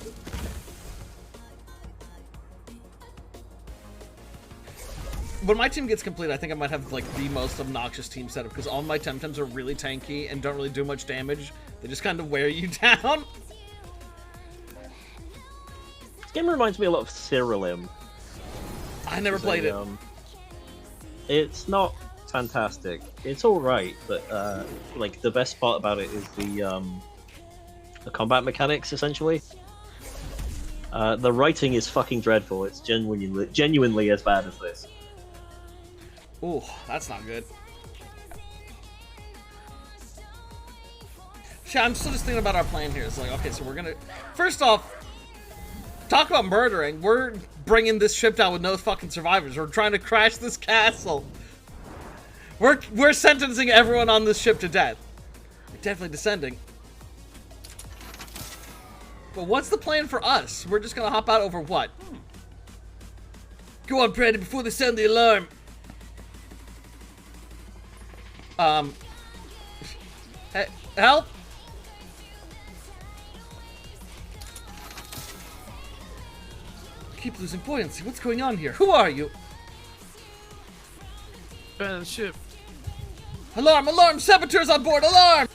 [SPEAKER 3] When my team gets complete, I think I might have like the most obnoxious team setup because all my Temtems are really tanky and don't really do much damage. They just kind of wear you down.
[SPEAKER 5] This game reminds me a lot of Cyrilem.
[SPEAKER 3] I never played it.
[SPEAKER 5] It's not fantastic. It's alright, but like the best part about it is the combat mechanics, essentially. The writing is fucking dreadful. It's genuinely as bad as this.
[SPEAKER 3] Ooh, that's not good. Yeah, I'm still just thinking about our plan here. It's like, okay, so we're gonna... First off, talk about murdering. We're bringing this ship down with no fucking survivors. We're trying to crash this castle. We're sentencing everyone on this ship to death. We're definitely descending. But what's the plan for us? We're just gonna hop out over what? Go on, Brady, before they sound the alarm. Hey, help! Keep losing buoyancy. What's going on here? Who are you?
[SPEAKER 6] Abandoned ship.
[SPEAKER 3] Alarm! Alarm! Saboteurs on board! Alarm!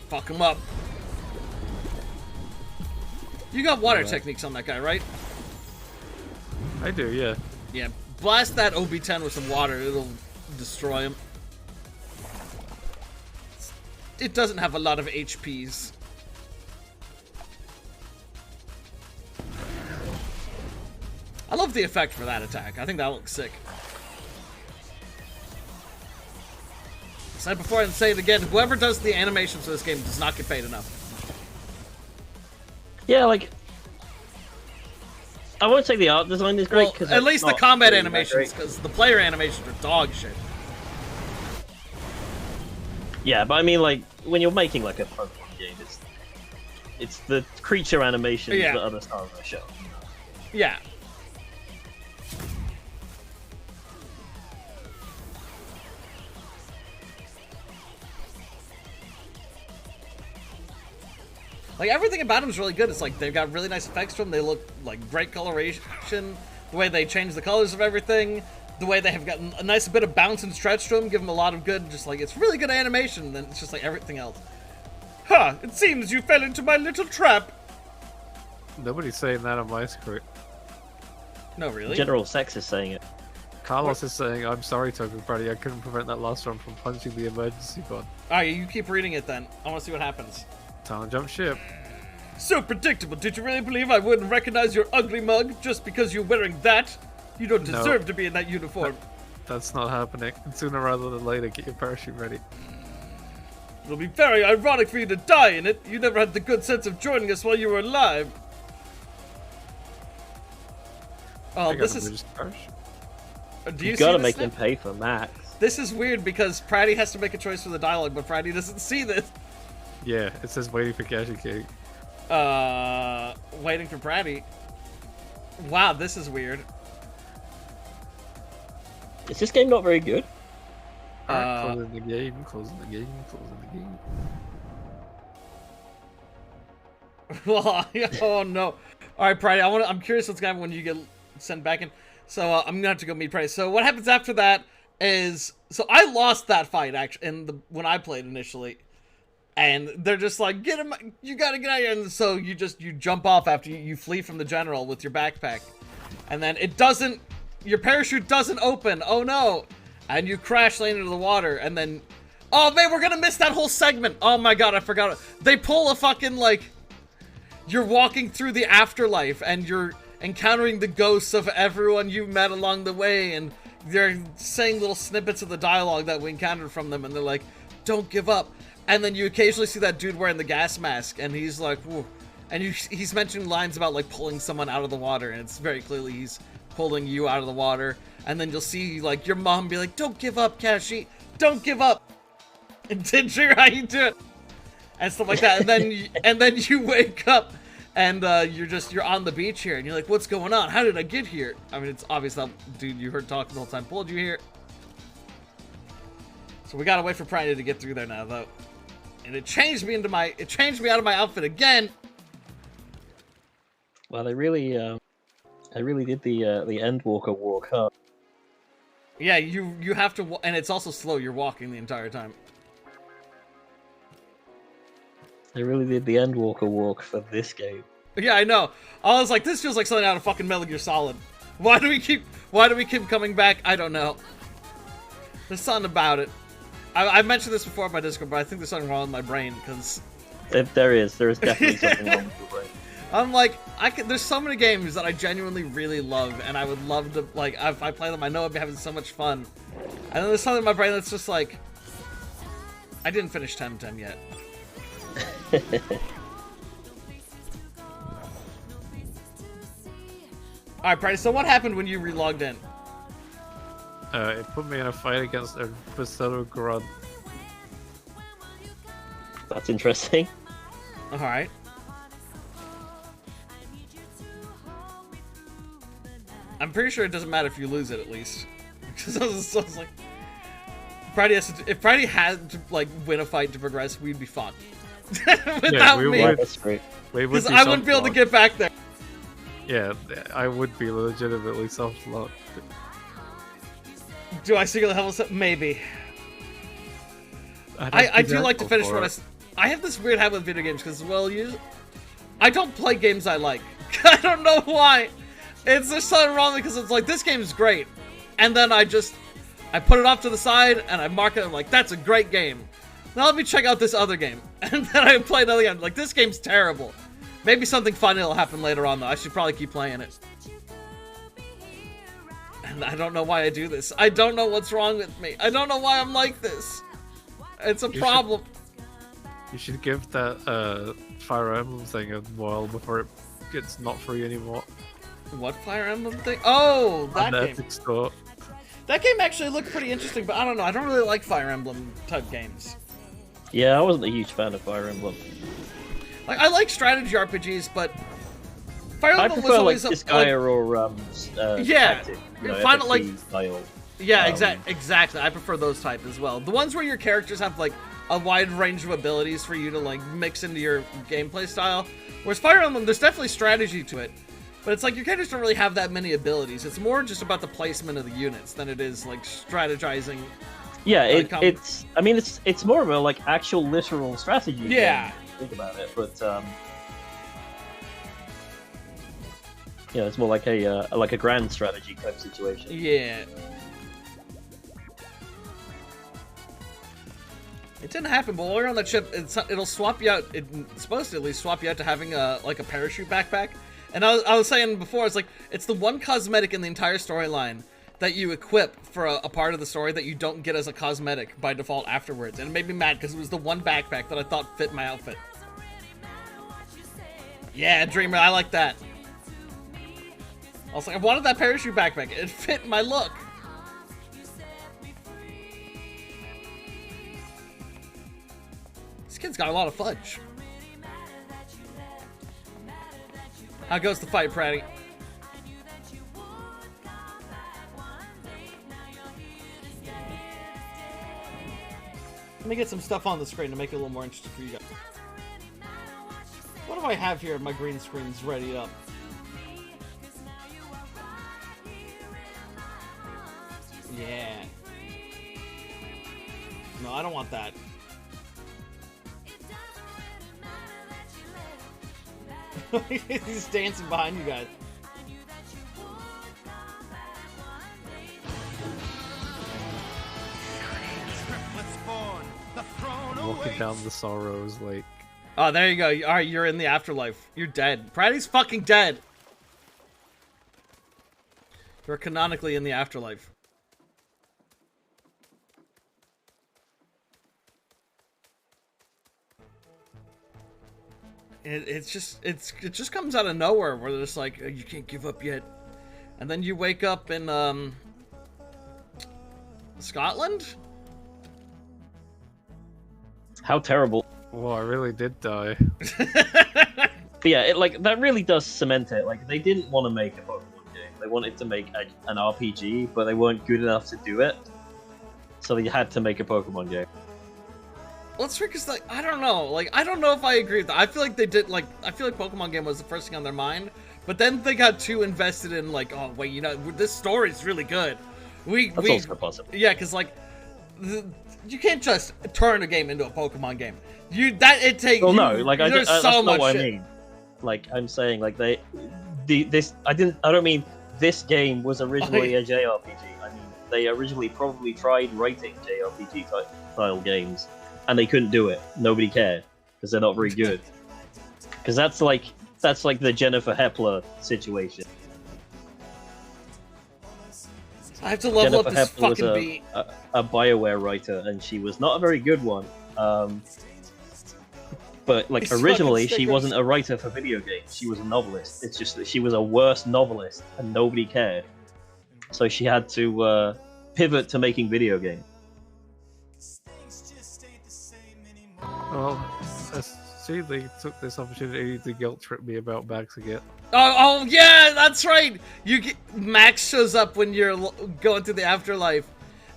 [SPEAKER 3] Fuck him up. You got water techniques on that guy, right?
[SPEAKER 6] I do, yeah.
[SPEAKER 3] Yeah. Blast that OB-10 with some water. It'll destroy him. It doesn't have a lot of HPs. I love the effect for that attack. I think that looks sick. Said before and say it again, whoever does the animations for this game does not get paid enough.
[SPEAKER 5] Yeah, like I won't say the art design is great
[SPEAKER 3] Well,
[SPEAKER 5] because
[SPEAKER 3] at least the combat animations, because the player animations are dog shit.
[SPEAKER 5] Yeah, but I mean, like when you're making like a Pokemon game, it's the creature animations that are the star of the show. You know?
[SPEAKER 3] Yeah. Like, everything about them is really good. It's like, they've got really nice effects to them. They look like great coloration. The way they change the colors of everything. The way they have gotten a nice bit of bounce and stretch to them. Give them a lot of good, just like, it's really good animation. And then it's just like everything else. Huh, it seems you fell into my little trap.
[SPEAKER 6] Nobody's saying that on my script.
[SPEAKER 3] No, really?
[SPEAKER 5] General Sex is saying it.
[SPEAKER 6] Carlos is saying, I'm sorry, Token Party, I couldn't prevent that last one from punching the emergency button.
[SPEAKER 3] Alright, you keep reading it then. I want to see what happens.
[SPEAKER 6] Time to jump ship.
[SPEAKER 3] So predictable. Did you really believe I wouldn't recognize your ugly mug just because you're wearing that? You don't
[SPEAKER 6] No.
[SPEAKER 3] deserve to be in that uniform.
[SPEAKER 6] That's not happening. Sooner rather than later, get your parachute ready.
[SPEAKER 3] It'll be very ironic for you to die in it. You never had the good sense of joining us while you were alive. Oh,
[SPEAKER 6] I got
[SPEAKER 3] this
[SPEAKER 6] a
[SPEAKER 3] is...
[SPEAKER 6] British parachute.
[SPEAKER 3] Do you
[SPEAKER 5] You
[SPEAKER 3] see
[SPEAKER 5] gotta
[SPEAKER 3] this
[SPEAKER 5] make
[SPEAKER 3] now?
[SPEAKER 5] them pay for Max.
[SPEAKER 3] This is weird because Pratty has to make a choice for the dialogue, but Pratty doesn't see this.
[SPEAKER 6] Yeah, it says waiting for Cashy Cake.
[SPEAKER 3] Waiting for Pratty. Wow, this is weird.
[SPEAKER 5] Is this game not very good?
[SPEAKER 6] Alright, closing the game, closing the game, closing the game.
[SPEAKER 3] Well, oh no. Alright, Pratty, I'm curious what's gonna happen when you get sent back in. So I'm gonna have to go meet Pratty. So what happens after that is, so I lost that fight actually when I played initially. And they're just like, get him, you gotta get out of here. And so you jump off after you flee from the general with your backpack. And then your parachute doesn't open. Oh no. And you crash land into the water. And then, oh man, we're gonna miss that whole segment. Oh my god, I forgot it. They pull a fucking, like, you're walking through the afterlife and you're encountering the ghosts of everyone you met along the way. And they're saying little snippets of the dialogue that we encountered from them. And they're like, don't give up. And then you occasionally see that dude wearing the gas mask, and he's like, whoa. And he's mentioning lines about, like, pulling someone out of the water, and it's very clearly he's pulling you out of the water. And then you'll see, like, your mom be like, don't give up, Kashi, don't give up. And Ginger, how you do it? And stuff like that. And then you wake up, and you're on the beach here, and you're like, what's going on? How did I get here? I mean, it's obvious that dude you heard talking the whole time pulled you here. So we gotta wait for Pride to get through there now, though. And it changed me out of my outfit again.
[SPEAKER 5] Well, they really did the Endwalker walk, huh?
[SPEAKER 3] Yeah, you have to, and it's also slow. You're walking the entire time.
[SPEAKER 5] They really did the Endwalker walk for this game.
[SPEAKER 3] Yeah, I know. I was like, this feels like something out of fucking Metal Gear Solid. Why do we keep coming back? I don't know. There's something about it. I mentioned this before on my Discord, but I think there's something wrong with my brain, because...
[SPEAKER 5] There is definitely something wrong with your brain.
[SPEAKER 3] I'm like, there's so many games that I genuinely really love, and I would love to, like, if I play them, I know I'd be having so much fun. And then there's something in my brain that's just like, I didn't finish Temtem yet. Alright, Pride, so what happened when you relogged in?
[SPEAKER 6] It put me in a fight against a Basotto Grunt.
[SPEAKER 5] That's interesting.
[SPEAKER 3] Alright. I'm pretty sure it doesn't matter if you lose it, at least. Because I was like... if Friday had to, like, win a fight to progress, we'd be fucked. Without me.
[SPEAKER 5] Yeah, that's great.
[SPEAKER 3] Because I wouldn't be able to get back there.
[SPEAKER 6] Yeah, I would be legitimately soft-locked.
[SPEAKER 3] Do I secretly have a... Maybe. I do like to finish what I have this weird habit with video games, because, well, I don't play games I like. I don't know why. It's just something wrong because it's like, this game's great. And then I put it off to the side, and I mark it, I'm like, that's a great game. Now let me check out this other game. And then I play another game, like, this game's terrible. Maybe something funny will happen later on, though. I should probably keep playing it. And I don't know why I do this. I don't know what's wrong with me. I don't know why I'm like this. It's a problem.
[SPEAKER 6] You should give that Fire Emblem thing a whirl before it gets not free anymore.
[SPEAKER 3] What Fire Emblem thing? Oh, that
[SPEAKER 6] On the
[SPEAKER 3] game.
[SPEAKER 6] Epic Store.
[SPEAKER 3] That game actually looked pretty interesting, but I don't know. I don't really like Fire Emblem type games.
[SPEAKER 5] Yeah, I wasn't a huge fan of Fire Emblem.
[SPEAKER 3] Like, I like strategy RPGs, but Fire
[SPEAKER 5] I
[SPEAKER 3] Emblem was
[SPEAKER 5] prefer
[SPEAKER 3] always
[SPEAKER 5] like
[SPEAKER 3] a,
[SPEAKER 5] Disgaea or
[SPEAKER 3] yeah,
[SPEAKER 5] Tactic,
[SPEAKER 3] Final, like,
[SPEAKER 5] FFG style.
[SPEAKER 3] yeah,
[SPEAKER 5] Um,
[SPEAKER 3] exactly. I prefer those type as well. The ones where your characters have like a wide range of abilities for you to like mix into your gameplay style. Whereas Fire Emblem, there's definitely strategy to it, but it's like your characters don't really have that many abilities. It's more just about the placement of the units than it is like strategizing.
[SPEAKER 5] Yeah, it's. I mean, it's more of a like actual literal strategy.
[SPEAKER 3] Yeah.
[SPEAKER 5] Game, think about it, but you know, it's more like a grand strategy type situation.
[SPEAKER 3] Yeah. It didn't happen, but while you're on that ship, it'll swap you out. It's supposed to at least swap you out to having a parachute backpack. And I was saying before, it's like it's the one cosmetic in the entire storyline that you equip for a part of the story that you don't get as a cosmetic by default afterwards. And it made me mad because it was the one backpack that I thought fit my outfit. Yeah, Dreamer, I like that. I was like, I wanted that parachute backpack. It fit my look. This kid's got a lot of fudge. How goes the fight, Pratty? Let me get some stuff on the screen to make it a little more interesting for you guys. What do I have here? My green screen's ready up. Yeah. No, I don't want that. He's dancing behind you guys.
[SPEAKER 6] Walking down the Sorrows Lake.
[SPEAKER 3] Oh, there you go. Alright, you're in the afterlife. You're dead. Pratty's fucking dead. You're canonically in the afterlife. It just comes out of nowhere where they're just like, oh, you can't give up yet. And then you wake up in Scotland?
[SPEAKER 5] How terrible.
[SPEAKER 6] Well, I really did die.
[SPEAKER 5] But yeah, that really does cement it. Like, they didn't want to make a Pokemon game. They wanted to make an RPG, but they weren't good enough to do it. So they had to make a Pokemon game.
[SPEAKER 3] Well, it's because, like, I don't know. Like, I don't know if I agree with that. I feel like they did, like, I feel like Pokemon game was the first thing on their mind. But then they got too invested in, like, oh, wait, you know, this story's really good.
[SPEAKER 5] That's also possible.
[SPEAKER 3] Yeah, because, like, you can't just turn a game into a Pokemon game. It takes.
[SPEAKER 5] Well, no, like,
[SPEAKER 3] there's
[SPEAKER 5] that's
[SPEAKER 3] so
[SPEAKER 5] not
[SPEAKER 3] much
[SPEAKER 5] what
[SPEAKER 3] shit.
[SPEAKER 5] I mean. Like, I'm saying, like, I don't mean this game was originally a JRPG. I mean, they originally probably tried writing JRPG style games, and they couldn't do it. Nobody cared, because they're not very good. Because that's like the Jennifer Hepler situation.
[SPEAKER 3] I have to level
[SPEAKER 5] Jennifer
[SPEAKER 3] up this
[SPEAKER 5] Hepler was
[SPEAKER 3] fucking beat.
[SPEAKER 5] a BioWare writer, and she was not a very good one. But like
[SPEAKER 3] These
[SPEAKER 5] originally,
[SPEAKER 3] fucking
[SPEAKER 5] she
[SPEAKER 3] stickers.
[SPEAKER 5] wasn't a writer for video games. She was a novelist. It's just that she was a worse novelist, and nobody cared. So she had to pivot to making video games.
[SPEAKER 6] Well, see, they took this opportunity to guilt trip me about Max again.
[SPEAKER 3] Oh yeah, that's right. Max shows up when you're going through the afterlife,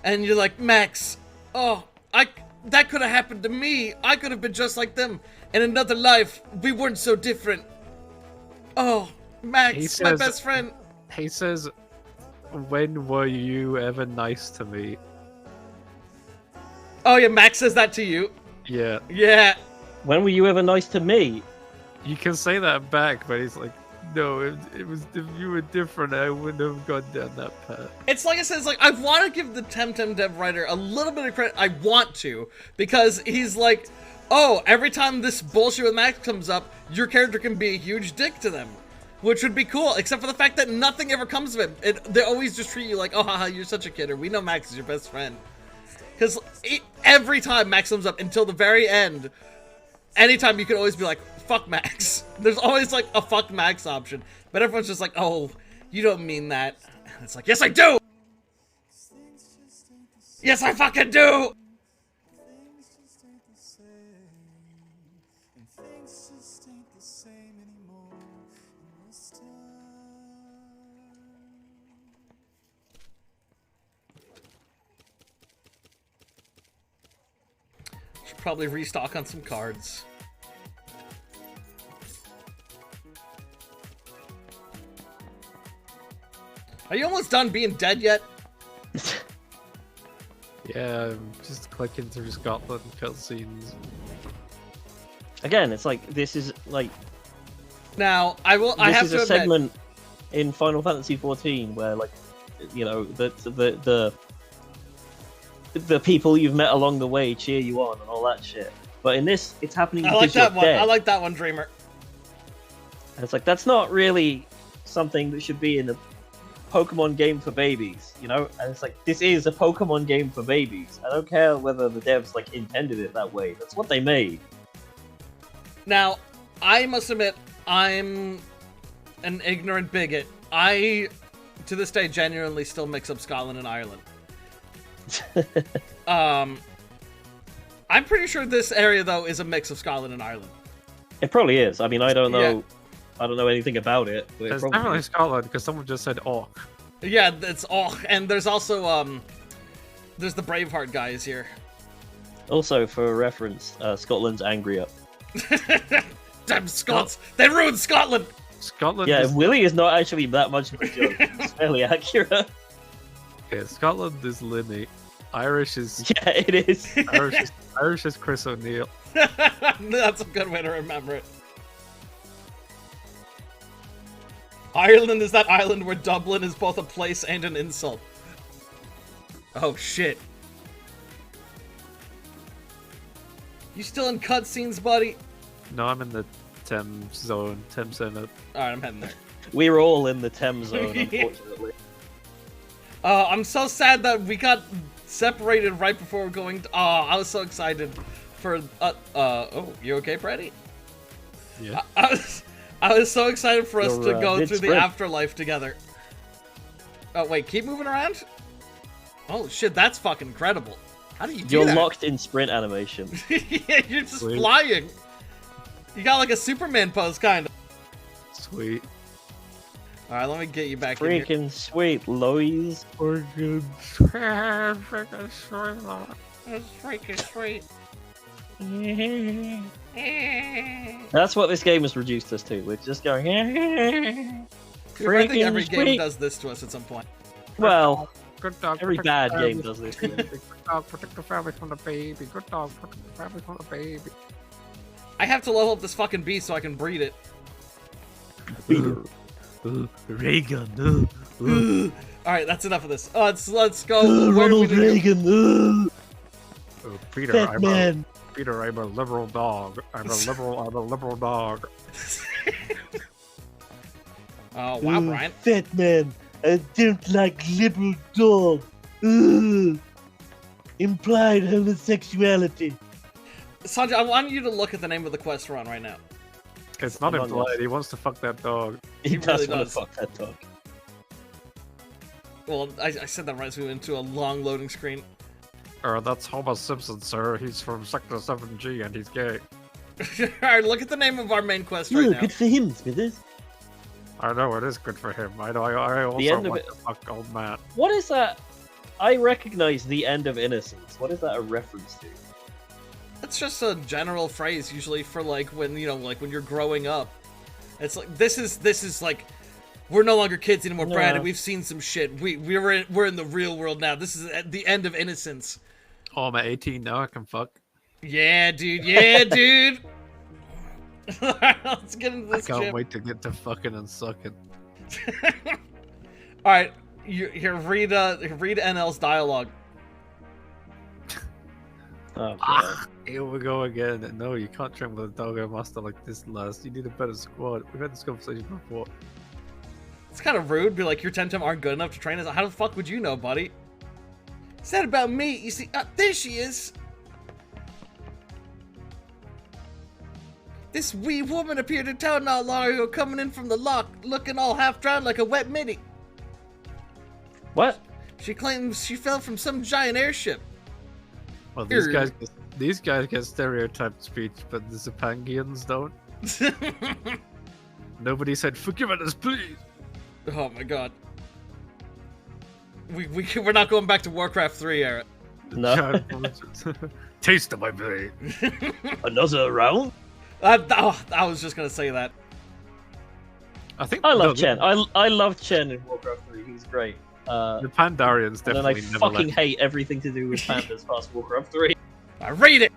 [SPEAKER 3] and you're like, Max, oh, that could have happened to me. I could have been just like them in another life. We weren't so different. Oh, Max, my best friend.
[SPEAKER 6] He says, "When were you ever nice to me?"
[SPEAKER 3] Oh yeah, Max says that to you.
[SPEAKER 6] Yeah.
[SPEAKER 3] Yeah.
[SPEAKER 5] When were you ever nice to me?
[SPEAKER 6] You can say that back, but he's like, no, it was if you were different, I wouldn't have gone down that path.
[SPEAKER 3] It's like I said, it's like I want to give the Temtem dev writer a little bit of credit. I want to, because he's like, oh, every time this bullshit with Max comes up, your character can be a huge dick to them, which would be cool, except for the fact that nothing ever comes of it. They always just treat you like, oh, haha, you're such a kid, or we know Max is your best friend. Because every time Max comes up until the very end, anytime you can always be like, fuck Max. There's always like a fuck Max option. But everyone's just like, oh, you don't mean that. And it's like, yes, I do! Yes, I fucking do! Should probably restock on some cards. Are you almost done being dead yet?
[SPEAKER 6] Yeah, I'm just clicking through Scotland cutscenes.
[SPEAKER 5] Again, it's like this is like
[SPEAKER 3] Now, I have
[SPEAKER 5] this is
[SPEAKER 3] to
[SPEAKER 5] a
[SPEAKER 3] admit,
[SPEAKER 5] segment in Final Fantasy XIV where, like, you know, the people you've met along the way cheer you on and all that shit. But in this, it's happening
[SPEAKER 3] I
[SPEAKER 5] because
[SPEAKER 3] like that
[SPEAKER 5] you're
[SPEAKER 3] one.
[SPEAKER 5] dead.
[SPEAKER 3] I like that one, Dreamer.
[SPEAKER 5] And it's like that's not really something that should be in a Pokemon game for babies, you know? And it's like, this is a Pokemon game for babies. I don't care whether the devs, like, intended it that way. That's what they made.
[SPEAKER 3] Now, I must admit, I'm an ignorant bigot. I, to this day, genuinely still mix up Scotland and Ireland. I'm pretty sure this area, though, is a mix of Scotland and Ireland.
[SPEAKER 5] It probably is. I mean, I don't know.
[SPEAKER 3] Yeah.
[SPEAKER 5] I don't know anything about it. But
[SPEAKER 6] It's
[SPEAKER 5] it probably
[SPEAKER 6] definitely
[SPEAKER 5] is.
[SPEAKER 6] Scotland because someone just said "oh."
[SPEAKER 3] Yeah, it's all, and there's also there's the Braveheart guys here.
[SPEAKER 5] Also, for reference, Scotland's angrier.
[SPEAKER 3] Damn Scots! They ruined Scotland.
[SPEAKER 6] Scotland.
[SPEAKER 5] Yeah,
[SPEAKER 6] is,
[SPEAKER 5] Willy is not actually that much of a joke. It's fairly accurate.
[SPEAKER 6] yeah, Scotland is Limmy. Irish is
[SPEAKER 5] Yeah, it is.
[SPEAKER 6] Irish is Chris O'Neill.
[SPEAKER 3] That's a good way to remember it. Ireland is that island where Dublin is both a place and an insult. Oh shit. You still in cutscenes, buddy?
[SPEAKER 6] No, I'm in the Thames zone. Thames in it.
[SPEAKER 3] Alright, I'm heading there.
[SPEAKER 5] We're all in the Thames zone, unfortunately.
[SPEAKER 3] I'm so sad that we got separated right before going to... I was so excited for... oh, you okay, Freddy?
[SPEAKER 6] Yeah.
[SPEAKER 3] I was so excited for us
[SPEAKER 5] You're,
[SPEAKER 3] to go through the
[SPEAKER 5] mid-sprint.
[SPEAKER 3] afterlife together. Oh, wait, keep moving around? Oh, shit, that's fucking incredible. How do you do
[SPEAKER 5] You're
[SPEAKER 3] that?
[SPEAKER 5] locked in sprint animation.
[SPEAKER 3] Yeah, you're just
[SPEAKER 6] Sweet.
[SPEAKER 3] flying. You got like a Superman pose, kind of.
[SPEAKER 6] Sweet.
[SPEAKER 3] Alright, let me get you back in here.
[SPEAKER 5] Freaking sweet, Lois.
[SPEAKER 6] Freaking
[SPEAKER 3] That's freaking sweet.
[SPEAKER 5] That's what this game has reduced us to. We're just going.
[SPEAKER 3] I think
[SPEAKER 5] Freaking
[SPEAKER 3] every game
[SPEAKER 5] sweet.
[SPEAKER 3] does this to us at some point.
[SPEAKER 5] Well,
[SPEAKER 6] Good dog.
[SPEAKER 5] every
[SPEAKER 6] protect
[SPEAKER 5] bad
[SPEAKER 6] the
[SPEAKER 5] game
[SPEAKER 6] family.
[SPEAKER 5] does this.
[SPEAKER 6] Good dog, protect the family from the baby. Good dog, protect the family from the baby.
[SPEAKER 3] I have to level up this fucking beast so I can breed it.
[SPEAKER 6] Reagan.
[SPEAKER 3] Alright, that's enough of this. Let's go. Where do we
[SPEAKER 5] Ronald
[SPEAKER 3] need to go?
[SPEAKER 5] Reagan.
[SPEAKER 6] Peter,
[SPEAKER 5] Fat man.
[SPEAKER 6] Peter, I'm a liberal dog. I'm a liberal dog.
[SPEAKER 3] Oh, wow, Brian.
[SPEAKER 5] Fat man. I don't like liberal dog. Ugh. Implied homosexuality.
[SPEAKER 3] Sanjay, I want you to look at the name of the quest we're on right now.
[SPEAKER 6] It's not
[SPEAKER 5] Among
[SPEAKER 6] implied.
[SPEAKER 5] Us.
[SPEAKER 6] He wants to fuck that dog.
[SPEAKER 5] He
[SPEAKER 3] really
[SPEAKER 5] does want
[SPEAKER 3] does.
[SPEAKER 5] to fuck that dog.
[SPEAKER 3] Well, I said that right as we went into a long loading screen.
[SPEAKER 6] That's Homer Simpson, sir. He's from Sector 7G and he's gay.
[SPEAKER 3] Alright, look at the name of our main quest right now.
[SPEAKER 5] Good for him, Smithers.
[SPEAKER 6] I know it is good for him. I know. I also
[SPEAKER 5] end of
[SPEAKER 6] want
[SPEAKER 5] it-
[SPEAKER 6] to fuck old man.
[SPEAKER 5] What is that? I recognize the end of innocence. What is that a reference to?
[SPEAKER 3] That's just a general phrase usually for like when, you know, like when you're growing up. It's like this is like we're no longer kids anymore,
[SPEAKER 5] No.
[SPEAKER 3] Brandon. We've seen some shit. We're in the real world now. This is at the end of innocence.
[SPEAKER 6] Oh, I'm at 18 now. I can fuck.
[SPEAKER 3] Yeah, dude. Yeah, dude. Let's get into
[SPEAKER 6] I
[SPEAKER 3] this
[SPEAKER 6] can't
[SPEAKER 3] gym.
[SPEAKER 6] wait to get to fucking and sucking.
[SPEAKER 3] All right, here read NL's dialogue.
[SPEAKER 5] Oh, God.
[SPEAKER 6] Here we go again. No, you can't train with a dog or master like this, lass. You need a better squad. We've had this conversation before.
[SPEAKER 3] It's kind of rude. Be like, your Temtem aren't good enough to train us. How the fuck would you know, buddy? It's not about me. You see, there she is. This wee woman appeared in town not long ago, coming in from the lock, looking all half drowned like a wet mini.
[SPEAKER 5] What?
[SPEAKER 3] She claims she fell from some giant airship.
[SPEAKER 6] Well, these guys get stereotyped speech, but the Zapangians don't. Nobody said, "Forgive us, please."
[SPEAKER 3] Oh my god. We're not going back to Warcraft 3 era.
[SPEAKER 5] No.
[SPEAKER 6] Taste of my blade.
[SPEAKER 5] Another round?
[SPEAKER 3] I was just gonna say that.
[SPEAKER 5] I love Chen. I love Chen in Warcraft 3. He's great.
[SPEAKER 6] The Pandarians
[SPEAKER 5] And then I
[SPEAKER 6] definitely never
[SPEAKER 5] fucking hate everything to do with pandas past Warcraft 3.
[SPEAKER 3] I read it!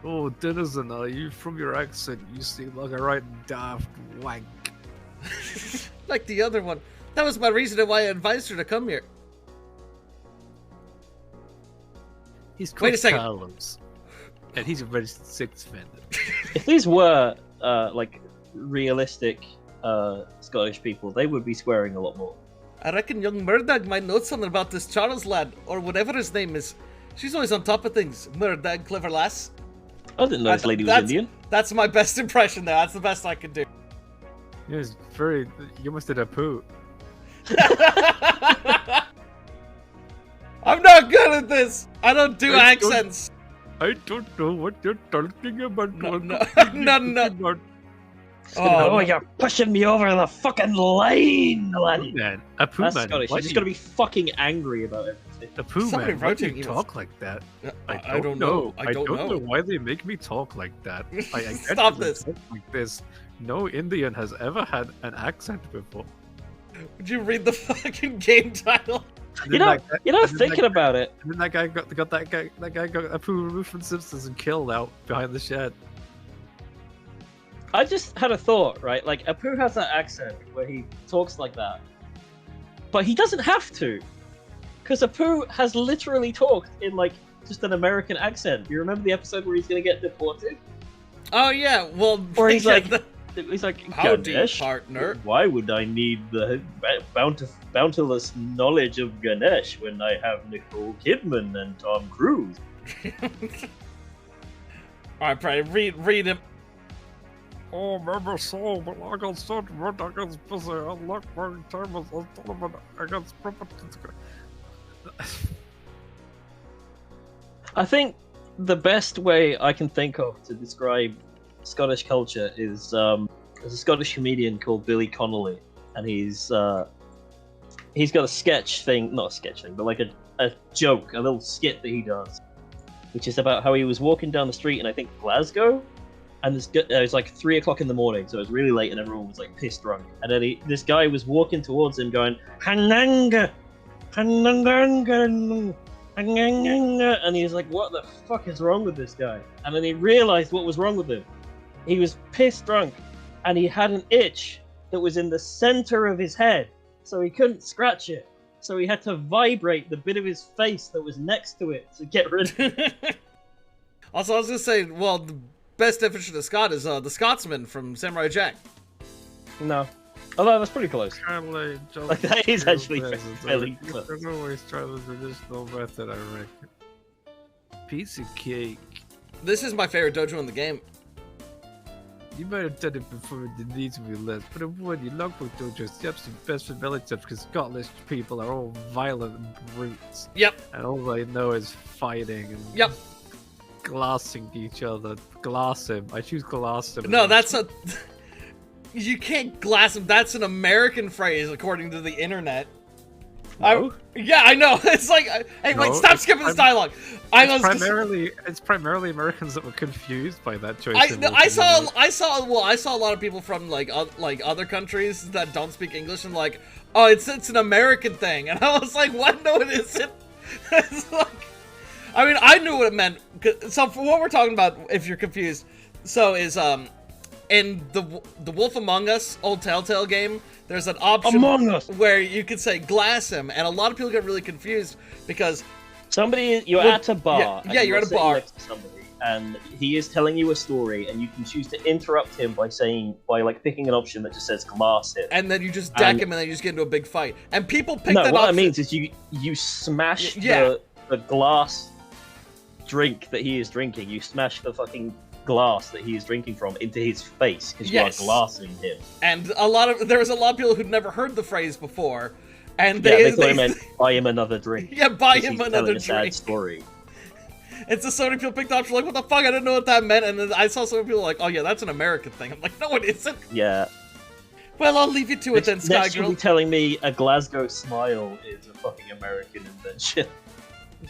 [SPEAKER 6] Oh, Denizen, you from your accent, you seem like a right daft wank.
[SPEAKER 3] Like the other one. That was my reason why I advised her to come here.
[SPEAKER 6] He's called
[SPEAKER 3] Wait a second.
[SPEAKER 6] Callums, and he's a registered sex offender.
[SPEAKER 5] If these were, like, realistic Scottish people, they would be swearing a lot more.
[SPEAKER 3] I reckon young Murdag might know something about this Charles lad, or whatever his name is. She's always on top of things. Murdag, clever lass.
[SPEAKER 5] I didn't know this lady was Indian.
[SPEAKER 3] That's my best impression there. That's the best I can do.
[SPEAKER 6] Yes, very. You must have a poo.
[SPEAKER 3] I'm not good at this. I don't do accents.
[SPEAKER 6] I don't know what you're talking about.
[SPEAKER 3] No.
[SPEAKER 5] Oh, you're pushing me over the fucking line, laddie.
[SPEAKER 6] Man, a poo
[SPEAKER 5] That's
[SPEAKER 6] man.
[SPEAKER 5] Scottish. You're just gonna be fucking angry about everything.
[SPEAKER 6] A poo
[SPEAKER 3] Somebody
[SPEAKER 6] man. Why do
[SPEAKER 3] wrote
[SPEAKER 6] you
[SPEAKER 3] it.
[SPEAKER 6] talk like that?
[SPEAKER 3] I don't know.
[SPEAKER 6] I don't know why they make me talk like that. I can't
[SPEAKER 3] Stop
[SPEAKER 6] even
[SPEAKER 3] this.
[SPEAKER 6] talk like this. No Indian has ever had an accent before.
[SPEAKER 3] Would you read the fucking game title?
[SPEAKER 6] And
[SPEAKER 5] You
[SPEAKER 6] then
[SPEAKER 5] know,
[SPEAKER 6] that guy-
[SPEAKER 5] you know,
[SPEAKER 6] and then
[SPEAKER 5] thinking
[SPEAKER 6] that guy-
[SPEAKER 5] about it,
[SPEAKER 6] And then that guy got a poo removed from Simpsons and killed out behind the shed.
[SPEAKER 5] I just had a thought, right? Like, Apu has that accent where he talks like that. But he doesn't have to. Because Apu has literally talked in, like, just an American accent. Do you remember the episode where he's gonna get deported?
[SPEAKER 3] Oh yeah, well.
[SPEAKER 5] Or he's
[SPEAKER 3] yeah,
[SPEAKER 5] like,
[SPEAKER 3] howdy,
[SPEAKER 5] Ganesh,
[SPEAKER 3] partner.
[SPEAKER 5] why would I need the bountiful knowledge of Ganesh when I have Nicole Kidman and Tom Cruise?
[SPEAKER 3] All right, Brady, read him.
[SPEAKER 6] Oh, remember so, but I got so much, I got busy, I locked my time, I got
[SPEAKER 5] I think the best way I can think of to describe Scottish culture is there's a Scottish comedian called Billy Connolly, and he's got a sketch thing, not a sketch thing, but like a joke, a little skit that he does, which is about how he was walking down the street in, I think, Glasgow, and it was like 3 o'clock in the morning, so it was really late and everyone was like pissed drunk, and then this guy was walking towards him going, Hananga, Hananga, and he was like, what the fuck is wrong with this guy? And then he realized what was wrong with him. He was pissed drunk, and he had an itch that was in the center of his head, so he couldn't scratch it. So he had to vibrate the bit of his face that was next to it to get rid of it.
[SPEAKER 3] Also, I was gonna say, well, the best definition of Scot is the Scotsman from Samurai Jack.
[SPEAKER 5] No. Although that's pretty close.
[SPEAKER 6] like
[SPEAKER 5] that is actually fairly
[SPEAKER 6] You
[SPEAKER 5] close.
[SPEAKER 6] can always try the traditional method, I reckon. Piece of cake.
[SPEAKER 3] This is my favorite dojo in the game.
[SPEAKER 6] You might have done it before the needs to be less, but avoid your local dojo steps and best for relatives because Scottish people are all violent and brutes.
[SPEAKER 3] Yep.
[SPEAKER 6] And all they know is fighting and
[SPEAKER 3] Yep.
[SPEAKER 6] glassing each other. Glass him. I choose glass him.
[SPEAKER 3] No, that's a. You can't glass him. That's an American phrase, according to the internet.
[SPEAKER 5] No?
[SPEAKER 3] Yeah, I know. It's like, hey, wait,
[SPEAKER 6] No,
[SPEAKER 3] stop
[SPEAKER 6] it's
[SPEAKER 3] skipping this dialogue.
[SPEAKER 6] It's primarily Americans that were confused by that choice.
[SPEAKER 3] I saw a lot of people from like other countries that don't speak English and like, oh, it's an American thing, and I was like, what? No, it isn't. It's like, I mean, I knew what it meant. So for what we're talking about, if you're confused, so is in the Wolf Among Us old Telltale game, there's an option where you could say glass him, and a lot of people get really confused because
[SPEAKER 5] You're at a bar.
[SPEAKER 3] Yeah,
[SPEAKER 5] and
[SPEAKER 3] you're at a
[SPEAKER 5] sitting
[SPEAKER 3] bar.
[SPEAKER 5] next to somebody, and he is telling you a story, and you can choose to interrupt him by picking an option that just says glass him.
[SPEAKER 3] and then you just deck him, and then you just get into a big fight. And people pick
[SPEAKER 5] No,
[SPEAKER 3] that
[SPEAKER 5] what
[SPEAKER 3] option.
[SPEAKER 5] that means is you smash
[SPEAKER 3] Yeah.
[SPEAKER 5] the glass drink that he is drinking. You smash the fucking glass that he is drinking from into his face because
[SPEAKER 3] Yes.
[SPEAKER 5] you are glassing him.
[SPEAKER 3] And there was a lot of people who'd never heard the phrase before, and
[SPEAKER 5] Yeah,
[SPEAKER 3] they
[SPEAKER 5] they thought it meant buy him another drink.
[SPEAKER 3] yeah, buy
[SPEAKER 5] 'cause
[SPEAKER 3] him
[SPEAKER 5] he's
[SPEAKER 3] another
[SPEAKER 5] telling a sad
[SPEAKER 3] drink.
[SPEAKER 5] story.
[SPEAKER 3] And so many people picked up, like, what the fuck? I didn't know what that meant. And then I saw some people like, oh yeah, that's an American thing. I'm like, no, it isn't.
[SPEAKER 5] Yeah.
[SPEAKER 3] Well, I'll leave you to it then,
[SPEAKER 5] Next
[SPEAKER 3] Sky
[SPEAKER 5] you'll
[SPEAKER 3] Girl.
[SPEAKER 5] be telling me a Glasgow smile is a fucking American invention.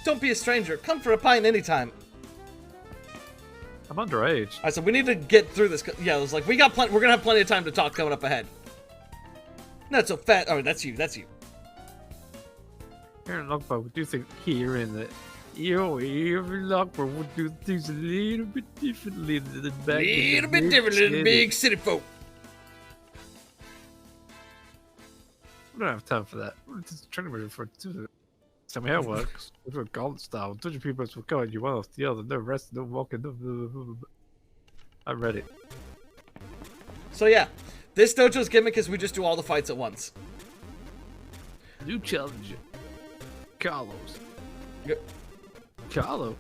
[SPEAKER 3] Don't be a stranger. Come for a pint anytime.
[SPEAKER 6] I'm underage.
[SPEAKER 3] I said we need to get through this. Yeah, it was like we're gonna have plenty of time to talk coming up ahead. Not so fat. Oh, that's you. That's you.
[SPEAKER 6] Here in Lockport, we do things here in the. Here in Lockport, we do things a little bit differently than back in the
[SPEAKER 3] Little bit different than the
[SPEAKER 6] city.
[SPEAKER 3] big city folk.
[SPEAKER 6] We don't have time for that. We're just trying to move for tell me how it works. We're golden style. 200 people will go and you one off the other. No rest, no walking. No. I'm ready.
[SPEAKER 3] So yeah, this dojo's gimmick is we just do all the fights at once.
[SPEAKER 6] New challenger. Carlos.
[SPEAKER 3] Yep.
[SPEAKER 6] Carlo.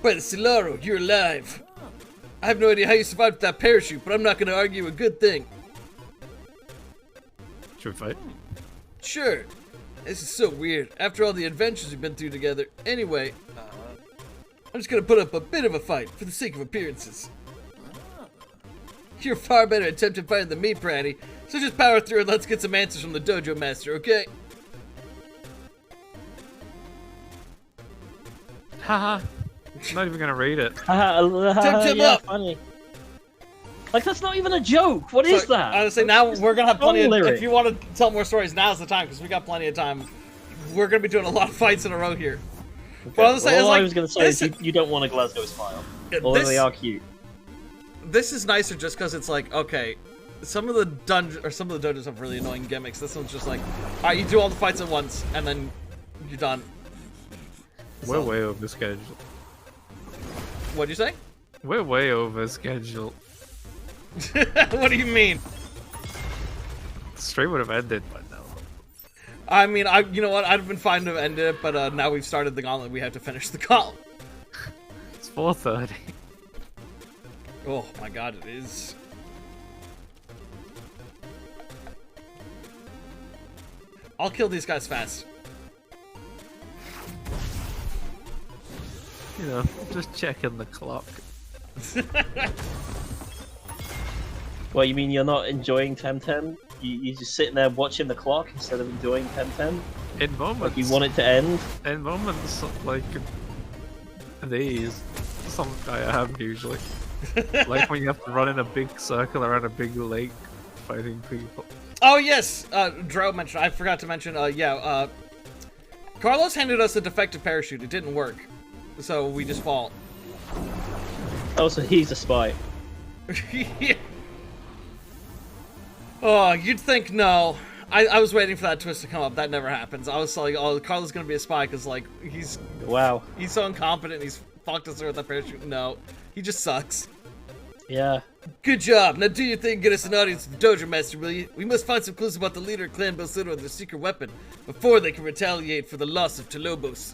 [SPEAKER 3] Well, Silaro, you're alive. I have no idea how you survived with that parachute, but I'm not gonna argue a good thing.
[SPEAKER 6] Should we fight?
[SPEAKER 3] Sure. This is so weird. After all the adventures we've been through together. Anyway, I'm just gonna put up a bit of a fight for the sake of appearances. You're far better at Temtem fighting than me, Pratty. So just power through and let's get some answers from the dojo master, okay?
[SPEAKER 6] Haha. I'm not even gonna read it.
[SPEAKER 3] Temtem
[SPEAKER 5] yeah,
[SPEAKER 3] up!
[SPEAKER 5] funny. Like, that's not even a joke. What is that?
[SPEAKER 3] Honestly, now we're gonna have plenty of.
[SPEAKER 5] lyric.
[SPEAKER 3] If you want to tell more stories, now's the time because we got plenty of time. We're gonna be doing a lot of fights in a row here. But I was saying,
[SPEAKER 5] all
[SPEAKER 3] like,
[SPEAKER 5] I was gonna say is you don't want a Glasgow smile. Although they are cute.
[SPEAKER 3] This is nicer just because it's like, okay, some of the dojos have really annoying gimmicks. This one's just like, all right, you do all the fights at once and then you're done.
[SPEAKER 6] We're way over schedule.
[SPEAKER 3] What'd you say?
[SPEAKER 6] We're way over schedule.
[SPEAKER 3] What do you mean?
[SPEAKER 6] The stream would have ended by now.
[SPEAKER 3] I mean, you know what? I'd have been fine to end it, but now we've started the gauntlet. We have to finish the gauntlet.
[SPEAKER 6] It's 4:30.
[SPEAKER 3] Oh my god, it is. I'll kill these guys fast.
[SPEAKER 6] You know, just checking the clock.
[SPEAKER 5] Well, you mean you're not enjoying Temtem? You're just sitting there watching the clock instead of enjoying Temtem?
[SPEAKER 6] In moments.
[SPEAKER 5] Like you want it to end?
[SPEAKER 6] In moments like these, something I have usually. Like when you have to run in a big circle around a big lake fighting people.
[SPEAKER 3] Oh yes, Dro mentioned. I forgot to mention. Carlos handed us a defective parachute. It didn't work, so we just fall.
[SPEAKER 5] Oh, so he's a spy.
[SPEAKER 3] Yeah. Oh, you'd think no. I was waiting for that twist to come up. That never happens. I was like, oh, Carlos gonna be a spy because like he's
[SPEAKER 5] Wow.
[SPEAKER 3] so incompetent. He's fucked us with that parachute. No, he just sucks.
[SPEAKER 5] Yeah.
[SPEAKER 3] Good job. Now do your thing. Get us an audience with the Dojo Master, will you? We must find some clues about the leader of Clan Belsito and their secret weapon before they can retaliate for the loss of Telobos.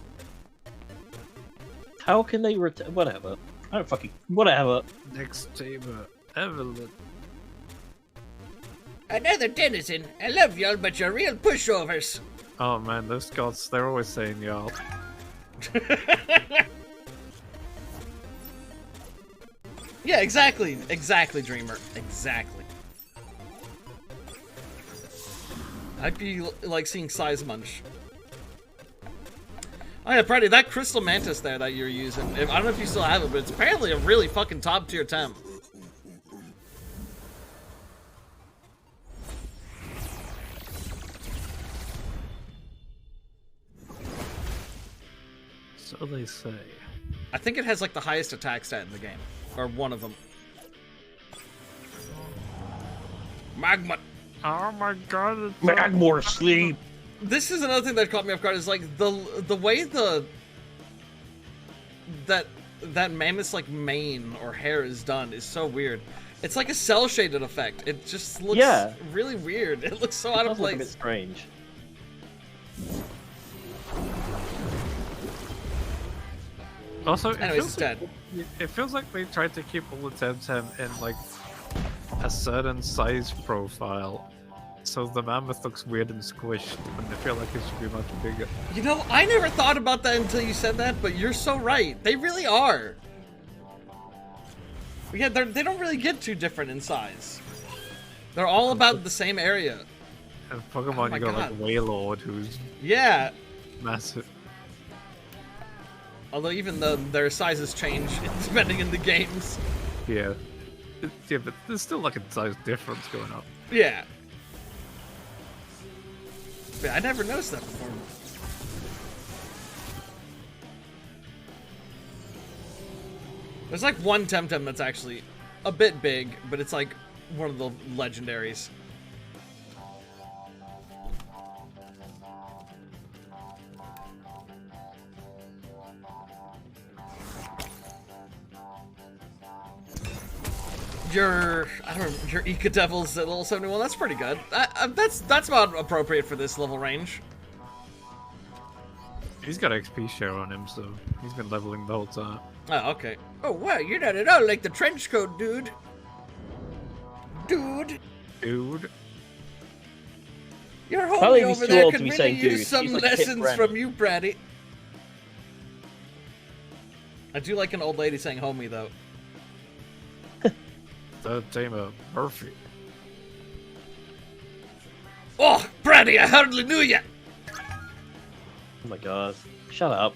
[SPEAKER 5] How can they whatever. I don't fucking... Whatever.
[SPEAKER 6] Next chamber, Evelyn.
[SPEAKER 3] Another denizen. I love y'all, but you're real pushovers.
[SPEAKER 6] Oh man, those gods, they're always saying y'all.
[SPEAKER 3] Yeah, exactly. Exactly, Dreamer. Exactly. I'd be like seeing Size Munch. Oh yeah, Freddy, that Crystal Mantis there that you're using, I don't know if you still have it, but it's apparently a really fucking top tier Tem.
[SPEAKER 6] So they say.
[SPEAKER 3] I think it has like the highest attack stat in the game. Or one of them. Magma.
[SPEAKER 6] Oh my god, it's
[SPEAKER 5] Magmore sleep.
[SPEAKER 3] This is another thing that caught me off guard is like the way that mammoth's like mane or hair is done is so weird. It's like a cell shaded effect. It just looks really weird. It looks so out of
[SPEAKER 5] Look a bit
[SPEAKER 3] place.
[SPEAKER 5] strange.
[SPEAKER 6] Also,
[SPEAKER 3] Anyways, it's dead.
[SPEAKER 6] It feels like they tried to keep all the Temtem in like a certain size profile, so the mammoth looks weird and squished when they feel like it should be much bigger.
[SPEAKER 3] You know, I never thought about that until you said that, but you're so right. They really are. Yeah, they don't really get too different in size. They're all about the same area.
[SPEAKER 6] And
[SPEAKER 3] Oh
[SPEAKER 6] Pokemon,
[SPEAKER 3] my
[SPEAKER 6] you got
[SPEAKER 3] God.
[SPEAKER 6] like Wailord, who's
[SPEAKER 3] Yeah.
[SPEAKER 6] massive.
[SPEAKER 3] Although even their sizes change depending on the games.
[SPEAKER 6] Yeah. Yeah, but there's still like a size difference going on.
[SPEAKER 3] Yeah. I never noticed that before. There's like one Temtem that's actually a bit big, but it's like one of the legendaries. Your Eco Devil's at level 71. That's pretty good. That's about appropriate for this level range.
[SPEAKER 6] He's got XP share on him, so he's been leveling the whole time.
[SPEAKER 3] Oh, okay. Oh, wow, you're not at all like the trench coat, dude. Dude,
[SPEAKER 6] Dude.
[SPEAKER 3] your
[SPEAKER 5] Probably
[SPEAKER 3] homie
[SPEAKER 5] he's
[SPEAKER 3] over
[SPEAKER 5] too
[SPEAKER 3] there
[SPEAKER 5] old to
[SPEAKER 3] could
[SPEAKER 5] be
[SPEAKER 3] really
[SPEAKER 5] saying dude.
[SPEAKER 3] use some
[SPEAKER 5] He's like Kit
[SPEAKER 3] lessons
[SPEAKER 5] Brennan.
[SPEAKER 3] from you, Braddy. I do like an old lady saying homie, though.
[SPEAKER 6] Third Tamer Murphy.
[SPEAKER 3] Oh, Braddy, I hardly knew ya.
[SPEAKER 5] Oh my god. Shut up.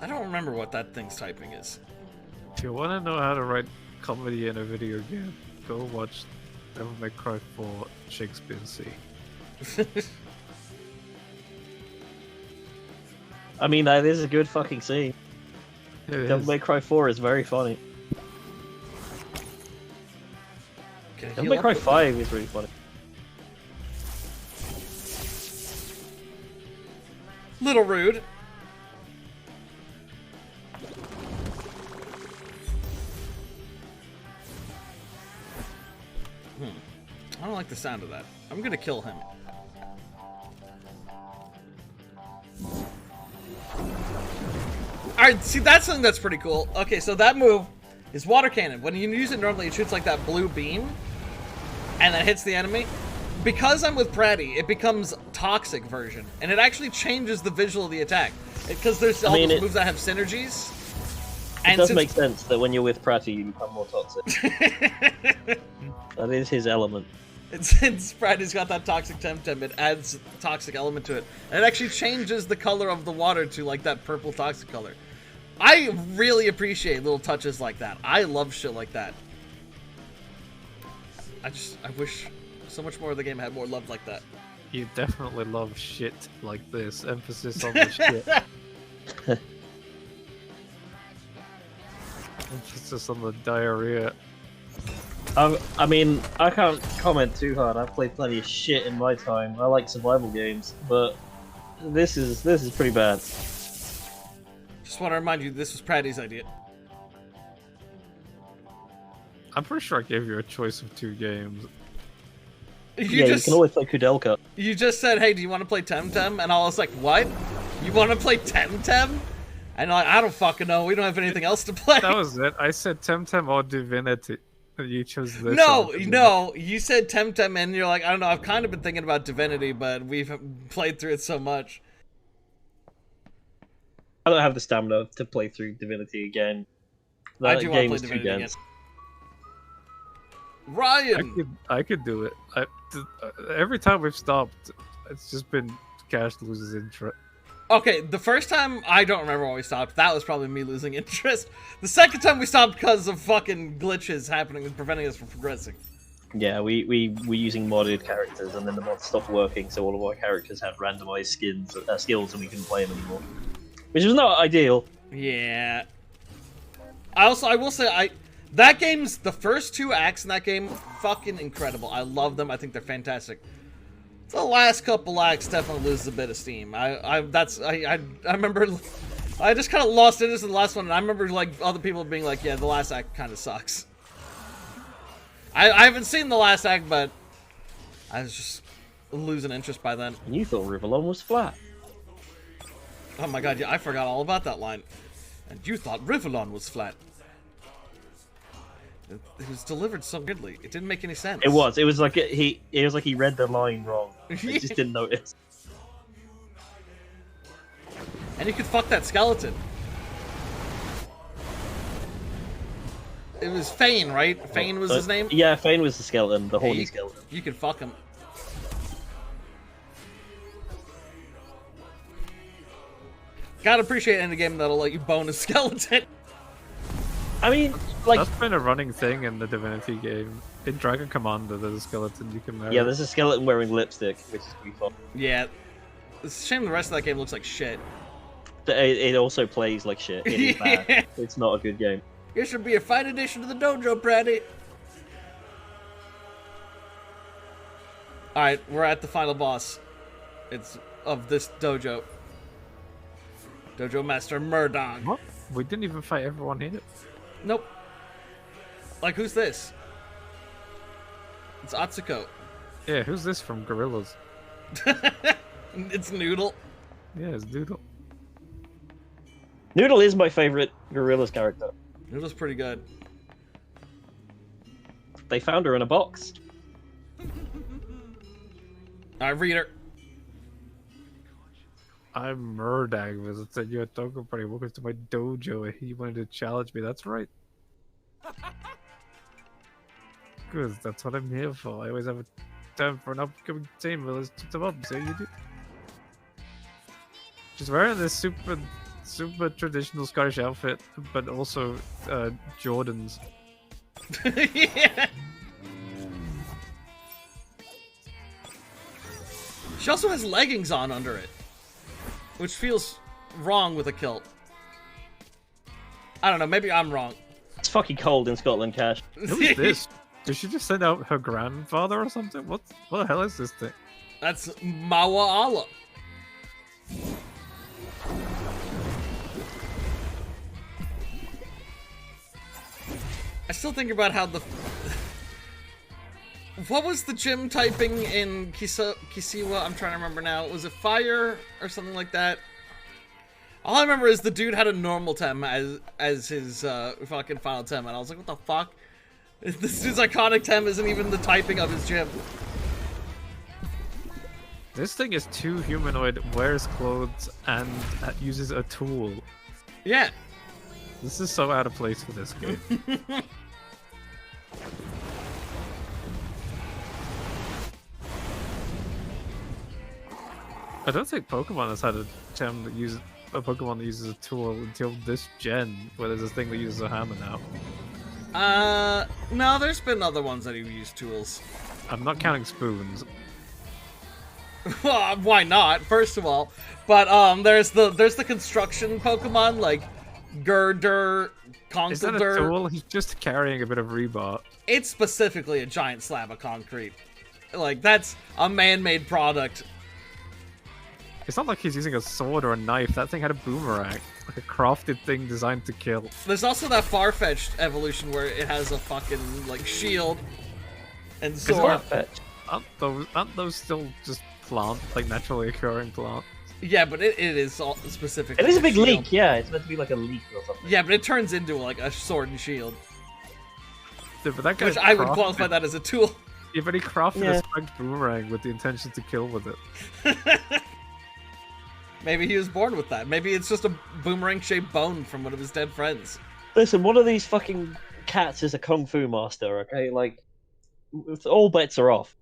[SPEAKER 3] I don't remember what that thing's typing is.
[SPEAKER 6] If you want to know how to write comedy in a video game, go watch Devil May Cry 4 Shakespeare Scene.
[SPEAKER 5] I mean, that is a good fucking scene.
[SPEAKER 6] It
[SPEAKER 5] Devil
[SPEAKER 6] is.
[SPEAKER 5] May Cry 4 is very funny.
[SPEAKER 3] Can I
[SPEAKER 5] Devil
[SPEAKER 3] heal
[SPEAKER 5] May
[SPEAKER 3] up
[SPEAKER 5] Cry
[SPEAKER 3] with-
[SPEAKER 5] 5 is really funny.
[SPEAKER 3] Little rude. I don't like the sound of that. I'm gonna kill him. Alright, see, that's something that's pretty cool. Okay, so that move is water cannon. When you use it normally, it shoots like that blue beam, and then hits the enemy. Because I'm with Pratty, it becomes toxic version, and it actually changes the visual of the attack. Because there's all those moves that have synergies.
[SPEAKER 5] It does make sense that when you're with Pratty, you become more toxic. That is his element.
[SPEAKER 3] Since Pratty's got that toxic Temtem, it adds a toxic element to it. And it actually changes the color of the water to like that purple toxic color. I really appreciate little touches like that. I love shit like that. I wish so much more of the game had more love like that.
[SPEAKER 6] You definitely love shit like this. Emphasis on the shit. Emphasis on the diarrhea.
[SPEAKER 5] I mean, I can't comment too hard. I've played plenty of shit in my time. I like survival games, but this is pretty bad.
[SPEAKER 3] Just want to remind you, this was Pratty's idea.
[SPEAKER 6] I'm pretty sure I gave you a choice of 2 games.
[SPEAKER 5] You can always play Kudelka.
[SPEAKER 3] You just said, hey, do you want to play Temtem? And I was like, what? You want to play Temtem? And like, I don't fucking know. We don't have anything else to play.
[SPEAKER 6] That was it. I said Temtem or Divinity. And you chose this.
[SPEAKER 3] No, you said Temtem, and you're like, I don't know, I've kind of been thinking about Divinity, but we've played through it so much.
[SPEAKER 5] I don't have the stamina to play through Divinity again.
[SPEAKER 3] I
[SPEAKER 5] That
[SPEAKER 3] do want to
[SPEAKER 5] game
[SPEAKER 3] play
[SPEAKER 5] is too
[SPEAKER 3] Divinity again.
[SPEAKER 5] dense.
[SPEAKER 3] Ryan!
[SPEAKER 6] I could do it. Every time we've stopped, it's just been Cash loses interest.
[SPEAKER 3] Okay, the first time, I don't remember when we stopped. That was probably me losing interest. The second time we stopped because of fucking glitches happening and preventing us from progressing.
[SPEAKER 5] Yeah, we were using modded characters, and then the mods stopped working, so all of our characters had randomized skills, and we couldn't play them anymore. Which was not ideal.
[SPEAKER 3] Yeah. I will say, that game's, the first 2 acts in that game, fucking incredible. I love them. I think they're fantastic. The last couple acts definitely loses a bit of steam. I remember I just kind of lost interest in the last one, and I remember like other people being like, "Yeah, the last act kind of sucks." I haven't seen the last act, but I was just losing interest by then.
[SPEAKER 5] And you thought Rivallon was flat.
[SPEAKER 3] Oh my god, yeah, I forgot all about that line. And you thought Rivallon was flat. It was delivered so weirdly. It didn't make any sense.
[SPEAKER 5] It was. It was like he read the line wrong. He just didn't notice.
[SPEAKER 3] And you could fuck that skeleton. It was Fane, right? Fane was his name?
[SPEAKER 5] Yeah, Fane was the skeleton, the horny skeleton.
[SPEAKER 3] You could fuck him. Gotta appreciate any game that'll let you bone a skeleton.
[SPEAKER 5] I mean, like...
[SPEAKER 6] That's been a running thing in the Divinity game. In Dragon Commander, there's a skeleton you can marry.
[SPEAKER 5] Yeah, there's a skeleton wearing lipstick, which is pretty fun.
[SPEAKER 3] Yeah. It's a shame the rest of that game looks like shit.
[SPEAKER 5] It also plays like shit. It is bad. It's not a good game.
[SPEAKER 3] Here should be a fight addition to the dojo, Pratty. Alright, we're at the final boss. It's of this dojo. Dojo Master Murdoch.
[SPEAKER 6] What? We didn't even fight everyone here.
[SPEAKER 3] Nope. Like, who's this? It's Atsuko.
[SPEAKER 6] Yeah, who's this from Gorillas?
[SPEAKER 3] It's Noodle.
[SPEAKER 6] Yeah, it's Doodle.
[SPEAKER 5] Noodle is my favorite Gorillas character.
[SPEAKER 3] Noodle's pretty good.
[SPEAKER 5] They found her in a box.
[SPEAKER 3] Alright, read her.
[SPEAKER 6] I'm Murdag, visited you at Toko Party. Welcome to my dojo. He wanted to challenge me. That's right. Good, that's what I'm here for. I always have a time for an upcoming team. Well, let's put them up. So you do. She's wearing this super traditional Scottish outfit, but also Jordans.
[SPEAKER 3] Yeah. She also has leggings on under it, which feels wrong with a kilt. I don't know, maybe I'm wrong.
[SPEAKER 5] It's fucking cold in Scotland, Cash.
[SPEAKER 6] Who's this? Did she just send out her grandfather or something? What the hell is this thing?
[SPEAKER 3] That's Mawa Allah. I still think about how the... What was the gym typing in Kisiwa? I'm trying to remember now. Was it fire or something like that? All I remember is the dude had a normal tem as his fucking final tem, and I was like, what the fuck? This dude's iconic tem isn't even the typing of his gym.
[SPEAKER 6] This thing is too humanoid, wears clothes, and uses a tool.
[SPEAKER 3] Yeah.
[SPEAKER 6] This is so out of place for this game. I don't think Pokemon has had a tem that uses a Pokemon that uses a tool until this gen, where there's a thing that uses a hammer now.
[SPEAKER 3] No, there's been other ones that have used tools.
[SPEAKER 6] I'm not counting spoons.
[SPEAKER 3] Well, why not? First of all, but there's the construction Pokemon like Girder,
[SPEAKER 6] Is that a
[SPEAKER 3] Conkeldurr.
[SPEAKER 6] tool? He's just carrying a bit of rebar.
[SPEAKER 3] It's specifically a giant slab of concrete. Like that's a man-made product.
[SPEAKER 6] It's not like he's using a sword or a knife. That thing had a boomerang. Like a crafted thing designed to kill.
[SPEAKER 3] There's also that far-fetched evolution where it has a fucking like shield and sword.
[SPEAKER 6] Aren't those still just plant, like naturally occurring plants?
[SPEAKER 3] Yeah, but it is all specifically.
[SPEAKER 5] It is a big
[SPEAKER 3] shield.
[SPEAKER 5] leak, yeah. It's meant to be like a leak or something.
[SPEAKER 3] Yeah, but it turns into like a sword and shield,
[SPEAKER 6] Dude, but that guy
[SPEAKER 3] which I would qualify that as a tool.
[SPEAKER 6] Yeah, but he crafted
[SPEAKER 5] Yeah.
[SPEAKER 6] a spiked boomerang with the intention to kill with it.
[SPEAKER 3] Maybe he was born with that. Maybe it's just a boomerang-shaped bone from one of his dead friends.
[SPEAKER 5] Listen, one of these fucking cats is a kung fu master, okay? Like, all bets are off.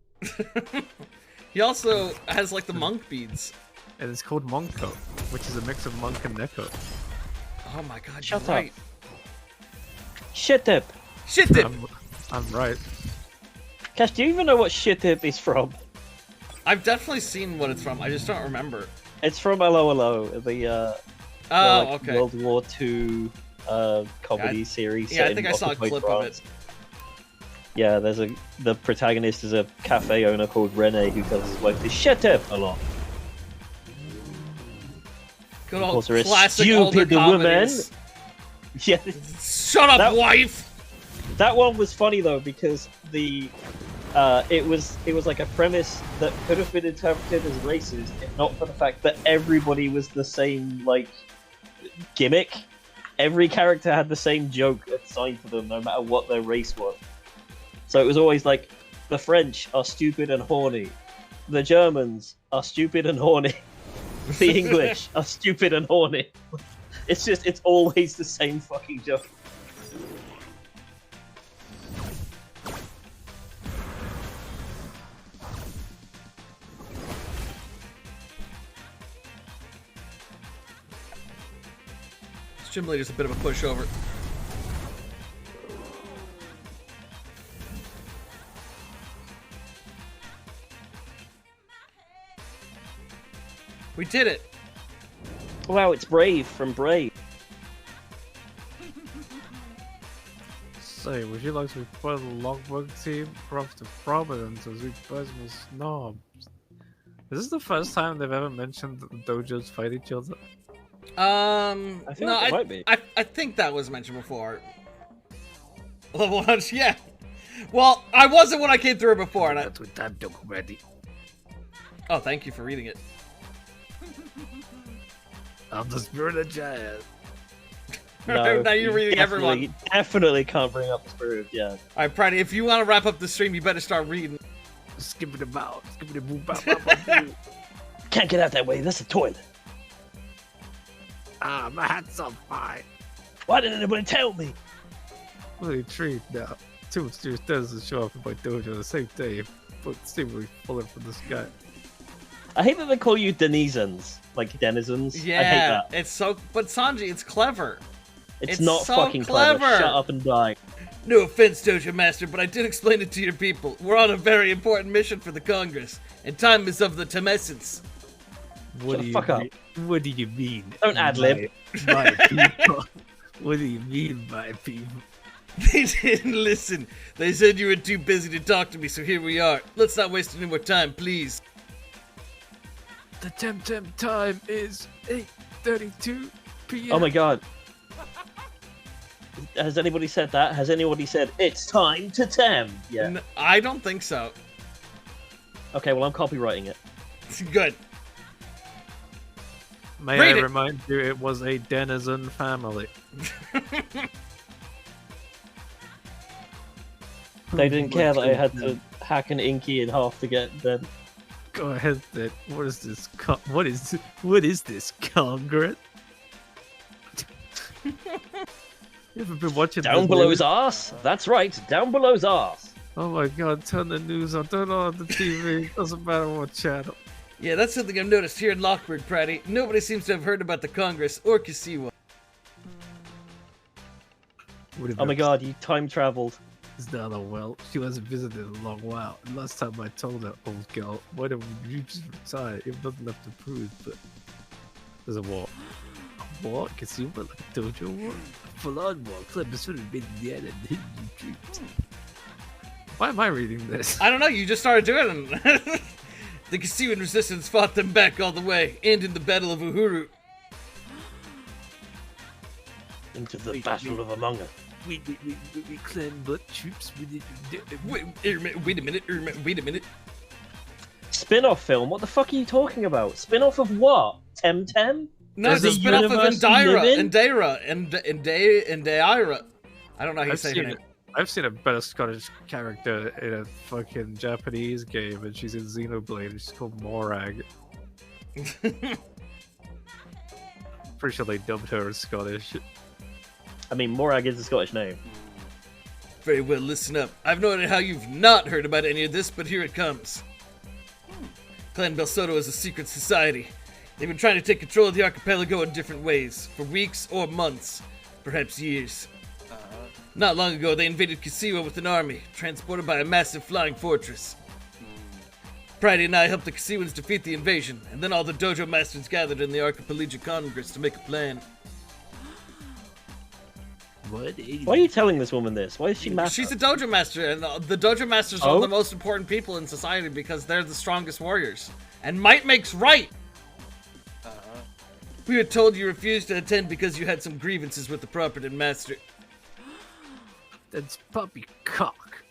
[SPEAKER 3] He also has like the monk beads.
[SPEAKER 6] And it's called Monko, which is a mix of monk and neko.
[SPEAKER 3] Oh my god,
[SPEAKER 5] Shut
[SPEAKER 3] you're
[SPEAKER 5] up.
[SPEAKER 3] right.
[SPEAKER 5] Shit tip.
[SPEAKER 3] Shit dip.
[SPEAKER 6] I'm right.
[SPEAKER 5] Cash, do you even know what shit tip is from?
[SPEAKER 3] I've definitely seen what it's from. I just don't remember.
[SPEAKER 5] It's from Hello Hello, the
[SPEAKER 3] Okay.
[SPEAKER 5] World War II comedy series.
[SPEAKER 3] Yeah, I
[SPEAKER 5] set
[SPEAKER 3] think
[SPEAKER 5] in
[SPEAKER 3] I saw a
[SPEAKER 5] occupied
[SPEAKER 3] clip
[SPEAKER 5] France.
[SPEAKER 3] of it.
[SPEAKER 5] Yeah, the protagonist is a cafe owner called Rene who tells his wife to shut up a lot.
[SPEAKER 3] Good old
[SPEAKER 5] calls her a
[SPEAKER 3] classic older
[SPEAKER 5] stupid woman.
[SPEAKER 3] comedies.
[SPEAKER 5] Yeah,
[SPEAKER 3] Shut up, wife!
[SPEAKER 5] that one was funny though because it was like a premise that could have been interpreted as racist if not for the fact that everybody was the same like gimmick. Every character had the same joke assigned to them, no matter what their race was. So it was always like, the French are stupid and horny, the Germans are stupid and horny, the English are stupid and horny. It's always the same fucking joke.
[SPEAKER 3] Gym leader's a bit of a pushover. We did it!
[SPEAKER 5] Wow, it's Brave from Brave.
[SPEAKER 6] Say, would you like to be part of the logbook team? Props to Providence as we personal snobs. Is this the first time they've ever mentioned that the dojos fight each other?
[SPEAKER 5] I feel like it might be.
[SPEAKER 3] I think that was mentioned before. Level 1, yeah. Well, I wasn't when I came through before, and
[SPEAKER 6] That's what I'm talking about.
[SPEAKER 3] Oh, thank you for reading it.
[SPEAKER 6] I'm the spirit of giant.
[SPEAKER 5] No,
[SPEAKER 3] Now you're reading everyone.
[SPEAKER 5] Definitely can't bring up the spirit of Jan.
[SPEAKER 3] Alright, Pridey, if you want to wrap up the stream, you better start reading.
[SPEAKER 6] Skipping about, skipping the boop, bop, bop, bop, boo.
[SPEAKER 5] Can't get out that way, that's a toilet.
[SPEAKER 6] Ah, my hat's on fire.
[SPEAKER 5] Why didn't anybody tell me?
[SPEAKER 6] What a treat now. Too much serious doesn't show up in my dojo on the same day, but seemingly falling from the sky.
[SPEAKER 5] I hate that they call you denizens, like denizens.
[SPEAKER 3] Yeah,
[SPEAKER 5] I hate that.
[SPEAKER 3] it's so. But Sanji, it's clever.
[SPEAKER 5] It's
[SPEAKER 3] it's
[SPEAKER 5] not
[SPEAKER 3] so
[SPEAKER 5] fucking clever.
[SPEAKER 3] clever.
[SPEAKER 5] Shut up and die.
[SPEAKER 3] No offense, Dojo Master, but I did explain it to your people. We're on a very important mission for the Congress, and time is of the essence.
[SPEAKER 6] What
[SPEAKER 5] Shut
[SPEAKER 6] do
[SPEAKER 5] the
[SPEAKER 6] you
[SPEAKER 5] fuck up.
[SPEAKER 6] mean? What do you mean?
[SPEAKER 5] Don't ad-lib.
[SPEAKER 6] My people. What do you mean, my people?
[SPEAKER 3] They didn't listen. They said you were too busy to talk to me, so here we are. Let's not waste any more time, please.
[SPEAKER 6] The Temtem time is 8:32 p.m.
[SPEAKER 5] Oh my god. Has anybody said that? Has anybody said, it's time to Tem? Yeah.
[SPEAKER 3] I don't think so.
[SPEAKER 5] Okay, well I'm copywriting it.
[SPEAKER 3] Good.
[SPEAKER 6] May
[SPEAKER 3] Read
[SPEAKER 6] I
[SPEAKER 3] it.
[SPEAKER 6] remind you, it was a denizen family.
[SPEAKER 5] They didn't care that I had to hack an Inky in half to get them.
[SPEAKER 6] Go ahead, then. What is this? What is this Congress? You ever been watching
[SPEAKER 5] Down
[SPEAKER 6] the
[SPEAKER 5] below's
[SPEAKER 6] news?
[SPEAKER 5] arse? That's right, down below's arse.
[SPEAKER 6] Oh my god, turn the news on, turn on the TV, doesn't matter what channel.
[SPEAKER 3] Yeah, that's something I've noticed here in Lockbird, Pratty. Nobody seems to have heard about the Congress or Kasiwa.
[SPEAKER 5] Oh my god, you time traveled.
[SPEAKER 6] It's not a well. She hasn't visited in a long while. And last time I told her, old girl, why don't you just retire? You have nothing left to prove, but there's a war. A war? Kasiwa, like a dojo war? A full-on war. Clever should have been the end and hidden troops. Why am I reading this?
[SPEAKER 3] I don't know, you just started doing it. The Kasiwan resistance fought them back all the way, and in the Battle of Uhuru.
[SPEAKER 5] Into the battle of Among Us.
[SPEAKER 6] We clan blood troops.
[SPEAKER 3] Wait a minute.
[SPEAKER 5] Spin-off film? What the fuck are you talking about? Spin-off of what? Temtem?
[SPEAKER 3] No,
[SPEAKER 5] There's
[SPEAKER 3] it's a
[SPEAKER 5] a
[SPEAKER 3] spin-off of
[SPEAKER 5] universe you live in?
[SPEAKER 3] Indaira. I don't know how you
[SPEAKER 6] I've
[SPEAKER 3] say her
[SPEAKER 6] seen
[SPEAKER 3] name.
[SPEAKER 6] I've seen a better Scottish character in a fucking Japanese game, and she's in Xenoblade, and she's called Morag. Pretty sure they dubbed her as Scottish.
[SPEAKER 5] I mean, Morag is a Scottish name.
[SPEAKER 3] Very well, listen up. I've no idea how you've not heard about any of this, but here it comes. Clan Belsoto is a secret society. They've been trying to take control of the archipelago in different ways, for weeks or months, perhaps years. Not long ago, they invaded Kasiwa with an army, transported by a massive flying fortress. Pridey and I helped the Kasiwans defeat the invasion, and then all the dojo masters gathered in the Archipelagic Congress to make a plan.
[SPEAKER 6] What?
[SPEAKER 5] Why are you telling this woman this? Why is she mad?
[SPEAKER 3] She's a dojo master, and the dojo masters are
[SPEAKER 5] Oh?
[SPEAKER 3] the most important people in society because they're the strongest warriors. And might makes right! We were told you refused to attend because you had some grievances with the property master.
[SPEAKER 6] That's puppy cock.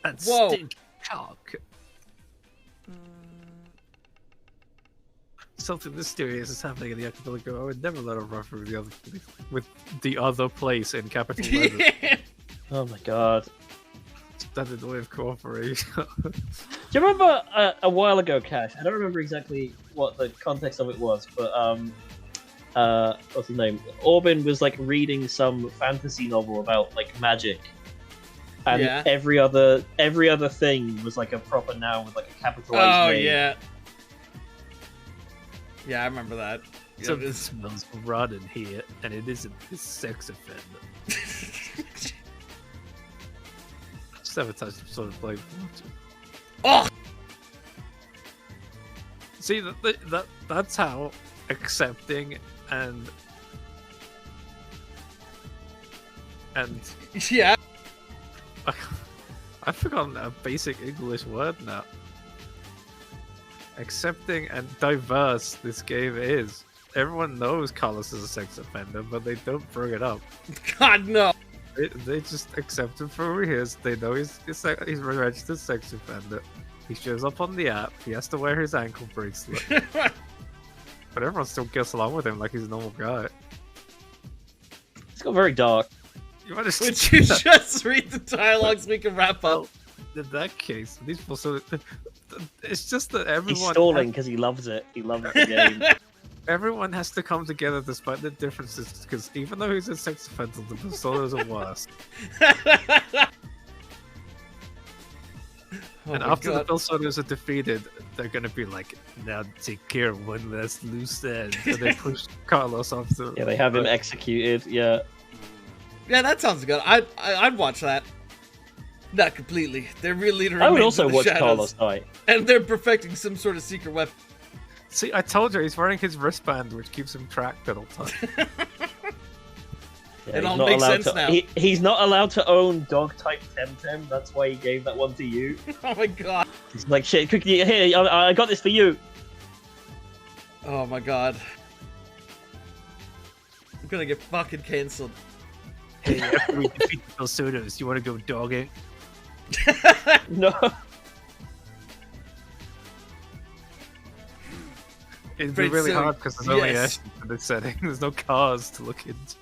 [SPEAKER 6] That's
[SPEAKER 3] Whoa.
[SPEAKER 6] stinky cock. Something mysterious is happening in the archipelago. I would never let her run through with the other place in capital letters.
[SPEAKER 3] Yeah.
[SPEAKER 5] Oh my god.
[SPEAKER 6] Standard way of cooperation.
[SPEAKER 5] Do you remember a while ago, Cash? I don't remember exactly what the context of it was, but what's his name? Orbin was like reading some fantasy novel about like magic, and
[SPEAKER 3] Yeah.
[SPEAKER 5] every other thing was like a proper noun with like a capitalized name.
[SPEAKER 3] Yeah. Yeah, I remember that. Yeah,
[SPEAKER 6] Something smells rotten here, and it isn't a sex offender. Sabotage sort of like.
[SPEAKER 3] Oh!
[SPEAKER 6] See that's how accepting and
[SPEAKER 3] Yeah.
[SPEAKER 6] I've forgotten a basic English word now. Accepting and diverse this game is. Everyone knows Carlos is a sex offender, but they don't bring it up.
[SPEAKER 3] God, no.
[SPEAKER 6] They just accept him for who he is. They know he's a registered sex offender. He shows up on the app. He has to wear his ankle bracelet. But everyone still gets along with him like he's a normal guy.
[SPEAKER 5] It's got very dark.
[SPEAKER 6] You want to
[SPEAKER 3] Would you just read the dialogue so we can wrap up?
[SPEAKER 6] In that case, these people sort of, it's just that everyone
[SPEAKER 5] He's stalling because he loves it. He loves the game.
[SPEAKER 6] everyone has to come together despite the differences. Because even though he's a sex offender, the personas are worse.
[SPEAKER 3] Oh
[SPEAKER 6] And
[SPEAKER 3] my
[SPEAKER 6] after the
[SPEAKER 3] God.
[SPEAKER 6] personas are defeated, they're gonna be like, "Now take care of one last loose end," and they push Carlos off the.
[SPEAKER 5] Yeah, they have him executed. Yeah.
[SPEAKER 3] Yeah, that sounds good. I'd watch that. Not completely. Their real leader
[SPEAKER 5] I would
[SPEAKER 3] remains
[SPEAKER 5] also
[SPEAKER 3] in the
[SPEAKER 5] watch
[SPEAKER 3] shadows,
[SPEAKER 5] Carlos die.
[SPEAKER 3] and they're perfecting some sort of secret weapon.
[SPEAKER 6] See, I told you he's wearing his wristband, which keeps him tracked at all times.
[SPEAKER 5] Yeah,
[SPEAKER 3] It
[SPEAKER 5] he's
[SPEAKER 3] all
[SPEAKER 5] not
[SPEAKER 3] makes
[SPEAKER 5] allowed
[SPEAKER 3] sense
[SPEAKER 5] to,
[SPEAKER 3] now.
[SPEAKER 5] He's not allowed to own dog type Temtem. That's why he gave that one to you.
[SPEAKER 3] Oh my God.
[SPEAKER 5] He's like, shit, quickly, here, I got this for you.
[SPEAKER 3] Oh my God. I'm gonna get fucking cancelled.
[SPEAKER 6] Hey, after we defeat the personas, you want to go dogging?
[SPEAKER 5] No.
[SPEAKER 6] It'd be
[SPEAKER 3] Very
[SPEAKER 6] really
[SPEAKER 3] silly.
[SPEAKER 6] hard because there's only
[SPEAKER 3] Yes.
[SPEAKER 6] Ash in this setting. There's no cars to look into.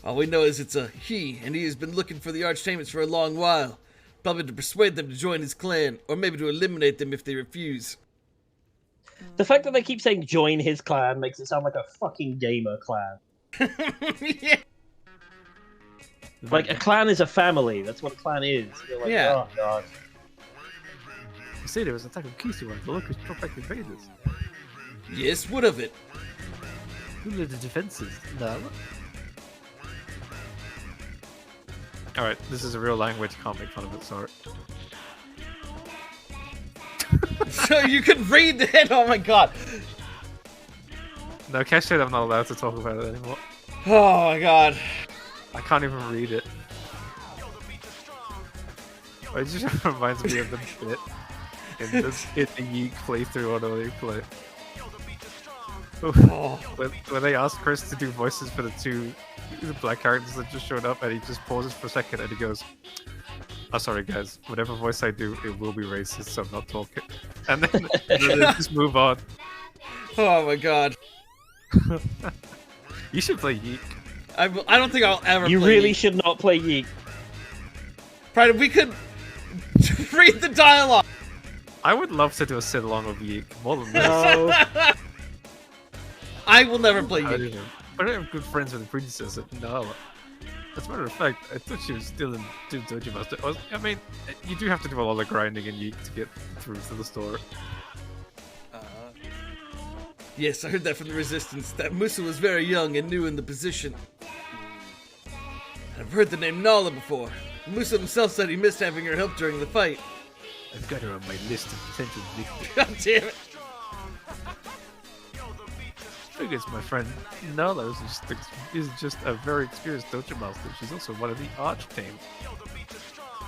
[SPEAKER 3] All we know is it's a he, and he has been looking for the Archtaments for a long while. Probably to persuade them to join his clan, or maybe to eliminate them if they refuse.
[SPEAKER 5] The fact that they keep saying join his clan makes it sound like a fucking gamer clan.
[SPEAKER 3] Yeah.
[SPEAKER 5] Like, a clan is a family. That's what a clan is. You're like,
[SPEAKER 3] Yeah.
[SPEAKER 5] oh god.
[SPEAKER 6] You see, there was an attack on Kisu and the locals brought back invaders.
[SPEAKER 3] Yes, what of it?
[SPEAKER 6] Who led the defenses? No. Alright, this is a real language, can't make fun of it, sorry.
[SPEAKER 3] So you can read it? Oh my God.
[SPEAKER 6] No, Cash said I'm not allowed to talk about it anymore.
[SPEAKER 3] Oh my God.
[SPEAKER 6] I can't even read it. It just reminds me of the bit in the Yeek playthrough on Early Play.
[SPEAKER 3] Oh.
[SPEAKER 6] When they asked Chris to do voices for the black characters that just showed up, and he just pauses for a second and he goes, "Oh, sorry guys, whatever voice I do, it will be racist, so I'm not talking." And then they just move on.
[SPEAKER 3] Oh my God.
[SPEAKER 6] You should play Yeek.
[SPEAKER 3] I don't think I'll ever
[SPEAKER 5] You
[SPEAKER 3] play
[SPEAKER 5] really
[SPEAKER 3] Yeek.
[SPEAKER 5] should not play Yeek.
[SPEAKER 3] Pride, we could read the dialogue.
[SPEAKER 6] I would love to do a sit-along of Yeek, more than this.
[SPEAKER 5] No.
[SPEAKER 3] I will never play
[SPEAKER 6] I
[SPEAKER 3] Yeek.
[SPEAKER 6] don't know. But I have good friends with the princess at Nala. As a matter of fact, I thought she was still in Dojo Master. I mean, you do have to do a lot of grinding in Yeek to get through to the story.
[SPEAKER 3] Yes, I heard that from the Resistance, that Musa was very young and new in the position. I've heard the name Nala before. Musa himself said he missed having her help during the fight.
[SPEAKER 6] I've got her on my list of potential victims.
[SPEAKER 3] God damn it.
[SPEAKER 6] I guess my friend Nala is just a very experienced Dojo Master. She's also one of the Arch team.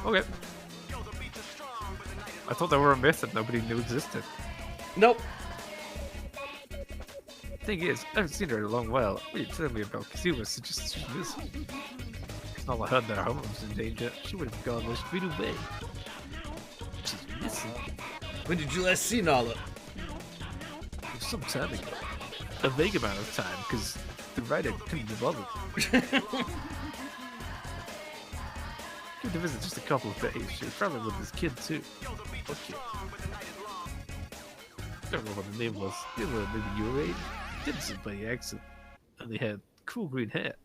[SPEAKER 6] Okay. I thought they were a myth that nobody knew existed.
[SPEAKER 3] Nope.
[SPEAKER 6] Thing is, I haven't seen her in a long while. What are you telling me about Kazuma? Suggests she's missing. It's not like her that her home was in danger. She would have gone there straight away. She's missing.
[SPEAKER 3] When did you last see Nala?
[SPEAKER 6] It was some time ago. A vague amount of time, because the writer couldn't be bothered. Came to visit just a couple of days. She was probably with his kid too. Okay. I don't know what the name was. They were maybe your age. Didn't seem by the accent. And they had cool green hair.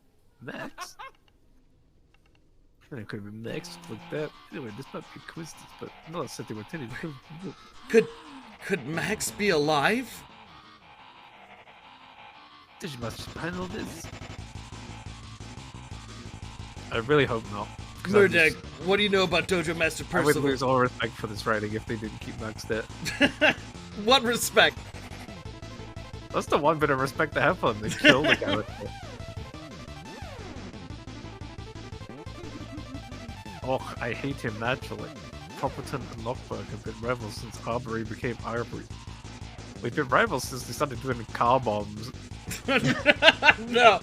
[SPEAKER 6] Max? I could have been Max like that. Anyway, this might be a coincidence, but no, I said they were intended to
[SPEAKER 3] Could Max be alive?
[SPEAKER 6] Did you must handle this? I really hope not.
[SPEAKER 3] Murdag, what do you know about Dojo Master
[SPEAKER 6] I would
[SPEAKER 3] Percival?
[SPEAKER 6] lose all respect for this writing if they didn't keep Max dead.
[SPEAKER 3] What respect?
[SPEAKER 6] That's the one bit of respect to have for them. They killed the character. Oh, I hate him naturally. Popperton and Lockberg have been rivals since Arbery became Arbery. We've been rivals since they started doing car bombs.
[SPEAKER 3] No.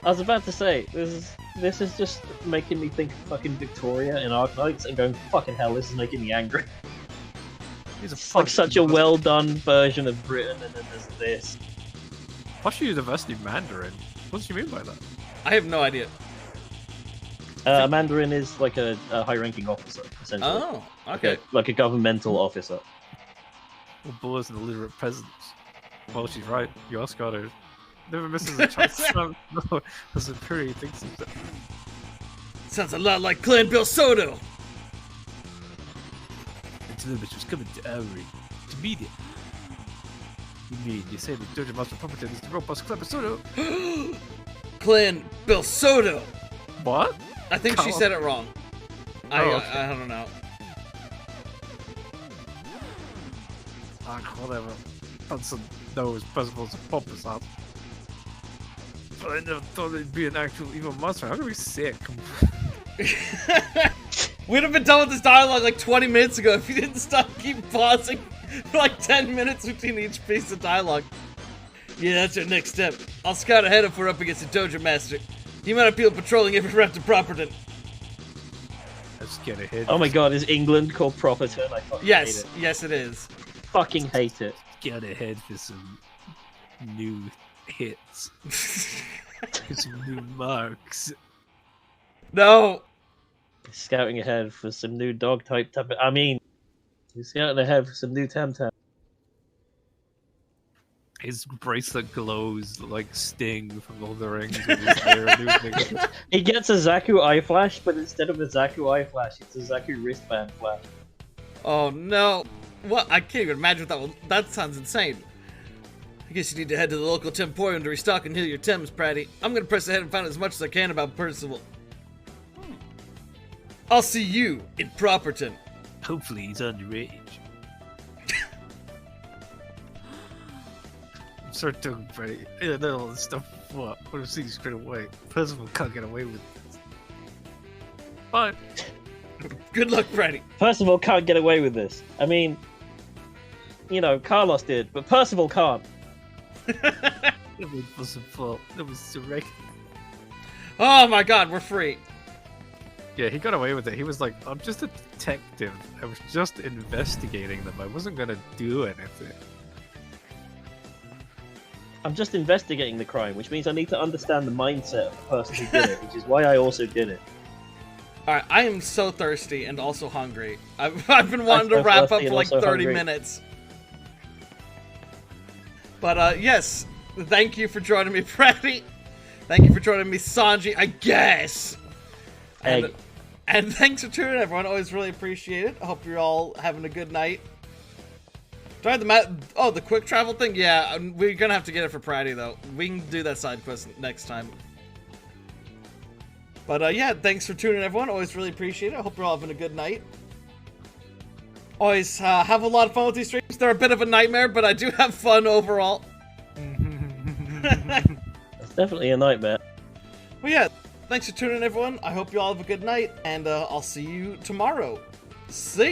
[SPEAKER 5] I was about to say, this is just making me think of fucking Victoria in Arknights and going, fucking hell, this is making me angry. It's like such a well done version of Britain, and then there's this.
[SPEAKER 6] What's University Mandarin? What do you mean by that?
[SPEAKER 3] I have no idea.
[SPEAKER 5] Mandarin is like a high-ranking officer, essentially.
[SPEAKER 3] Oh, okay.
[SPEAKER 5] Like a governmental officer.
[SPEAKER 6] Well, bullies and illiterate peasants. Well, she's right. You ask her. Never misses a chance. No, as a Puri thinks of that.
[SPEAKER 3] Sounds a lot like Clan Bill Soto.
[SPEAKER 6] Until the bitch was coming to Avery. To meet it. You mean, you say the Dojo Master Puppeton is the robust Clan Soto?
[SPEAKER 3] Clan Bill Soto.
[SPEAKER 6] What?
[SPEAKER 3] I think she said it wrong.
[SPEAKER 6] Okay.
[SPEAKER 3] I don't know.
[SPEAKER 6] Whatever. Hudson knows Percival's a pompous up. But I never thought it'd be an actual evil monster. How can we sick?
[SPEAKER 3] We'd have been done with this dialogue like 20 minutes ago if you didn't keep pausing for like 10 minutes between each piece of dialogue. Yeah, that's our next step. I'll scout ahead if we're up against a Dojo Master. He might appeal patrolling every route to Properton.
[SPEAKER 6] Let's get ahead.
[SPEAKER 5] Oh my god, is England called Properton? I fucking hate it.
[SPEAKER 3] Yes it is.
[SPEAKER 5] Fucking hate it.
[SPEAKER 6] Get ahead for some new hits. Some new marks.
[SPEAKER 3] No!
[SPEAKER 5] Scouting ahead for some new dog type. I mean, he's scouting ahead for some new Temtem.
[SPEAKER 6] His bracelet glows like Sting from Lord of the Rings. With his hair and everything.
[SPEAKER 5] He gets a Zaku eye flash, but instead of a Zaku eye flash, it's a Zaku wristband flash.
[SPEAKER 3] Oh no. What? I can't even imagine what that will. That sounds insane. I guess you need to head to the local Temporium to restock and heal your Thames, Pratty. I'm gonna press ahead and find as much as I can about Percival. I'll see you in Properton.
[SPEAKER 6] Hopefully he's underage. I'm sorry, talking Freddy. Yeah, no, all this stuff. What if seen straight away? Percival can't get away with this. But
[SPEAKER 3] Good luck, Pratty.
[SPEAKER 5] Percival can't get away with this. I mean, you know, Carlos did, but Percival can't.
[SPEAKER 6] it wasn't fault. It was direct.
[SPEAKER 3] Oh my god, we're free.
[SPEAKER 6] Yeah, he got away with it. He was like, I'm just a detective. I was just investigating them. I wasn't gonna do anything.
[SPEAKER 5] I'm just investigating the crime, which means I need to understand the mindset of the person who did it, which is why I also did it.
[SPEAKER 3] Alright, I am so thirsty and also hungry. I've been wanting to wrap up for like 30 minutes. But yes, thank you for joining me, Pratty. Thank you for joining me, Sanji, I guess. And thanks for tuning in, everyone. Always really appreciate it. I hope you're all having a good night. Try the quick travel thing? Yeah, we're gonna have to get it for Pratty, though. We can do that side quest next time. But yeah, thanks for tuning in, everyone. Always really appreciate it. I hope you're all having a good night. Always have a lot of fun with these streams. They're a bit of a nightmare, but I do have fun overall.
[SPEAKER 5] It's definitely a nightmare.
[SPEAKER 3] Well, yeah, thanks for tuning in, everyone. I hope you all have a good night, and I'll see you tomorrow. See